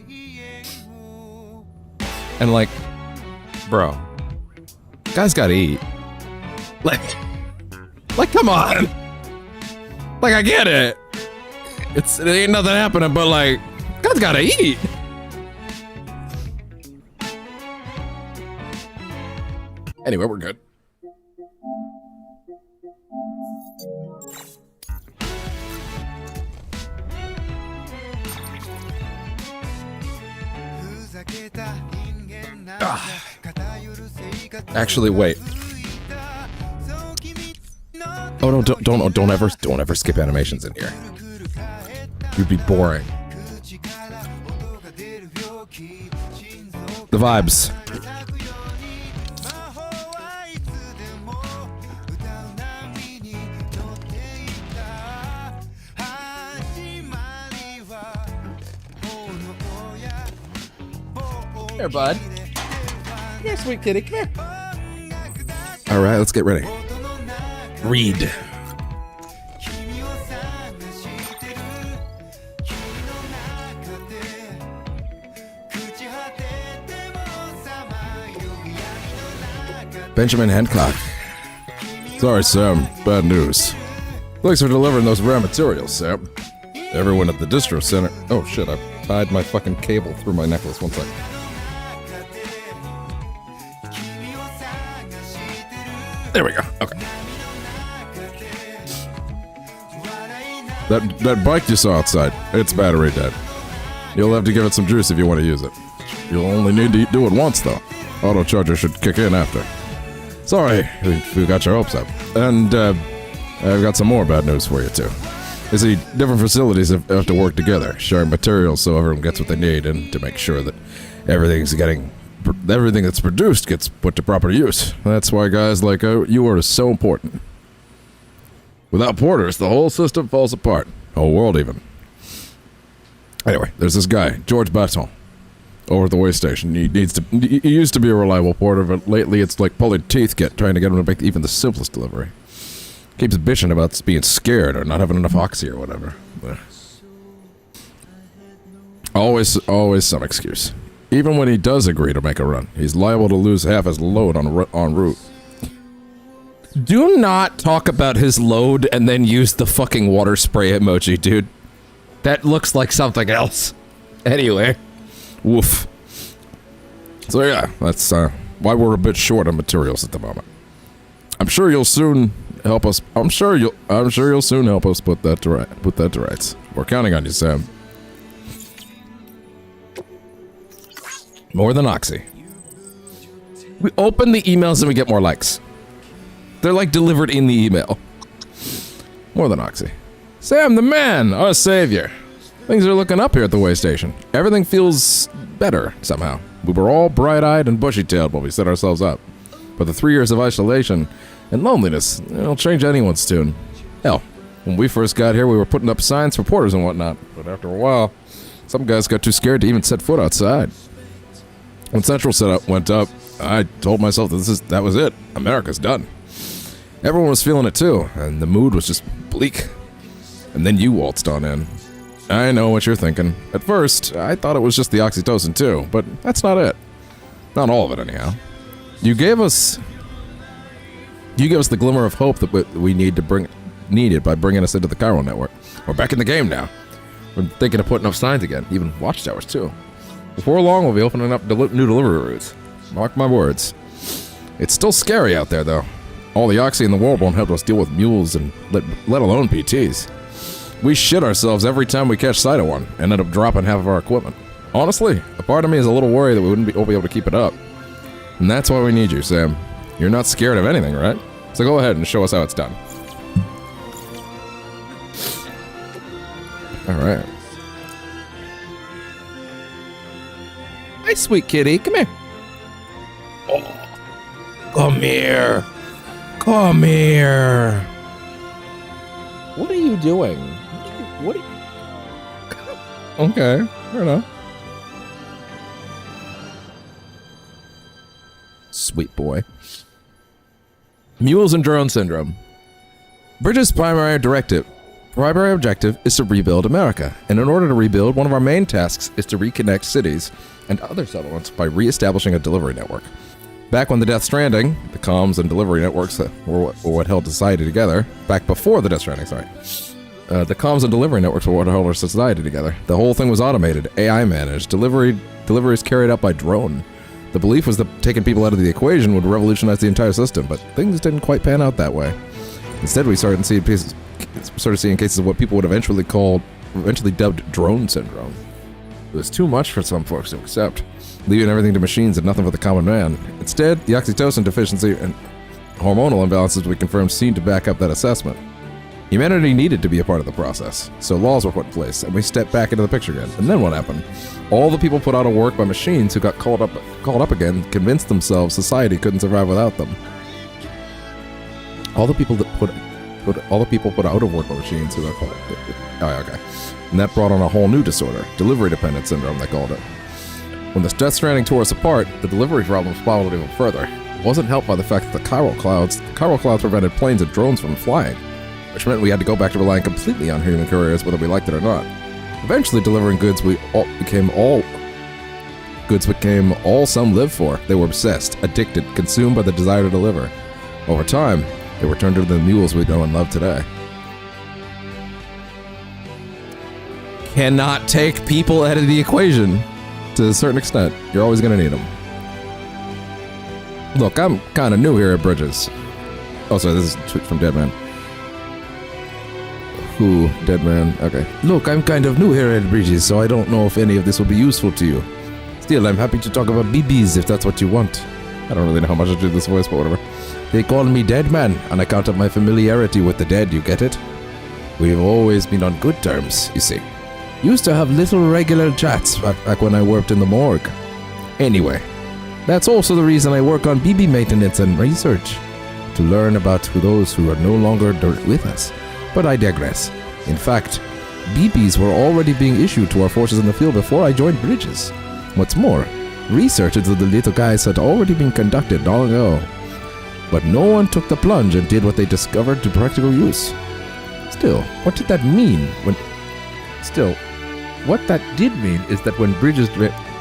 And like, bro, guys gotta eat. Like, come on. Like, I get it. It ain't nothing happening, but like, guys gotta eat. Anyway, we're good. Actually, wait. Oh no! Don't ever skip animations in here. You'd be boring. The vibes. Here, bud. Here, sweet kitty. Come here. All right, let's get ready. Read. Benjamin Hancock. Sorry, Sam. Bad news. Thanks for delivering those rare materials, Sam. Everyone at the distro center. Oh shit! I tied my fucking cable through my necklace. One sec. There we go. Okay. That bike you saw outside, it's battery dead. You'll have to give it some juice if you want to use it. You'll only need to do it once, though. Auto charger should kick in after. Sorry, we got your hopes up. And, I've got some more bad news for you, too. You see, different facilities have to work together, sharing materials so everyone gets what they need, and to make sure that everything that's produced gets put to proper use. That's why guys like you are so important. Without porters, the whole system falls apart. The whole world, even. Anyway, there's this guy, George Basson, over at the way station. He used to be a reliable porter, but lately it's like pulling teeth trying to get him to make even the simplest delivery. Keeps bitching about being scared or not having enough oxy or whatever. But always some excuse. Even when he does agree to make a run, he's liable to lose half his load en route. Do not talk about his load and then use the fucking water spray emoji, dude. That looks like something else. Anyway, woof. So yeah, that's why we're a bit short on materials at the moment. I'm sure you'll soon help us. I'm sure you'll soon help us put that to rights. We're counting on you, Sam. More than Oxy. We open the emails and we get more likes. They're like delivered in the email. More than Oxy. Sam, the man, our savior. Things are looking up here at the way station. Everything feels better somehow. We were all bright-eyed and bushy-tailed when we set ourselves up. But the 3 years of isolation and loneliness, it'll change anyone's tune. Hell, when we first got here, we were putting up signs for porters and whatnot. But after a while, some guys got too scared to even set foot outside. When Central went up, I told myself that was it. America's done. Everyone was feeling it too, and the mood was just bleak. And then you waltzed on in. I know what you're thinking. At first, I thought it was just the oxytocin too, but that's not it. Not all of it, anyhow. You gave us the glimmer of hope that we needed by bringing us into the chiral network. We're back in the game now. We're thinking of putting up signs again, even watchtowers too. Before long, we'll be opening up new delivery routes. Mark my words. It's still scary out there, though. All the oxy in the world won't help us deal with mules and let alone PTs. We shit ourselves every time we catch sight of one and end up dropping half of our equipment. Honestly, a part of me is a little worried that we wouldn't be able to keep it up. And that's why we need you, Sam. You're not scared of anything, right? So go ahead and show us how it's done. Alright. Hi, sweet kitty. Come here. Oh. Come here. Come here. What are you doing? What are you... Okay, fair enough. Sweet boy. Mules and Drone Syndrome. Bridges' primary objective is to rebuild America, and in order to rebuild, one of our main tasks is to reconnect cities and other settlements by re-establishing a delivery network. Back when the Death Stranding, the comms and delivery networks were what held society together. Back before the Death Stranding, sorry. The comms and delivery networks were what held our society together. The whole thing was automated, AI managed, deliveries carried out by drone. The belief was that taking people out of the equation would revolutionize the entire system, but things didn't quite pan out that way. Instead, we started seeing cases of what people would eventually dubbed drone syndrome. It was too much for some folks to accept, leaving everything to machines and nothing for the common man. Instead, the oxytocin deficiency and hormonal imbalances we confirmed seemed to back up that assessment. Humanity needed to be a part of the process, so laws were put in place, and we stepped back into the picture again. And then what happened? All the people put out of work by machines who got called up again convinced themselves society couldn't survive without them. All the people put out of work by machines who got called up. Oh, okay. And that brought on a whole new disorder, delivery dependent syndrome, they called it. When the Death Stranding tore us apart, the delivery problem spiraled even further. It wasn't helped by the fact that the chiral clouds prevented planes and drones from flying, which meant we had to go back to relying completely on human couriers whether we liked it or not. Eventually, delivering goods became all some lived for. They were obsessed, addicted, consumed by the desire to deliver. Over time, they were turned into the mules we know and love today. Cannot take people out of the equation. To a certain extent, you're always going to need them. Look, I'm kind of new here at Bridges. Oh, sorry, this is a tweet from Deadman. Who? Deadman. Okay. Look, I'm kind of new here at Bridges, so I don't know if any of this will be useful to you. Still, I'm happy to talk about BBs if that's what you want. I don't really know how much I do this voice, but whatever. They call me Deadman on account of my familiarity with the dead, you get it? We've always been on good terms, you see. Used to have little regular chats back when I worked in the morgue. Anyway, that's also the reason I work on BB maintenance and research. To learn about those who are no longer with us. But I digress. In fact, BBs were already being issued to our forces in the field before I joined Bridges. What's more, research into the little guys had already been conducted long ago. But no one took the plunge and did what they discovered to practical use. Still, what did that mean what that did mean is that when Bridges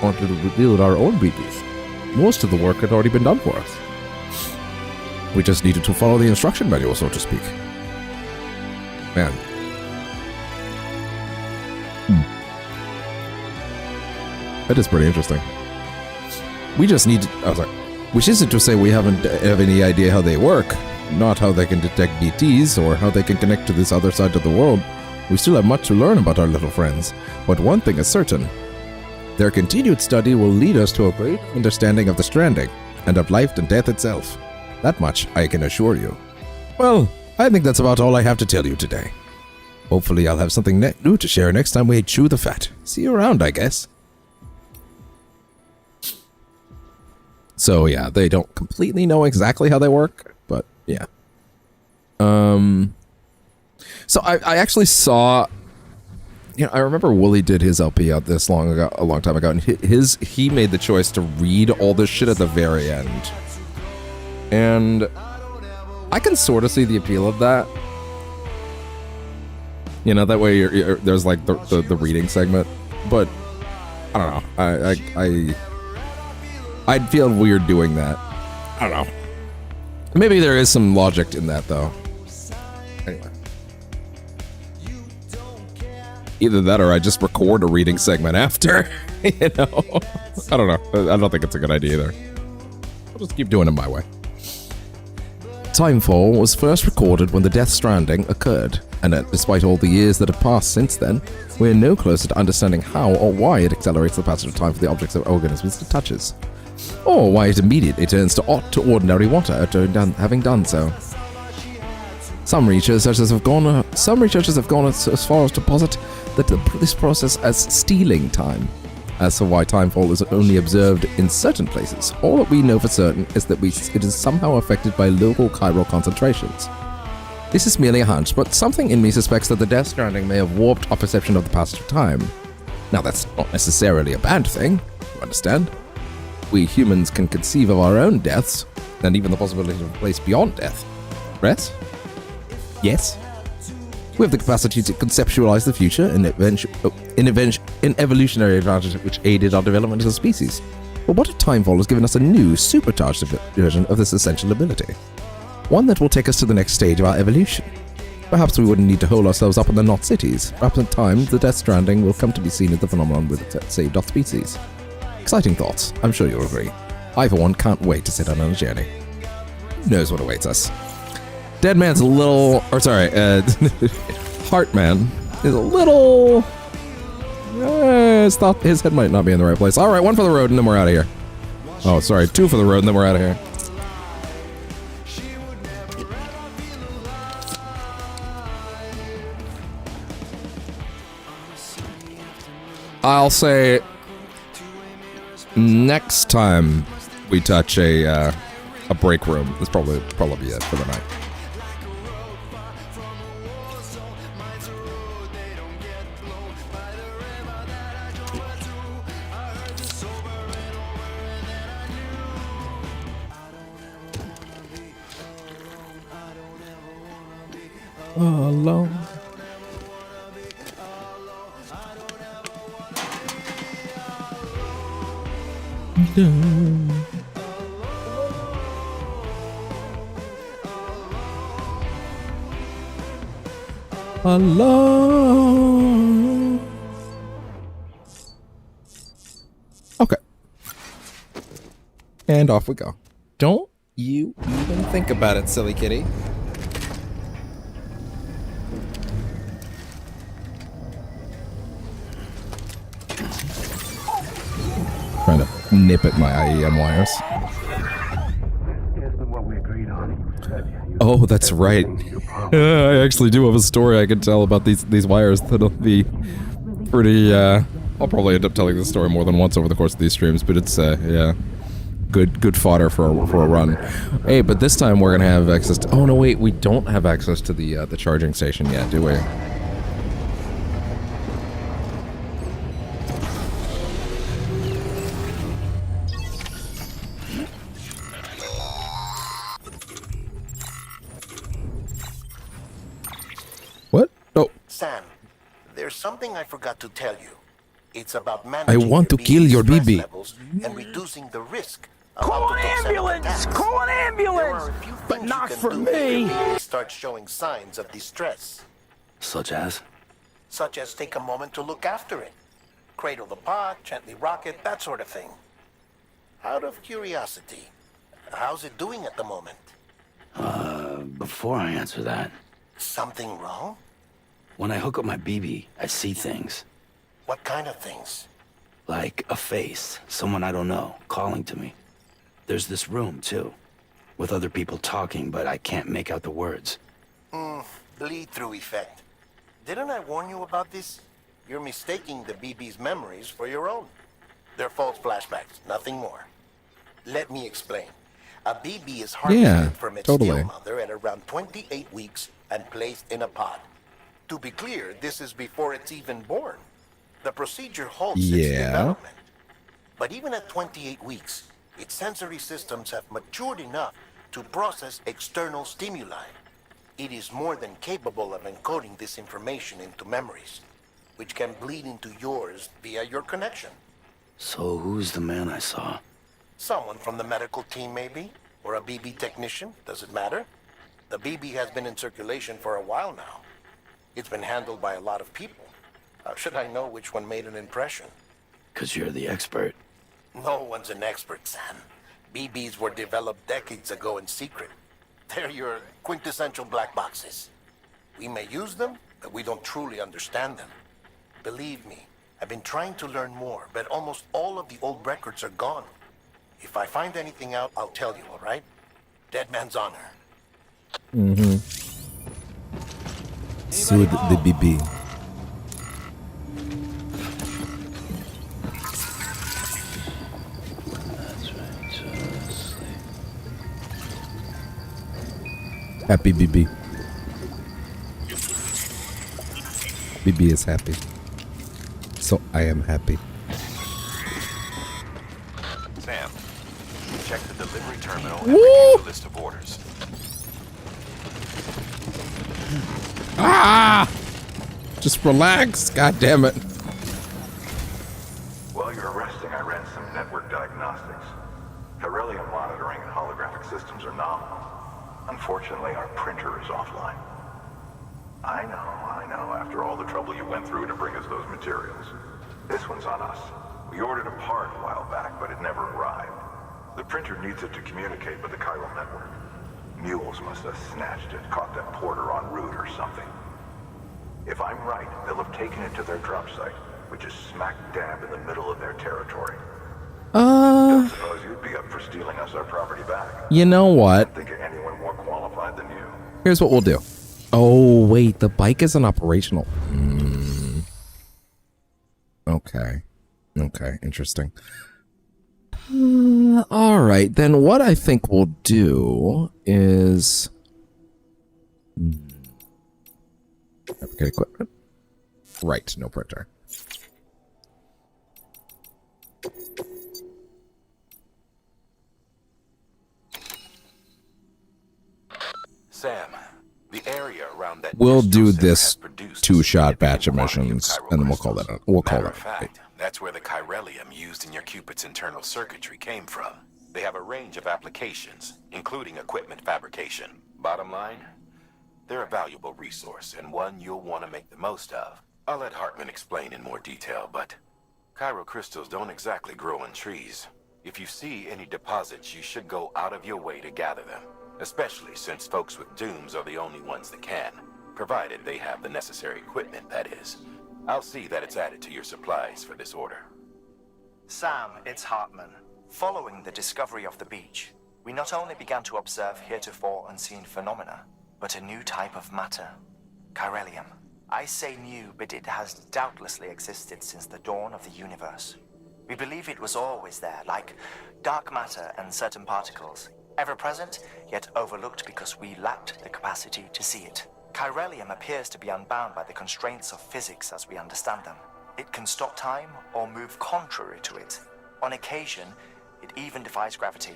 wanted to build our own BBs, most of the work had already been done for us. We just needed to follow the instruction manual, so to speak. Man. That is pretty interesting. We just need to... I was like, which isn't to say we have any idea how they work. Not how they can detect DTs or how they can connect to this other side of the world. We still have much to learn about our little friends. But one thing is certain. Their continued study will lead us to a great understanding of the Stranding and of life and death itself. That much I can assure you. Well, I think that's about all I have to tell you today. Hopefully I'll have something new to share next time we chew the fat. See you around, I guess. So yeah, they don't completely know exactly how they work, but yeah. So I actually saw, you know, I remember Wooly did his LP out this a long time ago, and he made the choice to read all this shit at the very end. And I can sort of see the appeal of that. You know, that way there's like the reading segment, but I don't know. I'd feel weird doing that. I don't know. Maybe there is some logic in that, though. Anyway. Either that or I just record a reading segment after. You know? I don't know. I don't think it's a good idea either. I'll just keep doing it my way. Timefall was first recorded when the Death Stranding occurred, and despite all the years that have passed since then, we're no closer to understanding how or why it accelerates the passage of time for the objects or organisms it touches, or why it immediately turns to ordinary water after having done so. Some researchers have gone as far as to posit that this process as stealing time. As for why timefall is only observed in certain places, all that we know for certain is that it is somehow affected by local chiral concentrations. This is merely a hunch, but something in me suspects that the Death Stranding may have warped our perception of the passage of time. Now that's not necessarily a bad thing, you understand? We humans can conceive of our own deaths, and even the possibility of a place beyond death. Yes? Yes? We have the capacity to conceptualize the future in evolutionary advantages which aided our development as a species. But what if Timefall has given us a new, supercharged version of this essential ability? One that will take us to the next stage of our evolution. Perhaps we wouldn't need to hold ourselves up in the knot cities. Perhaps in time, the Death Stranding will come to be seen as the phenomenon with it saved our species. Exciting thoughts, I'm sure you'll agree. I, for one, can't wait to set out on a journey. Who knows what awaits us? Deadman's a little... Or sorry, Heartman is a little... thought his head might not be in the right place. Alright, one for the road and then we're out of here. Oh, sorry, two for the road and then we're out of here. I'll say... next time we touch a break room, this probably be it for the night. Alone. Alone. Okay. And off we go. Don't you even think about it, silly kitty. Trying to nip at my IEM wires. Oh, that's right. I actually do have a story I can tell about these wires that'll be pretty, I'll probably end up telling this story more than once over the course of these streams, but it's, yeah. Good fodder for a run. Hey, but this time we're gonna have access to... Oh, no, wait, we don't have access to the charging station yet, do we? What? Oh. Sam, there's something I forgot to tell you. It's about managing I want to kill your BB. levels and reducing the risk. Call an ambulance! Call an ambulance! But not for me! Start showing signs of distress. Such as? Such as take a moment to look after it. Cradle the pod, gently rock it, that sort of thing. Out of curiosity, how's it doing at the moment? Before I answer that, Something wrong? when I hook up my BB, I see things. What kind of things? Like a face, someone I don't know, calling to me. There's this room, too, with other people talking, but I can't make out the words. Bleed-through effect. Didn't I warn you about this? You're mistaking the BB's memories for your own. They're false flashbacks, nothing more. Let me explain. A BB is harvested from its totally. steel mother at around 28 weeks and placed in a pod. To be clear, this is before it's even born. The procedure halts its development. But even at 28 weeks, its sensory systems have matured enough to process external stimuli. It is more than capable of encoding this information into memories, which can bleed into yours via your connection. So who's the man I saw? Someone from the medical team, maybe? Or a BB technician? Does it matter? The BB has been in circulation for a while now. It's been handled by a lot of people. How should I know which one made an impression? 'Cause you're the expert. No one's an expert, Sam. BBs were developed decades ago in secret. They're your quintessential black boxes. We may use them, but we don't truly understand them. Believe me, I've been trying to learn more, but almost all of the old records are gone. If I find anything out, I'll tell you, all right? Dead man's honor. Soothe the BB. Happy BB. BB is happy. So I am happy. Sam, check the delivery terminal and review the list of orders. Ah! Just relax. God damn it. While you're resting, I ran some network diagnostics. Beryllium monitoring and holographic systems are nominal. Unfortunately, our printer is offline. I know, after all the trouble you went through to bring us those materials. This one's on us. We ordered a part a while back, but it never arrived. The printer needs it to communicate with the chiral network. Mules must have snatched it, caught that porter en route or something. If I'm right, they'll have taken it to their drop site, which is smack dab in the middle of their territory. Don't suppose you'd be up for stealing us our property back? You know what? I don't think of anyone more qualified than you. Here's what we'll do. Oh, wait. The bike isn't operational. Okay. Okay. Interesting. All right. Then what I think we'll do is... Okay, equipment. Right. No printer. Sam, the area around that We'll do this 2-shot batch of missions, and then we'll call that. We'll call Matter it. of fact, that's where the chiralium used in your Cupid's internal circuitry came from. They have a range of applications, including equipment fabrication. Bottom line, they're a valuable resource and one you'll want to make the most of. I'll let Hartman explain in more detail, but chiral crystals don't exactly grow in trees. If you see any deposits, you should go out of your way to gather them, especially since folks with dooms are the only ones that can, provided they have the necessary equipment, that is. I'll see that it's added to your supplies for this order. Sam, it's Hartman. Following the discovery of the beach, we not only began to observe heretofore unseen phenomena, but a new type of matter, chiralium. I say new, but it has doubtlessly existed since the dawn of the universe. We believe it was always there, like dark matter and certain particles, ever present, yet overlooked because we lacked the capacity to see it. Chiralium appears to be unbound by the constraints of physics as we understand them. It can stop time or move contrary to it. On occasion, it even defies gravity.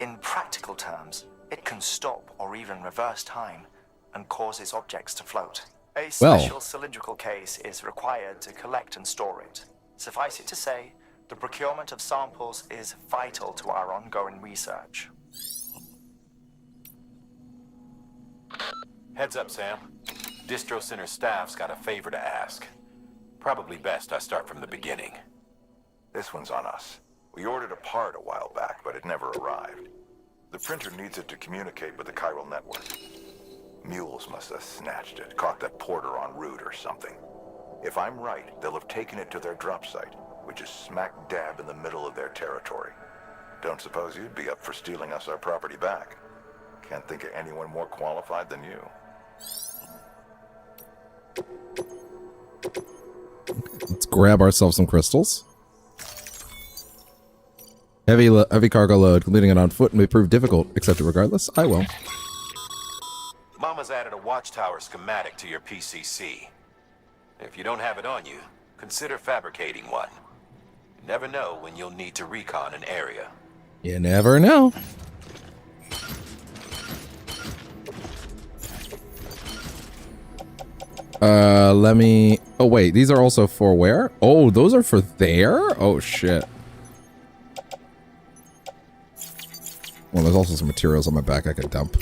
In practical terms, it can stop or even reverse time and causes objects to float. A special cylindrical case is required to collect and store it. Suffice it to say, the procurement of samples is vital to our ongoing research. Heads up, Sam. Distro Center staff's got a favor to ask. Probably best I start from the beginning. This one's on us. We ordered a part a while back, but it never arrived. The printer needs it to communicate with the chiral network. Mules must have snatched it, caught that porter en route or something. If I'm right, they'll have taken it to their drop site, which is smack dab in the middle of their territory. Don't suppose you'd be up for stealing us our property back. Can't think of anyone more qualified than you. Let's grab ourselves some crystals. Heavy cargo load. Completing it on foot may prove difficult. Accept it regardless. I will. Mama's added a watchtower schematic to your PCC. If you don't have it on you, consider fabricating one. You never know when you'll need to recon an area. You never know. Let me... Oh, wait. These are also for where? Oh, those are for there? Oh, shit. Well, there's also some materials on my back I could dump.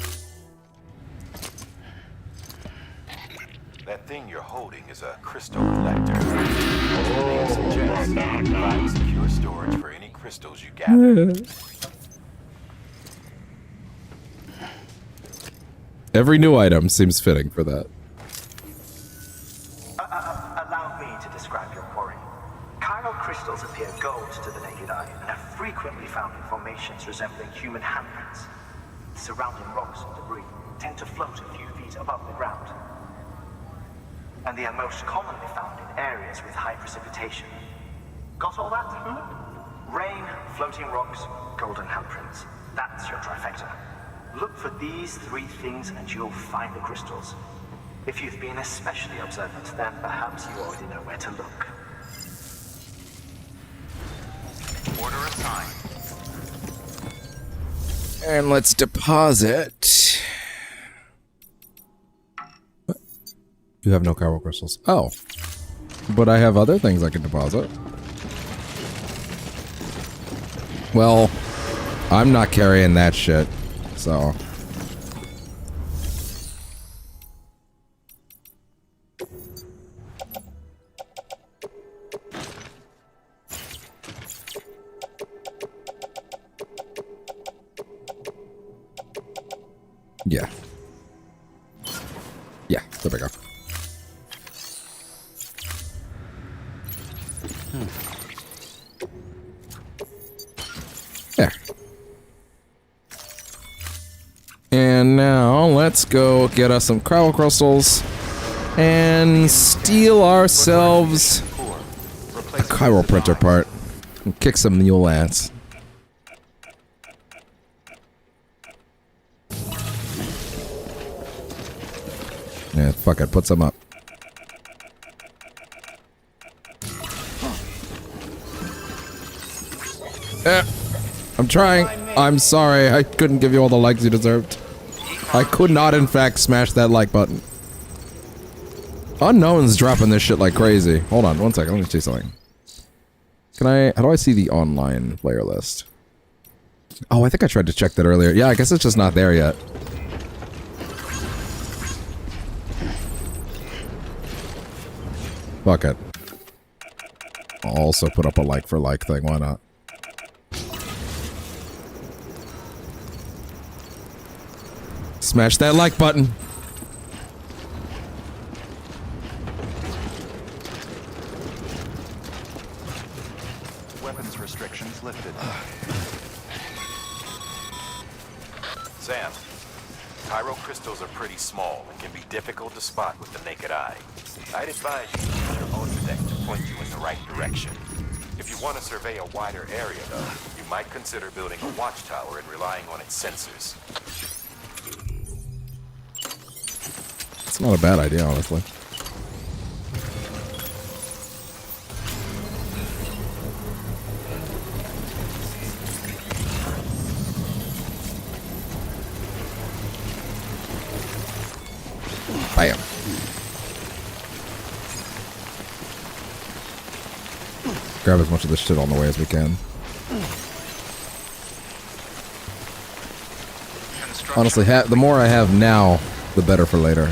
That thing you're holding is a crystal collector. It suggests providing secure storage for any crystals you gather. Every new item seems fitting for that. Allow me to describe your quarry. Chiral crystals appear gold to the naked eye and are frequently found in formations resembling human handprints. Surrounding rocks and debris tend to float a few feet above the ground. And they are most commonly found in areas with high precipitation. Got all that? Rain, floating rocks, golden handprints. That's your trifecta. Look for these three things and you'll find the crystals. If you've been especially observant, then perhaps you already know where to look. Order assigned. And let's deposit. What? You have no chiral crystals. Oh. But I have other things I can deposit. Well, I'm not carrying that shit, so... Yeah. Yeah, there we go. There. And now let's go get us some chiral crystals and steal ourselves a chiral printer part and kick some mule ass. Yeah, fuck it, put some up. I'm trying. I'm sorry, I couldn't give you all the likes you deserved. I could not, in fact, smash that like button. Unknown's dropping this shit like crazy. Hold on, one second, let me see something. Can I... How do I see the online player list? Oh, I think I tried to check that earlier. Yeah, I guess it's just not there yet. Fuck it. I'll also put up a like for like thing, why not? Smash that like button. Weapons restrictions lifted. Sam, chiral crystals are pretty small and can be difficult to spot with the naked eye. I'd advise you to use your ultra deck to point you in the right direction. If you want to survey a wider area, though, you might consider building a watchtower and relying on its sensors. It's not a bad idea, honestly. Bam. Grab as much of this shit on the way as we can. Honestly, the more I have now, the better for later.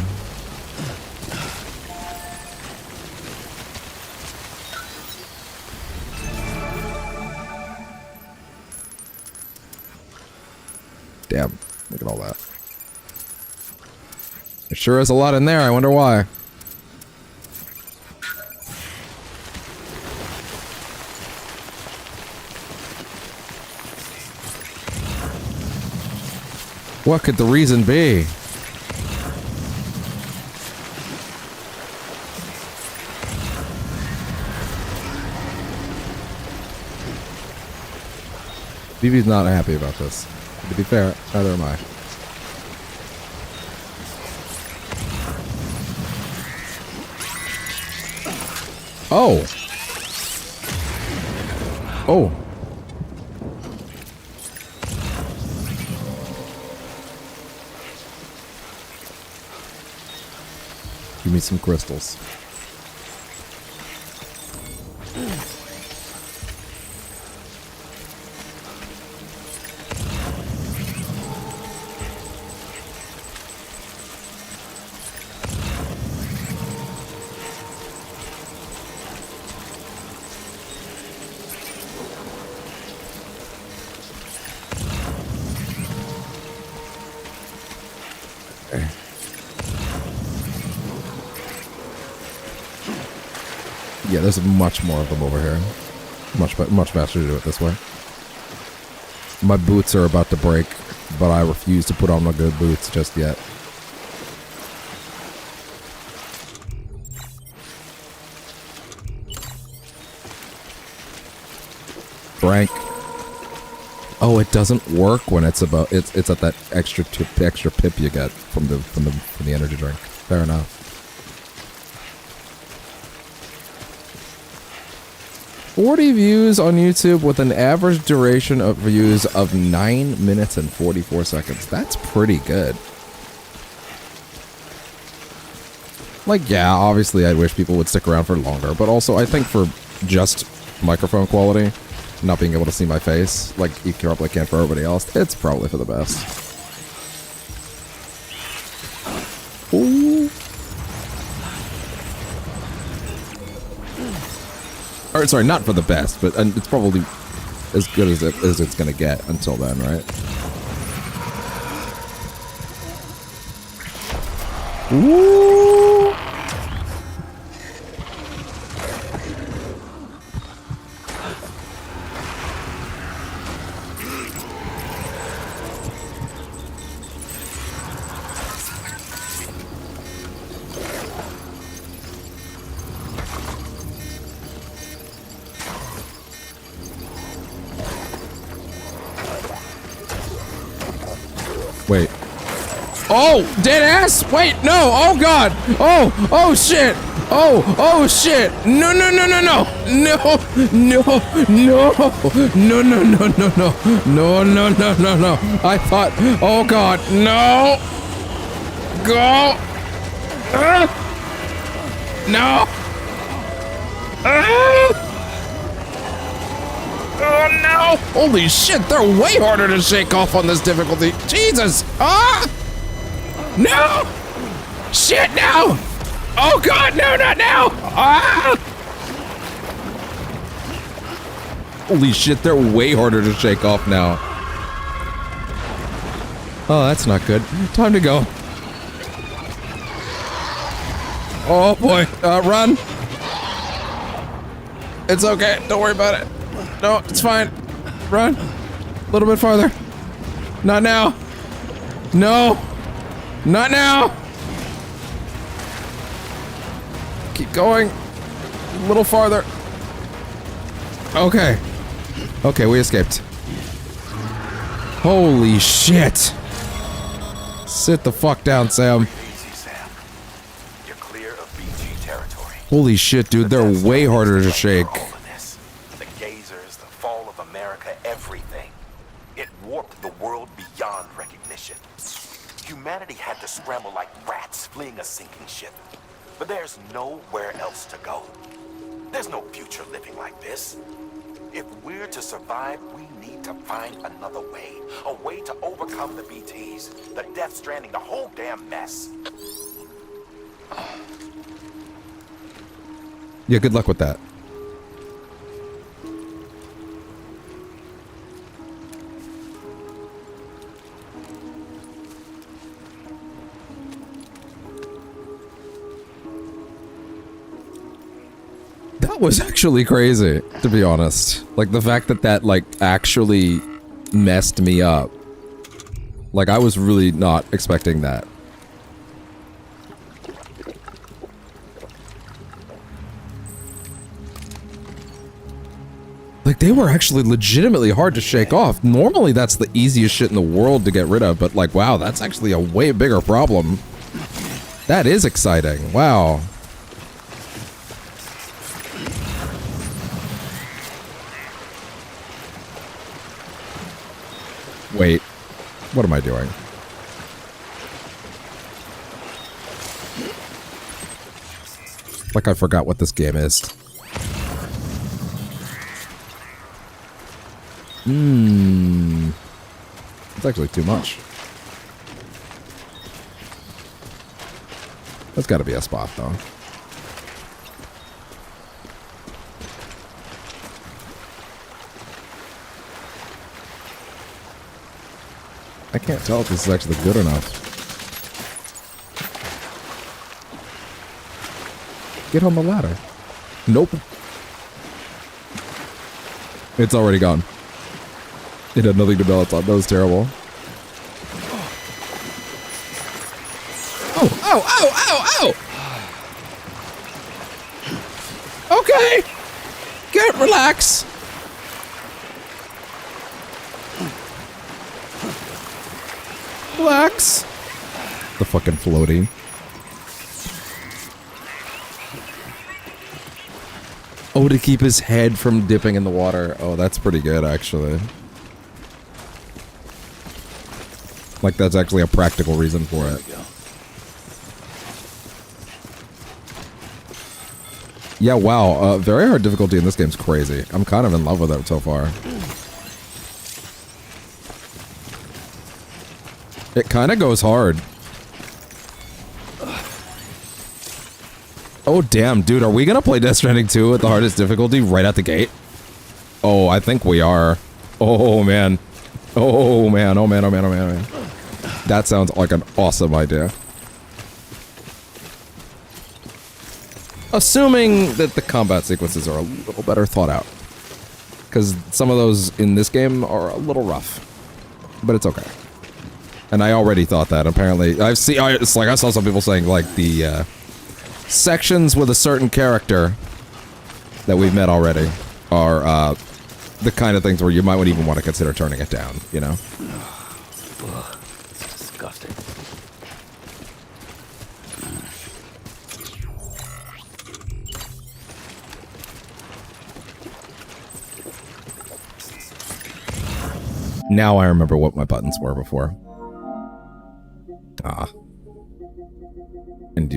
Damn, look at all that. There sure is a lot in there, I wonder why. What could the reason be? BB's not happy about this. To be fair, neither am I. Oh! Oh! Give me some crystals. Yeah, there's much more of them over here. Much faster to do it this way. My boots are about to break, but I refuse to put on my good boots just yet. Frank. Oh, it doesn't work when it's about it's at that extra pip you get from the energy drink. Fair enough. 40 views on YouTube with an average duration of views of 9 minutes and 44 seconds. That's pretty good. Like, yeah, obviously I wish people would stick around for longer, but also I think for just microphone quality, not being able to see my face, like you probably can for everybody else, it's probably for the best. Ooh. Or, sorry, not for the best, but it's probably as good as it's gonna get until then, right? Ooh. Wait. Oh, dead ass? Wait, no. Oh god. Oh shit. Oh shit. No. No. I thought, oh god, no. Go. No. Oh no! Holy shit, they're way harder to shake off on this difficulty. Jesus! Ah! No! Shit, no! Oh god, no, not now! Ah! Holy shit, they're way harder to shake off now. Oh, that's not good. Time to go. Oh boy, run! It's okay, don't worry about it. No, it's fine. Run. A little bit farther. Not now. No. Not now. Keep going. A little farther. Okay. Okay, we escaped. Holy shit. Sit the fuck down, Sam. Easy, Sam. You're clear of BG territory. Holy shit, dude. They're way harder to shake. The gazers, the fall of America, everything. It warped the world beyond recognition. Humanity had to scramble like rats fleeing a sinking ship. But there's nowhere else to go. There's no future living like this. If we're to survive, we need to find another way. A way to overcome the BTs, the Death Stranding, the whole damn mess. Yeah, good luck with that. That was actually crazy, to be honest. Like, the fact that that, like, actually messed me up. Like, I was really not expecting that. Like, they were actually legitimately hard to shake off. Normally, that's the easiest shit in the world to get rid of, but like, wow, that's actually a way bigger problem. That is exciting. Wow. Wait, what am I doing? Like, I forgot what this game is. It's actually too much. That's gotta be a spot, though. I can't tell if this is actually good enough. Get on the ladder. Nope. It's already gone. It had nothing to balance on. That was terrible. Oh, ow, ow, ow, ow! Okay! Get relax! Relax! The fucking floating. Oh, to keep his head from dipping in the water. Oh, that's pretty good, actually. Like, that's actually a practical reason for it. Yeah, wow. Very hard difficulty in this game's crazy. I'm kind of in love with it so far. It kind of goes hard. Oh, damn, dude. Are we going to play Death Stranding 2 at the hardest difficulty right out the gate? Oh, I think we are. Oh, man. Oh, man. Oh, man. Oh, man. Oh, man. Oh, man. That sounds like an awesome idea. Assuming that the combat sequences are a little better thought out. Because some of those in this game are a little rough. But it's okay. And I already thought that. Apparently, it's like I saw some people saying, like, the sections with a certain character that we've met already are the kind of things where you might even want to consider turning it down, you know? Disgusting. Now I remember what my buttons were before. Ah. And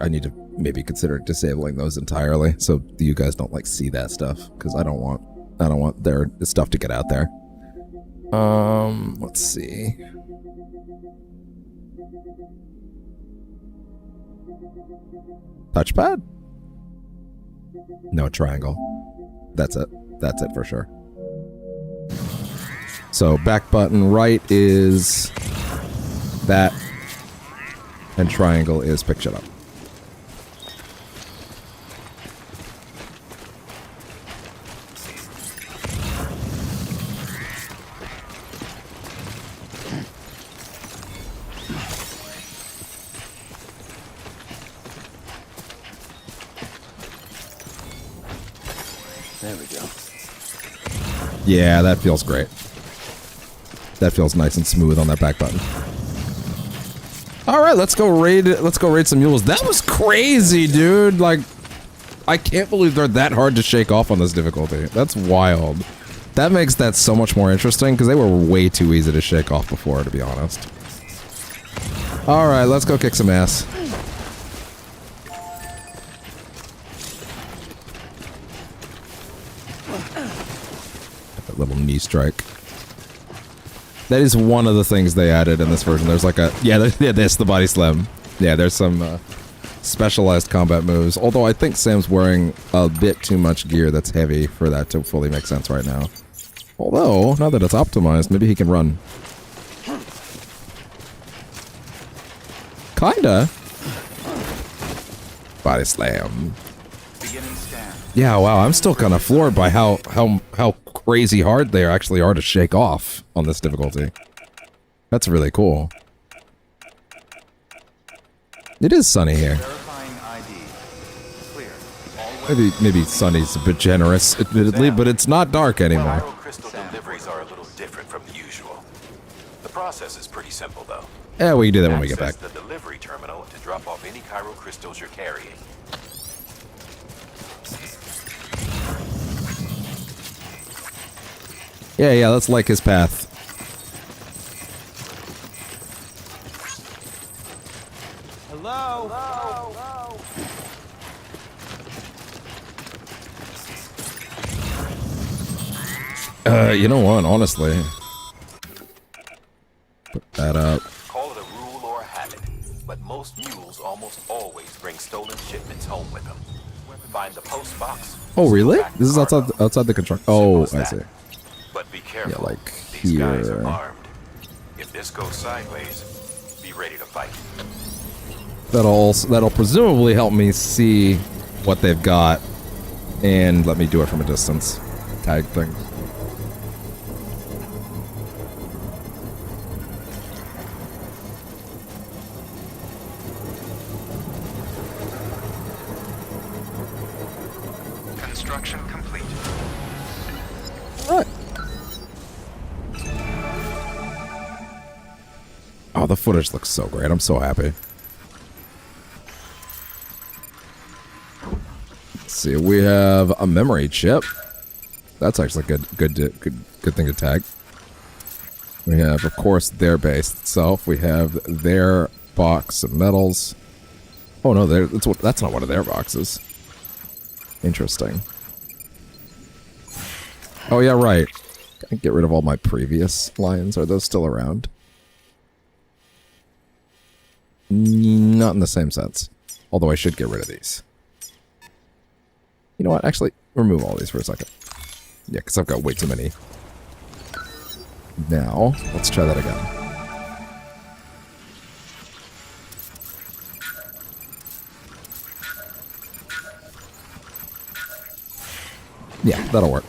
I need to maybe consider disabling those entirely so you guys don't like see that stuff, because I don't want their stuff to get out there. Let's see. Touchpad? No, triangle. That's it. That's it for sure. So back button right is that, and triangle is pick shit up. There we go. Yeah, that feels great. That feels nice and smooth on that back button. All right, let's go raid some mules. That was crazy, dude. Like, I can't believe they're that hard to shake off on this difficulty. That's wild. That makes that so much more interesting, because they were way too easy to shake off before, to be honest. All right, let's go kick some ass. That little knee strike. That is one of the things they added in this version. There's like a... Yeah, this, the body slam. Yeah, there's some specialized combat moves. Although I think Sam's wearing a bit too much gear that's heavy for that to fully make sense right now. Although, now that it's optimized, maybe he can run. Kinda. Body slam. Beginning scan. Yeah, wow, I'm still kind of floored by how crazy hard they actually are to shake off on this difficulty. That's really cool. It is sunny here. Maybe sunny's a bit generous, admittedly, but it's not dark anymore. Crystal deliveries are a little different from the usual. The process is pretty simple, though. Yeah, we can do that when we get back. Access the delivery terminal to drop off any chiral crystals you're carrying. Yeah, that's like his path. Hello? You know what, honestly. Put that up. Call it a rule or a habit, but most mules almost always bring stolen shipments home with them. Find the post box. Oh, really? This is outside the construction. Oh, I see. But be careful. Yeah, like These guys are here. armed. If this goes sideways, be ready to fight. That'll presumably help me see what they've got and let me do it from a distance. Tag thing. Construction complete. What? Oh, the footage looks so great. I'm so happy. Let's see, we have a memory chip. That's actually good thing to tag. We have, of course, their base itself. We have their box of metals. Oh no, that's not one of their boxes. Interesting. Oh yeah, right. Can I get rid of all my previous lines? Are those still around? Not in the same sense. Although I should get rid of these. You know what? Actually, remove all these for a second. Yeah, because I've got way too many. Now, let's try that again. Yeah, that'll work.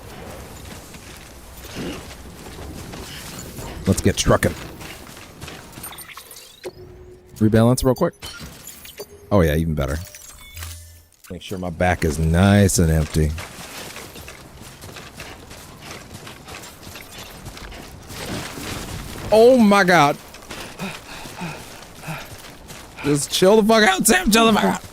Let's get trucking. Rebalance real quick. Oh yeah, even better. Make sure my back is nice and empty. Oh my god. Just chill the fuck out, Sam. Chill the fuck out.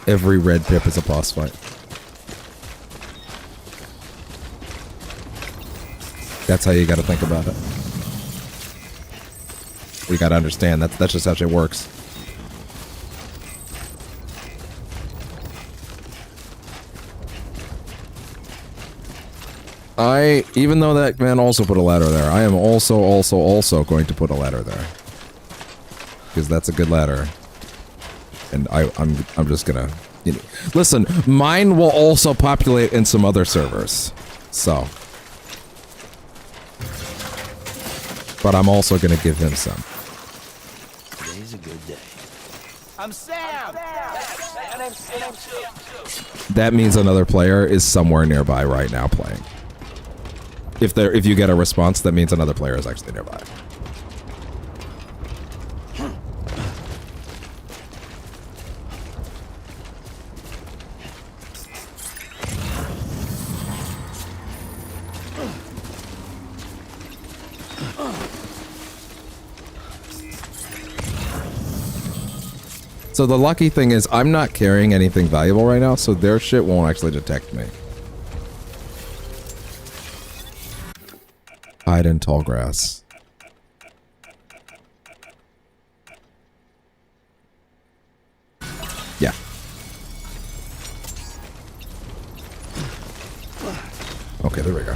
Every red pip is a boss fight. That's how you gotta think about it. You gotta understand that's just how shit works. Even though that man also put a ladder there, I am also going to put a ladder there. Because that's a good ladder. And I'm just gonna, you know, listen, mine will also populate in some other servers. So. But I'm also gonna give him some. Today's a good day. I'm Sam! And I'm Sam too. That means another player is somewhere nearby right now playing. If you get a response, that means another player is actually nearby. So the lucky thing is I'm not carrying anything valuable right now, so their shit won't actually detect me. Hide in tall grass. Yeah. Okay, there we go.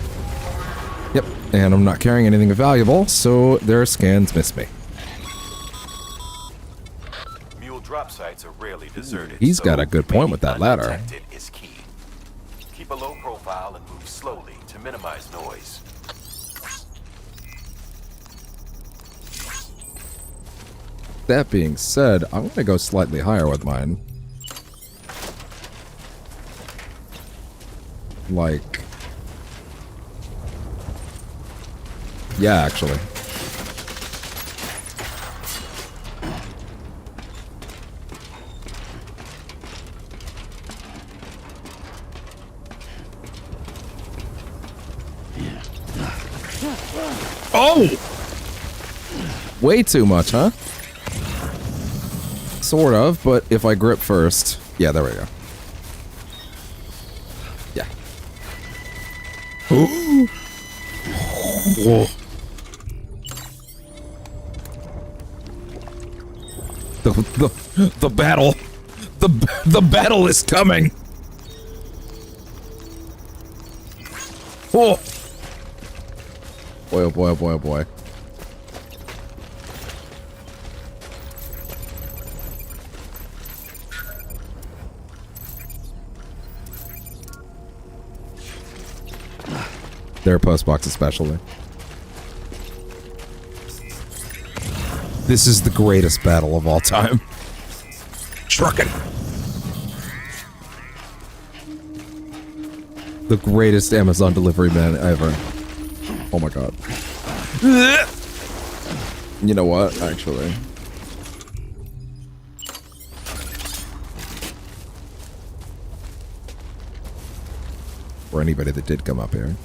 Yep, and I'm not carrying anything valuable, so their scans miss me. Mule drop sites are rarely deserted. He's got a good point with that ladder. Undetected is key. Keep a low profile and move slowly to minimize noise. That being said, I'm gonna go slightly higher with mine. Like... Yeah, actually. Oh! Way too much, huh? Sort of, but if I grip first... Yeah, there we go. Yeah. Whoa. The battle. The battle is coming. Oh. Boy, oh boy, oh boy, oh boy. Their post box especially. This is the greatest battle of all time. Truckin'. The greatest Amazon delivery man ever. Oh my god. You know what, actually? For anybody that did come up here.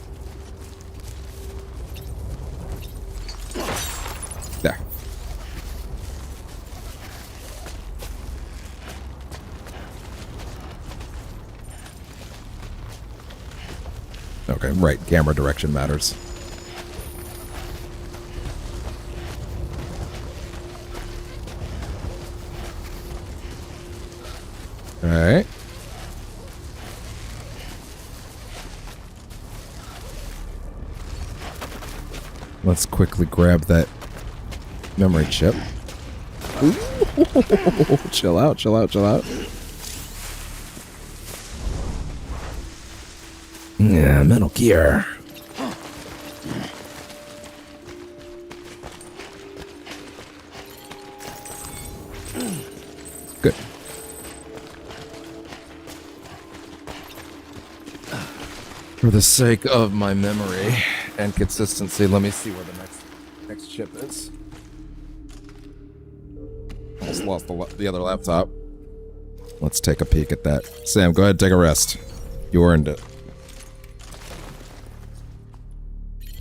There. Okay, right. Camera direction matters. Alright. Let's quickly grab that memory chip. Ooh. Chill out, chill out, chill out. Yeah, Metal Gear. Good. For the sake of my memory and consistency, let me see where the next chip is. Almost lost the other laptop. Let's take a peek at that. Sam, go ahead and take a rest. You earned it.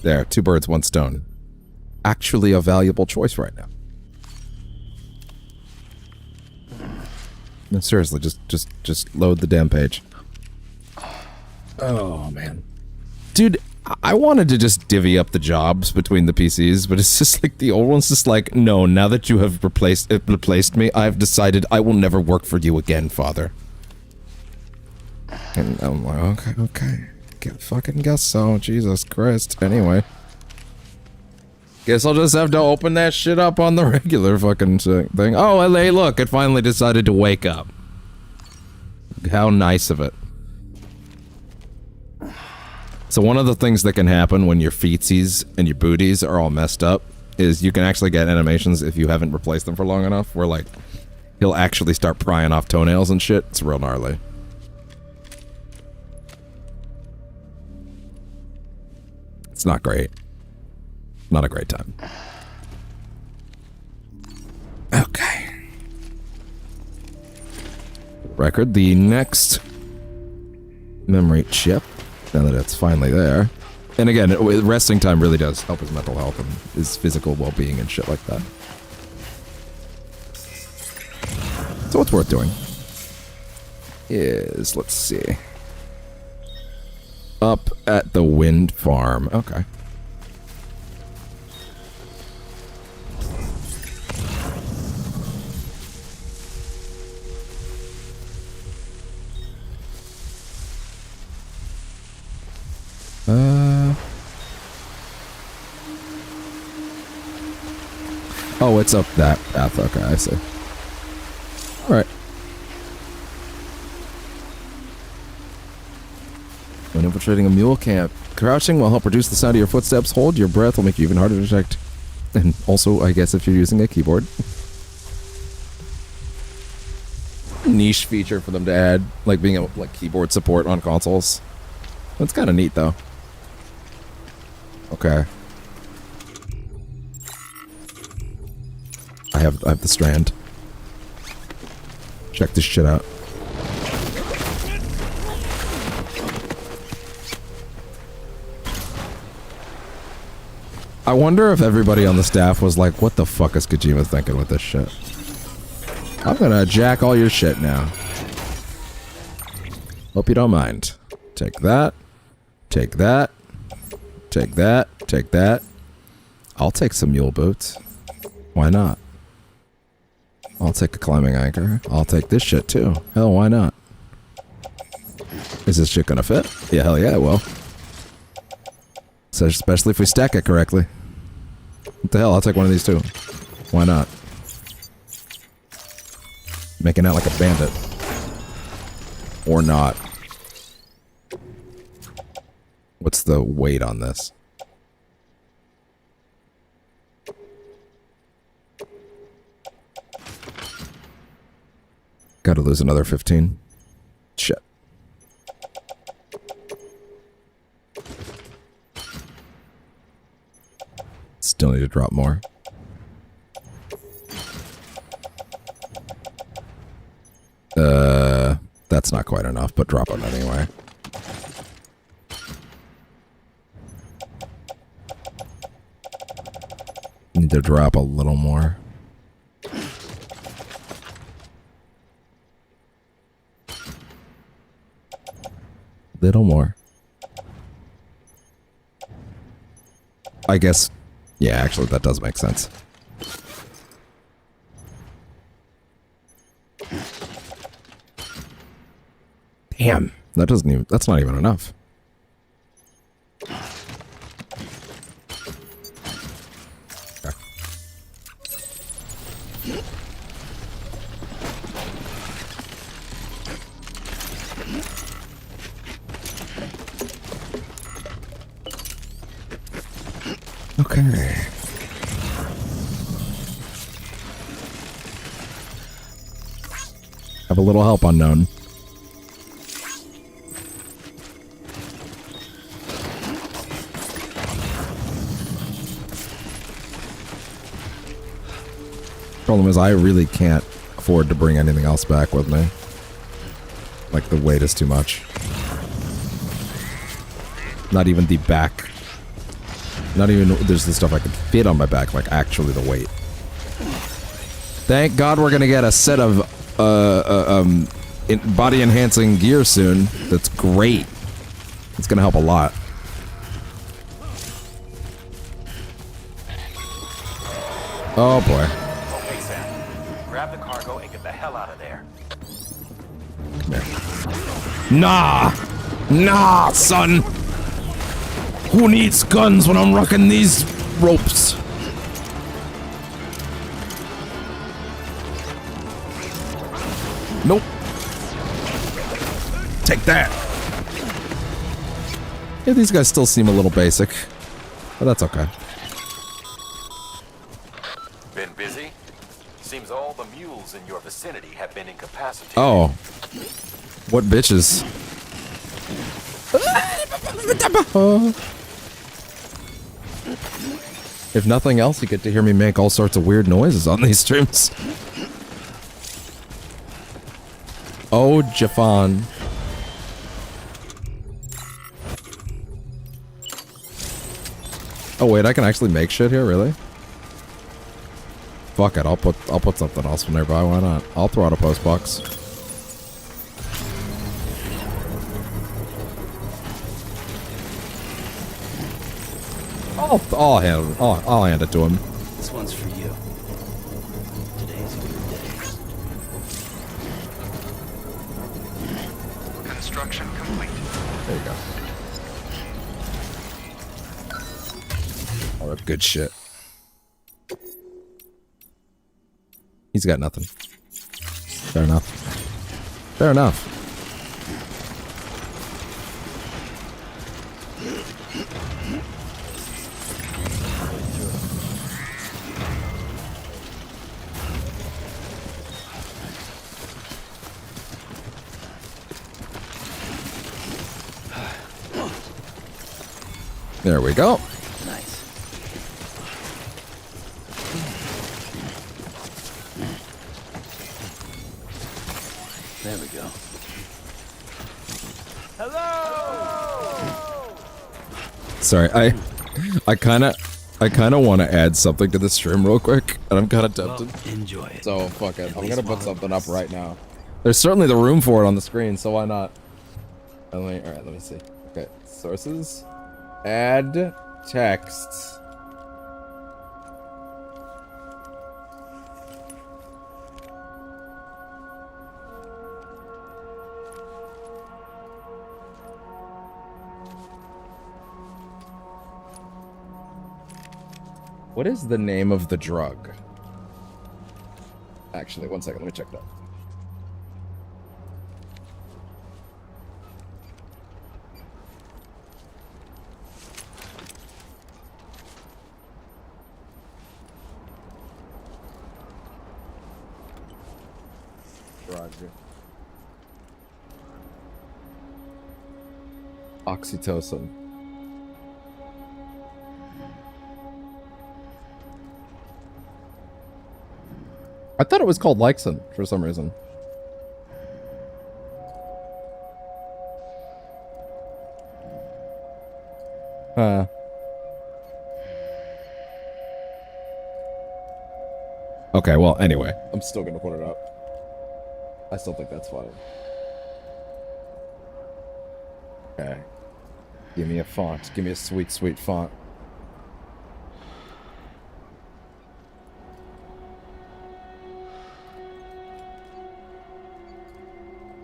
There, 2 birds, 1 stone. Actually a valuable choice right now. No, seriously, just load the damn page. Oh, man. Dude, I wanted to just divvy up the jobs between the PCs, but it's just like the old one's just like, no, now that you have replaced me, I've decided I will never work for you again, father. And I'm like, okay. Fucking guess so. Jesus Christ. Anyway. Guess I'll just have to open that shit up on the regular fucking thing. Oh, hey, look, it finally decided to wake up. How nice of it. So one of the things that can happen when your feetsies and your booties are all messed up is you can actually get animations if you haven't replaced them for long enough, where like, he'll actually start prying off toenails and shit. It's real gnarly. It's not great. Not a great time. Okay. Record, the next memory chip, now that it's finally there. And again, resting time really does help his mental health and his physical well-being and shit like that. So what's worth doing is, let's see. Up at the wind farm. Okay. Oh, it's up that path. Okay, I see. Alright. When infiltrating a mule camp, crouching will help reduce the sound of your footsteps. Hold your breath will make you even harder to detect. And also, I guess if you're using a keyboard. niche feature for them to add, like being able like keyboard support on consoles. That's kind of neat, though. Okay. I have the Strand. Check this shit out. I wonder if everybody on the staff was like, what the fuck is Kojima thinking with this shit? I'm gonna jack all your shit now. Hope you don't mind. Take that. Take that. Take that. Take that. I'll take some mule boots. Why not? I'll take a climbing anchor. I'll take this shit too. Hell, why not? Is this shit gonna fit? Yeah, hell yeah, it will. So especially if we stack it correctly. What the hell? I'll take one of these too. Why not? Making out like a bandit. Or not. What's the weight on this? Gotta lose another 15. Shit. Still need to drop more. That's not quite enough, but drop it anyway. Need to drop a little more. Little more. I guess, yeah, actually that does make sense. Damn, that doesn't even, that's not even enough. Okay. Have a little help unknown. Problem is, I really can't afford to bring anything else back with me. Like, the weight is too much. Not even the back. Not even, there's the stuff I could fit on my back, like actually the weight. Thank God we're gonna get a set of, body-enhancing gear soon. That's great. It's gonna help a lot. Oh boy. Okay, Sam. Grab the cargo and get the hell out of there. Come here. Nah! Nah, son! Who needs guns when I'm rocking these ropes? Nope. Take that. Yeah, these guys still seem a little basic, but that's okay. Been busy? Seems all the mules in your vicinity have been incapacitated. Oh. What bitches? If nothing else, you get to hear me make all sorts of weird noises on these streams. Oh, Jafan. Oh wait, I can actually make shit here, really? Fuck it, I'll put something else nearby, why not? I'll throw out a post box. I'll hand it to him. This one's for you. Today's a good day. Construction complete. There you go. All that good shit. He's got nothing. Fair enough. Fair enough. There we go. Nice. There we go. Sorry, I kind of want to add something to the stream real quick, and I'm kind of tempted. Well, enjoy it. So fuck it. I'm gonna put something up right now. There's certainly the room for it on the screen, so why not? All right, let me see. Okay, sources, add text. What is the name of the drug? Actually, one second, let me check that. Drug. Oxytocin. I thought it was called Lexin for some reason. Okay, well, anyway. I'm still gonna put it up. I still think that's funny. Okay. Give me a font. Give me a sweet, sweet font.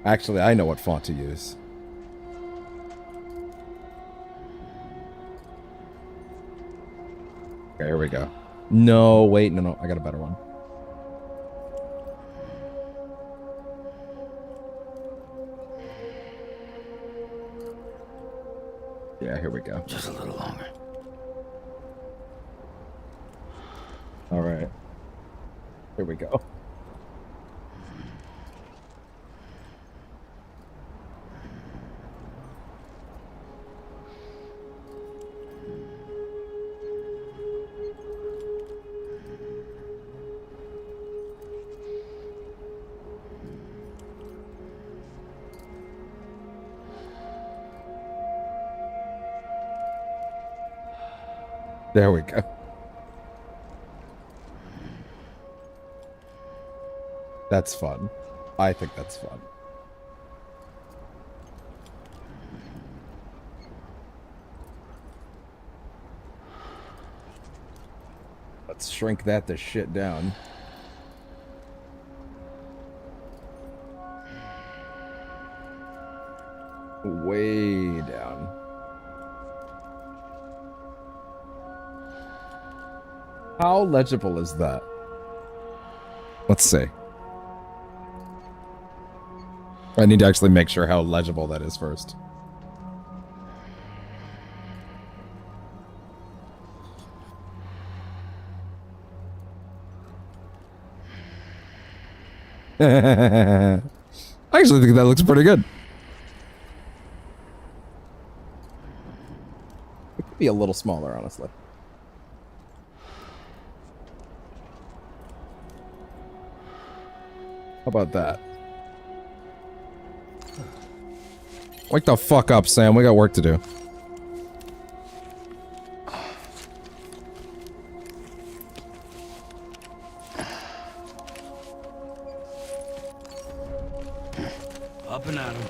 Actually, I know what font to use. Okay, here we go. No, wait, no, I got a better one. Yeah, here we go. Just a little longer. All right. Here we go. There we go. That's fun. I think that's fun. Let's shrink that to shit down. Way down. How legible is that? Let's see. I need to actually make sure how legible that is first. I actually think that looks pretty good. It could be a little smaller, honestly. How about that? Wake the fuck up, Sam. We got work to do. Up and at 'em.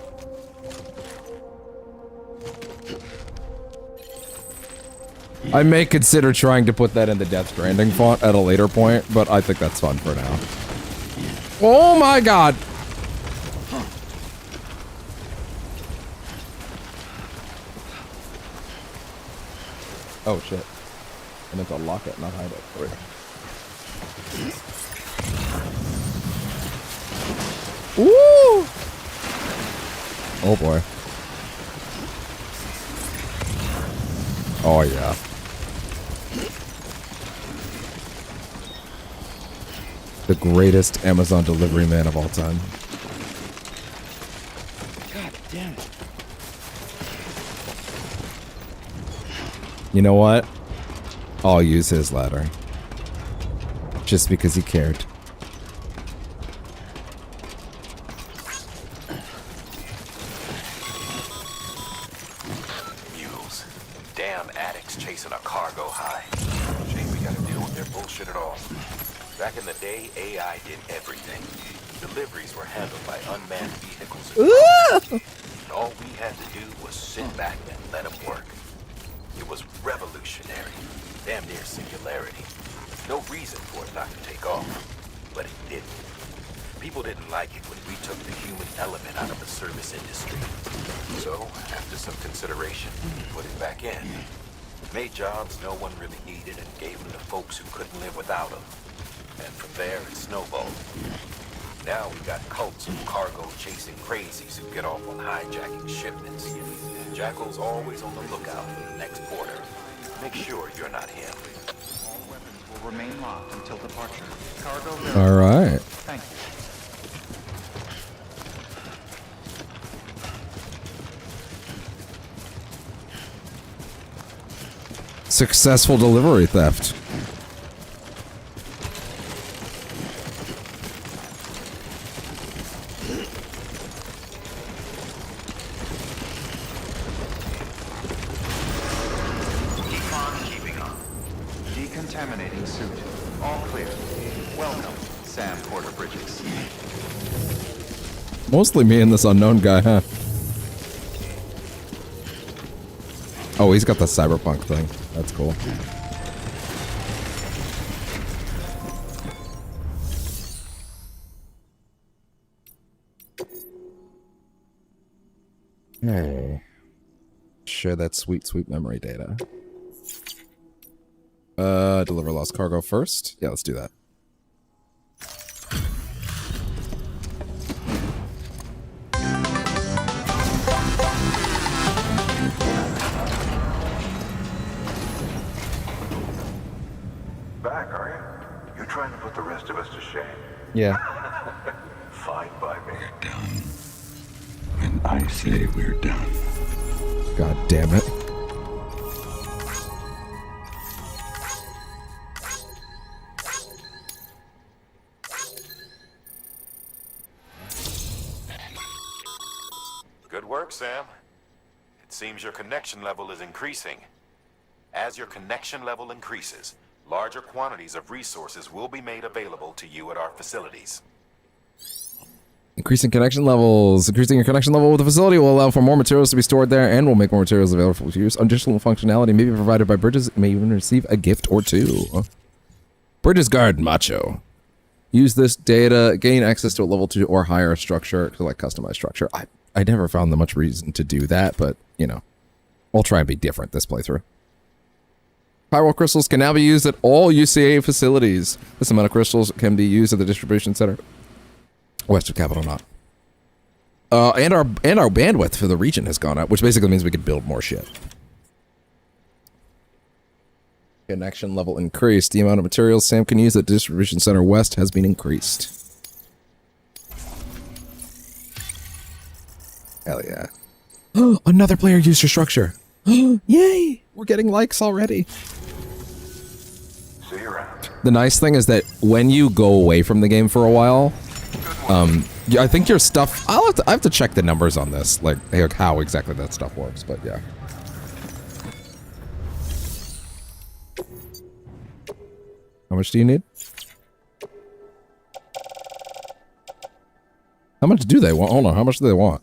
I may consider trying to put that in the Death Stranding font at a later point, but I think that's fun for now. Oh my god! Oh shit. I meant to lock it, not hide it. There we go. Woo! Oh boy. Oh yeah. The greatest Amazon delivery man of all time. God damn it. You know what? I'll use his ladder. Just because he cared. Mules. Damn addicts chasing a cargo high. Shame we gotta deal with their bullshit at all. Back in the day, AI did everything. Deliveries were handled by unmanned vehicles. And all we had to do was sit back and let them work. It was revolutionary. Damn near singularity. No reason for it not to take off. But it didn't. People didn't like it when we took the human element out of the service industry. So, after some consideration, we put it back in. Made jobs no one really needed and gave them to folks who couldn't live without them. And from there, it snowballed. Now we got cults of cargo-chasing crazies who get off on hijacking shipments. Jackal's always on the lookout for the next border. Make sure you're not him. All weapons will remain locked until departure. Cargo All right. Thank you. Successful delivery theft. Keep on keeping on. Decontaminating suit. All clear. Welcome, Sam Porter Bridges. Mostly me and this unknown guy, huh? Oh, he's got the cyberpunk thing. That's cool. Hey. Share that sweet, sweet memory data. Deliver lost cargo first? Yeah, let's do that. Back, are you? You're trying to put the rest of us to shame. Yeah. Fine by me. We're done. When I say we're done. God damn it. Good work, Sam. It seems your connection level is increasing. As your connection level increases, larger quantities of resources will be made available to you at our facilities. Increasing connection levels. Increasing your connection level with the facility will allow for more materials to be stored there and will make more materials available for use. Additional functionality may be provided by Bridges. May even receive a gift or two. Bridges Guard Macho. Use this data, gain access to a level 2 or higher structure, to like customized structure. I never found that much reason to do that, but, you know, I'll try and be different this playthrough. Pyro crystals can now be used at all UCA facilities. This amount of crystals can be used at the distribution center. West of Capital Knot. And our bandwidth for the region has gone up, which basically means we can build more shit. Connection level increased. The amount of materials Sam can use at distribution center west has been increased. Hell yeah. Another player used your structure. Yay! We're getting likes already. See you around. The nice thing is that when you go away from the game for a while, I think your stuff, I have to check the numbers on this, like how exactly that stuff works, but yeah. How much do you need? How much do they want? Hold on, how much do they want?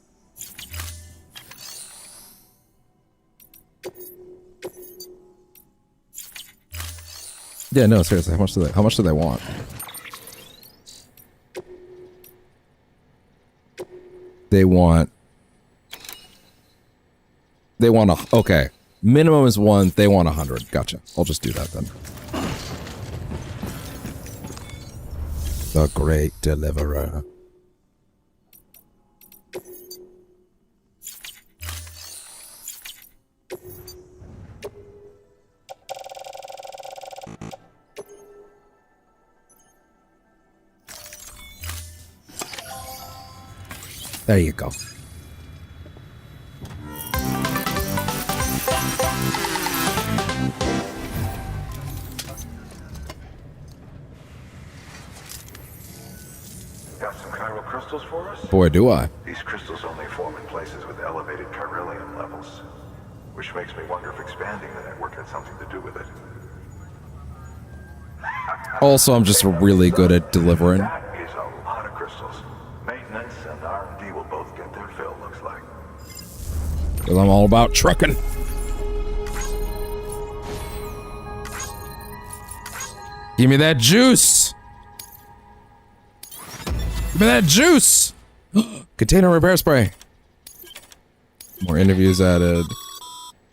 Yeah, no, seriously, how much do they want? They want okay. Minimum is 1, they want 100. Gotcha. I'll just do that then. The Great Deliverer. There you go. Got some chiral crystals for us? Boy, do I. These crystals only form in places with elevated chiralium levels, which makes me wonder if expanding the network had something to do with it. Also, I'm just really good at delivering. That is a lot of crystals. Maintenance and R&D will both get their fill, looks like. Because I'm all about trucking. Give me that juice. Give me that juice. Container repair spray. More interviews added.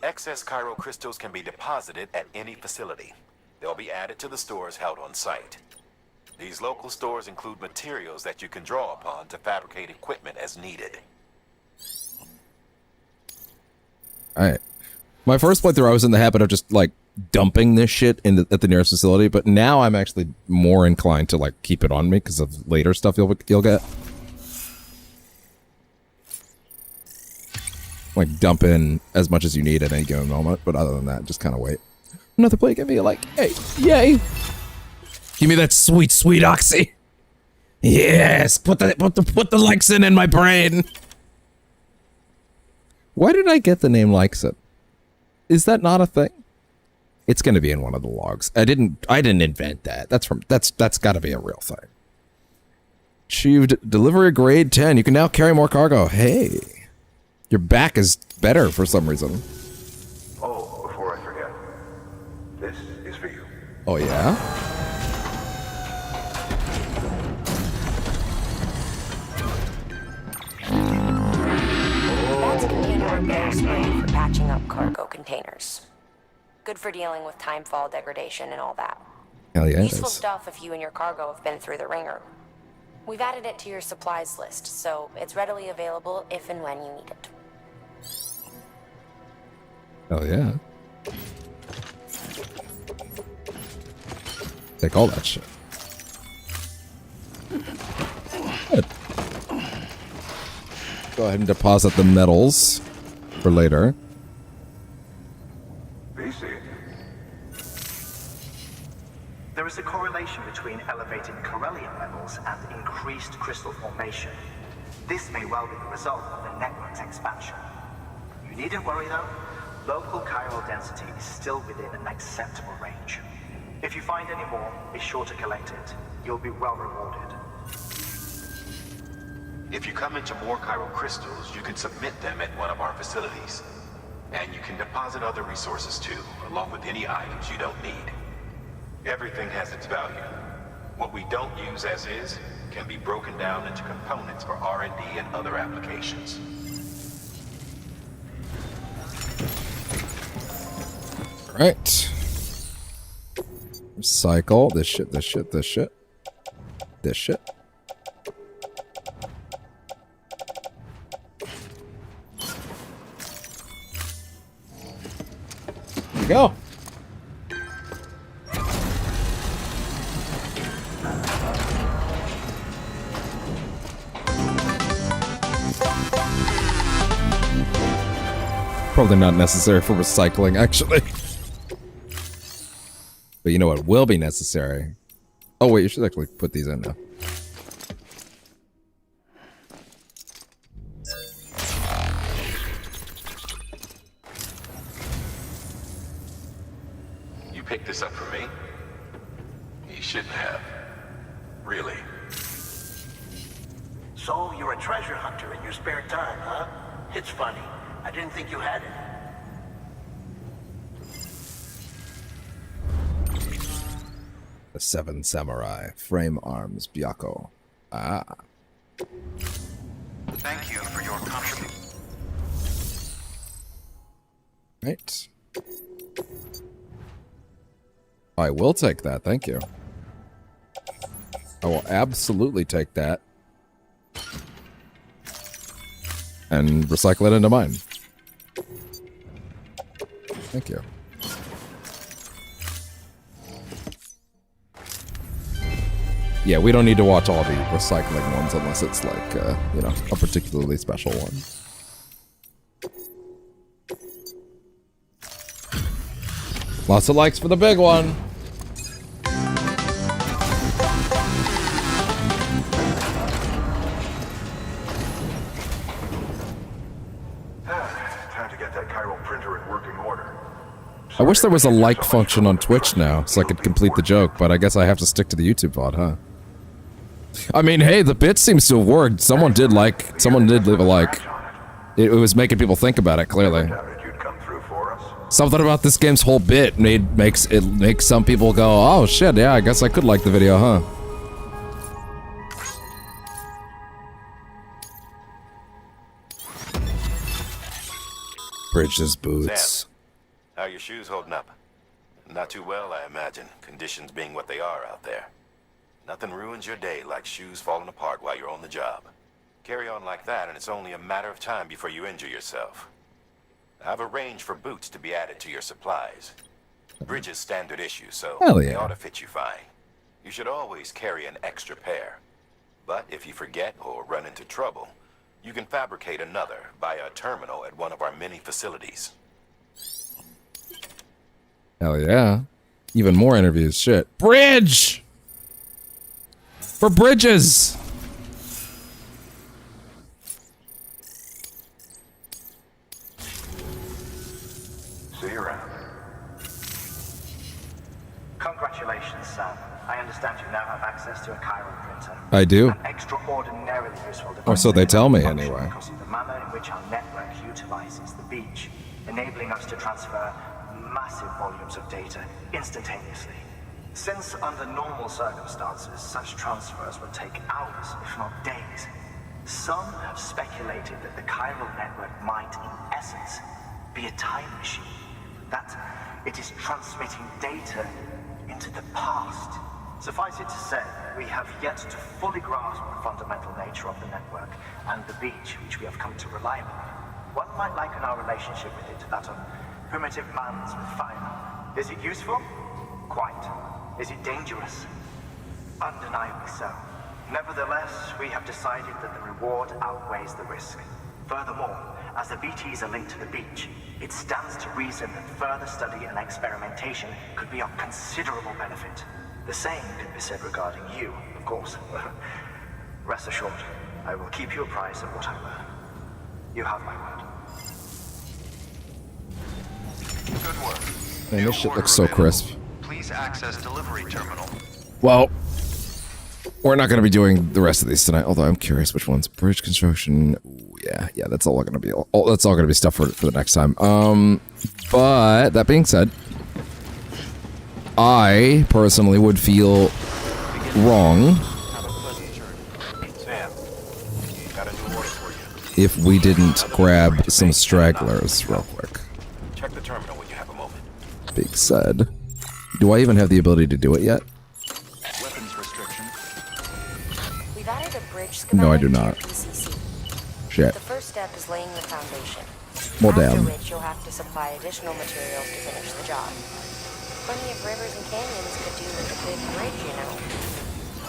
Excess chiral crystals can be deposited at any facility. They'll be added to the stores held on site. These local stores include materials that you can draw upon to fabricate equipment as needed. Alright. My first playthrough, I was in the habit of just, like, dumping this shit at the nearest facility, but now I'm actually more inclined to, like, keep it on me because of later stuff you'll get. Like, dump in as much as you need at any given moment, but other than that, just kind of wait. Another play can be like, hey, yay! Give me that sweet, sweet oxy! Yes! Put the Lexin in my brain! Why did I get the name Lexin? Is that not a thing? It's gonna be in one of the logs. I didn't invent that. That's gotta be a real thing. Achieved delivery grade 10. You can now carry more cargo. Hey. Your back is better for some reason. Oh, before I forget. This is for you. Oh, yeah? That's container repair spray for patching up cargo containers. Good for dealing with timefall degradation and all that. Hell yeah, it Useful is. stuff if you and your cargo have been through the ringer. We've added it to your supplies list, so it's readily available if and when you need it. Hell yeah. Take all that shit. Good. Go ahead and deposit the metals for later. There is a correlation between elevated chiralium levels and increased crystal formation. This may well be the result of the network's expansion. You needn't worry though. Local chiral density is still within an acceptable range. If you find any more, be sure to collect it. You'll be well rewarded. If you come into more chiral crystals, you can submit them at one of our facilities. And you can deposit other resources too, along with any items you don't need. Everything has its value. What we don't use as is can be broken down into components for R&D and other applications. Right. Recycle this shit, this shit, this shit. This shit. There you go. Probably not necessary for recycling, actually. But you know what will be necessary? Oh wait, you should actually put these in now. You picked this up for me? You shouldn't have. Really. So you're a treasure hunter in your spare time, huh? It's funny. I didn't think you had it. The Seven Samurai. Frame arms. Byakko. Ah. Thank you for your contribution. Right. I will take that, thank you. I will absolutely take that. And recycle it into mine. Thank you. Yeah, we don't need to watch all the recycling ones unless it's like, you know, a particularly special one. Lots of likes for the big one. I wish there was a like function on Twitch now, so I could complete the joke, but I guess I have to stick to the YouTube VOD, huh? I mean, hey, the bit seems to have worked. Someone did leave a like. It was making people think about it, clearly. Something about this game's whole bit makes some people go, oh shit, yeah, I guess I could like the video, huh? Bridges boots. Sam, how are your shoes holding up? Not too well, I imagine, conditions being what they are out there. Nothing ruins your day like shoes falling apart while you're on the job. Carry on like that and it's only a matter of time before you injure yourself. I've arranged for boots to be added to your supplies. Bridges standard issue, so they ought to fit you fine. You should always carry an extra pair. But if you forget or run into trouble, you can fabricate another via a terminal at one of our many facilities. Hell yeah. Even more interviews, shit. Bridge! For Bridges! See you around. Congratulations, Sam. I understand you now have access to a chiral printer. I do. An extraordinarily useful device. Or so they tell me, anyway. Because of the manner in which our network utilizes the beach, enabling us to transfer massive volumes of data instantaneously. Since under normal circumstances, such transfers would take hours, if not days, some have speculated that the chiral network might, in essence, be a time machine. That it is transmitting data into the past. Suffice it to say, we have yet to fully grasp the fundamental nature of the network and the beach which we have come to rely upon. One might liken our relationship with it to that of primitive man's with fire. Is it useful? Quite. Is it dangerous? Undeniably so. Nevertheless, we have decided that the reward outweighs the risk. Furthermore, as the BTs are linked to the beach, it stands to reason that further study and experimentation could be of considerable benefit. The same could be said regarding you, of course. Rest assured, I will keep you apprised of what I learn. You have my word. Good work. Man, this shit looks so crisp. Please access delivery terminal. Well, we're not going to be doing the rest of these tonight, although I'm curious which ones. Bridge construction. Ooh, yeah, that's all going to be. That's all going to be stuff for the next time. But that being said, I personally would feel wrong if we didn't grab some stragglers real quick. Check the terminal when you have a moment. Big said. Do I even have the ability to do it yet? Weapons restriction. We've added a bridge No, I schematic do to your not. PCC. Shit. The first step is laying the foundation. Well, After damn. which you'll have to supply additional materials to finish the job. Plenty of rivers and canyons could do with a big bridge, you know.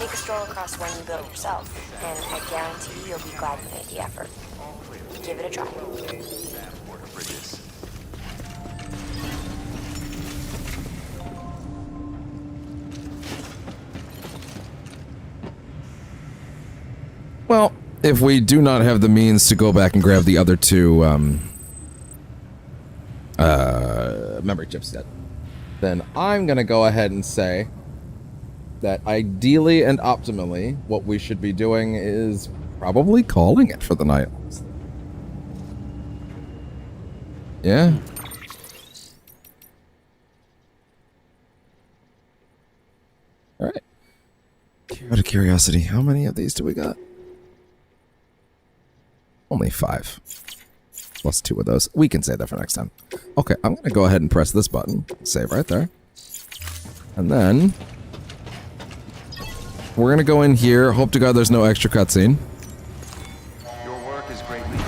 Take a stroll across one you built yourself, and I guarantee you'll be glad you made the effort. Give it a try. Well, if we do not have the means to go back and grab the other two, memory chips yet, then I'm gonna go ahead and say that ideally and optimally, what we should be doing is probably calling it for the night. Yeah. Alright. Out of curiosity, how many of these do we got? Only 5. Plus 2 of those. We can save that for next time. Okay, I'm gonna go ahead and press this button. Save right there. And then we're gonna go in here. Hope to God there's no extra cutscene. Your work is greatly.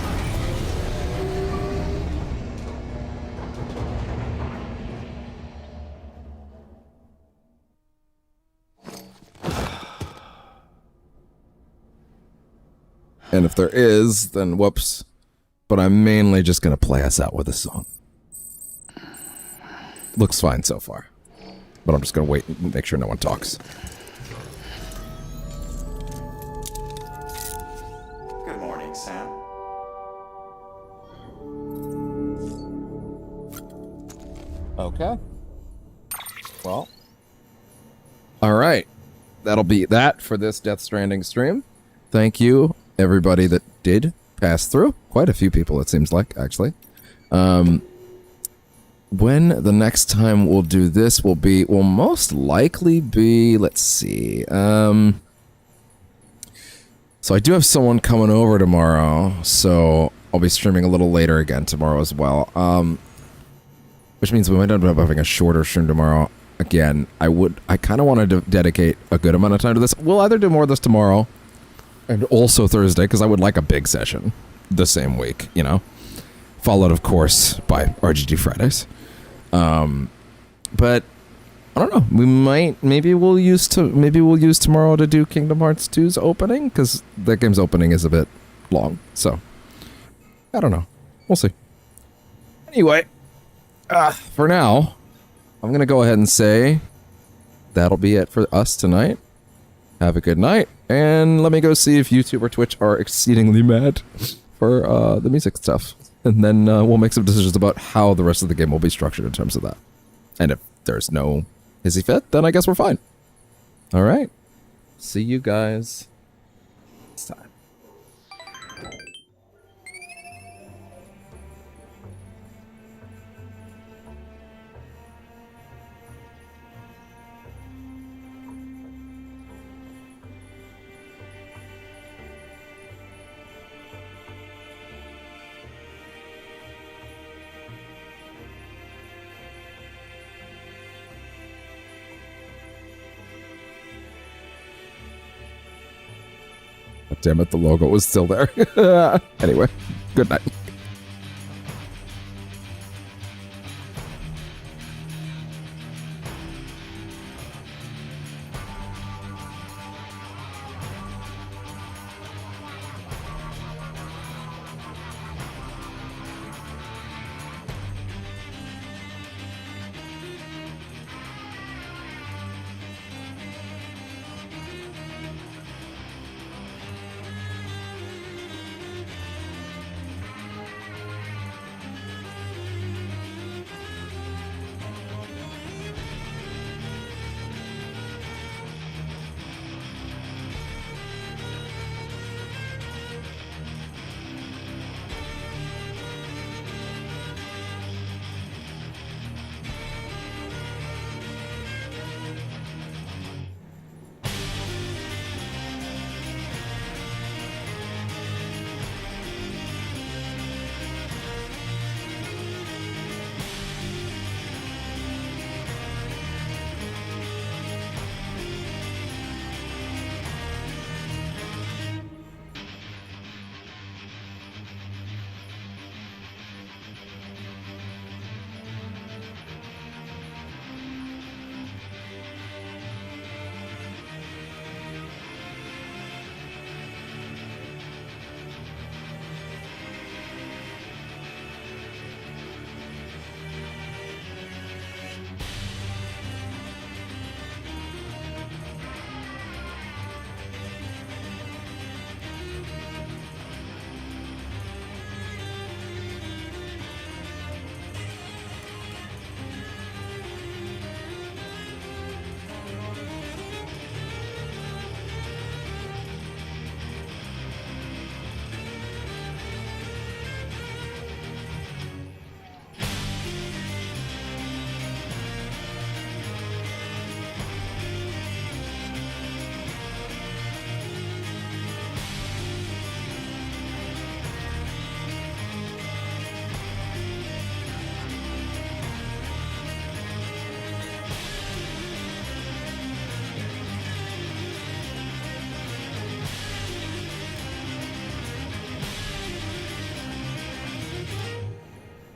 And if there is, then whoops. But I'm mainly just gonna play us out with a song. Looks fine so far. But I'm just gonna wait and make sure no one talks. Good morning, Sam. Okay. Okay. Well. All right. That'll be that for this Death Stranding stream. Thank you, everybody that did pass through. Quite a few people, it seems like, actually. When the next time we'll do this will most likely be, let's see. So I do have someone coming over tomorrow, so I'll be streaming a little later again tomorrow as well. Which means we might end up having a shorter stream tomorrow. Again, I kind of want to dedicate a good amount of time to this. We'll either do more of this tomorrow and also Thursday, because I would like a big session the same week, you know? Followed, of course, by RGG Fridays. But I don't know. Maybe we'll use tomorrow to do Kingdom Hearts 2's opening, because that game's opening is a bit long. So I don't know. We'll see. Anyway, for now, I'm gonna go ahead and say that'll be it for us tonight. Have a good night, and let me go see if YouTube or Twitch are exceedingly mad for the music stuff. And then we'll make some decisions about how the rest of the game will be structured in terms of that. And if there's no hissy fit, then I guess we're fine. All right. See you guys next time. Damn it, the logo was still there. Anyway, good night.